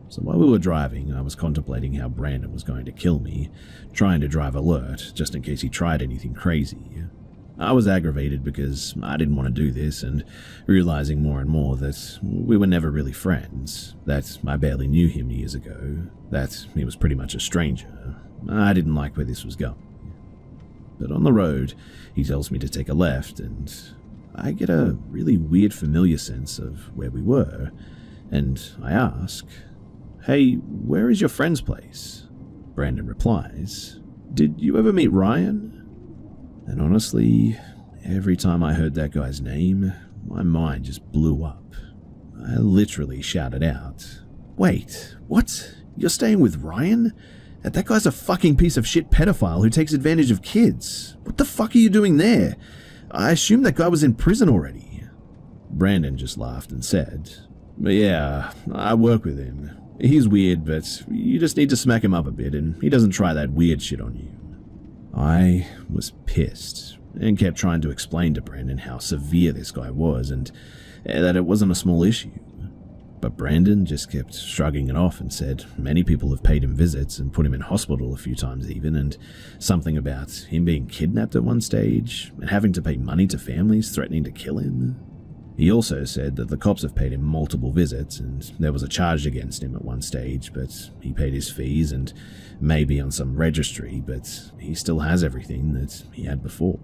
So while we were driving, I was contemplating how Brandon was going to kill me, trying to drive alert just in case he tried anything crazy. I was aggravated because I didn't want to do this, and realizing more and more that we were never really friends, that I barely knew him years ago, that he was pretty much a stranger. I didn't like where this was going. But on the road, he tells me to take a left, and I get a really weird familiar sense of where we were, and I ask, "Hey, where is your friend's place?" Brandon replies, "Did you ever meet Ryan?" And honestly, every time I heard that guy's name, my mind just blew up. I literally shouted out, "Wait, what? You're staying with Ryan? That guy's a fucking piece of shit pedophile who takes advantage of kids. What the fuck are you doing there? I assumed that guy was in prison already." Brandon just laughed and said, "Yeah, I work with him. He's weird, but you just need to smack him up a bit and he doesn't try that weird shit on you." I was pissed and kept trying to explain to Brandon how severe this guy was and that it wasn't a small issue. But Brandon just kept shrugging it off and said many people have paid him visits and put him in hospital a few times even, and something about him being kidnapped at one stage and having to pay money to families threatening to kill him. He also said that the cops have paid him multiple visits and there was a charge against him at one stage, but he paid his fees and may be on some registry, but he still has everything that he had before.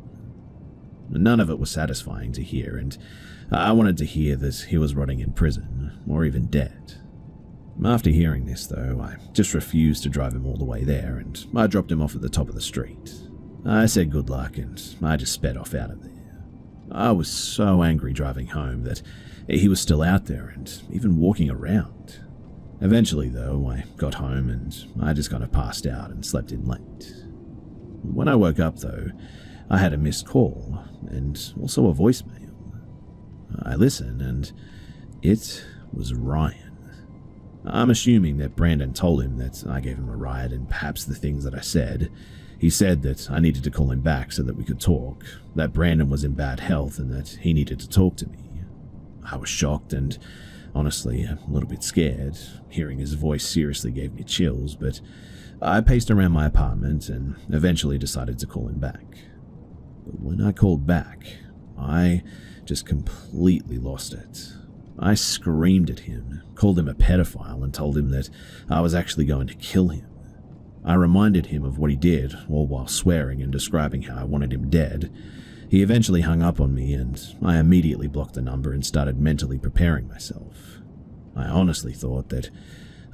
None of it was satisfying to hear, and I wanted to hear that he was rotting in prison, or even dead. After hearing this, though, I just refused to drive him all the way there, and I dropped him off at the top of the street. I said good luck, and I just sped off out of there. I was so angry driving home that he was still out there and even walking around. Eventually, though, I got home and I just kind of passed out and slept in late. When I woke up, though, I had a missed call and also a voicemail. I listened and it was Ryan. I'm assuming that Brandon told him that I gave him a ride and perhaps the things that I said. He said that I needed to call him back so that we could talk, that Brandon was in bad health and that he needed to talk to me. I was shocked and honestly a little bit scared. Hearing his voice seriously gave me chills, but I paced around my apartment and eventually decided to call him back. But when I called back, I just completely lost it. I screamed at him, called him a pedophile, and told him that I was actually going to kill him. I reminded him of what he did, all while swearing and describing how I wanted him dead. He eventually hung up on me, and I immediately blocked the number and started mentally preparing myself. I honestly thought that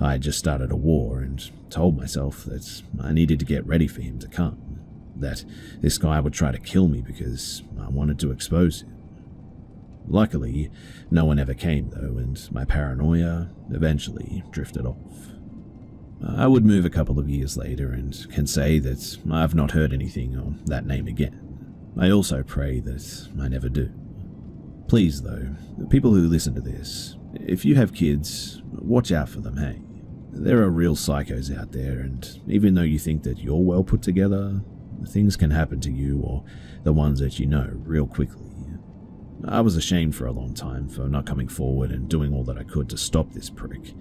I had just started a war and told myself that I needed to get ready for him to come, that this guy would try to kill me because I wanted to expose him. Luckily, no one ever came though, and my paranoia eventually drifted off. I would move a couple of years later and can say that I've not heard anything of that name again. I also pray that I never do. Please though, the people who listen to this, if you have kids, watch out for them, hey? There are real psychos out there, and even though you think that you're well put together, things can happen to you or the ones that you know real quickly. I was ashamed for a long time for not coming forward and doing all that I could to stop this prick.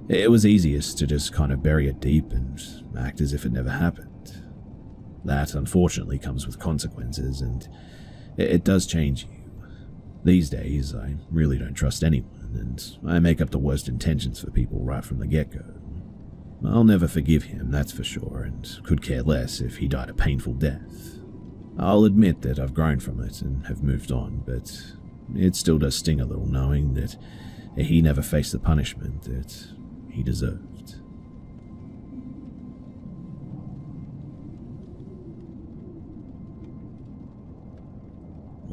It was easiest to just kind of bury it deep and act as if it never happened. That, unfortunately, comes with consequences, and it does change you. These days, I really don't trust anyone, and I make up the worst intentions for people right from the get-go. I'll never forgive him, that's for sure, and could care less if he died a painful death. I'll admit that I've grown from it and have moved on, but it still does sting a little knowing that he never faced the punishment that he deserved.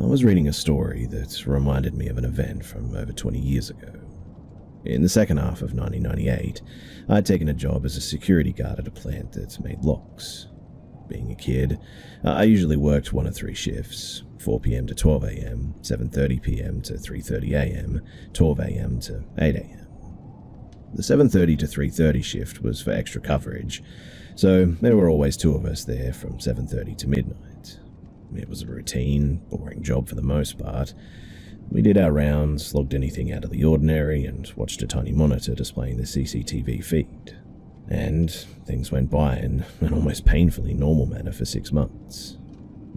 I was reading a story that reminded me of an event from over 20 years ago. In the second half of 1998, I'd taken a job as a security guard at a plant that made locks. Being a kid, I usually worked 1 of 3 shifts, 4 p.m. to 12 a.m., 7:30 p.m. to 3:30 a.m., 12 a.m. to 8 a.m. The 7:30 to 3:30 shift was for extra coverage, so there were always 2 of us there from 7:30 to midnight. It was a routine, boring job for the most part. We did our rounds, logged anything out of the ordinary, and watched a tiny monitor displaying the CCTV feed. And things went by in an almost painfully normal manner for 6 months.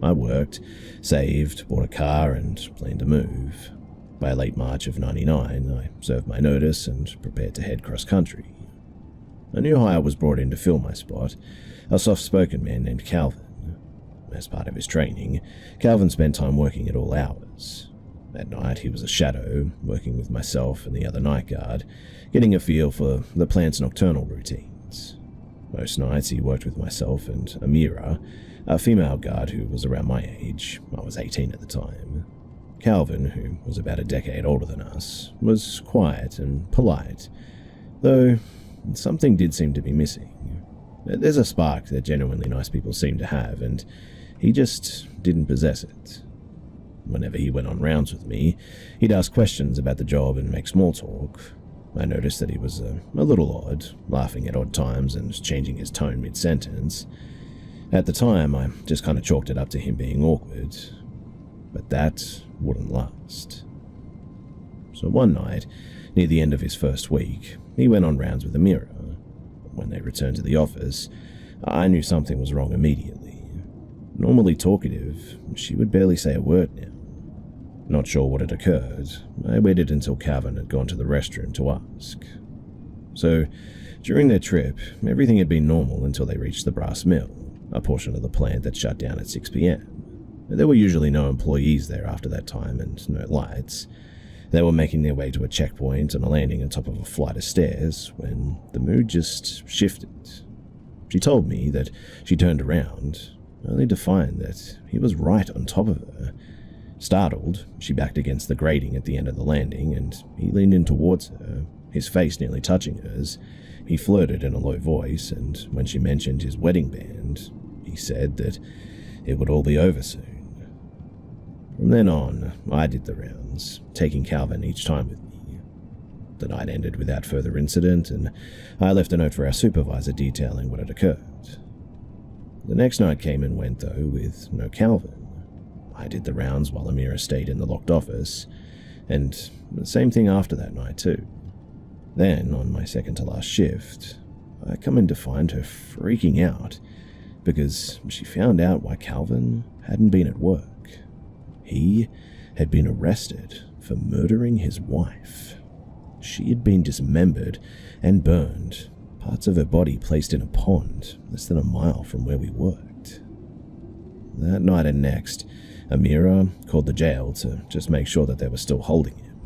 I worked, saved, bought a car, and planned to move. By late March of 99, I served my notice and prepared to head cross-country. A new hire was brought in to fill my spot, a soft-spoken man named Calvin. As part of his training, Calvin spent time working at all hours. At night, he was a shadow, working with myself and the other night guard, getting a feel for the plant's nocturnal routines. Most nights, he worked with myself and Amira, a female guard who was around my age. I was 18 at the time. Calvin, who was about a decade older than us, was quiet and polite, though something did seem to be missing. There's a spark that genuinely nice people seem to have, and he just didn't possess it. Whenever he went on rounds with me, he'd ask questions about the job and make small talk. I noticed that he was a little odd, laughing at odd times and changing his tone mid-sentence. At the time, I just kind of chalked it up to him being awkward, but that wouldn't last. So one night, near the end of his first week, he went on rounds with Amira. When they returned to the office, I knew something was wrong immediately. Normally talkative, she would barely say a word now. Not sure what had occurred, I waited until Calvin had gone to the restroom to ask. So, during their trip, everything had been normal until they reached the brass mill, a portion of the plant that shut down at 6 p.m. There were usually no employees there after that time and no lights. They were making their way to a checkpoint on a landing on top of a flight of stairs when the mood just shifted. She told me that she turned around, only to find that he was right on top of her. Startled, she backed against the grating at the end of the landing, and he leaned in towards her, his face nearly touching hers. He flirted in a low voice, and when she mentioned his wedding band, he said that it would all be over soon. From then on, I did the rounds, taking Calvin each time with me. The night ended without further incident, and I left a note for our supervisor detailing what had occurred. The next night came and went, though, with no Calvin. I did the rounds while Amira stayed in the locked office, and the same thing after that night too. Then, on my second to last shift, I come in to find her freaking out because she found out why Calvin hadn't been at work. He had been arrested for murdering his wife. She had been dismembered and burned, parts of her body placed in a pond less than a mile from where we worked. That night and next, Amira called the jail to just make sure that they were still holding him.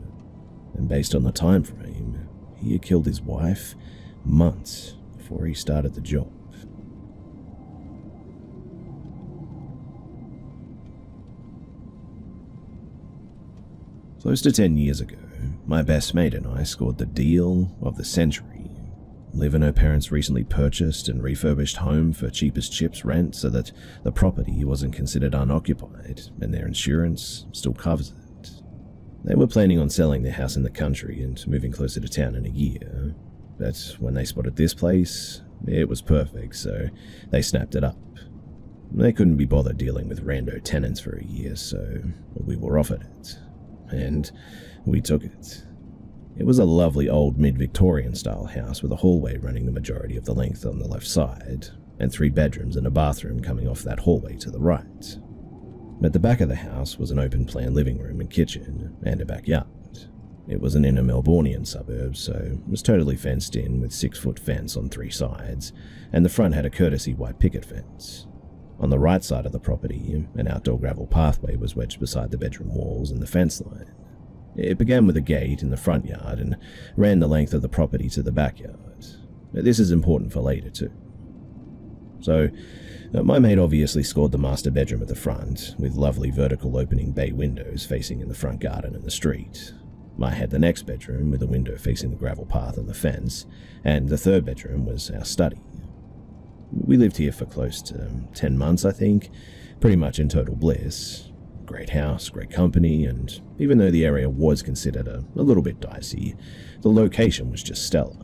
And based on the time frame, he had killed his wife months before he started the job. Close to 10 years ago, my best mate and I scored the deal of the century. Live in her parents' recently purchased and refurbished home for cheapest chips rent so that the property wasn't considered unoccupied and their insurance still covers it. They were planning on selling their house in the country and moving closer to town in a year, but when they spotted this place, it was perfect, so they snapped it up. They couldn't be bothered dealing with rando tenants for a year, so we were offered it. And we took it. It was a lovely old mid-Victorian style house with a hallway running the majority of the length on the left side, and 3 bedrooms and a bathroom coming off that hallway to the right. At the back of the house was an open-plan living room and kitchen, and a backyard. It was an inner Melbourneian suburb, so it was totally fenced in with 6-foot fence on 3 sides, and the front had a courtesy white picket fence. On the right side of the property, an outdoor gravel pathway was wedged beside the bedroom walls and the fence line. It began with a gate in the front yard and ran the length of the property to the backyard. This is important for later too. So, my mate obviously scored the master bedroom at the front, with lovely vertical opening bay windows facing in the front garden and the street. I had the next bedroom with a window facing the gravel path and the fence, and the third bedroom was our study. We lived here for close to 10 months, I think, pretty much in total bliss. Great house, great company, and even though the area was considered a little bit dicey, the location was just stellar.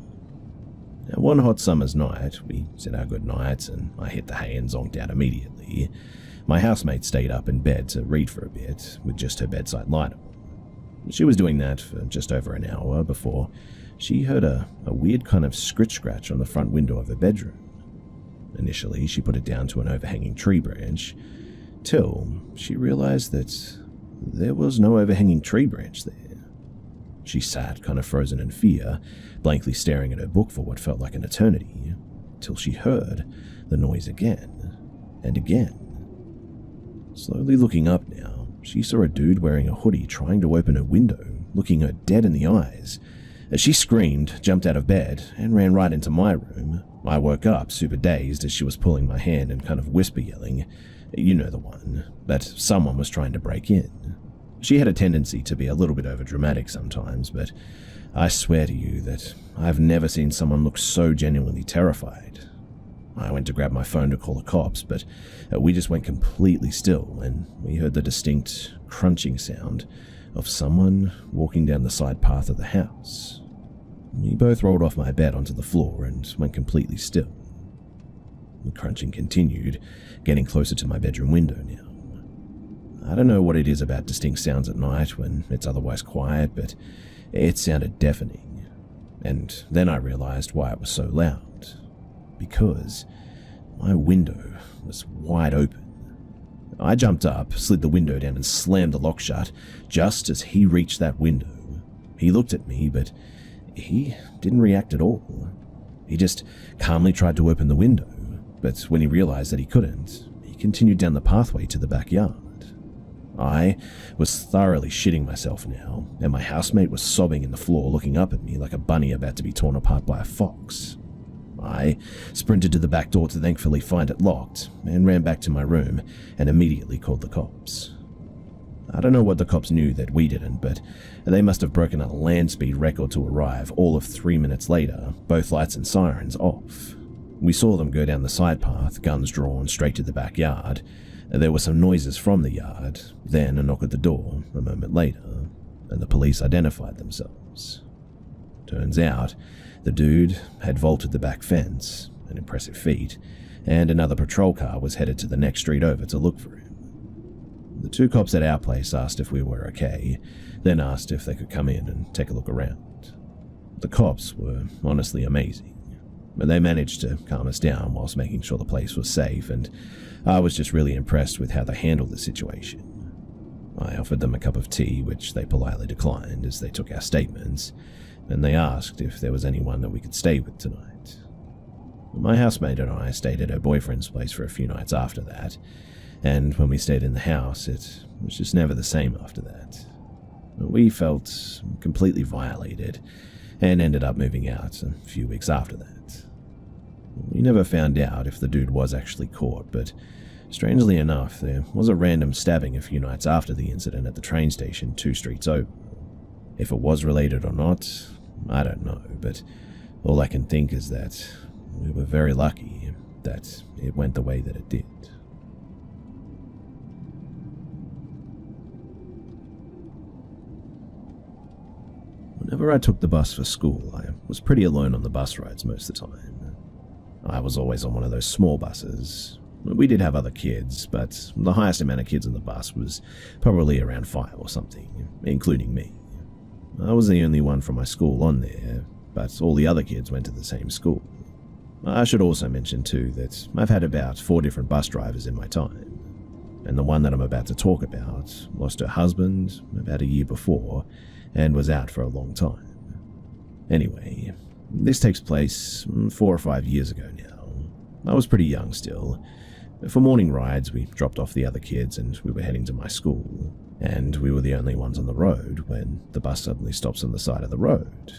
Now, one hot summer's night, we said our good nights and I hit the hay and zonked out immediately. My housemate stayed up in bed to read for a bit, with just her bedside light on. She was doing that for just over an hour before she heard a weird kind of scratch on the front window of her bedroom. Initially, she put it down to an overhanging tree branch, till she realized that there was no overhanging tree branch there. She sat, kind of frozen in fear, blankly staring at her book for what felt like an eternity, till she heard the noise again, and again. Slowly looking up now, she saw a dude wearing a hoodie trying to open her window, looking her dead in the eyes. As she screamed, jumped out of bed, and ran right into my room. I woke up, super dazed, as she was pulling my hand and kind of whisper yelling, you know the one, that someone was trying to break in. She had a tendency to be a little bit overdramatic sometimes, but I swear to you that I've never seen someone look so genuinely terrified. I went to grab my phone to call the cops, but we just went completely still, and we heard the distinct crunching sound of someone walking down the side path of the house. We both rolled off my bed onto the floor and went completely still. The crunching continued, getting closer to my bedroom window now. I don't know what it is about distinct sounds at night when it's otherwise quiet, but it sounded deafening. And then I realized why it was so loud. Because my window was wide open. I jumped up, slid the window down and slammed the lock shut just as he reached that window. He looked at me, but he didn't react at all. He just calmly tried to open the window, but when he realized that he couldn't, he continued down the pathway to the backyard. I was thoroughly shitting myself now, and my housemate was sobbing in the floor looking up at me like a bunny about to be torn apart by a fox. I sprinted to the back door to thankfully find it locked, and ran back to my room and immediately called the cops. I don't know what the cops knew that we didn't, but they must have broken a land speed record to arrive all of 3 minutes later, both lights and sirens off. We saw them go down the side path, guns drawn, straight to the backyard. There were some noises from the yard, then a knock at the door a moment later, and the police identified themselves. Turns out, the dude had vaulted the back fence, an impressive feat, and another patrol car was headed to the next street over to look for him. The 2 cops at our place asked if we were okay, then asked if they could come in and take a look around. The cops were honestly amazing. But they managed to calm us down whilst making sure the place was safe, and I was just really impressed with how they handled the situation. I offered them a cup of tea, which they politely declined as they took our statements, and they asked if there was anyone that we could stay with tonight. My housemate and I stayed at her boyfriend's place for a few nights after that, and when we stayed in the house, it was just never the same after that. We felt completely violated and ended up moving out a few weeks after that. We never found out if the dude was actually caught, but strangely enough, there was a random stabbing a few nights after the incident at the train station 2 streets over. If it was related or not, I don't know, but all I can think is that we were very lucky that it went the way that it did. Whenever I took the bus for school, I was pretty alone on the bus rides most of the time. I was always on one of those small buses. We did have other kids, but the highest amount of kids on the bus was probably around 5 or something, including me. I was the only one from my school on there, but all the other kids went to the same school. I should also mention too that I've had about 4 different bus drivers in my time, and the one that I'm about to talk about lost her husband about a year before and was out for a long time. Anyway, this takes place 4 or 5 years ago now. I was pretty young still. For morning rides, we dropped off the other kids and we were heading to my school, and we were the only ones on the road when the bus suddenly stops on the side of the road.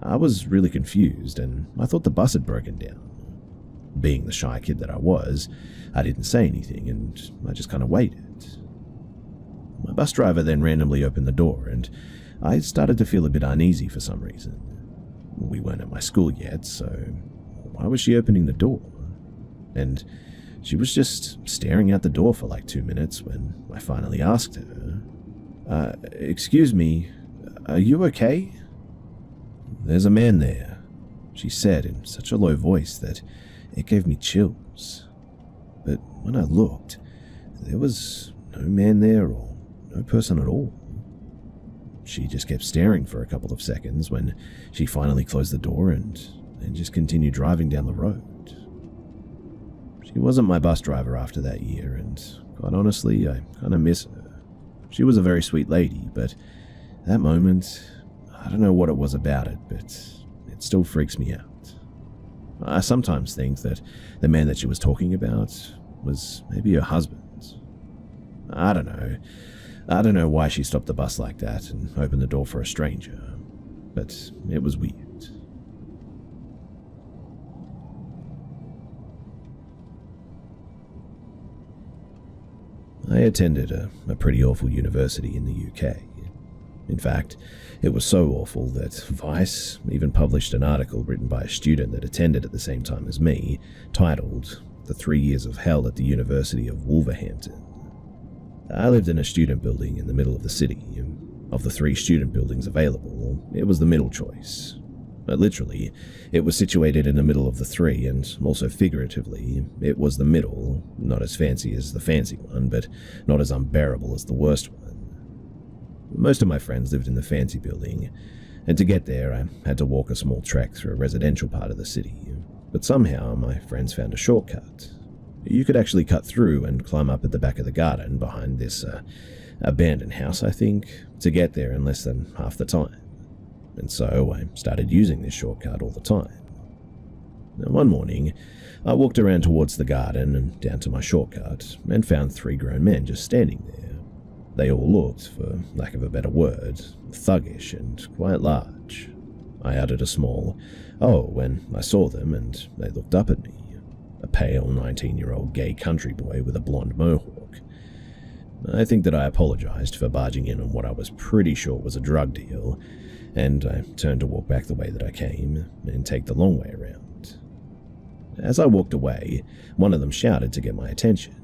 I was really confused and I thought the bus had broken down. Being the shy kid that I was, I didn't say anything and I just kind of waited. My bus driver then randomly opened the door and I started to feel a bit uneasy for some reason. We weren't at my school yet, so why was she opening the door? And she was just staring out the door for like 2 minutes when I finally asked her, excuse me, are you okay? There's a man there, she said in such a low voice that it gave me chills. But when I looked, there was no man there or no person at all. She just kept staring for a couple of seconds when she finally closed the door and then just continued driving down the road. She wasn't my bus driver after that year, and quite honestly, I kind of miss her. She was a very sweet lady, but that moment, I don't know what it was about it, but it still freaks me out. I sometimes think that the man that she was talking about was maybe her husband. I don't know. I don't know why she stopped the bus like that and opened the door for a stranger, but it was weird. I attended a pretty awful university in the UK. In fact, it was so awful that Vice even published an article written by a student that attended at the same time as me, titled "The 3 Years of Hell at the University of Wolverhampton." I lived in a student building in the middle of the city. Of the 3 student buildings available, it was the middle choice. But literally, it was situated in the middle of the 3, and also figuratively, it was the middle, not as fancy as the fancy one, but not as unbearable as the worst one. Most of my friends lived in the fancy building, and to get there I had to walk a small trek through a residential part of the city, but somehow my friends found a shortcut. You could actually cut through and climb up at the back of the garden behind this abandoned house, I think, to get there in less than half the time. And so I started using this shortcut all the time. Now, one morning, I walked around towards the garden and down to my shortcut and found 3 grown men just standing there. They all looked, for lack of a better word, thuggish and quite large. I uttered a small "oh" when I saw them, and they looked up at me. A pale 19-year-old gay country boy with a blonde mohawk. I think that I apologized for barging in on what I was pretty sure was a drug deal, and I turned to walk back the way that I came and take the long way around. As I walked away, one of them shouted to get my attention.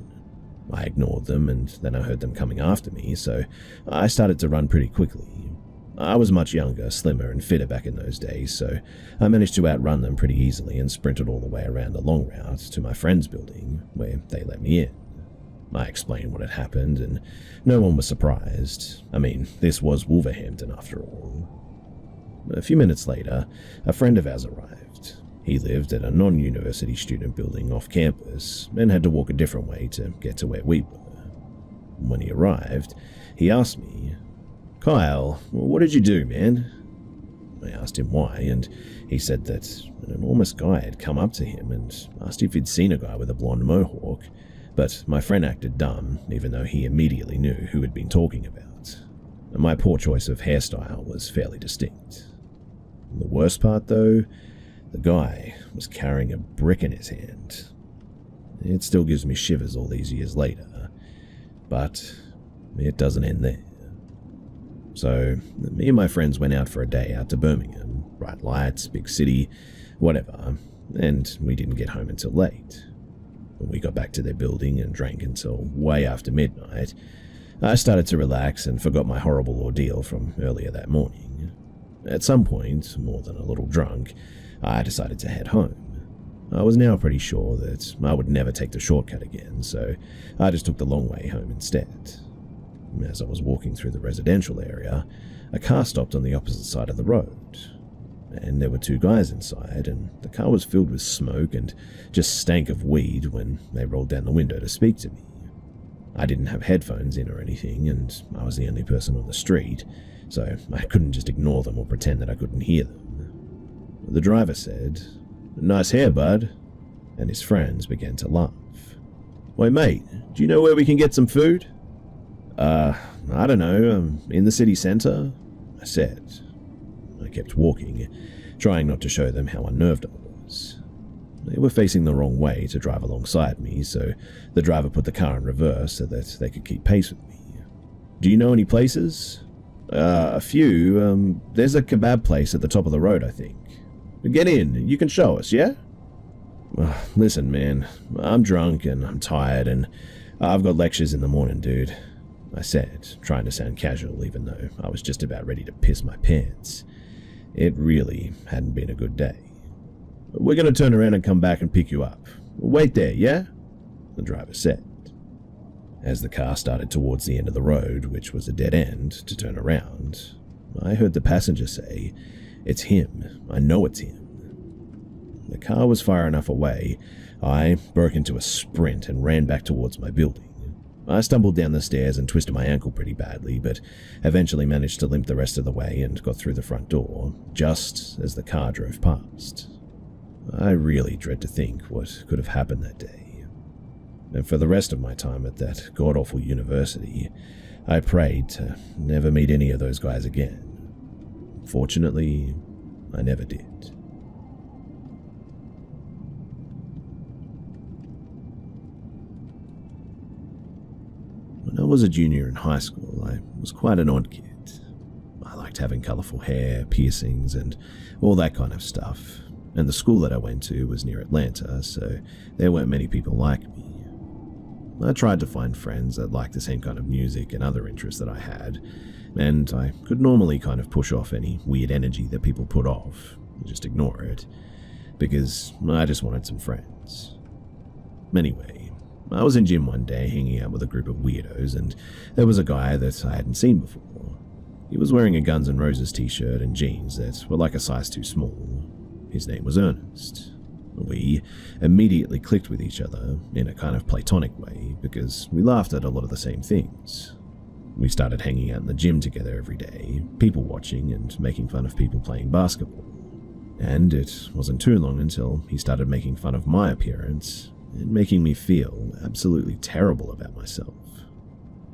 I ignored them, and then I heard them coming after me, so I started to run pretty quickly. I was much younger, slimmer, and fitter back in those days, so I managed to outrun them pretty easily and sprinted all the way around the long route to my friend's building, where they let me in. I explained what had happened, and no one was surprised. I mean, this was Wolverhampton after all. A few minutes later, a friend of ours arrived. He lived at a non-university student building off campus and had to walk a different way to get to where we were. When he arrived, he asked me, "Kyle, what did you do, man?" I asked him why, and he said that an enormous guy had come up to him and asked if he'd seen a guy with a blonde mohawk, but my friend acted dumb, even though he immediately knew who had been talking about. My poor choice of hairstyle was fairly distinct. The worst part, though, the guy was carrying a brick in his hand. It still gives me shivers all these years later, but it doesn't end there. So, me and my friends went out for a day out to Birmingham, bright lights, big city, whatever, and we didn't get home until late. When we got back to their building and drank until way after midnight, I started to relax and forgot my horrible ordeal from earlier that morning. At some point, more than a little drunk, I decided to head home. I was now pretty sure that I would never take the shortcut again, so I just took the long way home instead. As I was walking through the residential area, a car stopped on the opposite side of the road, and there were two guys inside, and the car was filled with smoke and just stank of weed when they rolled down the window to speak to me. I didn't have headphones in or anything, and I was the only person on the street, so I couldn't just ignore them or pretend that I couldn't hear them. The driver said, "Nice hair, bud," and his friends began to laugh. "Wait, mate, do you know where we can get some food?" I don't know, in the city centre," I said. I kept walking, trying not to show them how unnerved I was. They were facing the wrong way to drive alongside me, so the driver put the car in reverse so that they could keep pace with me. "Do you know any places?" A few. There's a kebab place at the top of the road, I think." "Get in, you can show us, yeah?" "Listen, man, I'm drunk and I'm tired and I've got lectures in the morning, dude," I said, trying to sound casual even though I was just about ready to piss my pants. It really hadn't been a good day. "We're going to turn around and come back and pick you up. Wait there, yeah?" the driver said. As the car started towards the end of the road, which was a dead end, to turn around, I heard the passenger say, "It's him. I know it's him." The car was far enough away, I broke into a sprint and ran back towards my building. I stumbled down the stairs and twisted my ankle pretty badly, but eventually managed to limp the rest of the way and got through the front door, just as the car drove past. I really dread to think what could have happened that day. And for the rest of my time at that god-awful university, I prayed to never meet any of those guys again. Fortunately, I never did. When I was a junior in high school, I was quite an odd kid. I liked having colourful hair, piercings, and all that kind of stuff. And the school that I went to was near Atlanta, so there weren't many people like me. I tried to find friends that liked the same kind of music and other interests that I had, and I could normally kind of push off any weird energy that people put off, and just ignore it, because I just wanted some friends. Anyway, I was in gym one day hanging out with a group of weirdos, and there was a guy that I hadn't seen before. He was wearing a Guns N' Roses t-shirt and jeans that were like a size too small. His name was Ernest. We immediately clicked with each other in a kind of platonic way because we laughed at a lot of the same things. We started hanging out in the gym together every day, people watching and making fun of people playing basketball. And it wasn't too long until he started making fun of my appearance and making me feel absolutely terrible about myself.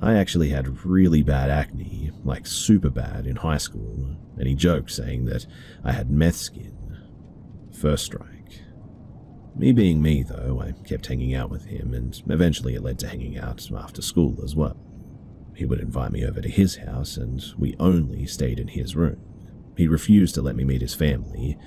I actually had really bad acne, like super bad, in high school, and he joked saying that I had meth skin. First strike. Me being me, though, I kept hanging out with him, and eventually it led to hanging out after school as well. He would invite me over to his house, and we only stayed in his room. He refused to let me meet his family.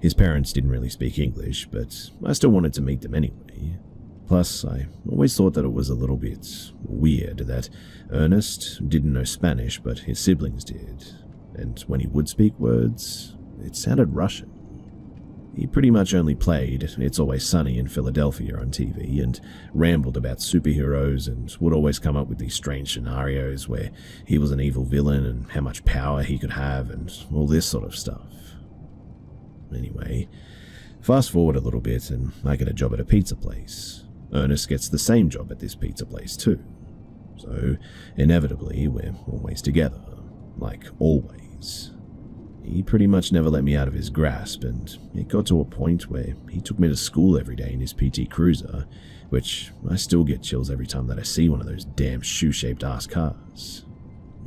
His parents didn't really speak English, but I still wanted to meet them anyway. Plus, I always thought that it was a little bit weird that Ernest didn't know Spanish, but his siblings did, and when he would speak words, it sounded Russian. He pretty much only played It's Always Sunny in Philadelphia on TV and rambled about superheroes and would always come up with these strange scenarios where he was an evil villain and how much power he could have and all this sort of stuff. Anyway, Fast forward a little bit and I get a job at a pizza place. Ernest gets the same job at this pizza place too. So, inevitably, we're always together. Like, always. He pretty much never let me out of his grasp, and it got to a point where he took me to school every day in his PT Cruiser, which I still get chills every time that I see one of those damn shoe-shaped ass cars.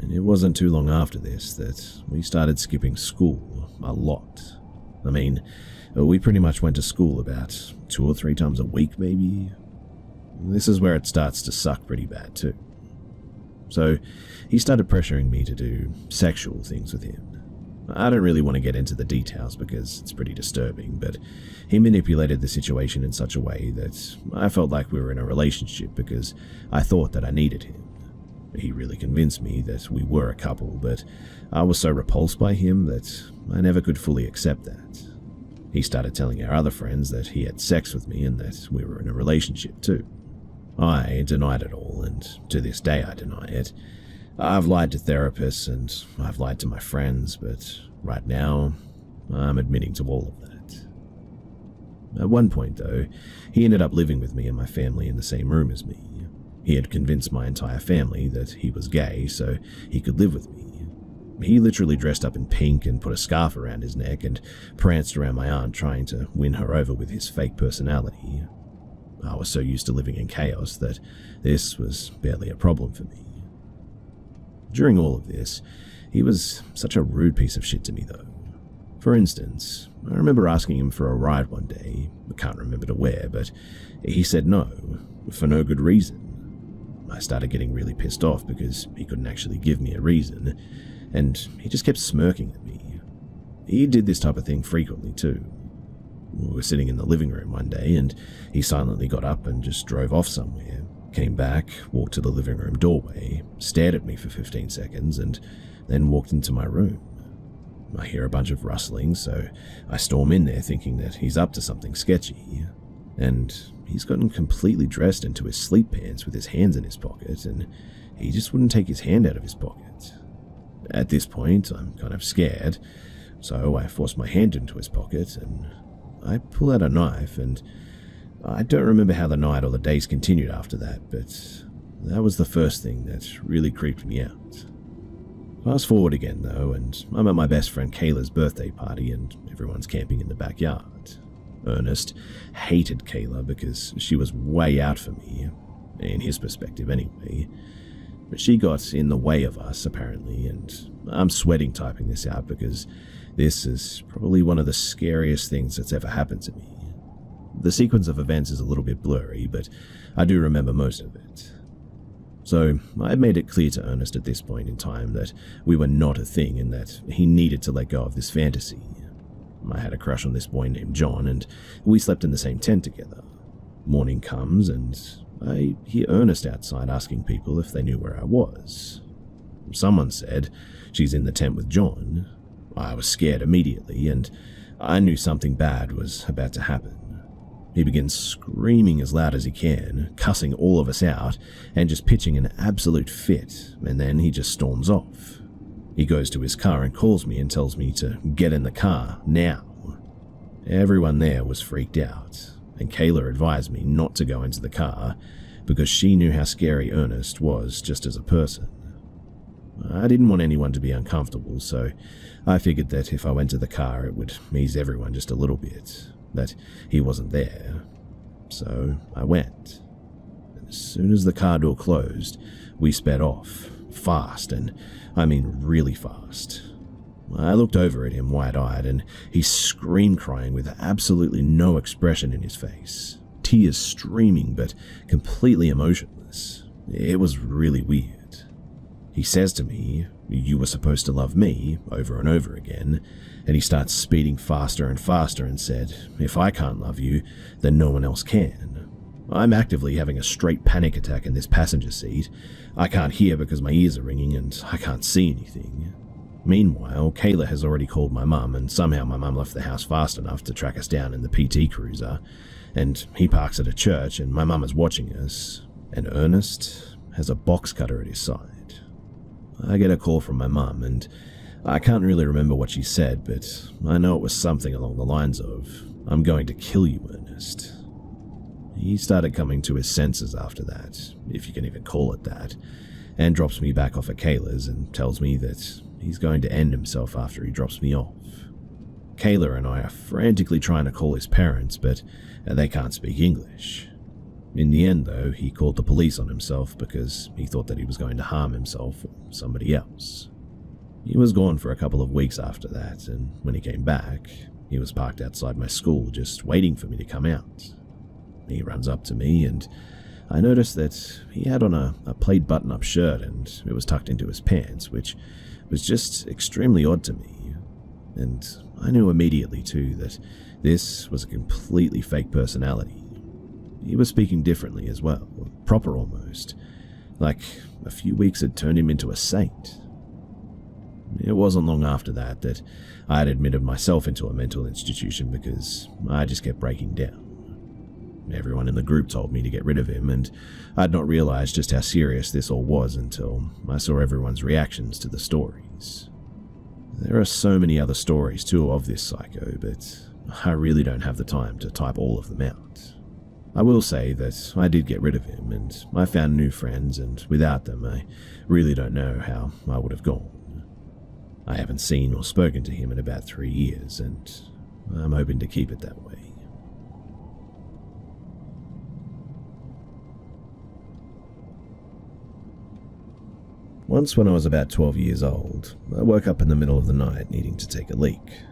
And it wasn't too long after this that we started skipping school a lot. I mean, we pretty much went to school about 2 or 3 times a week, maybe. This is where it starts to suck pretty bad too. So, he started pressuring me to do sexual things with him. I don't really want to get into the details because it's pretty disturbing, but he manipulated the situation in such a way that I felt like we were in a relationship because I thought that I needed him. He really convinced me that we were a couple, but I was so repulsed by him that I never could fully accept that. He started telling our other friends that he had sex with me and that we were in a relationship too. I denied it all, and to this day I deny it. I've lied to therapists and I've lied to my friends, but right now, I'm admitting to all of that. At one point, though, he ended up living with me and my family in the same room as me. He had convinced my entire family that he was gay so he could live with me. He literally dressed up in pink and put a scarf around his neck and pranced around my aunt trying to win her over with his fake personality. I was so used to living in chaos that this was barely a problem for me. During all of this, he was such a rude piece of shit to me though. For instance, I remember asking him for a ride one day, I can't remember to where, but he said no, for no good reason. I started getting really pissed off because he couldn't actually give me a reason, and he just kept smirking at me. He did this type of thing frequently too. We were sitting in the living room one day and he silently got up and just drove off somewhere, came back, walked to the living room doorway, stared at me for 15 seconds and then walked into my room. I hear a bunch of rustling, so I storm in there thinking that he's up to something sketchy. And he's gotten completely dressed into his sleep pants with his hands in his pocket, and he just wouldn't take his hand out of his pocket. At this point, I'm kind of scared, so I force my hand into his pocket and I pull out a knife, and I don't remember how the night or the days continued after that, but that was the first thing that really creeped me out. Fast forward again though, and I'm at my best friend Kayla's birthday party and everyone's camping in the backyard. Ernest hated Kayla because she was way out for me, in his perspective anyway. But she got in the way of us apparently, and I'm sweating typing this out because this is probably one of the scariest things that's ever happened to me. The sequence of events is a little bit blurry, but I do remember most of it. So, I had made it clear to Ernest at this point in time that we were not a thing and that he needed to let go of this fantasy. I had a crush on this boy named John, and we slept in the same tent together. Morning comes, and I hear Ernest outside asking people if they knew where I was. Someone said, "She's in the tent with John." I was scared immediately, and I knew something bad was about to happen. He begins screaming as loud as he can, cussing all of us out, and just pitching an absolute fit, and then he just storms off. He goes to his car and calls me and tells me to get in the car, now. Everyone there was freaked out, and Kayla advised me not to go into the car because she knew how scary Ernest was just as a person. I didn't want anyone to be uncomfortable, so I figured that if I went to the car it would ease everyone just a little bit, that he wasn't there. So I went. And as soon as the car door closed, we sped off, fast, and I mean really fast. I looked over at him wide-eyed, and he screamed crying with absolutely no expression in his face, tears streaming but completely emotionless. It was really weird. He says to me, "You were supposed to love me," over and over again, and he starts speeding faster and faster and said, "If I can't love you, then no one else can." I'm actively having a straight panic attack in this passenger seat. I can't hear because my ears are ringing and I can't see anything. Meanwhile, Kayla has already called my mum, and somehow my mum left the house fast enough to track us down in the PT Cruiser, and he parks at a church and my mum is watching us, and Ernest has a box cutter at his side. I get a call from my mum, and I can't really remember what she said, but I know it was something along the lines of, "I'm going to kill you, Ernest." He started coming to his senses after that, if you can even call it that, and drops me back off at Kayla's and tells me that he's going to end himself after he drops me off. Kayla and I are frantically trying to call his parents, but they can't speak English. In the end, though, he called the police on himself because he thought that he was going to harm himself or somebody else. He was gone for a couple of weeks after that, and when he came back, he was parked outside my school just waiting for me to come out. He runs up to me, and I noticed that he had on a plaid button-up shirt and it was tucked into his pants, which was just extremely odd to me. And I knew immediately, too, that this was a completely fake personality. He was speaking differently as well, proper almost, like a few weeks had turned him into a saint. It wasn't long after that I had admitted myself into a mental institution because I just kept breaking down. Everyone in the group told me to get rid of him, and I'd not realized just how serious this all was until I saw everyone's reactions to the stories. There are so many other stories too of this psycho, but I really don't have the time to type all of them out. I will say that I did get rid of him, and I found new friends, and without them I really don't know how I would have gone. I haven't seen or spoken to him in about 3 years, and I'm hoping to keep it that way. Once when I was about 12 years old, I woke up in the middle of the night needing to take a leak.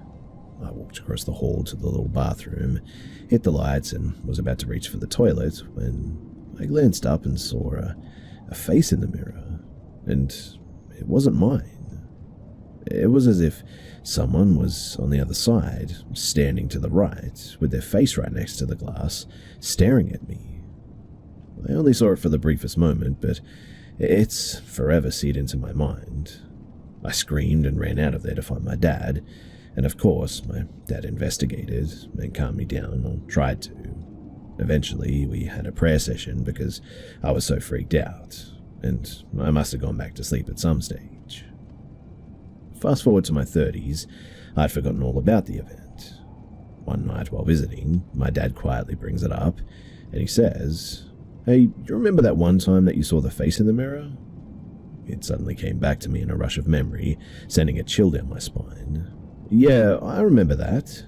I walked across the hall to the little bathroom, hit the lights, and was about to reach for the toilet when I glanced up and saw a face in the mirror, and it wasn't mine. It was as if someone was on the other side, standing to the right, with their face right next to the glass, staring at me. I only saw it for the briefest moment, but it's forever seared into my mind. I screamed and ran out of there to find my dad, and of course, my dad investigated and calmed me down, or tried to. Eventually, we had a prayer session because I was so freaked out, and I must have gone back to sleep at some stage. Fast forward to my 30s, I'd forgotten all about the event. One night while visiting, my dad quietly brings it up, and he says, "Hey, do you remember that one time that you saw the face in the mirror?" It suddenly came back to me in a rush of memory, sending a chill down my spine. "Yeah, I remember that."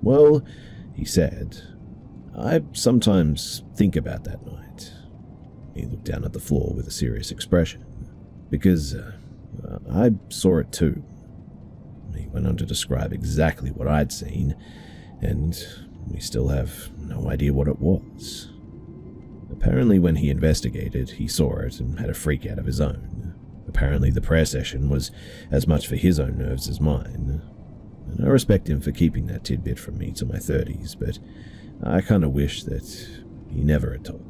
"Well," he said, "I sometimes think about that night." He looked down at the floor with a serious expression. "Because I saw it too." He went on to describe exactly what I'd seen, and we still have no idea what it was. Apparently when he investigated, he saw it and had a freak out of his own. Apparently the prayer session was as much for his own nerves as mine. And I respect him for keeping that tidbit from me to my 30s, but I kind of wish that he never had told me.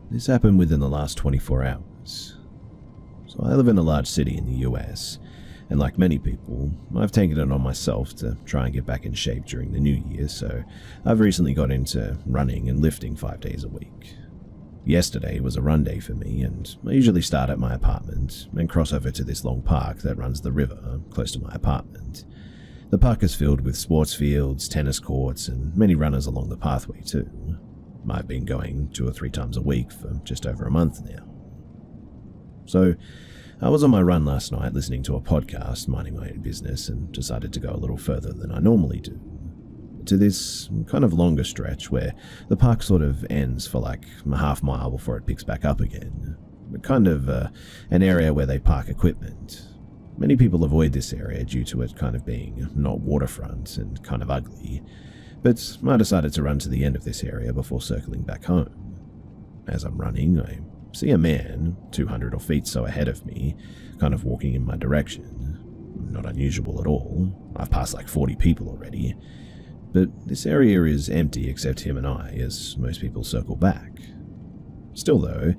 This happened within the last 24 hours. So I live in a large city in the US, and like many people, I've taken it on myself to try and get back in shape during the new year, so I've recently got into running and lifting 5 days a week. Yesterday was a run day for me, and I usually start at my apartment and cross over to this long park that runs the river close to my apartment. The park is filled with sports fields, tennis courts, and many runners along the pathway too. I've been going 2 or 3 times a week for just over a month now. So, I was on my run last night listening to a podcast, minding my own business, and decided to go a little further than I normally do. To this kind of longer stretch where the park sort of ends for like a half mile before it picks back up again. Kind of an area where they park equipment. Many people avoid this area due to it kind of being not waterfront and kind of ugly, but I decided to run to the end of this area before circling back home. As I'm running, I see a man, 200 or feet so ahead of me, kind of walking in my direction. Not unusual at all. I've passed like 40 people already. But this area is empty except him and I, as most people circle back. Still though,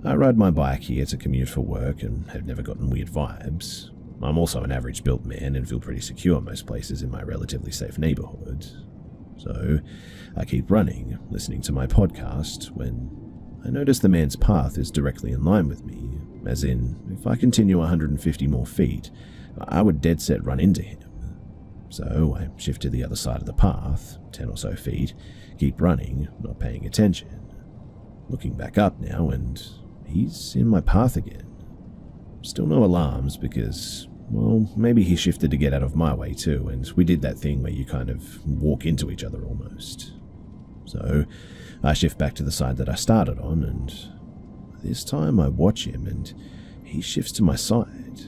I ride my bike here to commute for work and have never gotten weird vibes. I'm also an average built man and feel pretty secure most places in my relatively safe neighborhood. So I keep running, listening to my podcast, when I notice the man's path is directly in line with me, as in, if I continue 150 more feet, I would dead set run into him. So I shift to the other side of the path, 10 or so feet, keep running, not paying attention. Looking back up now, and he's in my path again. Still no alarms because, well, maybe he shifted to get out of my way too, and we did that thing where you kind of walk into each other almost. So I shift back to the side that I started on, and this time I watch him and he shifts to my side.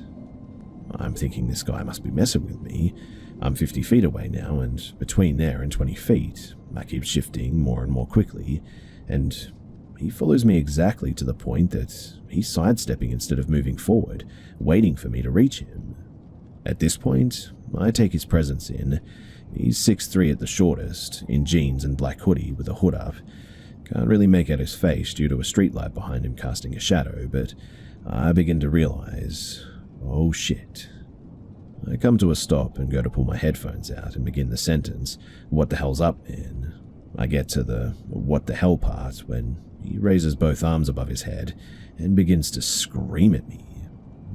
I'm thinking this guy must be messing with me. I'm 50 feet away now, and between there and 20 feet, I keep shifting more and more quickly, and he follows me exactly to the point that he's sidestepping instead of moving forward, waiting for me to reach him. At this point, I take his presence in. He's 6'3" at the shortest, in jeans and black hoodie with a hood up. Can't really make out his face due to a streetlight behind him casting a shadow, but I begin to realize, oh shit. I come to a stop and go to pull my headphones out and begin the sentence, "What the hell's up, man?" I get to the "what the hell" part when he raises both arms above his head and begins to scream at me.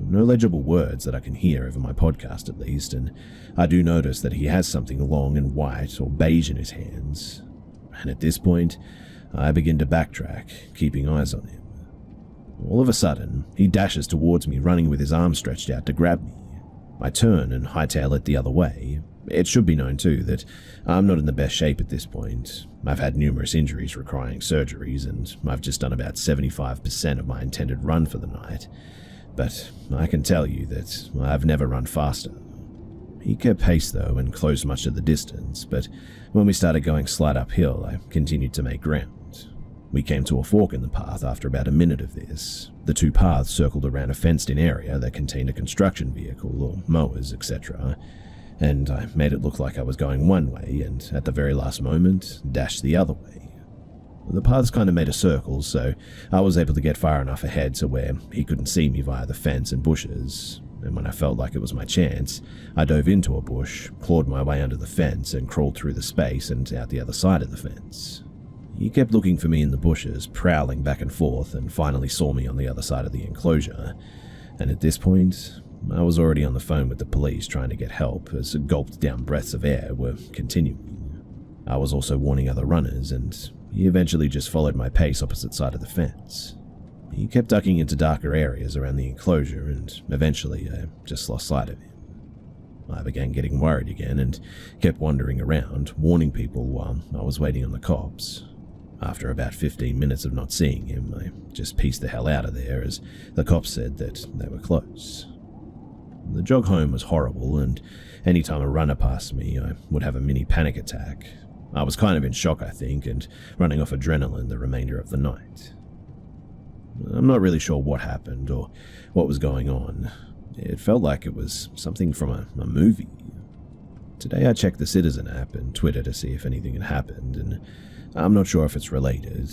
No legible words that I can hear over my podcast at least, and I do notice that he has something long and white or beige in his hands. And at this point, I begin to backtrack, keeping eyes on him. All of a sudden, he dashes towards me, running with his arms stretched out to grab me. I turn and hightail it the other way. It should be known too that I'm not in the best shape at this point. I've had numerous injuries requiring surgeries, and I've just done about 75% of my intended run for the night. But I can tell you that I've never run faster. He kept pace though and closed much of the distance, but when we started going slight uphill, I continued to make ground. We came to a fork in the path after about a minute of this. The two paths circled around a fenced-in area that contained a construction vehicle or mowers, etc., and I made it look like I was going one way and, at the very last moment, dashed the other way. The paths kind of made a circle, so I was able to get far enough ahead to where he couldn't see me via the fence and bushes, and when I felt like it was my chance, I dove into a bush, clawed my way under the fence, and crawled through the space and out the other side of the fence. He kept looking for me in the bushes, prowling back and forth, and finally saw me on the other side of the enclosure, and at this point, I was already on the phone with the police trying to get help as gulped down breaths of air were continuing. I was also warning other runners, and he eventually just followed my pace opposite side of the fence. He kept ducking into darker areas around the enclosure, and eventually I just lost sight of him. I began getting worried again and kept wandering around, warning people while I was waiting on the cops. After about 15 minutes of not seeing him, I just pieced the hell out of there as the cops said that they were close. The jog home was horrible, and any time a runner passed me, I would have a mini panic attack. I was kind of in shock, I think, and running off adrenaline the remainder of the night. I'm not really sure what happened or what was going on. It felt like it was something from a movie. Today I checked the Citizen app and Twitter to see if anything had happened, and I'm not sure if it's related.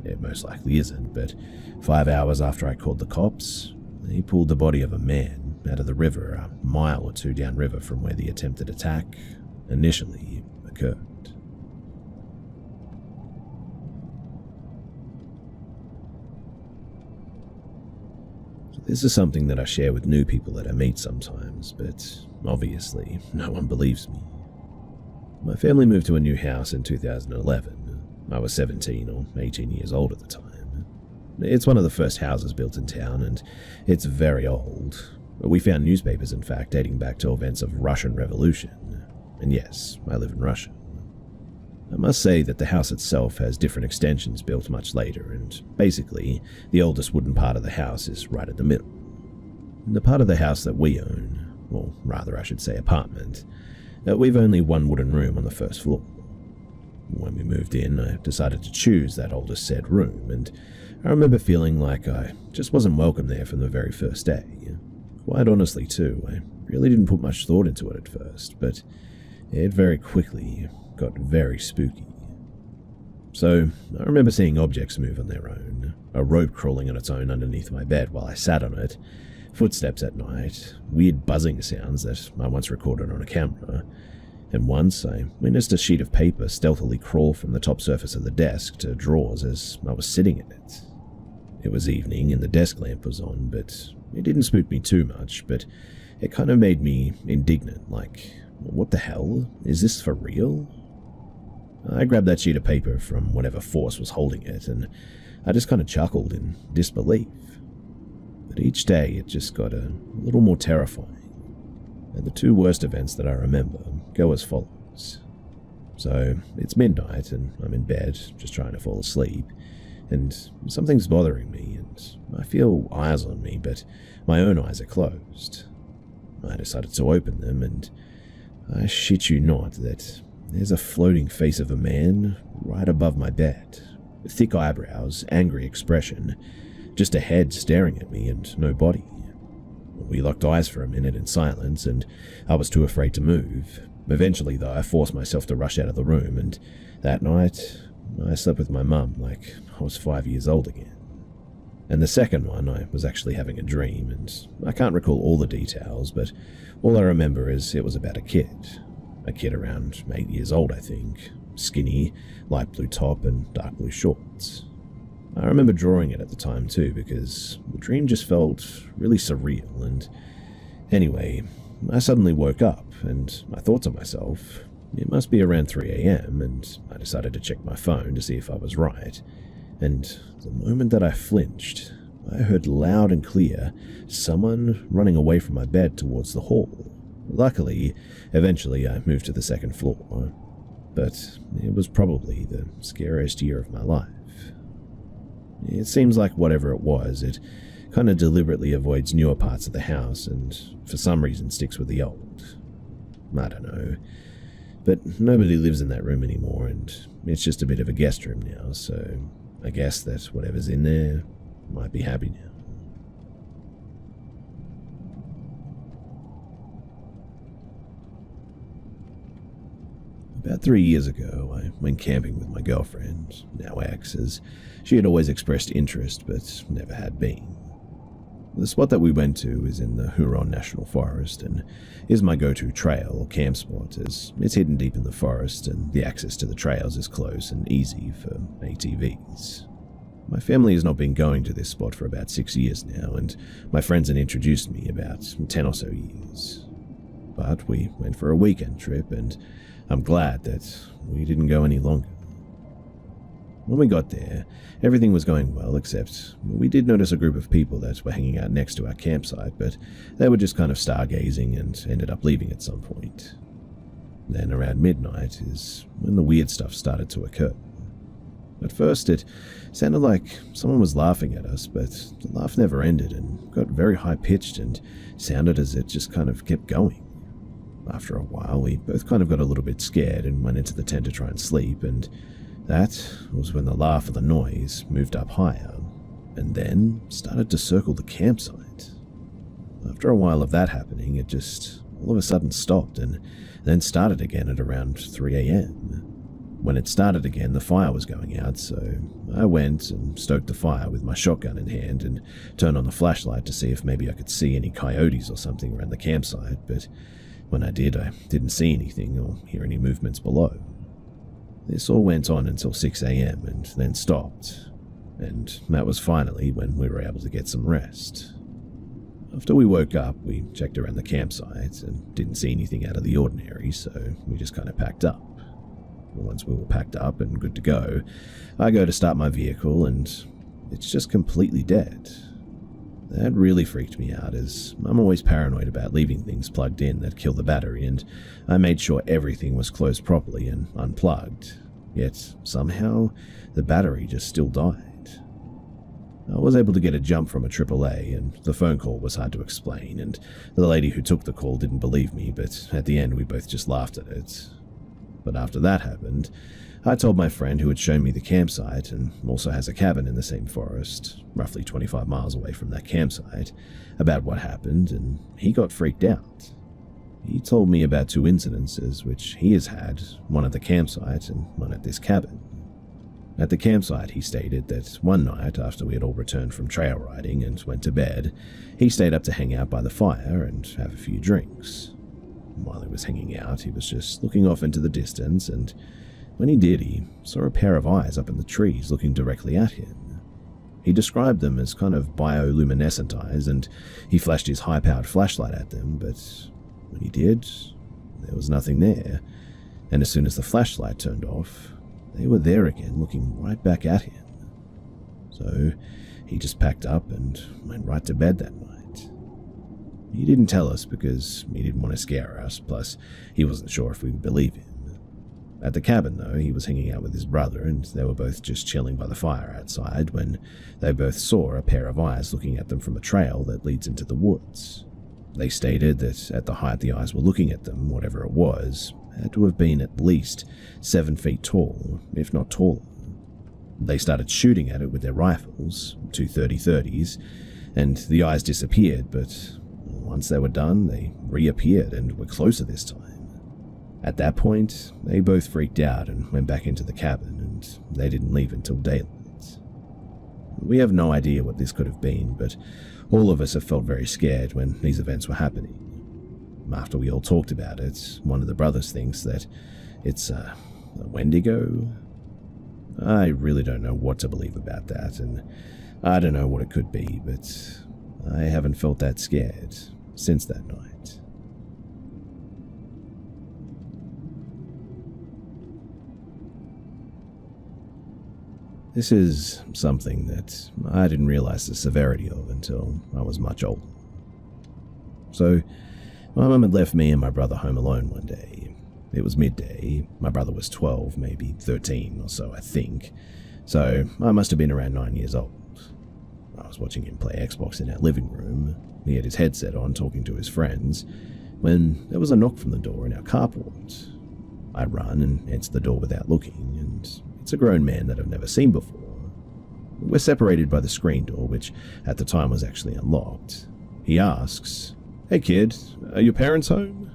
It most likely isn't, but 5 hours after I called the cops, they pulled the body of a man out of the river a mile or two downriver from where the attempted attack initially occurred. This is something that I share with new people that I meet sometimes, but obviously no one believes me. My family moved to a new house in 2011. I was 17 or 18 years old at the time. It's one of the first houses built in town, and it's very old. We found newspapers, in fact, dating back to events of Russian Revolution. And yes, I live in Russia. I must say that the house itself has different extensions built much later, and basically, the oldest wooden part of the house is right in the middle. In the part of the house that we own, or rather I should say apartment, we've only one wooden room on the first floor. When we moved in, I decided to choose that oldest said room, and I remember feeling like I just wasn't welcome there from the very first day. Quite honestly too, I really didn't put much thought into it at first, but it very quickly got very spooky. So, I remember seeing objects move on their own, a rope crawling on its own underneath my bed while I sat on it, footsteps at night, weird buzzing sounds that I once recorded on a camera, and once I witnessed a sheet of paper stealthily crawl from the top surface of the desk to drawers as I was sitting in it. It was evening and the desk lamp was on, but it didn't spook me too much, but it kind of made me indignant, like, what the hell? Is this for real? I grabbed that sheet of paper from whatever force was holding it, and I just kind of chuckled in disbelief. But each day it just got a little more terrifying. And the two worst events that I remember go as follows. So it's midnight and I'm in bed just trying to fall asleep, and something's bothering me and I feel eyes on me, but my own eyes are closed. I decided to open them, and I shit you not that there's a floating face of a man right above my bed. Thick eyebrows, angry expression, just a head staring at me and no body. We locked eyes for a minute in silence, and I was too afraid to move. Eventually, though, I forced myself to rush out of the room, and that night, I slept with my mum like I was 5 years old again. And the second one, I was actually having a dream, and I can't recall all the details, but all I remember is it was about a kid. A kid around 8 years old, I think. Skinny, light blue top, and dark blue shorts. I remember drawing it at the time too, because the dream just felt really surreal, and anyway, I suddenly woke up, and I thought to myself, it must be around 3 a.m, and I decided to check my phone to see if I was right, and the moment that I flinched, I heard loud and clear someone running away from my bed towards the hall. Luckily, eventually I moved to the second floor, but it was probably the scariest year of my life. It seems like whatever it was, it kind of deliberately avoids newer parts of the house and for some reason sticks with the old. I don't know. But nobody lives in that room anymore, and it's just a bit of a guest room now, so I guess that whatever's in there might be happy now. About 3 years ago, I went camping with my girlfriend, now ex, as she had always expressed interest but never had been. The spot that we went to is in the Huron National Forest and is my go-to trail or camp spot, as it's hidden deep in the forest and the access to the trails is close and easy for ATVs. My family has not been going to this spot for about 6 years now, and my friends had introduced me about 10 or so years. But we went for a weekend trip, and I'm glad that we didn't go any longer. When we got there, everything was going well, except we did notice a group of people that were hanging out next to our campsite, but they were just kind of stargazing and ended up leaving at some point. Then around midnight is when the weird stuff started to occur. At first it sounded like someone was laughing at us, but the laugh never ended and got very high-pitched and sounded as it just kind of kept going. After a while, we both kind of got a little bit scared and went into the tent to try and sleep, and that was when the laugh of the noise moved up higher, and then started to circle the campsite. After a while of that happening, it just all of a sudden stopped and then started again at around 3 a.m. When it started again, the fire was going out, so I went and stoked the fire with my shotgun in hand and turned on the flashlight to see if maybe I could see any coyotes or something around the campsite, but when I did, I didn't see anything or hear any movements below. This all went on until 6 a.m. and then stopped, and that was finally when we were able to get some rest. After we woke up, we checked around the campsite and didn't see anything out of the ordinary, so we just kind of packed up. Once we were packed up and good to go, I go to start my vehicle and it's just completely dead. That really freaked me out, as I'm always paranoid about leaving things plugged in that kill the battery, and I made sure everything was closed properly and unplugged. Yet, somehow, the battery just still died. I was able to get a jump from a AAA, and the phone call was hard to explain, and the lady who took the call didn't believe me, but at the end we both just laughed at it. But after that happened, I told my friend who had shown me the campsite and also has a cabin in the same forest, roughly 25 miles away from that campsite, about what happened, and he got freaked out. He told me about 2 incidences which he has had, one at the campsite and one at this cabin. At the campsite, he stated that one night after we had all returned from trail riding and went to bed, he stayed up to hang out by the fire and have a few drinks. While he was hanging out, he was just looking off into the distance, and when he did, he saw a pair of eyes up in the trees looking directly at him. He described them as kind of bioluminescent eyes, and he flashed his high-powered flashlight at them, but when he did, there was nothing there. And as soon as the flashlight turned off, they were there again, looking right back at him. So he just packed up and went right to bed that night. He didn't tell us because he didn't want to scare us, plus he wasn't sure if we would believe him. At the cabin, though, he was hanging out with his brother, and they were both just chilling by the fire outside when they both saw a pair of eyes looking at them from a trail that leads into the woods. They stated that at the height the eyes were looking at them, whatever it was, had to have been at least 7 feet tall, if not taller. They started shooting at it with their rifles, 2 30-30s, and the eyes disappeared, but once they were done, they reappeared and were closer this time. At that point, they both freaked out and went back into the cabin, and they didn't leave until daylight. We have no idea what this could have been, but all of us have felt very scared when these events were happening. After we all talked about it, one of the brothers thinks that it's a Wendigo. I really don't know what to believe about that, and I don't know what it could be, but I haven't felt that scared since that night. This is something that I didn't realize the severity of until I was much older. So, my mum had left me and my brother home alone one day. It was midday. My brother was 12, maybe 13 or so, I think. So, I must have been around 9 years old. I was watching him play Xbox in our living room. He had his headset on, talking to his friends, when there was a knock from the door in our carport. I run and answer the door without looking, and it's a grown man that I've never seen before. We're separated by the screen door, which at the time was actually unlocked. He asks, "Hey kid, are your parents home?"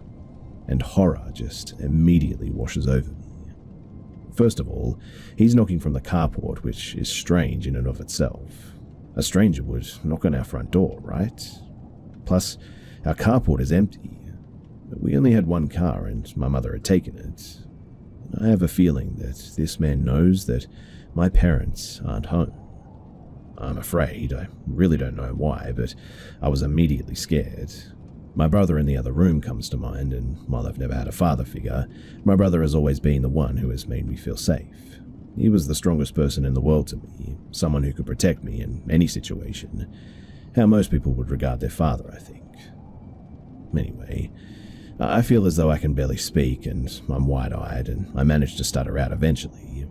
And horror just immediately washes over me. First of all, he's knocking from the carport, which is strange in and of itself. A stranger would knock on our front door, right? Plus, our carport is empty. We only had one car and my mother had taken it. I have a feeling that this man knows that my parents aren't home. I'm afraid. I really don't know why, but I was immediately scared. My brother in the other room comes to mind, and while I've never had a father figure, my brother has always been the one who has made me feel safe. He was the strongest person in the world to me, someone who could protect me in any situation. How most people would regard their father, I think. Anyway, I feel as though I can barely speak, and I'm wide-eyed, and I manage to stutter out eventually.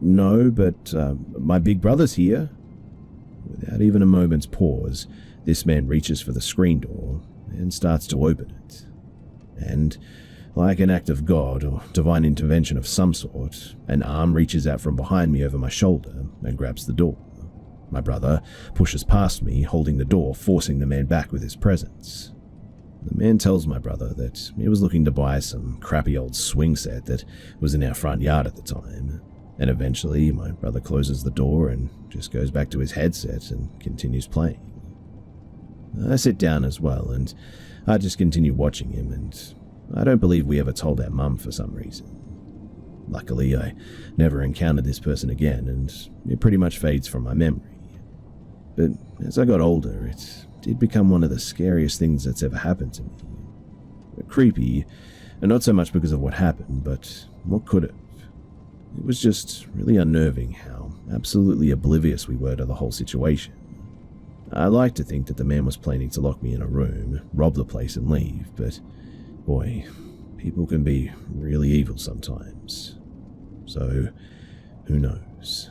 No, but my big brother's here." Without even a moment's pause, this man reaches for the screen door and starts to open it. And, like an act of God or divine intervention of some sort, an arm reaches out from behind me over my shoulder and grabs the door. My brother pushes past me, holding the door, forcing the man back with his presence. The man tells my brother that he was looking to buy some crappy old swing set that was in our front yard at the time, and eventually my brother closes the door and just goes back to his headset and continues playing. I sit down as well, and I just continue watching him, and I don't believe we ever told our mum for some reason. Luckily, I never encountered this person again, and it pretty much fades from my memory. But as I got older, it did become one of the scariest things that's ever happened to me. Creepy, and not so much because of what happened, but what could have. It was just really unnerving how absolutely oblivious we were to the whole situation. I like to think that the man was planning to lock me in a room, rob the place and leave, but boy, people can be really evil sometimes. So, who knows?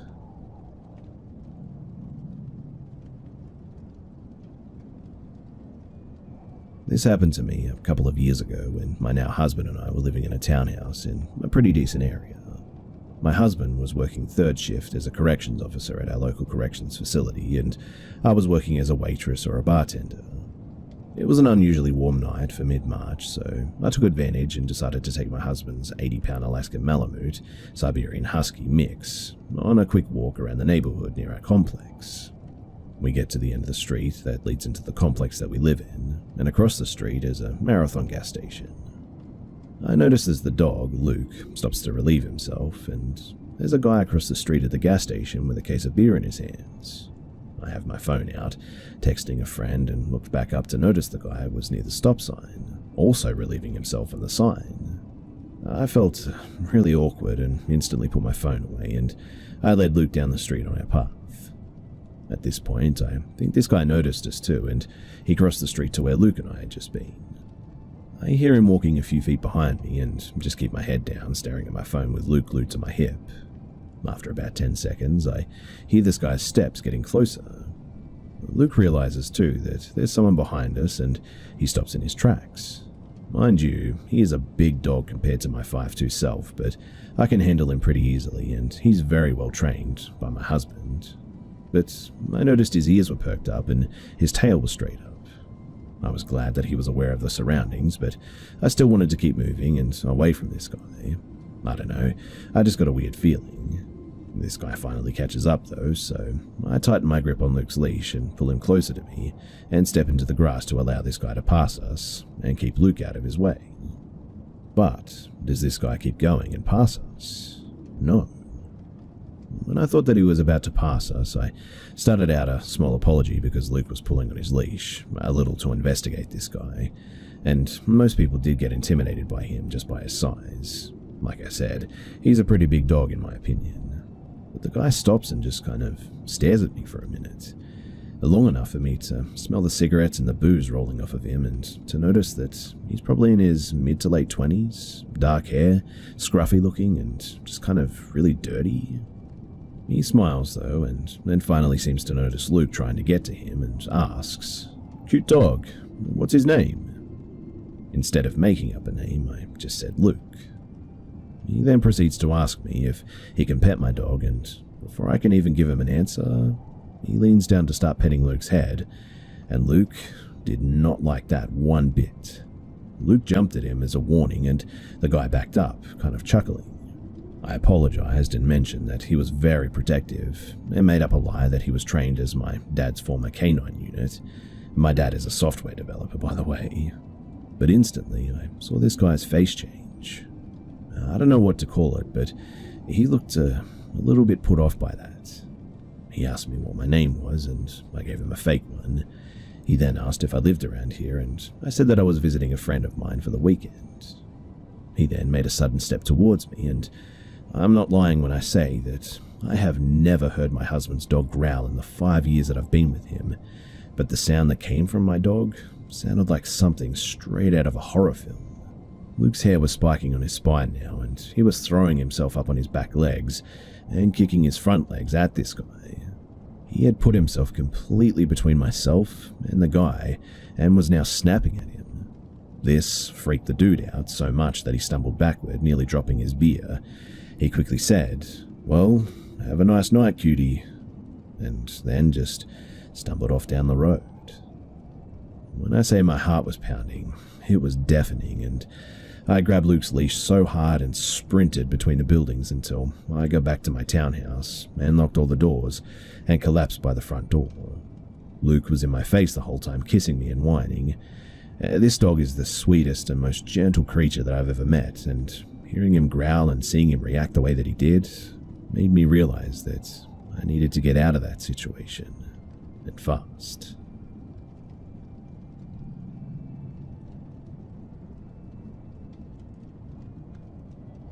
This happened to me a couple of years ago when my now husband and I were living in a townhouse in a pretty decent area. My husband was working third shift as a corrections officer at our local corrections facility, and I was working as a waitress or a bartender. It was an unusually warm night for mid-March, so I took advantage and decided to take my husband's 80-pound Alaskan Malamute Siberian Husky mix on a quick walk around the neighborhood near our complex. We get to the end of the street that leads into the complex that we live in, and across the street is a Marathon gas station. I notice as the dog, Luke, stops to relieve himself, and there's a guy across the street at the gas station with a case of beer in his hands. I have my phone out, texting a friend, and looked back up to notice the guy was near the stop sign, also relieving himself on the sign. I felt really awkward and instantly put my phone away, and I led Luke down the street on our path. At this point, I think this guy noticed us too, and he crossed the street to where Luke and I had just been. I hear him walking a few feet behind me and just keep my head down, staring at my phone with Luke glued to my hip. After about 10 seconds, I hear this guy's steps getting closer. Luke realizes too that there's someone behind us, and he stops in his tracks. Mind you, he is a big dog compared to my 5'2" self, but I can handle him pretty easily, and he's very well trained by my husband. But I noticed his ears were perked up and his tail was straight up. I was glad that he was aware of the surroundings, but I still wanted to keep moving and away from this guy. I don't know, I just got a weird feeling. This guy finally catches up though, so I tighten my grip on Luke's leash and pull him closer to me and step into the grass to allow this guy to pass us and keep Luke out of his way. But does this guy keep going and pass us? No. When I thought that he was about to pass us, I started out a small apology because Luke was pulling on his leash, a little to investigate this guy, and most people did get intimidated by him just by his size. Like I said, he's a pretty big dog in my opinion. But the guy stops and just kind of stares at me for a minute, long enough for me to smell the cigarettes and the booze rolling off of him and to notice that he's probably in his mid to late 20s, dark hair, scruffy looking, and just kind of really dirty. He smiles though, and then finally seems to notice Luke trying to get to him and asks, "Cute dog, what's his name?" Instead of making up a name, I just said Luke. He then proceeds to ask me if he can pet my dog, and before I can even give him an answer, he leans down to start petting Luke's head, and Luke did not like that one bit. Luke jumped at him as a warning, and the guy backed up, kind of chuckling. I apologized and mentioned that he was very protective, and made up a lie that he was trained as my dad's former canine unit. My dad is a software developer, by the way. But instantly, I saw this guy's face change. I don't know what to call it, but he looked a little bit put off by that. He asked me what my name was, and I gave him a fake one. He then asked if I lived around here, and I said that I was visiting a friend of mine for the weekend. He then made a sudden step towards me, and I'm not lying when I say that I have never heard my husband's dog growl in the 5 years that I've been with him, but the sound that came from my dog sounded like something straight out of a horror film. Luke's hair was spiking on his spine now, and he was throwing himself up on his back legs and kicking his front legs at this guy. He had put himself completely between myself and the guy and was now snapping at him. This freaked the dude out so much that he stumbled backward, nearly dropping his beer. He quickly said, "Well, have a nice night, cutie," and then just stumbled off down the road. When I say my heart was pounding, it was deafening, and I grabbed Luke's leash so hard and sprinted between the buildings until I got back to my townhouse and locked all the doors and collapsed by the front door. Luke was in my face the whole time, kissing me and whining. This dog is the sweetest and most gentle creature that I've ever met, and hearing him growl and seeing him react the way that he did made me realize that I needed to get out of that situation, and fast.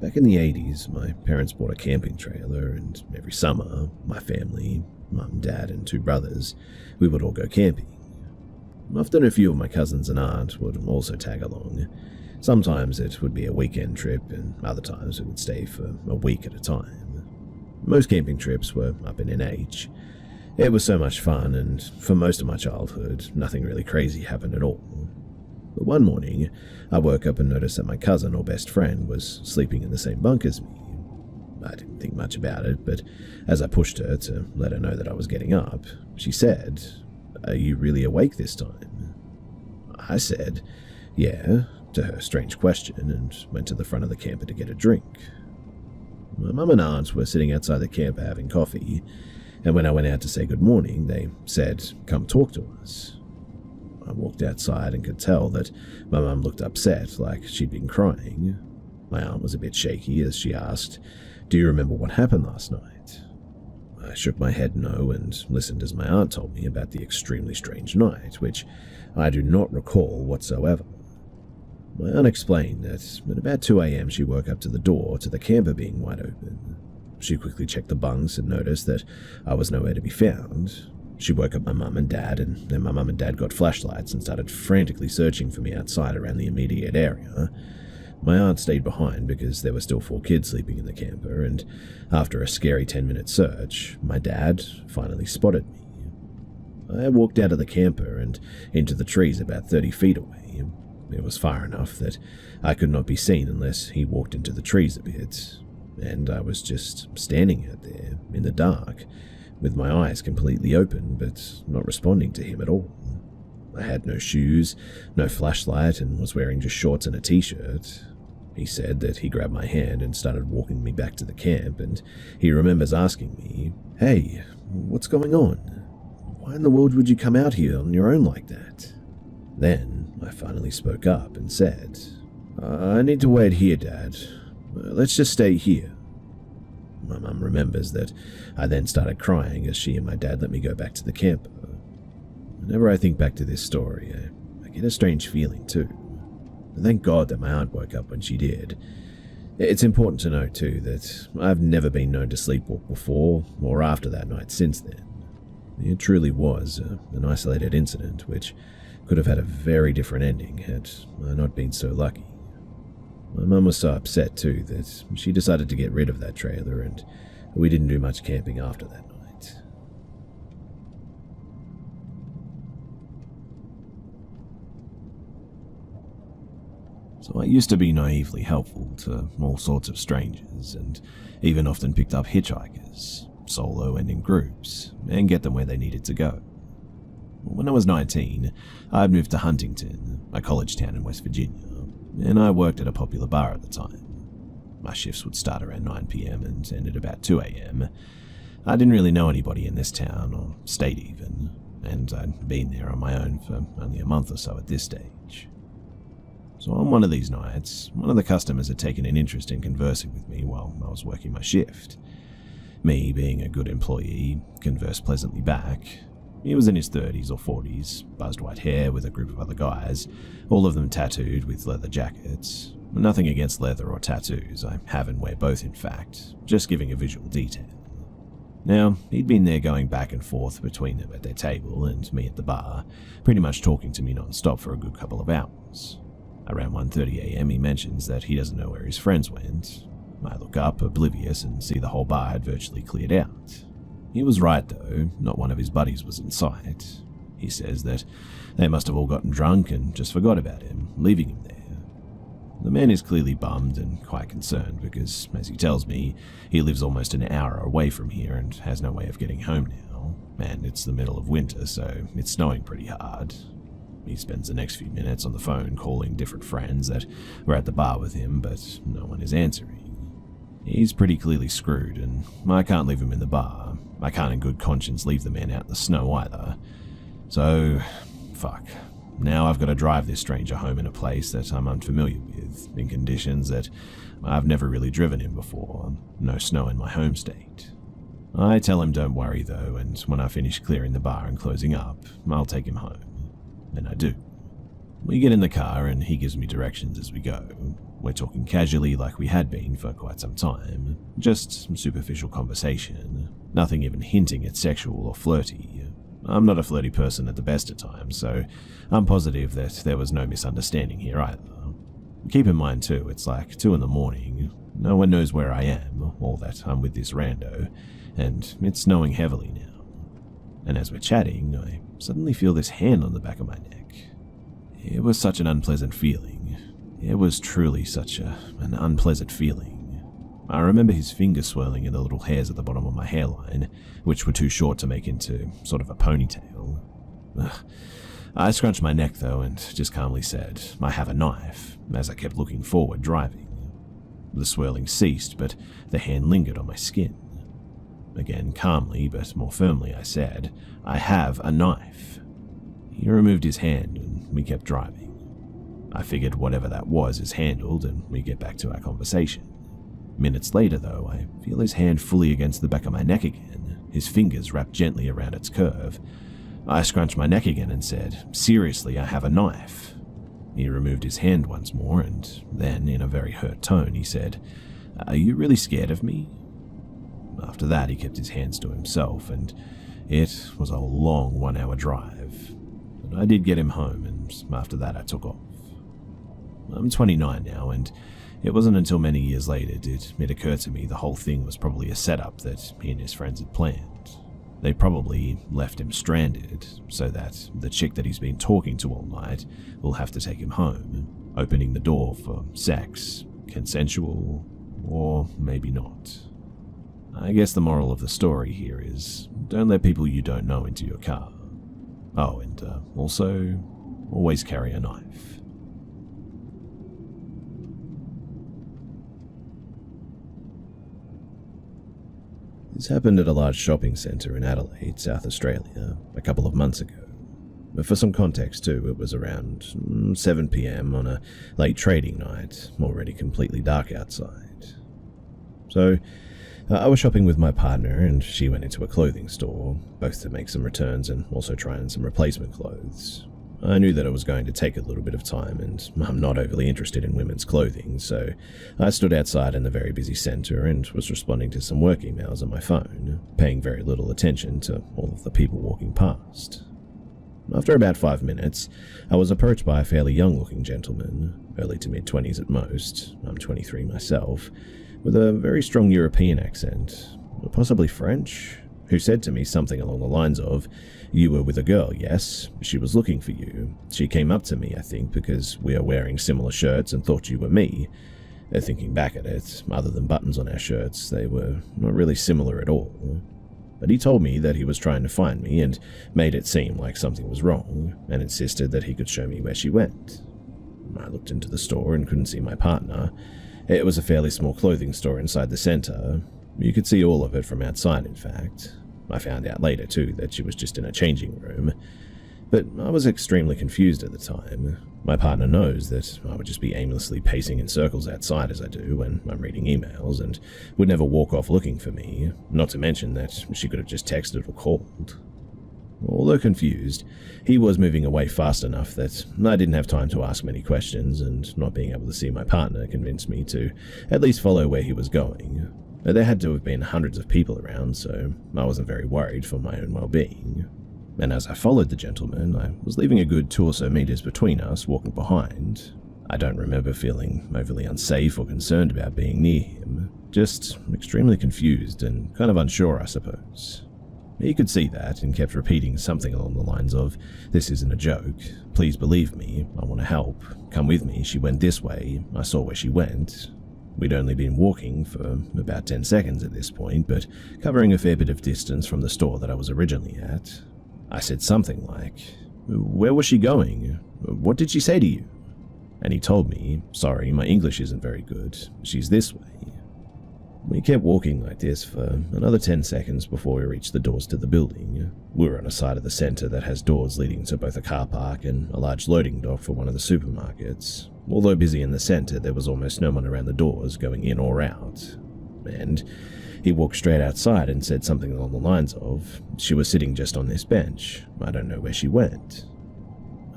Back in the 80s, my parents bought a camping trailer, and every summer, my family, mum, dad, and 2 brothers, we would all go camping. Often a few of my cousins and aunt would also tag along. Sometimes it would be a weekend trip, and other times we would stay for a week at a time. Most camping trips were up in NH. It was so much fun, and for most of my childhood, nothing really crazy happened at all. But one morning, I woke up and noticed that my cousin or best friend was sleeping in the same bunk as me. I didn't think much about it, but as I pushed her to let her know that I was getting up, she said, "Are you really awake this time?" I said, "Yeah," to her strange question, and went to the front of the camper to get a drink. My mum and aunt were sitting outside the camper having coffee, and when I went out to say good morning, they said, "Come talk to us." I walked outside and could tell that my mum looked upset, like she'd been crying. My arm was a bit shaky as she asked, "Do you remember what happened last night?" I shook my head no and listened as my aunt told me about the extremely strange night, which I do not recall whatsoever. My aunt explained that at about 2 a.m. she woke up to the door to the camper being wide open. She quickly checked the bunks and noticed that I was nowhere to be found. She woke up my mum and dad, and then my mum and dad got flashlights and started frantically searching for me outside around the immediate area. My aunt stayed behind because there were still 4 kids sleeping in the camper, and after a scary 10-minute search, my dad finally spotted me. I walked out of the camper and into the trees about 30 feet away. It was far enough that I could not be seen unless he walked into the trees a bit, and I was just standing out there in the dark, with my eyes completely open but not responding to him at all. I had no shoes, no flashlight, and was wearing just shorts and a t-shirt. He said that he grabbed my hand and started walking me back to the camp, and he remembers asking me, "Hey, what's going on? Why in the world would you come out here on your own like that?" Then I finally spoke up and said, "I need to wait here, Dad. Let's just stay here." My mum remembers that I then started crying as she and my dad let me go back to the camper. Whenever I think back to this story, I get a strange feeling too. Thank God that my aunt woke up when she did. It's important to note too that I've never been known to sleepwalk before or after that night since then. It truly was an isolated incident which could have had a very different ending had I not been so lucky. My mum was so upset too that she decided to get rid of that trailer, and we didn't do much camping after that night. So I used to be naively helpful to all sorts of strangers, and even often picked up hitchhikers, solo and in groups, and get them where they needed to go. When I was 19, I'd moved to Huntington, a college town in West Virginia, and I worked at a popular bar at the time. My shifts would start around 9 p.m. and end at about 2 a.m. I didn't really know anybody in this town, or state even, and I'd been there on my own for only a month or so at this stage. So on one of these nights, one of the customers had taken an interest in conversing with me while I was working my shift. Me, being a good employee, conversed pleasantly back. He was in his 30s or 40s, buzzed white hair with a group of other guys, all of them tattooed with leather jackets. Nothing against leather or tattoos, I have and wear both in fact, just giving a visual detail. Now, he'd been there going back and forth between them at their table and me at the bar, pretty much talking to me non-stop for a good couple of hours. Around 1:30 a.m. he mentions that he doesn't know where his friends went. I look up, oblivious, and see the whole bar had virtually cleared out. He was right though, not one of his buddies was in sight. He says that they must have all gotten drunk and just forgot about him, leaving him there. The man is clearly bummed and quite concerned because, as he tells me, he lives almost an hour away from here and has no way of getting home now, and it's the middle of winter, so it's snowing pretty hard. He spends the next few minutes on the phone calling different friends that were at the bar with him, but no one is answering. He's pretty clearly screwed, and I can't leave him in the bar. I can't in good conscience leave the man out in the snow either. So, fuck. Now I've got to drive this stranger home in a place that I'm unfamiliar with, in conditions that I've never really driven in before. No snow in my home state. I tell him don't worry though, and when I finish clearing the bar and closing up, I'll take him home. And I do. We get in the car and he gives me directions as we go. We're talking casually like we had been for quite some time. Just some superficial conversation. Nothing even hinting at sexual or flirty. I'm not a flirty person at the best of times, so I'm positive that there was no misunderstanding here either. Keep in mind too, it's like 2 a.m. No one knows where I am, or that I'm with this rando, and it's snowing heavily now. And as we're chatting, I suddenly feel this hand on the back of my neck. It was such an unpleasant feeling. It was truly such an unpleasant feeling. I remember his fingers swirling in the little hairs at the bottom of my hairline, which were too short to make into sort of a ponytail. I scrunched my neck though and just calmly said, "I have a knife," as I kept looking forward driving. The swirling ceased, but the hand lingered on my skin. Again, calmly but more firmly, I said, "I have a knife." He removed his hand and we kept driving. I figured whatever that was is handled and we get back to our conversation. Minutes later, though, I feel his hand fully against the back of my neck again, his fingers wrapped gently around its curve. I scrunched my neck again and said, "Seriously, I have a knife." He removed his hand once more, and then, in a very hurt tone, he said, "Are you really scared of me?" After that, he kept his hands to himself, and it was a long 1-hour drive. But I did get him home, and after that I took off. I'm 29 now, and it wasn't until many years later did it occur to me the whole thing was probably a setup that he and his friends had planned. They probably left him stranded so that the chick that he's been talking to all night will have to take him home, opening the door for sex, consensual, or maybe not. I guess the moral of the story here is don't let people you don't know into your car. Oh, and also, always carry a knife. This happened at a large shopping centre in Adelaide, South Australia, a couple of months ago. But for some context too, it was around 7 p.m. on a late trading night, already completely dark outside. So, I was shopping with my partner and she went into a clothing store, both to make some returns and also try on some replacement clothes. I knew that it was going to take a little bit of time and I'm not overly interested in women's clothing, so I stood outside in the very busy centre and was responding to some work emails on my phone, paying very little attention to all of the people walking past. After about 5 minutes, I was approached by a fairly young-looking gentleman, early to mid-20s at most, I'm 23 myself, with a very strong European accent, possibly French, who said to me something along the lines of, "You were with a girl, yes? She was looking for you. She came up to me, I think, because we are wearing similar shirts and thought you were me." Thinking back at it, other than buttons on our shirts, they were not really similar at all. But he told me that he was trying to find me and made it seem like something was wrong, and insisted that he could show me where she went. I looked into the store and couldn't see my partner. It was a fairly small clothing store inside the centre. You could see all of it from outside, in fact. I found out later, too, that she was just in a changing room. But I was extremely confused at the time. My partner knows that I would just be aimlessly pacing in circles outside as I do when I'm reading emails and would never walk off looking for me, not to mention that she could have just texted or called. Although confused, he was moving away fast enough that I didn't have time to ask many questions, and not being able to see my partner convinced me to at least follow where he was going. There had to have been hundreds of people around, so I wasn't very worried for my own well-being. And as I followed the gentleman, I was leaving a good 2 or so meters between us, walking behind. I don't remember feeling overly unsafe or concerned about being near him, just extremely confused and kind of unsure, I suppose. He could see that and kept repeating something along the lines of, "This isn't a joke. Please believe me. I want to help. Come with me. She went this way. I saw where she went." We'd only been walking for about 10 seconds at this point, but covering a fair bit of distance from the store that I was originally at. I said something like, "Where was she going? What did she say to you?" And he told me, "Sorry, my English isn't very good. She's this way." We kept walking like this for another 10 seconds before we reached the doors to the building. We were on a side of the centre that has doors leading to both a car park and a large loading dock for one of the supermarkets. Although busy in the centre, there was almost no one around the doors going in or out. And he walked straight outside and said something along the lines of, "She was sitting just on this bench. I don't know where she went."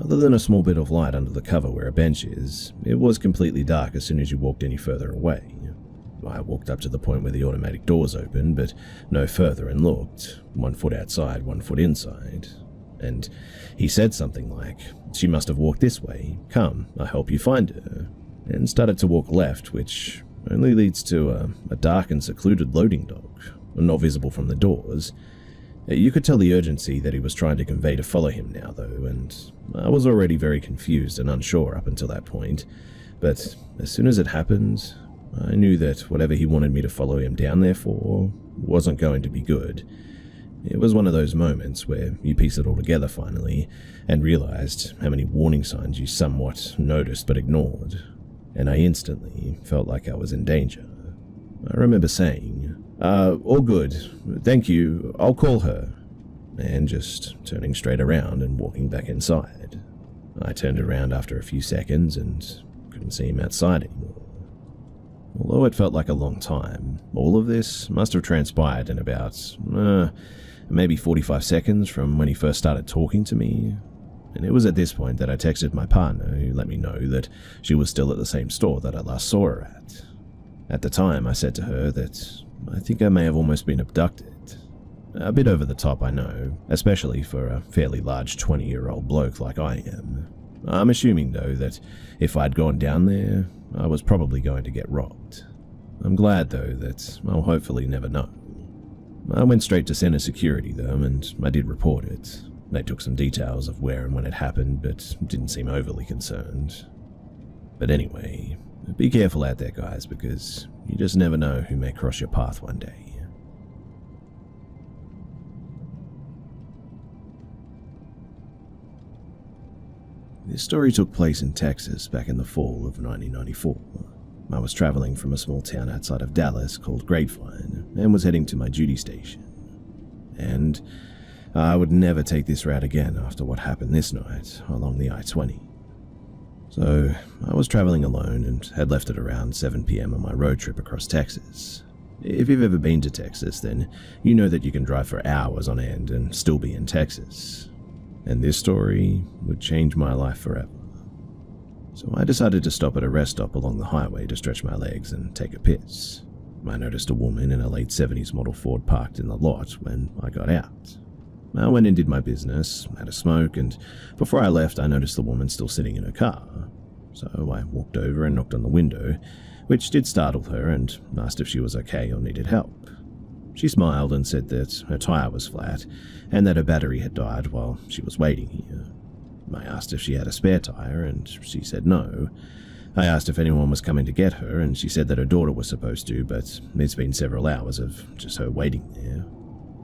Other than a small bit of light under the cover where a bench is, it was completely dark as soon as you walked any further away. I walked up to the point where the automatic doors opened, but no further, and looked, 1 foot outside, 1 foot inside. And he said something like, "She must have walked this way. Come, I'll help you find her." And started to walk left, which only leads to a dark and secluded loading dock, not visible from the doors. You could tell the urgency that he was trying to convey to follow him now, though, and I was already very confused and unsure up until that point. But as soon as it happened, I knew that whatever he wanted me to follow him down there for wasn't going to be good. It was one of those moments where you piece it all together finally, and realized how many warning signs you somewhat noticed but ignored, and I instantly felt like I was in danger. I remember saying, "All good, thank you, I'll call her," and just turning straight around and walking back inside. I turned around after a few seconds and couldn't see him outside anymore. Although it felt like a long time, all of this must have transpired in about, maybe 45 seconds from when he first started talking to me. And it was at this point that I texted my partner, who let me know that she was still at the same store that I last saw her at. At the time, I said to her that I think I may have almost been abducted. A bit over the top, I know, especially for a fairly large 20-year-old bloke like I am. I'm assuming, though, that if I'd gone down there, I was probably going to get robbed. I'm glad, though, that I'll hopefully never know. I went straight to center security, though, and I did report it. They took some details of where and when it happened, but didn't seem overly concerned. But anyway, be careful out there, guys, because you just never know who may cross your path one day. This story took place in Texas back in the fall of 1994. I was traveling from a small town outside of Dallas called Grapevine and was heading to my duty station. And I would never take this route again after what happened this night along the I-20. So I was traveling alone and had left at around 7 p.m. on my road trip across Texas. If you've ever been to Texas, then you know that you can drive for hours on end and still be in Texas. And this story would change my life forever. So I decided to stop at a rest stop along the highway to stretch my legs and take a piss. I noticed a woman in a late 70s model Ford parked in the lot when I got out. I went and did my business, had a smoke, and before I left I noticed the woman still sitting in her car. So I walked over and knocked on the window, which did startle her, and asked if she was okay or needed help. She smiled and said that her tire was flat and that her battery had died while she was waiting here. I asked if she had a spare tire, and she said no. I asked if anyone was coming to get her, and she said that her daughter was supposed to, but it's been several hours of just her waiting there.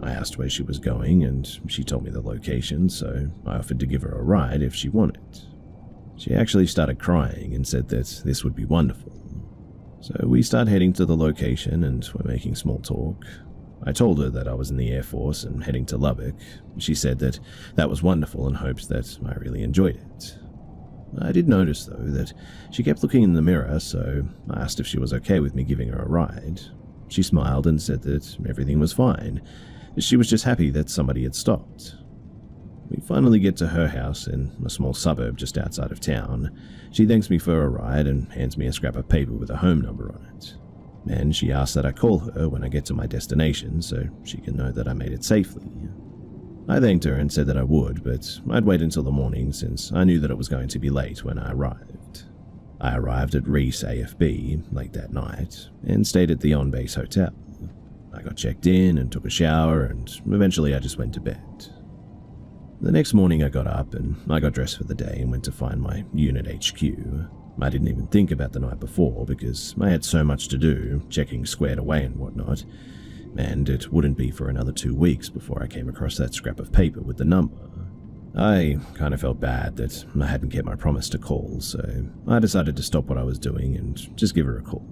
I asked where she was going, and she told me the location, so I offered to give her a ride if she wanted. She actually started crying and said that this would be wonderful. So we started heading to the location and were making small talk. I told her that I was in the Air Force and heading to Lubbock. She said that that was wonderful and hoped that I really enjoyed it. I did notice, though, that she kept looking in the mirror, so I asked if she was okay with me giving her a ride. She smiled and said that everything was fine. She was just happy that somebody had stopped. We finally get to her house in a small suburb just outside of town. She thanks me for a ride and hands me a scrap of paper with a home number on it. And she asked that I call her when I get to my destination so she can know that I made it safely. I thanked her and said that I would, but I'd wait until the morning since I knew that it was going to be late when I arrived. I arrived at Reese AFB late that night and stayed at the on-base hotel. I got checked in and took a shower, and eventually I just went to bed. The next morning I got up and I got dressed for the day and went to find my unit HQ. I didn't even think about the night before because I had so much to do, checking squared away and whatnot, and it wouldn't be for another 2 weeks before I came across that scrap of paper with the number. I kind of felt bad that I hadn't kept my promise to call, so I decided to stop what I was doing and just give her a call.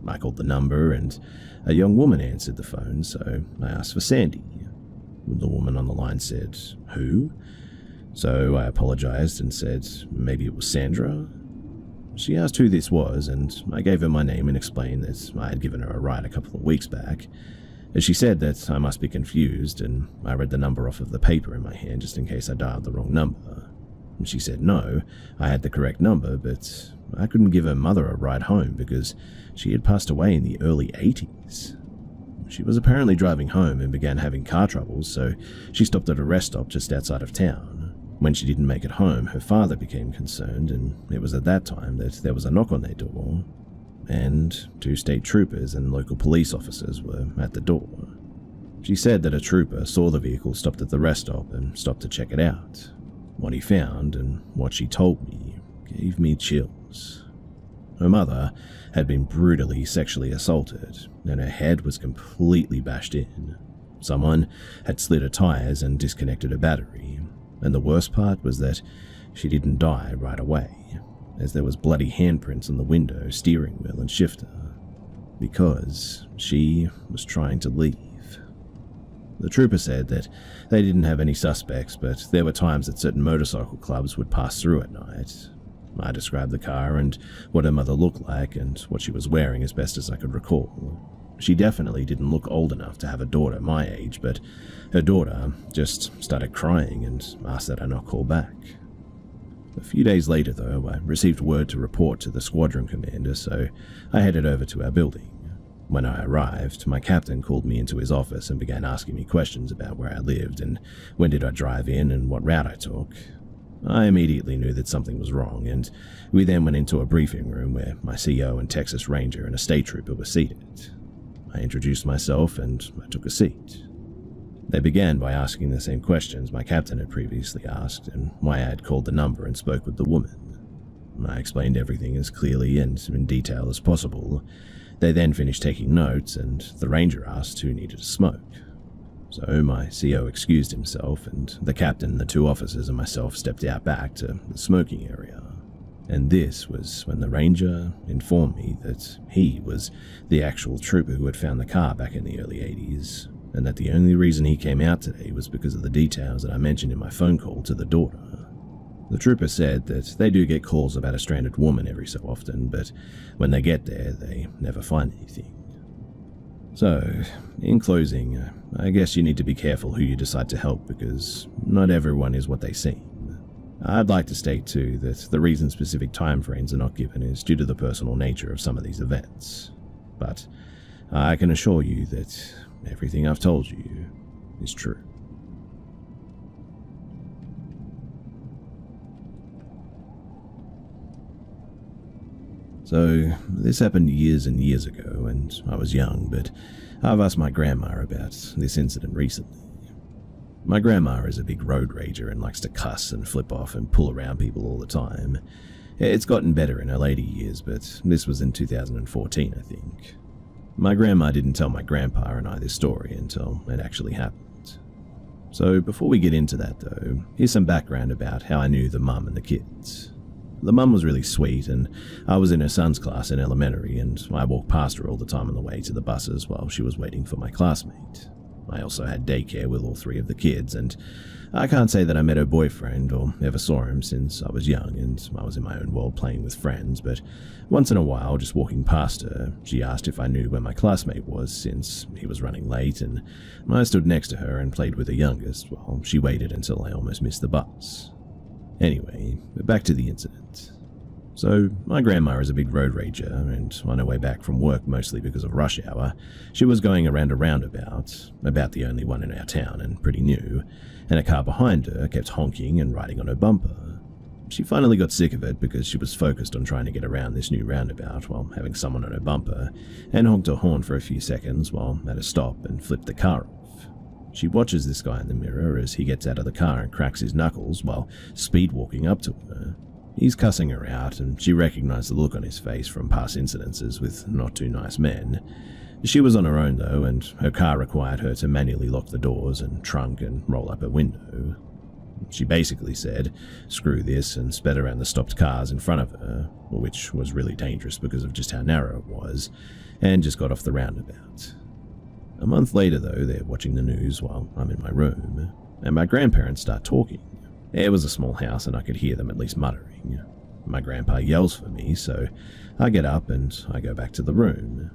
I called the number and a young woman answered the phone, so I asked for Sandy. The woman on the line said, "Who?" So I apologized and said maybe it was Sandra. She asked who this was, and I gave her my name and explained that I had given her a ride a couple of weeks back. She said that I must be confused, and I read the number off of the paper in my hand just in case I dialed the wrong number. She said no, I had the correct number, but I couldn't give her mother a ride home because she had passed away in the early 80s. She was apparently driving home and began having car troubles, so she stopped at a rest stop just outside of town. When she didn't make it home, her father became concerned, and it was at that time that there was a knock on their door, and 2 state troopers and local police officers were at the door. She said that a trooper saw the vehicle stopped at the rest stop and stopped to check it out. What he found and what she told me gave me chills. Her mother had been brutally sexually assaulted, and her head was completely bashed in. Someone had slid her tires and disconnected her battery, and the worst part was that she didn't die right away, as there was bloody handprints on the window, steering wheel, and shifter, because she was trying to leave. The trooper said that they didn't have any suspects, but there were times that certain motorcycle clubs would pass through at night. I described the car and what her mother looked like and what she was wearing as best as I could recall. She definitely didn't look old enough to have a daughter my age, but her daughter just started crying and asked that I not call back. A few days later, though, I received word to report to the squadron commander, so I headed over to our building. When I arrived, my captain called me into his office and began asking me questions about where I lived and when did I drive in and what route I took. I immediately knew that something was wrong, and we then went into a briefing room where my CO and Texas Ranger and a state trooper were seated. I introduced myself and I took a seat. They began by asking the same questions my captain had previously asked and why I had called the number and spoke with the woman. I explained everything as clearly and in detail as possible. They then finished taking notes and the ranger asked who needed a smoke. So my CO excused himself and the captain, the two officers and myself stepped out back to the smoking area. And this was when the ranger informed me that he was the actual trooper who had found the car back in the early 80s, and that the only reason he came out today was because of the details that I mentioned in my phone call to the daughter. The trooper said that they do get calls about a stranded woman every so often, but when they get there, they never find anything. So, in closing, I guess you need to be careful who you decide to help because not everyone is what they seem. I'd like to state too that the reason specific timeframes are not given is due to the personal nature of some of these events. But I can assure you that everything I've told you is true. So, this happened years and years ago, and I was young, but I've asked my grandma about this incident recently. My grandma is a big road rager and likes to cuss and flip off and pull around people all the time. It's gotten better in her later years, but this was in 2014, I think. My grandma didn't tell my grandpa and I this story until it actually happened. So before we get into that though, here's some background about how I knew the mum and the kids. The mum was really sweet, and I was in her son's class in elementary, and I walked past her all the time on the way to the buses while she was waiting for my classmate. I also had daycare with all three of the kids, and I can't say that I met her boyfriend or ever saw him since I was young and I was in my own world playing with friends, but once in a while, just walking past her, she asked if I knew where my classmate was since he was running late, and I stood next to her and played with her youngest while she waited until I almost missed the bus. Anyway, back to the incident. So, my grandma is a big road rager, and on her way back from work mostly because of rush hour, she was going around a roundabout, about the only one in our town and pretty new, and a car behind her kept honking and riding on her bumper. She finally got sick of it because she was focused on trying to get around this new roundabout while having someone on her bumper, and honked her horn for a few seconds while at a stop and flipped the car off. She watches this guy in the mirror as he gets out of the car and cracks his knuckles while speed walking up to her. He's cussing her out, and she recognized the look on his face from past incidences with not too nice men. She was on her own though, and her car required her to manually lock the doors and trunk and roll up her window. She basically said, "Screw this," and sped around the stopped cars in front of her, which was really dangerous because of just how narrow it was, and just got off the roundabout. A month later though, they're watching the news while I'm in my room, and my grandparents start talking. It was a small house and I could hear them at least muttering. My grandpa yells for me, so I get up and I go back to the room.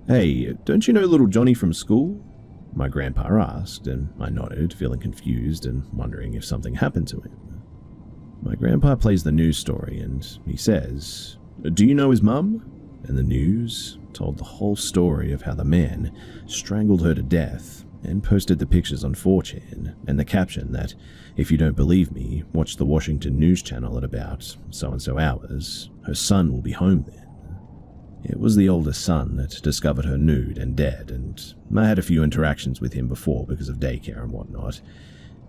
"Hey, don't you know little Johnny from school?" my grandpa asked, and I nodded, feeling confused and wondering if something happened to him. My grandpa plays the news story and he says, "Do you know his mum?" And the news told the whole story of how the man strangled her to death and posted the pictures on 4chan and the caption that, "If you don't believe me, watch the Washington News Channel at about so-and-so hours. Her son will be home then." It was the oldest son that discovered her nude and dead, and I had a few interactions with him before because of daycare and whatnot,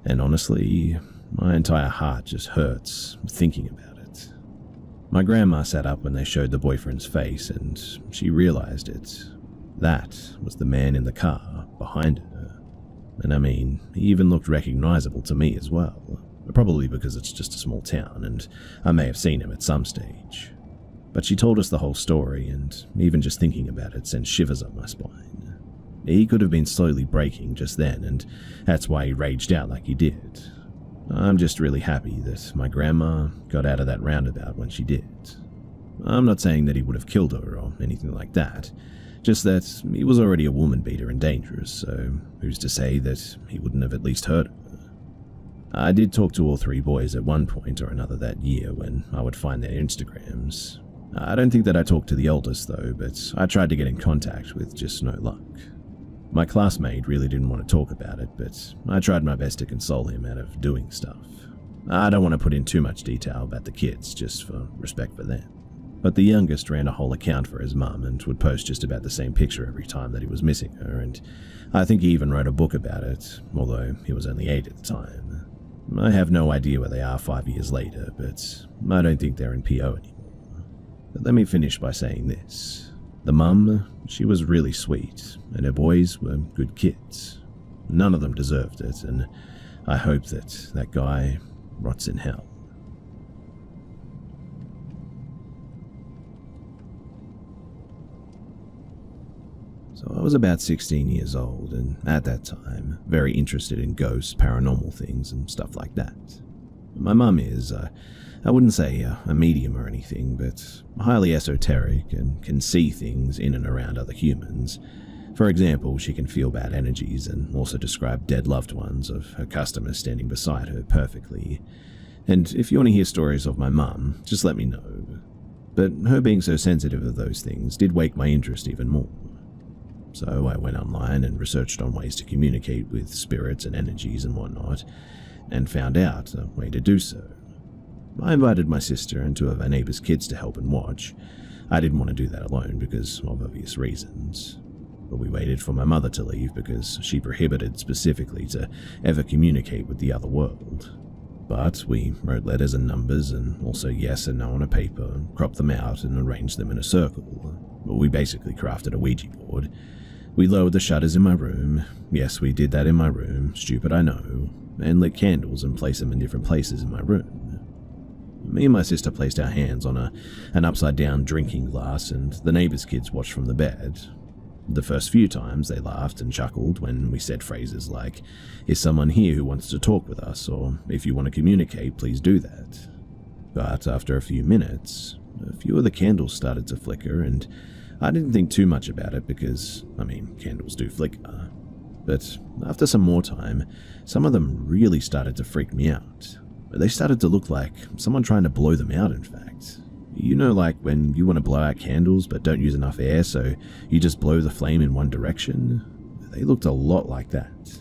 and honestly, my entire heart just hurts thinking about it. My grandma sat up when they showed the boyfriend's face, and she realized it. That was the man in the car behind her. And I mean, he even looked recognizable to me as well, probably because it's just a small town, and I may have seen him at some stage. But she told us the whole story, and even just thinking about it sent shivers up my spine. He could have been slowly breaking just then, and that's why he raged out like he did. I'm just really happy that my grandma got out of that roundabout when she did. I'm not saying that he would have killed her or anything like that, just that he was already a woman beater and dangerous, so who's to say that he wouldn't have at least hurt her? I did talk to all three boys at one point or another that year when I would find their Instagrams. I don't think that I talked to the eldest though, but I tried to get in contact with just no luck. My classmate really didn't want to talk about it, but I tried my best to console him out of doing stuff. I don't want to put in too much detail about the kids, just for respect for them. But the youngest ran a whole account for his mum and would post just about the same picture every time that he was missing her, and I think he even wrote a book about it, although he was only 8 at the time. I have no idea where they are 5 years later, but I don't think they're in PO anymore. But let me finish by saying this. The mum, she was really sweet, and her boys were good kids. None of them deserved it, and I hope that that guy rots in hell. So I was about 16 years old, and at that time, very interested in ghosts, paranormal things, and stuff like that. My mum is, I wouldn't say a medium or anything, but highly esoteric and can see things in and around other humans. For example, she can feel bad energies and also describe dead loved ones of her customers standing beside her perfectly. And if you want to hear stories of my mum, just let me know. But her being so sensitive of those things did wake my interest even more. So I went online and researched on ways to communicate with spirits and energies and whatnot, and found out a way to do so. I invited my sister and 2 of our neighbors' kids to help and watch. I didn't want to do that alone because of obvious reasons. But we waited for my mother to leave because she prohibited specifically to ever communicate with the other world. But we wrote letters and numbers and also yes and no on a paper, cropped them out and arranged them in a circle. We basically crafted a Ouija board. We lowered the shutters in my room. Yes, we did that in my room, stupid I know, and lit candles and placed them in different places in my room. Me and my sister placed our hands on an upside-down drinking glass, and the neighbors' kids watched from the bed. The first few times they laughed and chuckled when we said phrases like, "Is someone here who wants to talk with us?" or "If you want to communicate, please do that." But after a few minutes, a few of the candles started to flicker, and I didn't think too much about it because, candles do flicker. But after some more time, some of them really started to freak me out. They started to look like someone trying to blow them out, in fact. You know, like when you want to blow out candles but don't use enough air, so you just blow the flame in one direction? They looked a lot like that.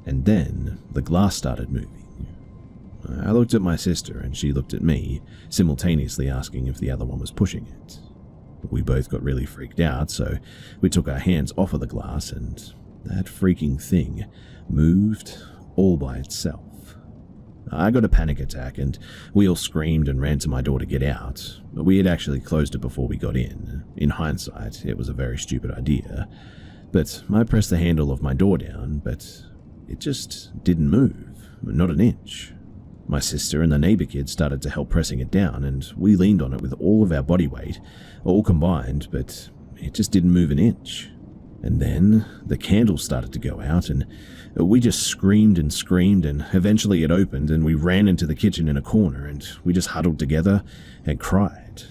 And then the glass started moving. I looked at my sister and she looked at me, simultaneously asking if the other one was pushing it. We both got really freaked out, so we took our hands off of the glass and that freaking thing moved all by itself. I got a panic attack and we all screamed and ran to my door to get out. We had actually closed it before we got in. In hindsight, it was a very stupid idea. But I pressed the handle of my door down, but it just didn't move, not an inch. My sister and the neighbor kid started to help pressing it down, and we leaned on it with all of our body weight, all combined, but it just didn't move an inch. And then the candles started to go out, and we just screamed, and eventually it opened, and we ran into the kitchen in a corner, and we just huddled together and cried.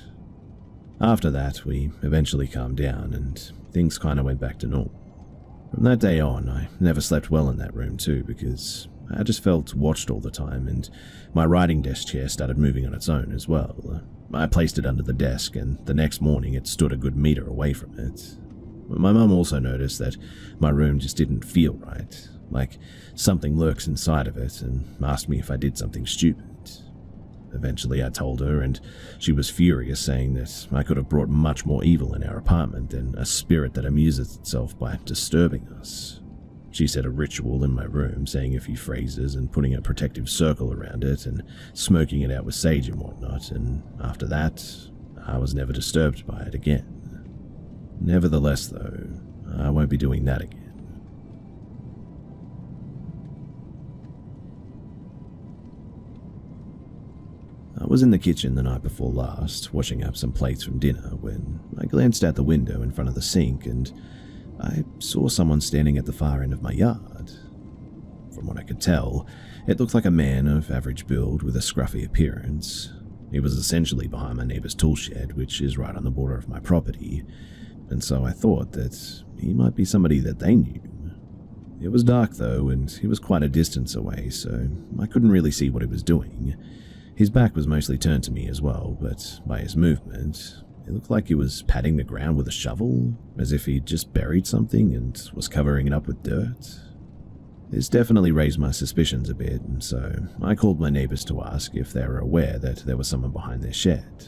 After that, we eventually calmed down, and things kind of went back to normal. From that day on, I never slept well in that room too, because I just felt watched all the time, and my writing desk chair started moving on its own as well. I placed it under the desk, and the next morning it stood a good meter away from it. My mum also noticed that my room just didn't feel right, like something lurks inside of it, and asked me if I did something stupid. Eventually I told her, and she was furious, saying that I could have brought much more evil in our apartment than a spirit that amuses itself by disturbing us. She said a ritual in my room, saying a few phrases and putting a protective circle around it and smoking it out with sage and whatnot, and after that, I was never disturbed by it again. Nevertheless, though, I won't be doing that again. I was in the kitchen the night before last, washing up some plates from dinner, when I glanced out the window in front of the sink and I saw someone standing at the far end of my yard. From what I could tell, it looked like a man of average build with a scruffy appearance. He was essentially behind my neighbour's tool shed, which is right on the border of my property, and so I thought that he might be somebody that they knew. It was dark though, and he was quite a distance away, so I couldn't really see what he was doing. His back was mostly turned to me as well, but by his movement, it looked like he was patting the ground with a shovel, as if he'd just buried something and was covering it up with dirt. This definitely raised my suspicions a bit, and so I called my neighbours to ask if they were aware that there was someone behind their shed.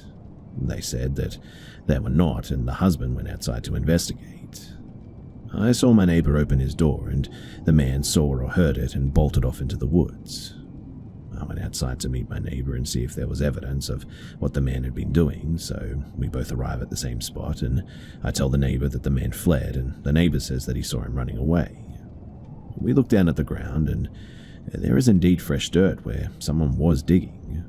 They said that they were not, and the husband went outside to investigate. I saw my neighbour open his door, and the man saw or heard it and bolted off into the woods. I went outside to meet my neighbour and see if there was evidence of what the man had been doing, so we both arrive at the same spot, and I tell the neighbour that the man fled, and the neighbour says that he saw him running away. We look down at the ground, and there is indeed fresh dirt where someone was digging.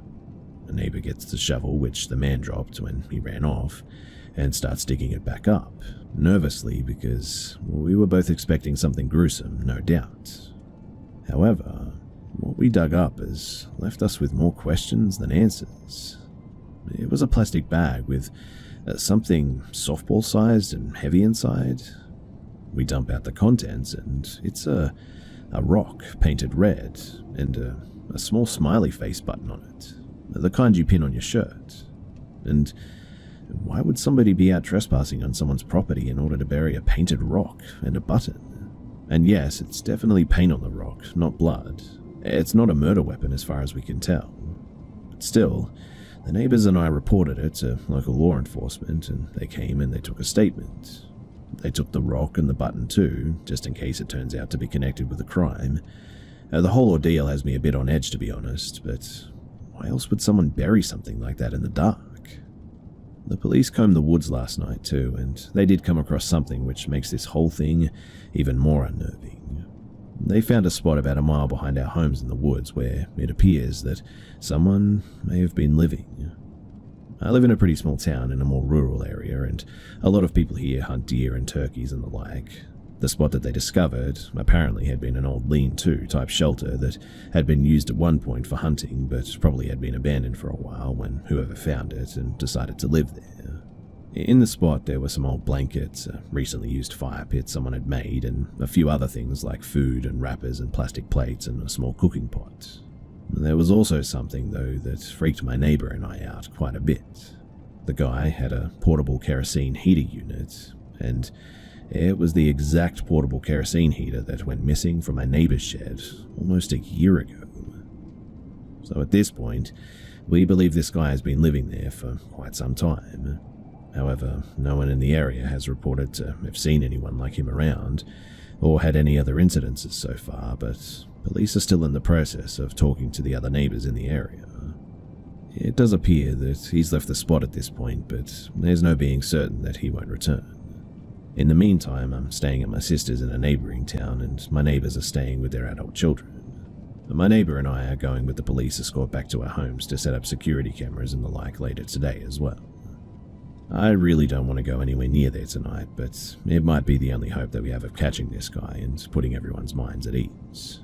The neighbour gets the shovel, which the man dropped when he ran off, and starts digging it back up, nervously because we were both expecting something gruesome, no doubt. However, what we dug up has left us with more questions than answers. It was a plastic bag with something softball-sized and heavy inside. We dump out the contents, and it's a rock painted red and a small smiley face button on it, the kind you pin on your shirt. And why would somebody be out trespassing on someone's property in order to bury a painted rock and a button? And yes, it's definitely paint on the rock, not blood. It's not a murder weapon as far as we can tell. But still, the neighbours and I reported it to local law enforcement, and they came and they took a statement. They took the rock and the button too, just in case it turns out to be connected with the crime. The whole ordeal has me a bit on edge, to be honest, but why else would someone bury something like that in the dark? The police combed the woods last night too, and they did come across something which makes this whole thing even more unnerving. They found a spot about a mile behind our homes in the woods where it appears that someone may have been living. I live in a pretty small town in a more rural area, and a lot of people here hunt deer and turkeys and the like. The spot that they discovered apparently had been an old lean-to type shelter that had been used at one point for hunting, but probably had been abandoned for a while when whoever found it and decided to live there. In the spot there were some old blankets, a recently used fire pit someone had made, and a few other things like food and wrappers and plastic plates and a small cooking pot. There was also something, though, that freaked my neighbour and I out quite a bit. The guy had a portable kerosene heater unit, and it was the exact portable kerosene heater that went missing from my neighbour's shed almost a year ago. So at this point, we believe this guy has been living there for quite some time. However, no one in the area has reported to have seen anyone like him around, or had any other incidences so far, but police are still in the process of talking to the other neighbours in the area. It does appear that he's left the spot at this point, but there's no being certain that he won't return. In the meantime, I'm staying at my sister's in a neighbouring town, and my neighbours are staying with their adult children. My neighbour and I are going with the police escort back to our homes to set up security cameras and the like later today as well. I really don't want to go anywhere near there tonight, but it might be the only hope that we have of catching this guy and putting everyone's minds at ease.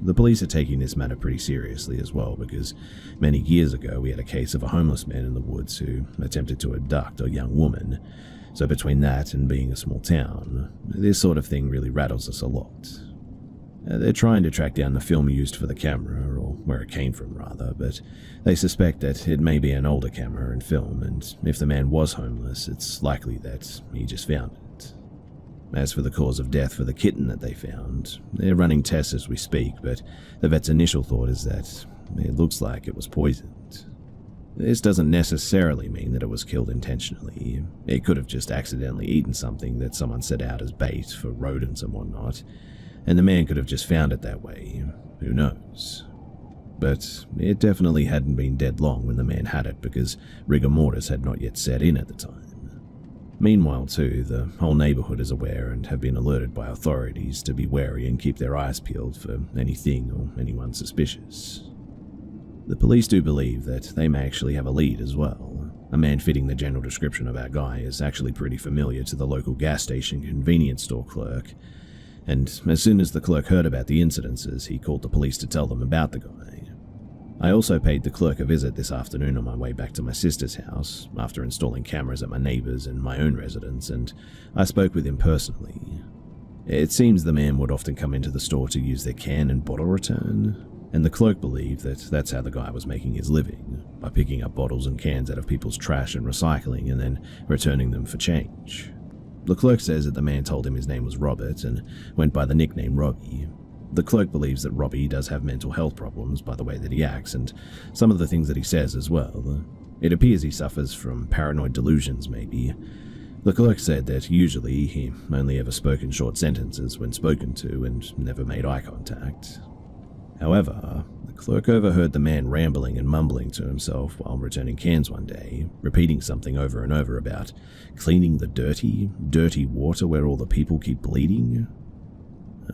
The police are taking this matter pretty seriously as well, because many years ago we had a case of a homeless man in the woods who attempted to abduct a young woman, so between that and being a small town, this sort of thing really rattles us a lot. They're trying to track down the film used for the camera, or where it came from rather, but they suspect that it may be an older camera and film, and if the man was homeless, it's likely that he just found it. As for the cause of death for the kitten that they found, they're running tests as we speak, but the vet's initial thought is that it looks like it was poisoned. This doesn't necessarily mean that it was killed intentionally. It could have just accidentally eaten something that someone set out as bait for rodents and whatnot, and the man could have just found it that way. Who knows? But it definitely hadn't been dead long when the man had it, because rigor mortis had not yet set in at the time. Meanwhile, too, the whole neighbourhood is aware and have been alerted by authorities to be wary and keep their eyes peeled for anything or anyone suspicious. The police do believe that they may actually have a lead as well. A man fitting the general description of our guy is actually pretty familiar to the local gas station convenience store clerk, and as soon as the clerk heard about the incidences, he called the police to tell them about the guy. I also paid the clerk a visit this afternoon on my way back to my sister's house, after installing cameras at my neighbour's and my own residence, and I spoke with him personally. It seems the man would often come into the store to use their can and bottle return, and the clerk believed that that's how the guy was making his living, by picking up bottles and cans out of people's trash and recycling and then returning them for change. The clerk says that the man told him his name was Robert and went by the nickname Robbie. The clerk believes that Robbie does have mental health problems by the way that he acts and some of the things that he says as well. It appears he suffers from paranoid delusions, maybe. The clerk said that usually he only ever spoke in short sentences when spoken to and never made eye contact. However, the clerk overheard the man rambling and mumbling to himself while returning cans one day, repeating something over and over about cleaning the dirty water where all the people keep bleeding.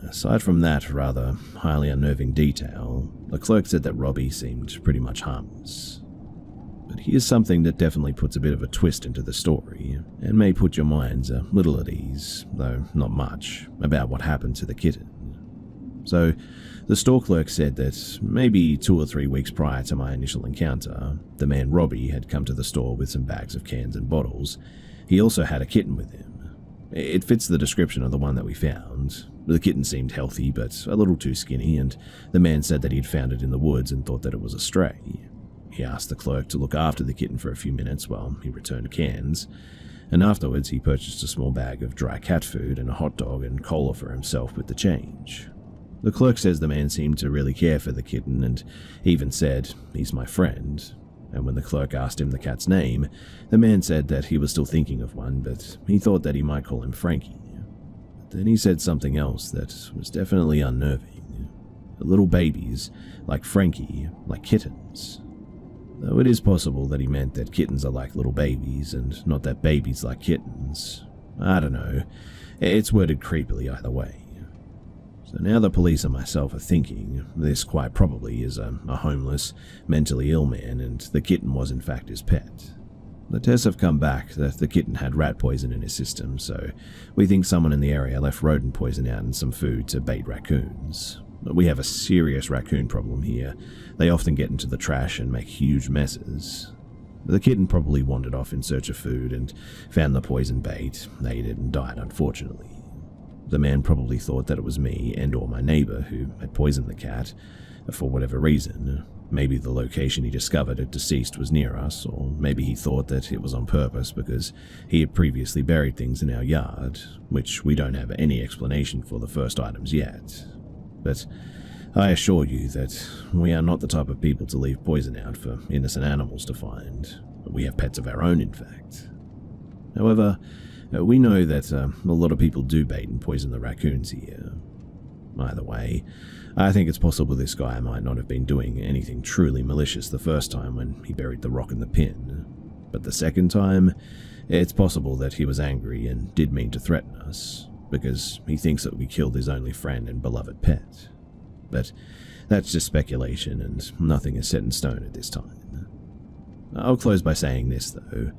Aside from that rather highly unnerving detail, the clerk said that Robbie seemed pretty much harmless. But here's something that definitely puts a bit of a twist into the story, and may put your minds a little at ease, though not much, about what happened to the kitten. So, the store clerk said that maybe 2 or 3 weeks prior to my initial encounter, the man Robbie had come to the store with some bags of cans and bottles. He also had a kitten with him. It fits the description of the one that we found. The kitten seemed healthy, but a little too skinny, and the man said that he'd found it in the woods and thought that it was a stray. He asked the clerk to look after the kitten for a few minutes while he returned cans, and afterwards he purchased a small bag of dry cat food and a hot dog and cola for himself with the change. The clerk says the man seemed to really care for the kitten and even said, "He's my friend." And when the clerk asked him the cat's name, the man said that he was still thinking of one, but he thought that he might call him Frankie. Then he said something else that was definitely unnerving. Little babies, like Frankie, like kittens. Though it is possible that he meant that kittens are like little babies and not that babies like kittens. I don't know. It's worded creepily either way. So now the police and myself are thinking this quite probably is a homeless, mentally ill man, and the kitten was in fact his pet. The tests have come back that the kitten had rat poison in his system, so we think someone in the area left rodent poison out in some food to bait raccoons. We have a serious raccoon problem here. They often get into the trash and make huge messes. The kitten probably wandered off in search of food and found the poison bait, ate it, and died unfortunately. The man probably thought that it was me and or my neighbor who had poisoned the cat, for whatever reason. Maybe the location he discovered it deceased was near us, or maybe he thought that it was on purpose because he had previously buried things in our yard, which we don't have any explanation for the first items yet. But I assure you that we are not the type of people to leave poison out for innocent animals to find. We have pets of our own, in fact. However, we know that a lot of people do bait and poison the raccoons here. Either way, I think it's possible this guy might not have been doing anything truly malicious the first time when he buried the rock in the pin, but the second time, it's possible that he was angry and did mean to threaten us, because he thinks that we killed his only friend and beloved pet. But that's just speculation, and nothing is set in stone at this time. I'll close by saying this, though.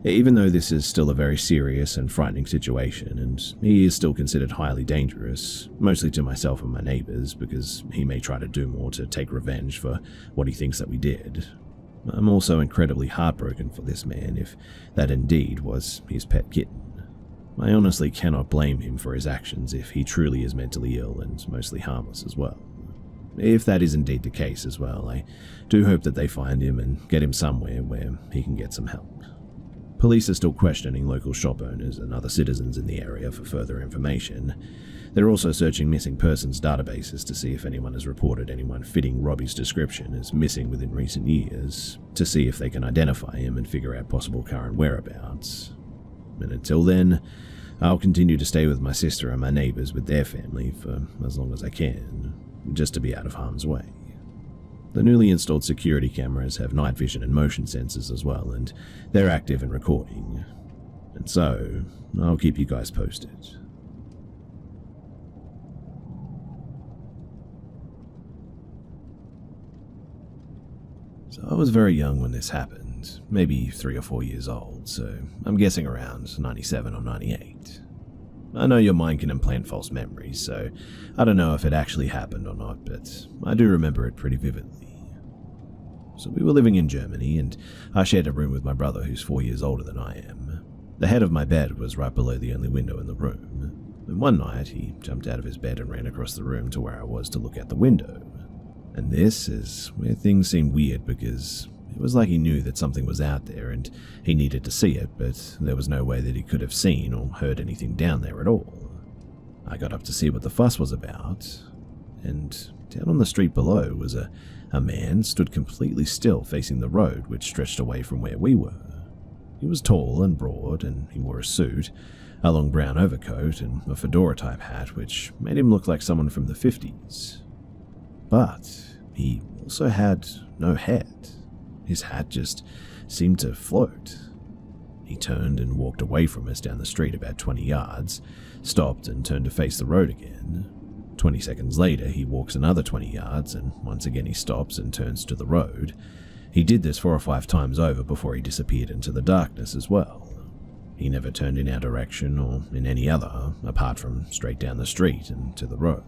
Even though this is still a very serious and frightening situation, and he is still considered highly dangerous, mostly to myself and my neighbors, because he may try to do more to take revenge for what he thinks that we did. I'm also incredibly heartbroken for this man if that indeed was his pet kitten. I honestly cannot blame him for his actions if he truly is mentally ill and mostly harmless as well. If that is indeed the case as well, I do hope that they find him and get him somewhere where he can get some help. Police are still questioning local shop owners and other citizens in the area for further information. They're also searching missing persons databases to see if anyone has reported anyone fitting Robbie's description as missing within recent years, to see if they can identify him and figure out possible current whereabouts. And until then, I'll continue to stay with my sister and my neighbors with their family for as long as I can, just to be out of harm's way. The newly installed security cameras have night vision and motion sensors as well, and they're active and recording. And so, I'll keep you guys posted. So I was very young when this happened, maybe 3 or 4 years old, so I'm guessing around 97 or 98. I know your mind can implant false memories, so I don't know if it actually happened or not, but I do remember it pretty vividly. So we were living in Germany, and I shared a room with my brother who's 4 years older than I am. The head of my bed was right below the only window in the room, and one night he jumped out of his bed and ran across the room to where I was to look out the window. And this is where things seemed weird, because it was like he knew that something was out there and he needed to see it, but there was no way that he could have seen or heard anything down there at all. I got up to see what the fuss was about, and down on the street below was a man stood completely still facing the road which stretched away from where we were. He was tall and broad, and he wore a suit, a long brown overcoat, and a fedora-type hat which made him look like someone from the 50s. But he also had no head. His hat just seemed to float. He turned and walked away from us down the street about 20 yards, stopped and turned to face the road again. 20 seconds later, he walks another 20 yards, and once again he stops and turns to the road. He did this 4 or 5 times over before he disappeared into the darkness as well. He never turned in our direction or in any other, apart from straight down the street and to the road.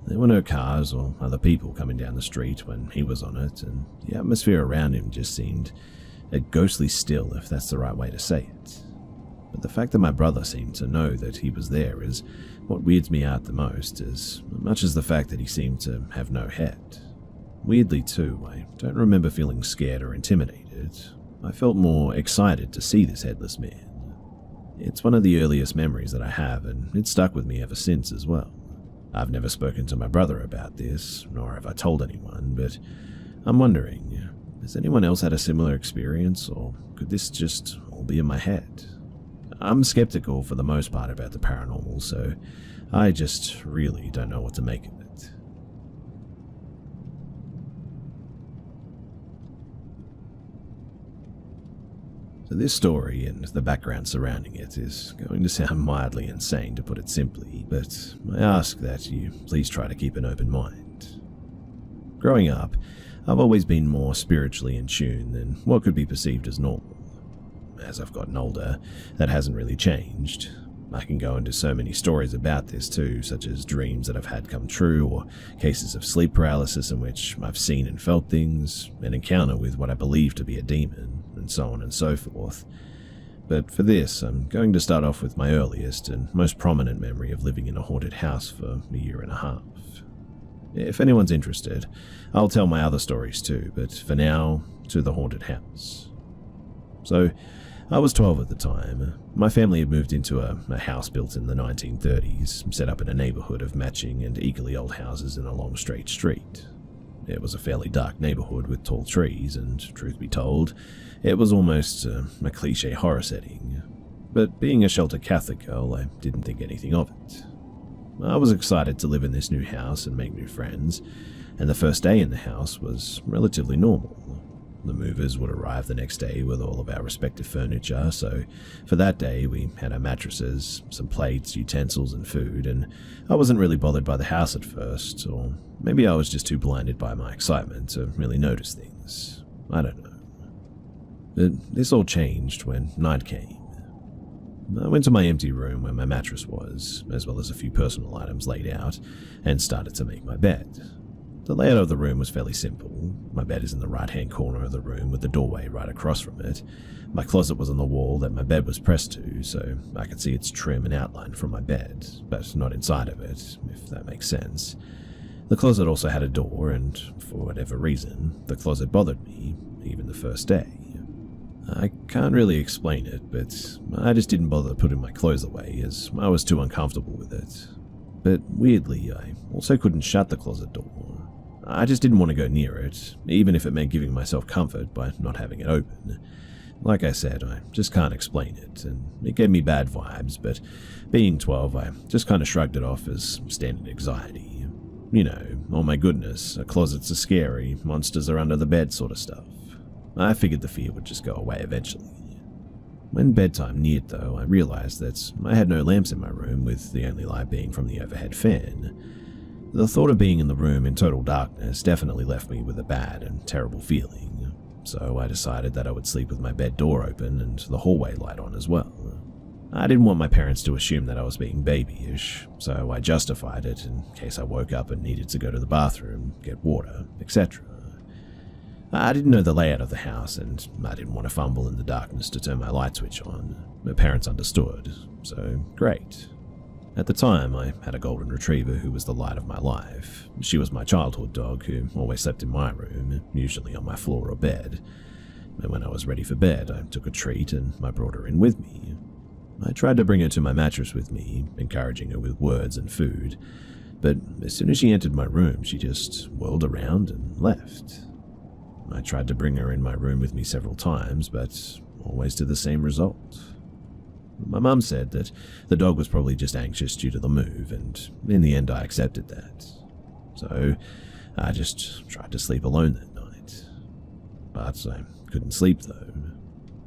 There were no cars or other people coming down the street when he was on it, and the atmosphere around him just seemed ghostly still, if that's the right way to say it. But the fact that my brother seemed to know that he was there is what weirds me out the most, as much as the fact that he seemed to have no head. Weirdly too, I don't remember feeling scared or intimidated. I felt more excited to see this headless man. It's one of the earliest memories that I have, and it's stuck with me ever since as well. I've never spoken to my brother about this, nor have I told anyone, but I'm wondering, has anyone else had a similar experience, or could this just all be in my head? I'm skeptical for the most part about the paranormal, so I just really don't know what to make of it. So this story and the background surrounding it is going to sound mildly insane, to put it simply, but I ask that you please try to keep an open mind. Growing up, I've always been more spiritually in tune than what could be perceived as normal. As I've gotten older, that hasn't really changed. I can go into so many stories about this too, such as dreams that I've had come true, or cases of sleep paralysis in which I've seen and felt things, an encounter with what I believe to be a demon, and so on and so forth. But for this, I'm going to start off with my earliest and most prominent memory of living in a haunted house for a year and a half. If anyone's interested, I'll tell my other stories too, but for now, to the haunted house. So, I was 12 at the time. My family had moved into a house built in the 1930s, set up in a neighborhood of matching and equally old houses in a long straight street. It was a fairly dark neighborhood with tall trees, and truth be told, it was almost a cliche horror setting. But being a sheltered Catholic girl, I didn't think anything of it. I was excited to live in this new house and make new friends, and the first day in the house was relatively normal. The movers would arrive the next day with all of our respective furniture, so for that day we had our mattresses, some plates, utensils and food, and I wasn't really bothered by the house at first, or maybe I was just too blinded by my excitement to really notice things. I don't know. But this all changed when night came. I went to my empty room where my mattress was, as well as a few personal items laid out, and started to make my bed. The layout of the room was fairly simple. My bed is in the right-hand corner of the room with the doorway right across from it. My closet was on the wall that my bed was pressed to, so I could see its trim and outline from my bed, but not inside of it, if that makes sense. The closet also had a door, and for whatever reason, the closet bothered me, even the first day. I can't really explain it, but I just didn't bother putting my clothes away as I was too uncomfortable with it. But weirdly, I also couldn't shut the closet door. I just didn't want to go near it, even if it meant giving myself comfort by not having it open. Like I said, I just can't explain it, and it gave me bad vibes, but being 12, I just kind of shrugged it off as standard anxiety. You know, oh my goodness, closets are scary, monsters are under the bed sort of stuff. I figured the fear would just go away eventually. When bedtime neared, though, I realized that I had no lamps in my room, with the only light being from the overhead fan. The thought of being in the room in total darkness definitely left me with a bad and terrible feeling, so I decided that I would sleep with my bed door open and the hallway light on as well. I didn't want my parents to assume that I was being babyish, so I justified it in case I woke up and needed to go to the bathroom, get water, etc. I didn't know the layout of the house, and I didn't want to fumble in the darkness to turn my light switch on. My parents understood, so great. At the time, I had a golden retriever who was the light of my life. She was my childhood dog who always slept in my room, usually on my floor or bed. And when I was ready for bed, I took a treat and I brought her in with me. I tried to bring her to my mattress with me, encouraging her with words and food, but as soon as she entered my room, she just whirled around and left. I tried to bring her in my room with me several times, but always to the same result. My mum said that the dog was probably just anxious due to the move, and in the end I accepted that. So I just tried to sleep alone that night. But I couldn't sleep though.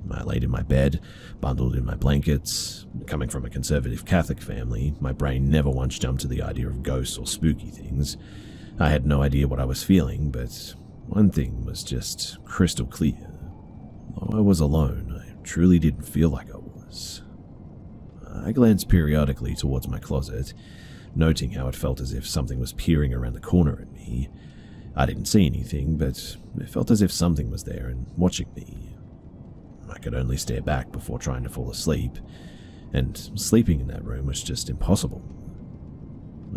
I laid in my bed, bundled in my blankets. Coming from a conservative Catholic family, my brain never once jumped to the idea of ghosts or spooky things. I had no idea what I was feeling, but one thing was just crystal clear. Though I was alone, I truly didn't feel like I was. I glanced periodically towards my closet, noting how it felt as if something was peering around the corner at me. I didn't see anything, but it felt as if something was there and watching me. I could only stare back before trying to fall asleep, and sleeping in that room was just impossible.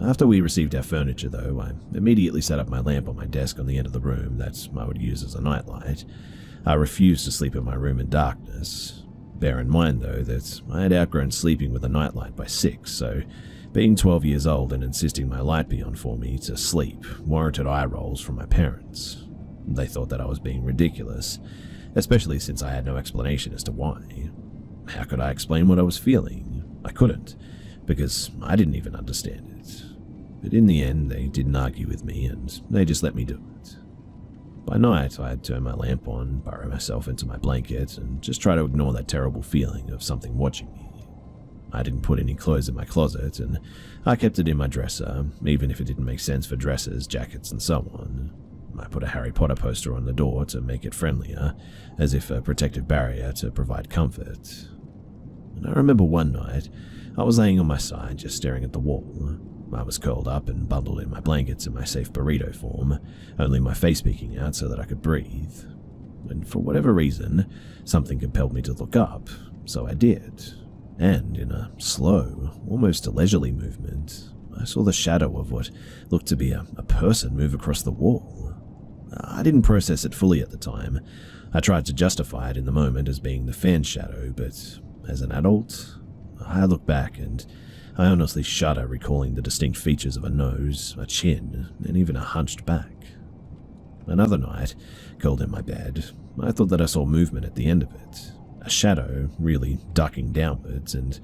After we received our furniture, though, I immediately set up my lamp on my desk on the end of the room that I would use as a nightlight. I refused to sleep in my room in darkness. Bear in mind, though, that I had outgrown sleeping with a nightlight by 6, so being 12 years old and insisting my light be on for me to sleep warranted eye rolls from my parents. They thought that I was being ridiculous, especially since I had no explanation as to why. How could I explain what I was feeling? I couldn't, because I didn't even understand it. But in the end, they didn't argue with me, and they just let me do it. By night, I'd turn my lamp on, burrow myself into my blanket, and just try to ignore that terrible feeling of something watching me. I didn't put any clothes in my closet, and I kept it in my dresser, even if it didn't make sense for dresses, jackets, and so on. I put a Harry Potter poster on the door to make it friendlier, as if a protective barrier to provide comfort. And I remember one night, I was laying on my side, just staring at the wall. I was curled up and bundled in my blankets in my safe burrito form, only my face peeking out so that I could breathe. And for whatever reason, something compelled me to look up, so I did. And in a slow, almost leisurely movement, I saw the shadow of what looked to be a person move across the wall. I didn't process it fully at the time. I tried to justify it in the moment as being the fan's shadow, but as an adult, I look back and I honestly shudder recalling the distinct features of a nose, a chin, and even a hunched back. Another night, curled in my bed, I thought that I saw movement at the end of it, a shadow really ducking downwards, and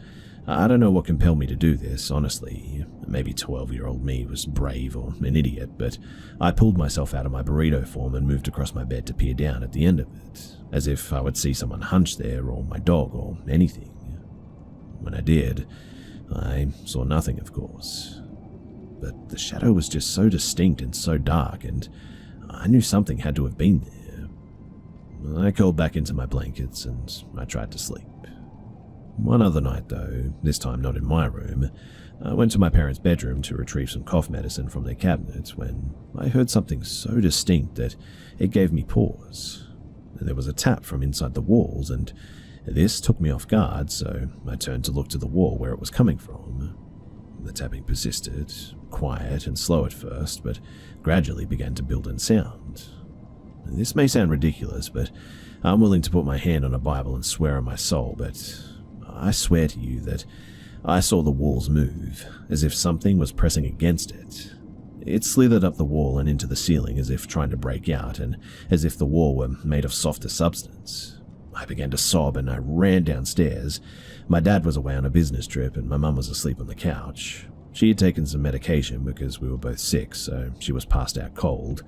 I don't know what compelled me to do this, honestly. Maybe 12-year-old me was brave or an idiot, but I pulled myself out of my burrito form and moved across my bed to peer down at the end of it, as if I would see someone hunched there, or my dog, or anything. When I did, I saw nothing, of course. But the shadow was just so distinct and so dark, and I knew something had to have been there. I curled back into my blankets and I tried to sleep. One other night, though, this time not in my room, I went to my parents' bedroom to retrieve some cough medicine from their cabinet when I heard something so distinct that it gave me pause. There was a tap from inside the walls, and this took me off guard, so I turned to look to the wall where it was coming from. The tapping persisted, quiet and slow at first, but gradually began to build in sound. This may sound ridiculous, but I'm willing to put my hand on a Bible and swear on my soul, but I swear to you that I saw the walls move, as if something was pressing against it. It slithered up the wall and into the ceiling as if trying to break out, and as if the wall were made of softer substance. I began to sob and I ran downstairs. My dad was away on a business trip and my mum was asleep on the couch. She had taken some medication because we were both sick, so she was passed out cold.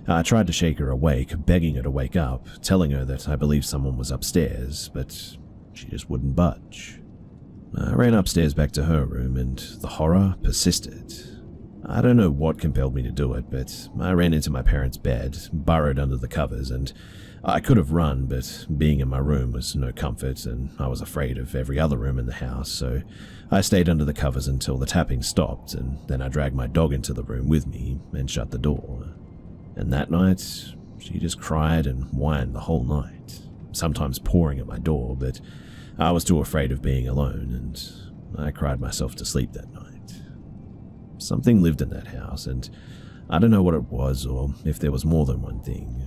I tried to shake her awake, begging her to wake up, telling her that I believed someone was upstairs, but she just wouldn't budge. I ran upstairs back to her room and the horror persisted. I don't know what compelled me to do it, but I ran into my parents' bed, burrowed under the covers, and I could have run, but being in my room was no comfort, and I was afraid of every other room in the house, so I stayed under the covers until the tapping stopped, and then I dragged my dog into the room with me and shut the door. And that night, she just cried and whined the whole night, sometimes pawing at my door, but I was too afraid of being alone, and I cried myself to sleep that night. Something lived in that house, and I don't know what it was or if there was more than one thing.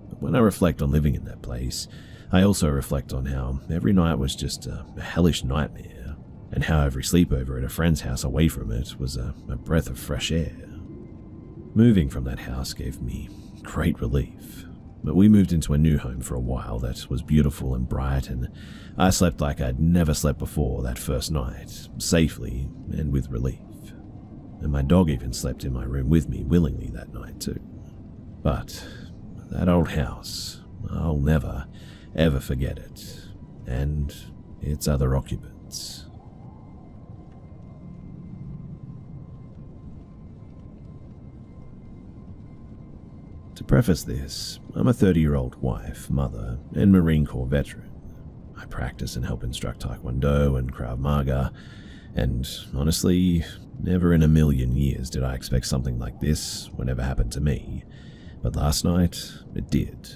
But when I reflect on living in that place, I also reflect on how every night was just a hellish nightmare, and how every sleepover at a friend's house away from it was a breath of fresh air. Moving from that house gave me great relief, but we moved into a new home for a while that was beautiful and bright, and I slept like I'd never slept before that first night, safely and with relief. And my dog even slept in my room with me willingly that night too. But that old house, I'll never, ever forget it, and its other occupants. To preface this, I'm a 30-year-old wife, mother, and Marine Corps veteran. I practice and help instruct Taekwondo and Krav Maga, and honestly, never in a million years did I expect something like this would ever happen to me. But last night, it did,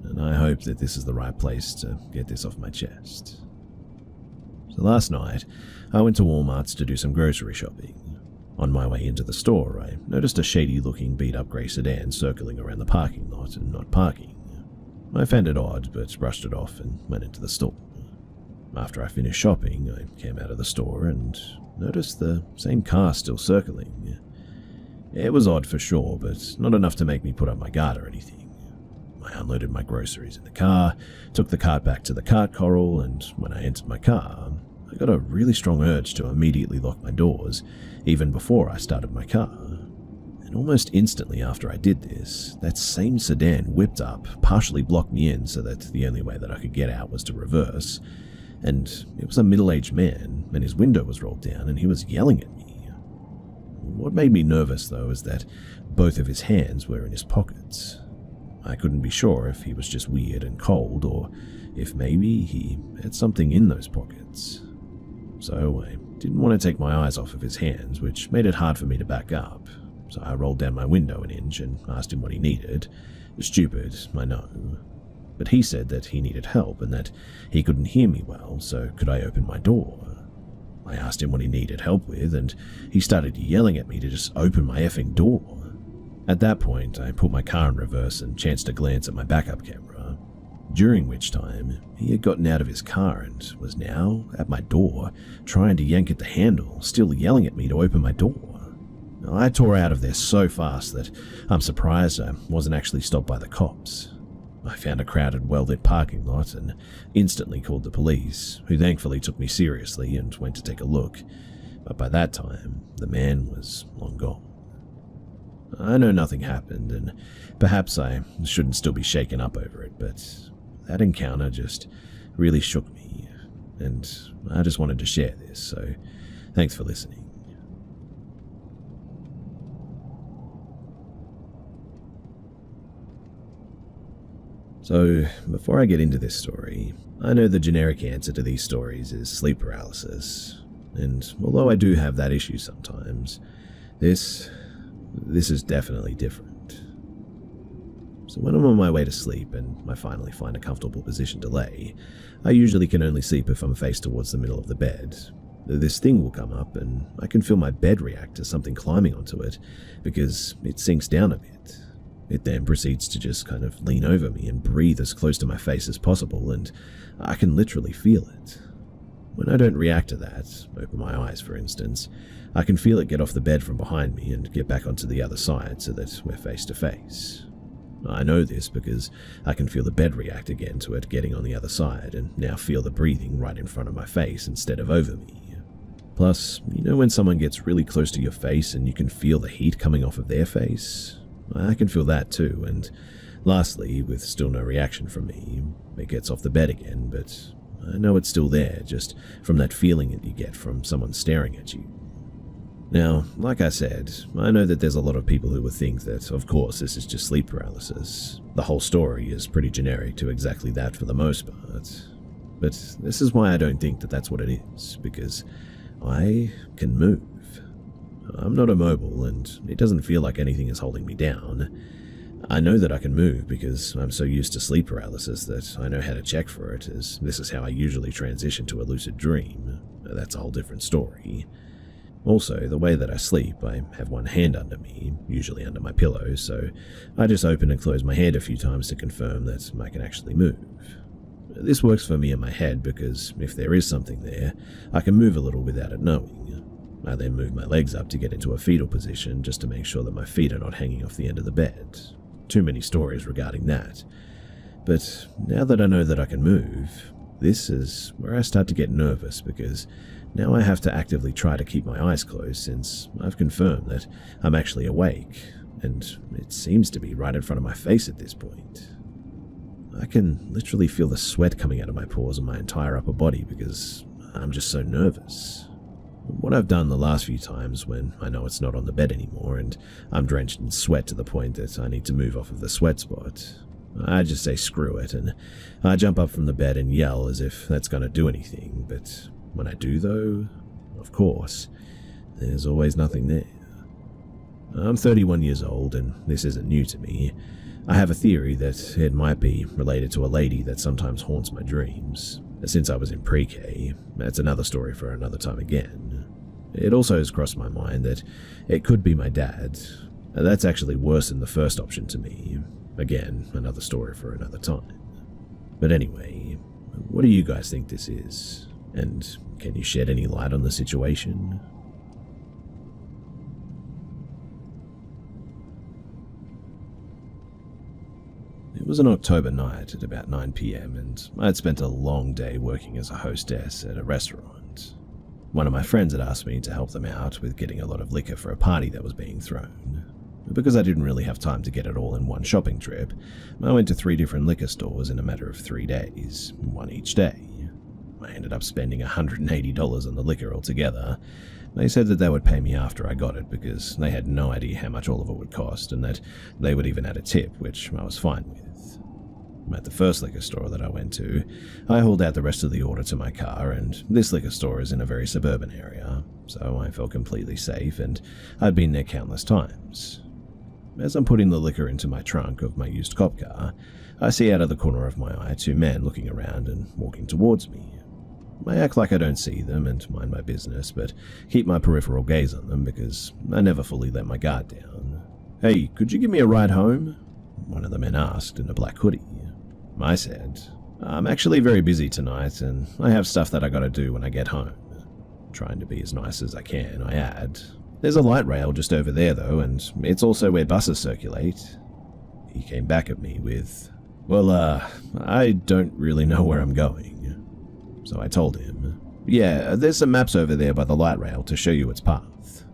and I hope that this is the right place to get this off my chest. So last night, I went to Walmart's to do some grocery shopping. On my way into the store, I noticed a shady-looking beat-up grey sedan circling around the parking lot and not parking. I found it odd, but brushed it off and went into the store. After I finished shopping, I came out of the store and noticed the same car still circling. It was odd for sure, but not enough to make me put up my guard or anything. I unloaded my groceries in the car, took the cart back to the cart corral, and when I entered my car, I got a really strong urge to immediately lock my doors, even before I started my car. And almost instantly after I did this, that same sedan whipped up, partially blocked me in so that the only way that I could get out was to reverse. And it was a middle-aged man, and his window was rolled down, and he was yelling at me. What made me nervous, though, is that both of his hands were in his pockets. I couldn't be sure if he was just weird and cold, or if maybe he had something in those pockets. So I didn't want to take my eyes off of his hands, which made it hard for me to back up. So I rolled down my window an inch and asked him what he needed. Stupid, I know. But he said that he needed help and that he couldn't hear me well, so could I open my door? I asked him what he needed help with, and he started yelling at me to just open my effing door. At that point, I put my car in reverse and chanced a glance at my backup camera, during which time he had gotten out of his car and was now at my door, trying to yank at the handle, still yelling at me to open my door. I tore out of there so fast that I'm surprised I wasn't actually stopped by the cops. I found a crowded, well-lit parking lot and instantly called the police, who thankfully took me seriously and went to take a look, but by that time, the man was long gone. I know nothing happened, and perhaps I shouldn't still be shaken up over it, but that encounter just really shook me, and I just wanted to share this, so thanks for listening. So, before I get into this story, I know the generic answer to these stories is sleep paralysis, and although I do have that issue sometimes, this is definitely different. So when I'm on my way to sleep and I finally find a comfortable position to lay, I usually can only sleep if I'm faced towards the middle of the bed. This thing will come up and I can feel my bed react to something climbing onto it because it sinks down a bit. It then proceeds to just kind of lean over me and breathe as close to my face as possible, and I can literally feel it. When I don't react to that, open my eyes for instance, I can feel it get off the bed from behind me and get back onto the other side so that we're face to face. I know this because I can feel the bed react again to it getting on the other side and now feel the breathing right in front of my face instead of over me. Plus, you know when someone gets really close to your face and you can feel the heat coming off of their face? I can feel that too, and lastly, with still no reaction from me, it gets off the bed again, but I know it's still there, just from that feeling that you get from someone staring at you. Now, like I said, I know that there's a lot of people who would think that, of course, this is just sleep paralysis. The whole story is pretty generic to exactly that for the most part. But this is why I don't think that that's what it is, because I can move. I'm not immobile, and it doesn't feel like anything is holding me down. I know that I can move because I'm so used to sleep paralysis that I know how to check for it, as this is how I usually transition to a lucid dream. That's a whole different story. Also, the way that I sleep, I have one hand under me, usually under my pillow, so I just open and close my hand a few times to confirm that I can actually move. This works for me in my head because if there is something there, I can move a little without it knowing. I then move my legs up to get into a fetal position just to make sure that my feet are not hanging off the end of the bed. Too many stories regarding that. But now that I know that I can move, this is where I start to get nervous because now I have to actively try to keep my eyes closed since I've confirmed that I'm actually awake, and it seems to be right in front of my face at this point. I can literally feel the sweat coming out of my pores and my entire upper body because I'm just so nervous. What I've done the last few times when I know it's not on the bed anymore and I'm drenched in sweat to the point that I need to move off of the sweat spot, I just say screw it and I jump up from the bed and yell as if that's going to do anything, but when I do though, of course, there's always nothing there. I'm 31 years old and this isn't new to me. I have a theory that it might be related to a lady that sometimes haunts my dreams. Since I was in pre-K, that's another story for another time again. It also has crossed my mind that it could be my dad. That's actually worse than the first option to me. Again, another story for another time. But anyway, what do you guys think this is? And can you shed any light on the situation? It was an October night at about 9 p.m. and I had spent a long day working as a hostess at a restaurant. One of my friends had asked me to help them out with getting a lot of liquor for a party that was being thrown. Because I didn't really have time to get it all in one shopping trip, I went to 3 different liquor stores in a matter of 3 days, one each day. I ended up spending $180 on the liquor altogether. They said that they would pay me after I got it because they had no idea how much all of it would cost and that they would even add a tip, which I was fine with. At the first liquor store that I went to, I hauled out the rest of the order to my car, and this liquor store is in a very suburban area, so I felt completely safe and I'd been there countless times. As I'm putting the liquor into my trunk of my used cop car, I see out of the corner of my eye 2 men looking around and walking towards me. I act like I don't see them and mind my business, but keep my peripheral gaze on them because I never fully let my guard down. "Hey, could you give me a ride home?" one of the men asked in a black hoodie. I said, "I'm actually very busy tonight and I have stuff that I gotta do when I get home." Trying to be as nice as I can, I add, "There's a light rail just over there though, and it's also where buses circulate." He came back at me with, "Well, I don't really know where I'm going." So I told him, "Yeah, there's some maps over there by the light rail to show you its path."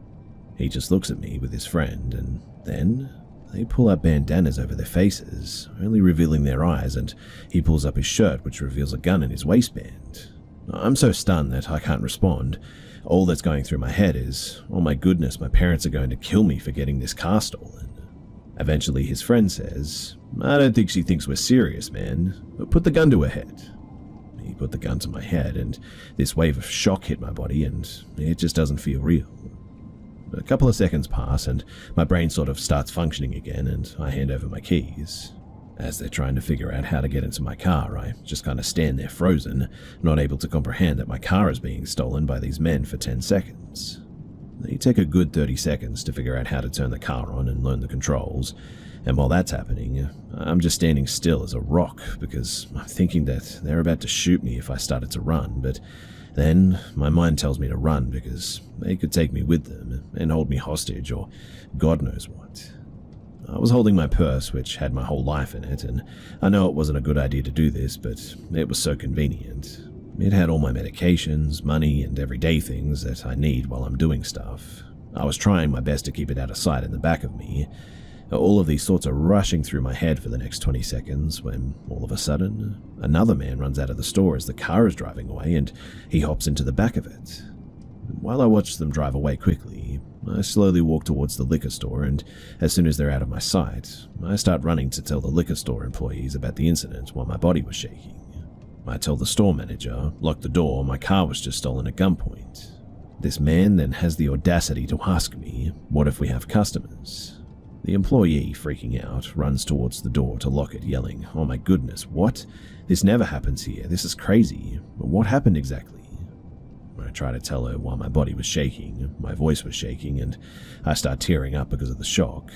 He just looks at me with his friend, and then they pull up bandanas over their faces, only revealing their eyes, and he pulls up his shirt, which reveals a gun in his waistband. I'm so stunned that I can't respond. All that's going through my head is, oh my goodness, my parents are going to kill me for getting this car stolen. Eventually his friend says, "I don't think she thinks we're serious, man. Put the gun to her head." He put the gun to my head, and this wave of shock hit my body, and it just doesn't feel real. A couple of seconds pass, and my brain sort of starts functioning again, and I hand over my keys. As they're trying to figure out how to get into my car, I just kind of stand there frozen, not able to comprehend that my car is being stolen by these men for 10 seconds. They take a good 30 seconds to figure out how to turn the car on and learn the controls, and while that's happening, I'm just standing still as a rock because I'm thinking that they're about to shoot me if I started to run, but then my mind tells me to run because they could take me with them and hold me hostage or God knows what. I was holding my purse, which had my whole life in it, and I know it wasn't a good idea to do this, but it was so convenient. It had all my medications, money, and everyday things that I need while I'm doing stuff. I was trying my best to keep it out of sight in the back of me. All of these thoughts are rushing through my head for the next 20 seconds when, all of a sudden, another man runs out of the store as the car is driving away and he hops into the back of it. While I watched them drive away quickly, I slowly walk towards the liquor store, and as soon as they're out of my sight, I start running to tell the liquor store employees about the incident while my body was shaking. I tell the store manager, lock the door, my car was just stolen at gunpoint. This man then has the audacity to ask me, what if we have customers? The employee, freaking out, runs towards the door to lock it, yelling, "Oh my goodness, what? This never happens here, this is crazy. But what happened exactly?" I try to tell her while my body was shaking, my voice was shaking, and I start tearing up because of the shock.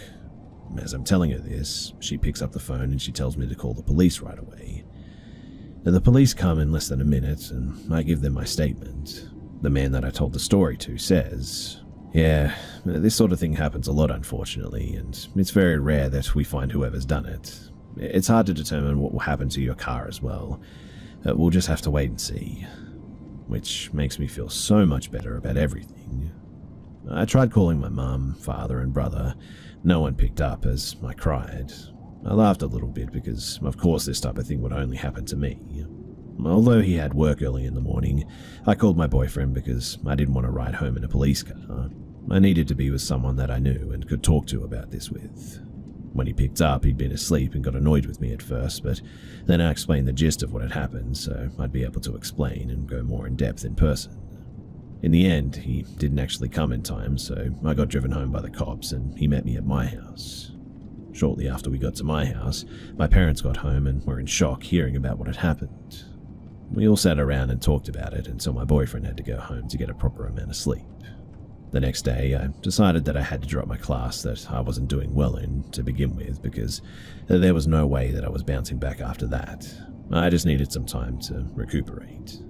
As I'm telling her this, she picks up the phone and she tells me to call the police right away. The police come in less than a minute, and I give them my statement. The man that I told the story to says, "Yeah, this sort of thing happens a lot, unfortunately, and it's very rare that we find whoever's done it. It's hard to determine what will happen to your car as well. We'll just have to wait and see." Which makes me feel so much better about everything. I tried calling my mum, father, and brother. No one picked up as I cried. I laughed a little bit because, of course, this type of thing would only happen to me. Although he had work early in the morning, I called my boyfriend because I didn't want to ride home in a police car. I needed to be with someone that I knew and could talk to about this with. When he picked up, he'd been asleep and got annoyed with me at first, but then I explained the gist of what had happened so I'd be able to explain and go more in depth in person. In the end, he didn't actually come in time, so I got driven home by the cops and he met me at my house. Shortly after we got to my house, my parents got home and were in shock hearing about what had happened. We all sat around and talked about it until my boyfriend had to go home to get a proper amount of sleep. The next day, I decided that I had to drop my class that I wasn't doing well in to begin with because there was no way that I was bouncing back after that. I just needed some time to recuperate.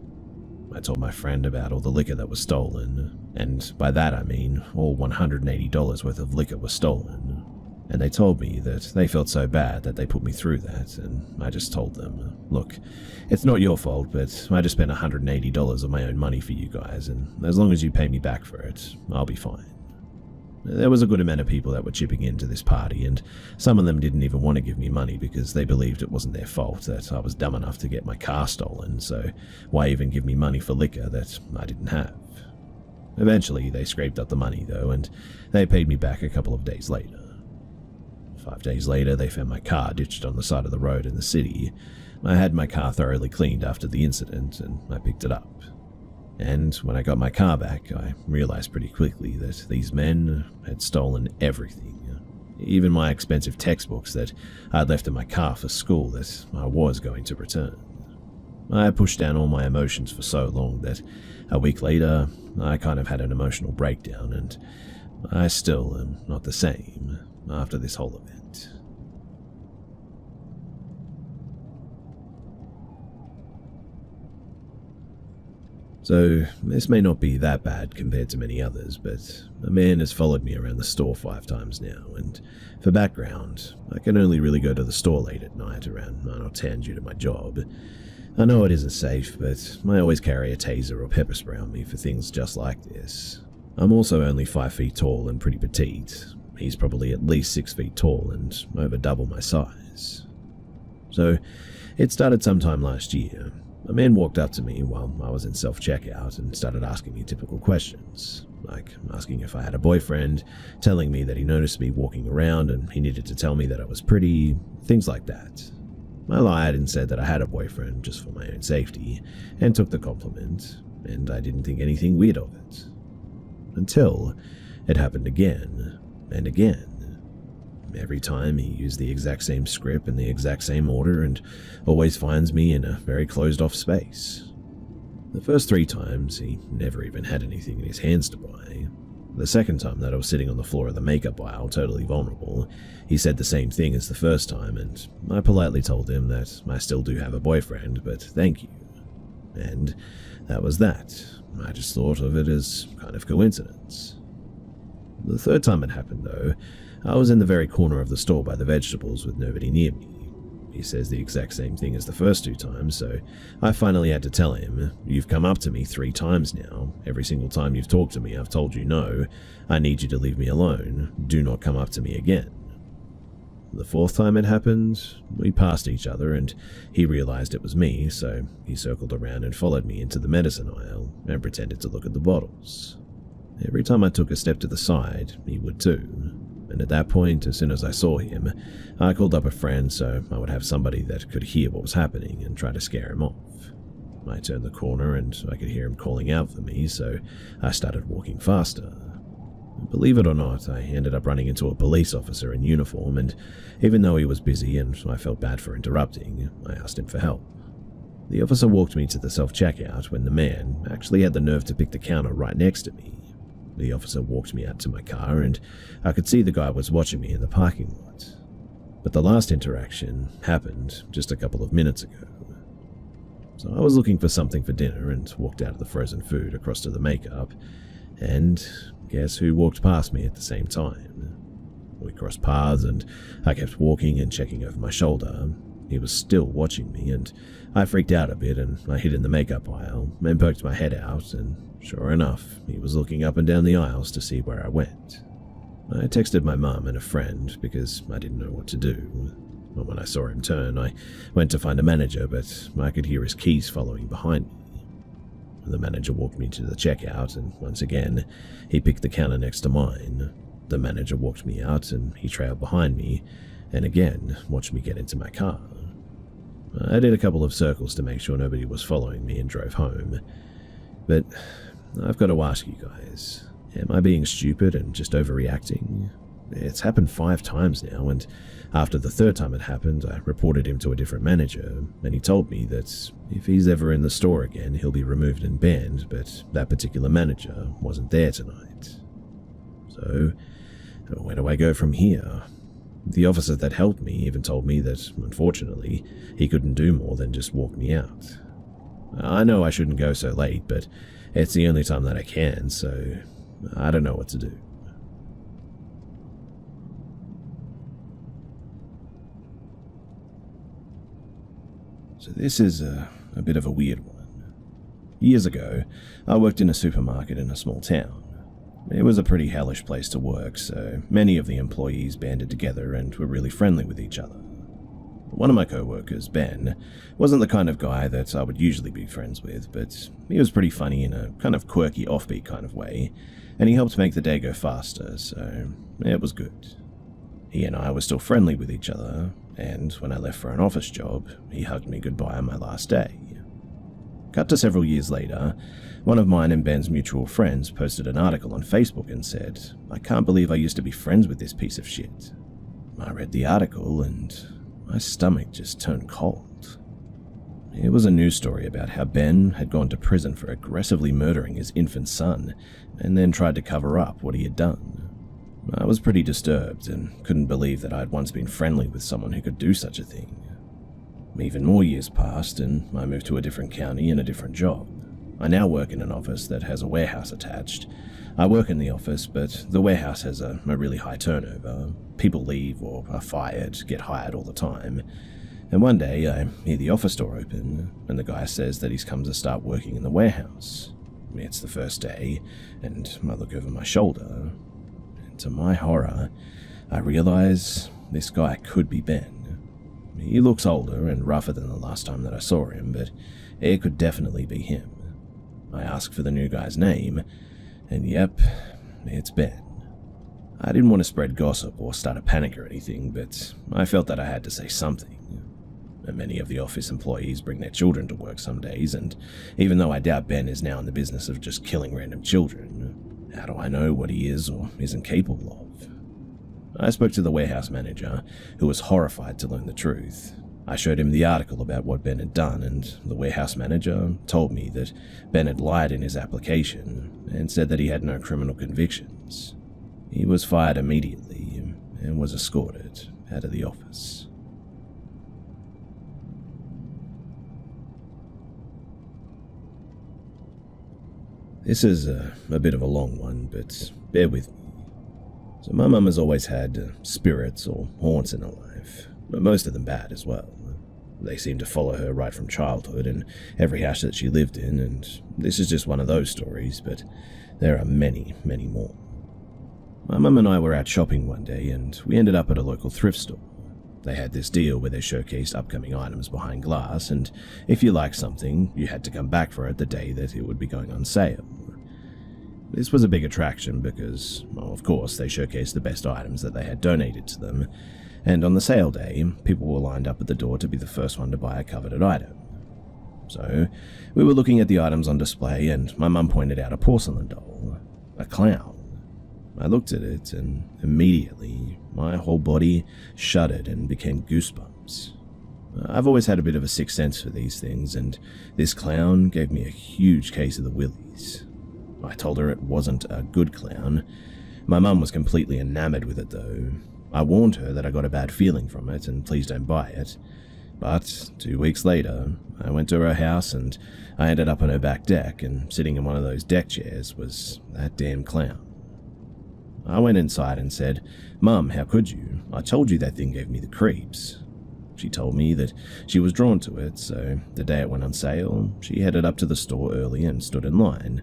I told my friend about all the liquor that was stolen, and by that I mean all $180 worth of liquor was stolen. And they told me that they felt so bad that they put me through that, and I just told them, "Look, it's not your fault, but I just spent $180 of my own money for you guys, and as long as you pay me back for it, I'll be fine." There was a good amount of people that were chipping into this party, and some of them didn't even want to give me money because they believed it wasn't their fault that I was dumb enough to get my car stolen, so why even give me money for liquor that I didn't have? Eventually, they scraped up the money though, and they paid me back a couple of days later. 5 days later, they found my car ditched on the side of the road in the city. I had my car thoroughly cleaned after the incident, and I picked it up. And when I got my car back, I realized pretty quickly that these men had stolen everything. Even my expensive textbooks that I'd left in my car for school that I was going to return. I pushed down all my emotions for so long that a week later, I kind of had an emotional breakdown, and I still am not the same after this whole event. So, this may not be that bad compared to many others, but a man has followed me around the store 5 times now, and for background, I can only really go to the store late at night around 9 or 10 due to my job. I know it isn't safe, but I always carry a taser or pepper spray on me for things just like this. I'm also only 5 feet tall and pretty petite. He's probably at least 6 feet tall and over double my size. So, it started sometime last year. A man walked up to me while I was in self-checkout and started asking me typical questions, like asking if I had a boyfriend, telling me that he noticed me walking around and he needed to tell me that I was pretty, things like that. I lied and said that I had a boyfriend just for my own safety, and took the compliment, and I didn't think anything weird of it. Until it happened again and again. Every time he used the exact same script in the exact same order and always finds me in a very closed-off space. The first 3 times, he never even had anything in his hands to buy. The second time that I was sitting on the floor of the makeup aisle, totally vulnerable, he said the same thing as the first time, and I politely told him that I still do have a boyfriend, but thank you. And that was that. I just thought of it as kind of coincidence. The third time it happened, though, I was in the very corner of the store by the vegetables with nobody near me. He says the exact same thing as the first 2 times, so I finally had to tell him, "You've come up to me 3 times now. Every single time you've talked to me, I've told you no. I need you to leave me alone. Do not come up to me again." The fourth time it happened, we passed each other and he realized it was me, so he circled around and followed me into the medicine aisle and pretended to look at the bottles. Every time I took a step to the side, he would too. And at that point, as soon as I saw him, I called up a friend so I would have somebody that could hear what was happening and try to scare him off. I turned the corner and I could hear him calling out for me, so I started walking faster. Believe it or not, I ended up running into a police officer in uniform, and even though he was busy and I felt bad for interrupting, I asked him for help. The officer walked me to the self-checkout when the man actually had the nerve to pick the counter right next to me. The officer walked me out to my car, and I could see the guy was watching me in the parking lot. But the last interaction happened just a couple of minutes ago. So I was looking for something for dinner and walked out of the frozen food across to the makeup, and guess who walked past me at the same time? We crossed paths and I kept walking and checking over my shoulder. He was still watching me, and I freaked out a bit and I hid in the makeup aisle and poked my head out, and sure enough, he was looking up and down the aisles to see where I went. I texted my mum and a friend because I didn't know what to do. When I saw him turn, I went to find a manager, but I could hear his keys following behind me. The manager walked me to the checkout, and once again, he picked the counter next to mine. The manager walked me out, and he trailed behind me, and again watched me get into my car. I did a couple of circles to make sure nobody was following me and drove home. But I've got to ask you guys, am I being stupid and just overreacting? It's happened 5 times now, and after the 3rd time it happened, I reported him to a different manager, and he told me that if he's ever in the store again, he'll be removed and banned, but that particular manager wasn't there tonight. So, where do I go from here? The officer that helped me even told me that, unfortunately, he couldn't do more than just walk me out. I know I shouldn't go so late, but it's the only time that I can, so I don't know what to do. So this is a bit of a weird one. Years ago, I worked in a supermarket in a small town. It was a pretty hellish place to work, so many of the employees banded together and were really friendly with each other. One of my co-workers, Ben, wasn't the kind of guy that I would usually be friends with, but he was pretty funny in a kind of quirky, offbeat kind of way, and he helped make the day go faster, so it was good. He and I were still friendly with each other, and when I left for an office job, he hugged me goodbye on my last day. Cut to several years later, one of mine and Ben's mutual friends posted an article on Facebook and said, "I can't believe I used to be friends with this piece of shit." I read the article and my stomach just turned cold. It was a news story about how Ben had gone to prison for aggressively murdering his infant son and then tried to cover up what he had done. I was pretty disturbed and couldn't believe that I had once been friendly with someone who could do such a thing. Even more years passed and I moved to a different county and a different job. I now work in an office that has a warehouse attached. I work in the office, but the warehouse has a really high turnover. People leave or are fired, get hired all the time. And one day I hear the office door open and the guy says that he's come to start working in the warehouse. It's the first day and I look over my shoulder. And to my horror, I realize this guy could be Ben. He looks older and rougher than the last time that I saw him, but it could definitely be him. I ask for the new guy's name, and yep, it's Ben. I didn't want to spread gossip or start a panic or anything, but I felt that I had to say something. Many of the office employees bring their children to work some days, and even though I doubt Ben is now in the business of just killing random children, how do I know what he is or isn't capable of? I spoke to the warehouse manager, who was horrified to learn the truth. I showed him the article about what Ben had done, and the warehouse manager told me that Ben had lied in his application and said that he had no criminal convictions. He was fired immediately and was escorted out of the office. This is a bit of a long one, but bear with me. So my mum has always had spirits or haunts in her life, but most of them bad as well. They seem to follow her right from childhood in every house that she lived in, and this is just one of those stories, but there are many, many more. My mum and I were out shopping one day, and we ended up at a local thrift store. They had this deal where they showcased upcoming items behind glass, and if you liked something, you had to come back for it the day that it would be going on sale. This was a big attraction because, well, of course, they showcased the best items that they had donated to them, and on the sale day, people were lined up at the door to be the first one to buy a coveted item. So, we were looking at the items on display, and my mum pointed out a porcelain doll, a clown. I looked at it, and immediately, my whole body shuddered and became goosebumps. I've always had a bit of a sixth sense for these things, and this clown gave me a huge case of the willies. I told her it wasn't a good clown. My mum was completely enamored with it, though. I warned her that I got a bad feeling from it, and please don't buy it. But 2 weeks later, I went to her house, and I ended up on her back deck, and sitting in one of those deck chairs was that damn clown. I went inside and said, "Mum, how could you? I told you that thing gave me the creeps." She told me that she was drawn to it, so the day it went on sale, she headed up to the store early and stood in line.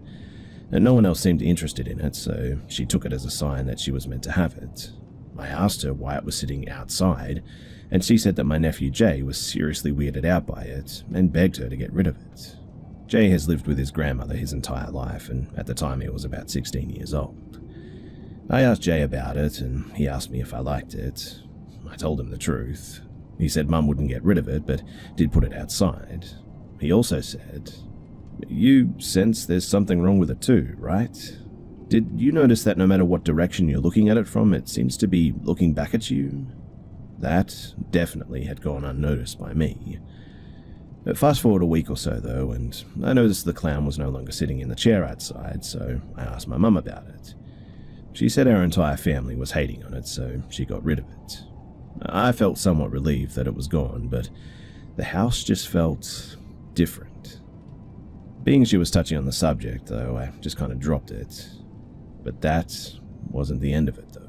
And no one else seemed interested in it, so she took it as a sign that she was meant to have it. I asked her why it was sitting outside, and she said that my nephew Jay was seriously weirded out by it and begged her to get rid of it. Jay has lived with his grandmother his entire life, and at the time he was about 16 years old. I asked Jay about it, and he asked me if I liked it. I told him the truth. He said Mum wouldn't get rid of it, but did put it outside. He also said, "You sense there's something wrong with it too, right? Did you notice that no matter what direction you're looking at it from, it seems to be looking back at you?" That definitely had gone unnoticed by me. Fast forward a week or so, though, and I noticed the clown was no longer sitting in the chair outside, so I asked my mum about it. She said our entire family was hating on it, so she got rid of it. I felt somewhat relieved that it was gone, but the house just felt different. Being she was touching on the subject, though, I just kind of dropped it. But that wasn't the end of it, though.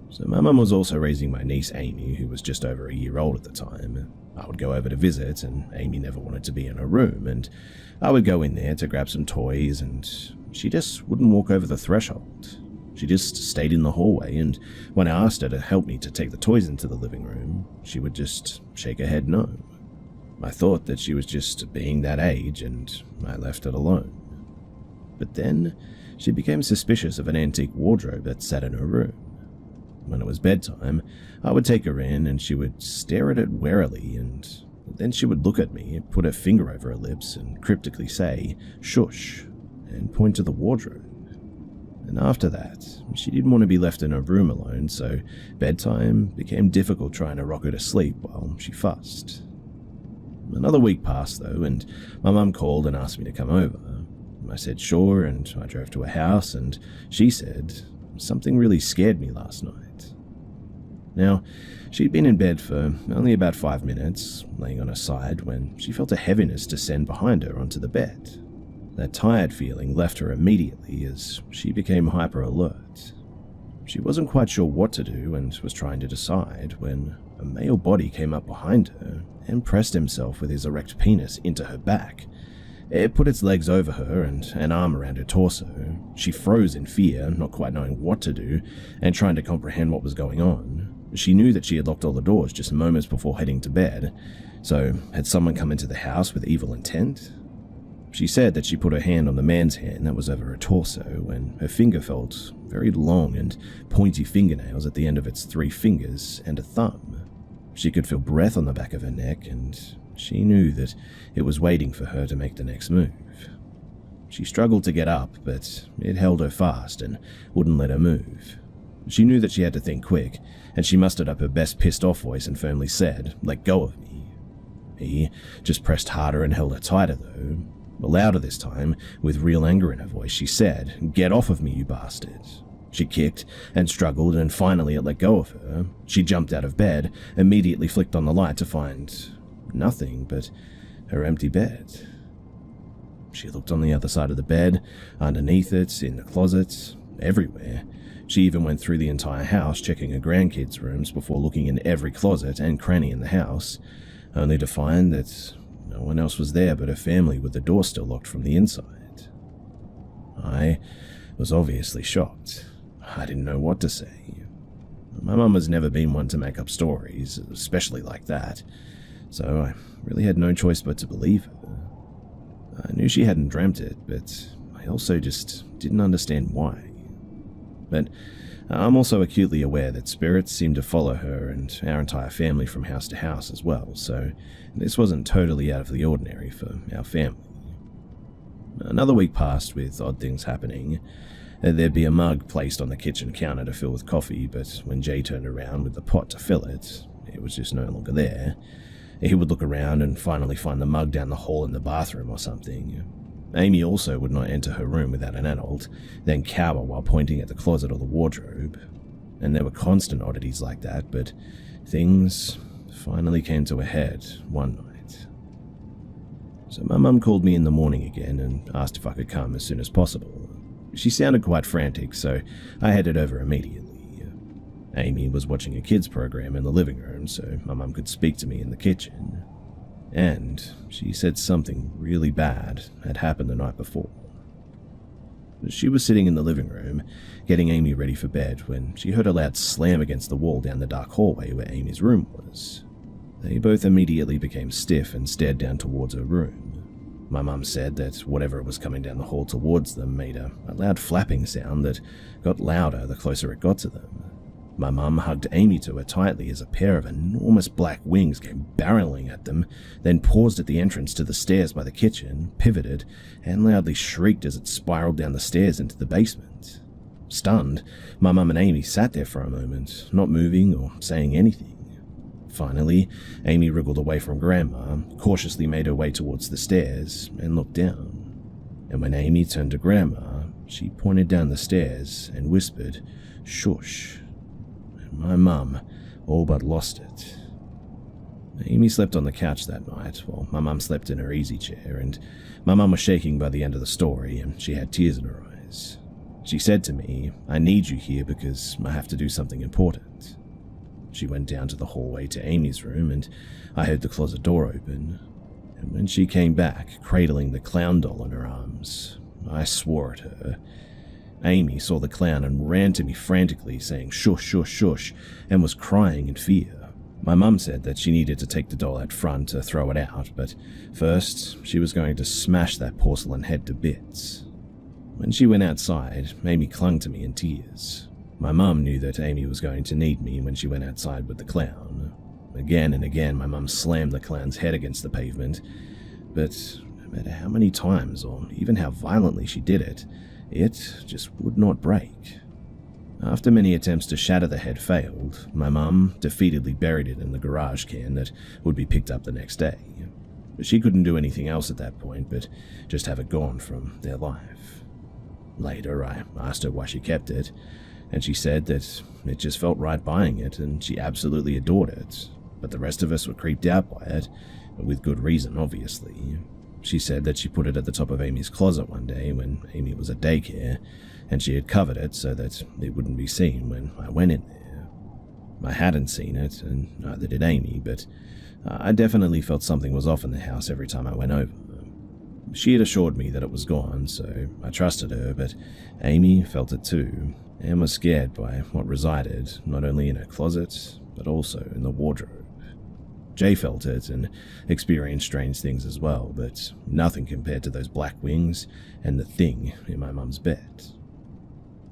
So my mum was also raising my niece Amy, who was just over a year old at the time. I would go over to visit, and Amy never wanted to be in her room, and I would go in there to grab some toys, and she just wouldn't walk over the threshold. She just stayed in the hallway, and when I asked her to help me to take the toys into the living room, she would just shake her head no. I thought that she was just being that age, and I left it alone. But then, she became suspicious of an antique wardrobe that sat in her room. When it was bedtime, I would take her in, and she would stare at it warily, and then she would look at me, put her finger over her lips, and cryptically say, "Shush," and point to the wardrobe. And after that, she didn't want to be left in her room alone, so bedtime became difficult trying to rock her to sleep while she fussed. Another week passed, though, and my mum called and asked me to come over. I said sure, and I drove to her house, and she said, "Something really scared me last night." Now, she'd been in bed for only about 5 minutes, laying on her side, when she felt a heaviness descend behind her onto the bed. That tired feeling left her immediately as she became hyper-alert. She wasn't quite sure what to do and was trying to decide when a male body came up behind her and pressed himself with his erect penis into her back. It put its legs over her and an arm around her torso. She froze in fear, not quite knowing what to do, and trying to comprehend what was going on. She knew that she had locked all the doors just moments before heading to bed, so had someone come into the house with evil intent? She said that she put her hand on the man's hand that was over her torso, and her finger felt very long and pointy fingernails at the end of its 3 fingers and a thumb. She could feel breath on the back of her neck, and she knew that it was waiting for her to make the next move. She struggled to get up, but it held her fast and wouldn't let her move. She knew that she had to think quick, and she mustered up her best pissed-off voice and firmly said, "Let go of me." He just pressed harder and held her tighter, though. Louder this time, with real anger in her voice, she said, "Get off of me, you bastard." She kicked and struggled, and finally it let go of her. She jumped out of bed, immediately flicked on the light to find nothing but her empty bed. She looked on the other side of the bed, underneath it, in the closet, everywhere. She even went through the entire house, checking her grandkids' rooms before looking in every closet and cranny in the house, only to find that no one else was there but her family, with the door still locked from the inside. I was obviously shocked. I didn't know what to say. my mum has never been one to make up stories, especially like that, so I really had no choice but to believe her. I knew she hadn't dreamt it, but I also just didn't understand why. But I'm also acutely aware that spirits seem to follow her and our entire family from house to house as well, so this wasn't totally out of the ordinary for our family. Another week passed with odd things happening. There'd be a mug placed on the kitchen counter to fill with coffee, but when Jay turned around with the pot to fill it, it was just no longer there. He would look around and finally find the mug down the hall in the bathroom or something. Amy also would not enter her room without an adult, then cower while pointing at the closet or the wardrobe. And there were constant oddities like that, but things finally came to a head one night. So my mum called me in the morning again and asked if I could come as soon as possible. She sounded quite frantic, so I headed over immediately. Amy was watching a kids program in the living room, so my mum could speak to me in the kitchen. And she said something really bad had happened the night before. She was sitting in the living room, getting Amy ready for bed, when she heard a loud slam against the wall down the dark hallway where Amy's room was. They both immediately became stiff and stared down towards her room. My mum said that whatever was coming down the hall towards them made a loud flapping sound that got louder the closer it got to them. My mum hugged Amy to her tightly as a pair of enormous black wings came barreling at them, then paused at the entrance to the stairs by the kitchen, pivoted, and loudly shrieked as it spiraled down the stairs into the basement. Stunned, my mum and Amy sat there for a moment, not moving or saying anything. Finally, Amy wriggled away from Grandma, cautiously made her way towards the stairs, and looked down. And when Amy turned to Grandma, she pointed down the stairs and whispered, "Shush." My mum all but lost it. Amy slept on the couch that night, while my mum slept in her easy chair, and my mum was shaking by the end of the story, and she had tears in her eyes. She said to me, "I need you here because I have to do something important." She went down to the hallway to Amy's room, and I heard the closet door open. And when she came back, cradling the clown doll in her arms, I swore at her. Amy saw the clown and ran to me frantically, saying "shush, shush, shush," and was crying in fear. My mum said that she needed to take the doll out front to throw it out, but first she was going to smash that porcelain head to bits. When she went outside, Amy clung to me in tears. My mum knew that Amy was going to need me when she went outside with the clown. Again and again, my mum slammed the clown's head against the pavement, but no matter how many times or even how violently she did it just would not break. After many attempts to shatter the head failed, my mum defeatedly buried it in the garage can that would be picked up the next day. She couldn't do anything else at that point but just have it gone from their life. Later, I asked her why she kept it, and she said that it just felt right buying it and she absolutely adored it, but the rest of us were creeped out by it, with good reason, obviously. She said that she put it at the top of Amy's closet one day when Amy was at daycare, and she had covered it so that it wouldn't be seen when I went in there. I hadn't seen it, and neither did Amy, but I definitely felt something was off in the house every time I went over. She had assured me that it was gone, so I trusted her, but Amy felt it too, and was scared by what resided not only in her closet, but also in the wardrobe. Jay felt it and experienced strange things as well, but nothing compared to those black wings and the thing in my mum's bed.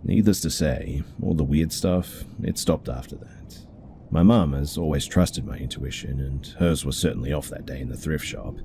Needless to say, all the weird stuff, it stopped after that. My mum has always trusted my intuition, and hers was certainly off that day in the thrift shop,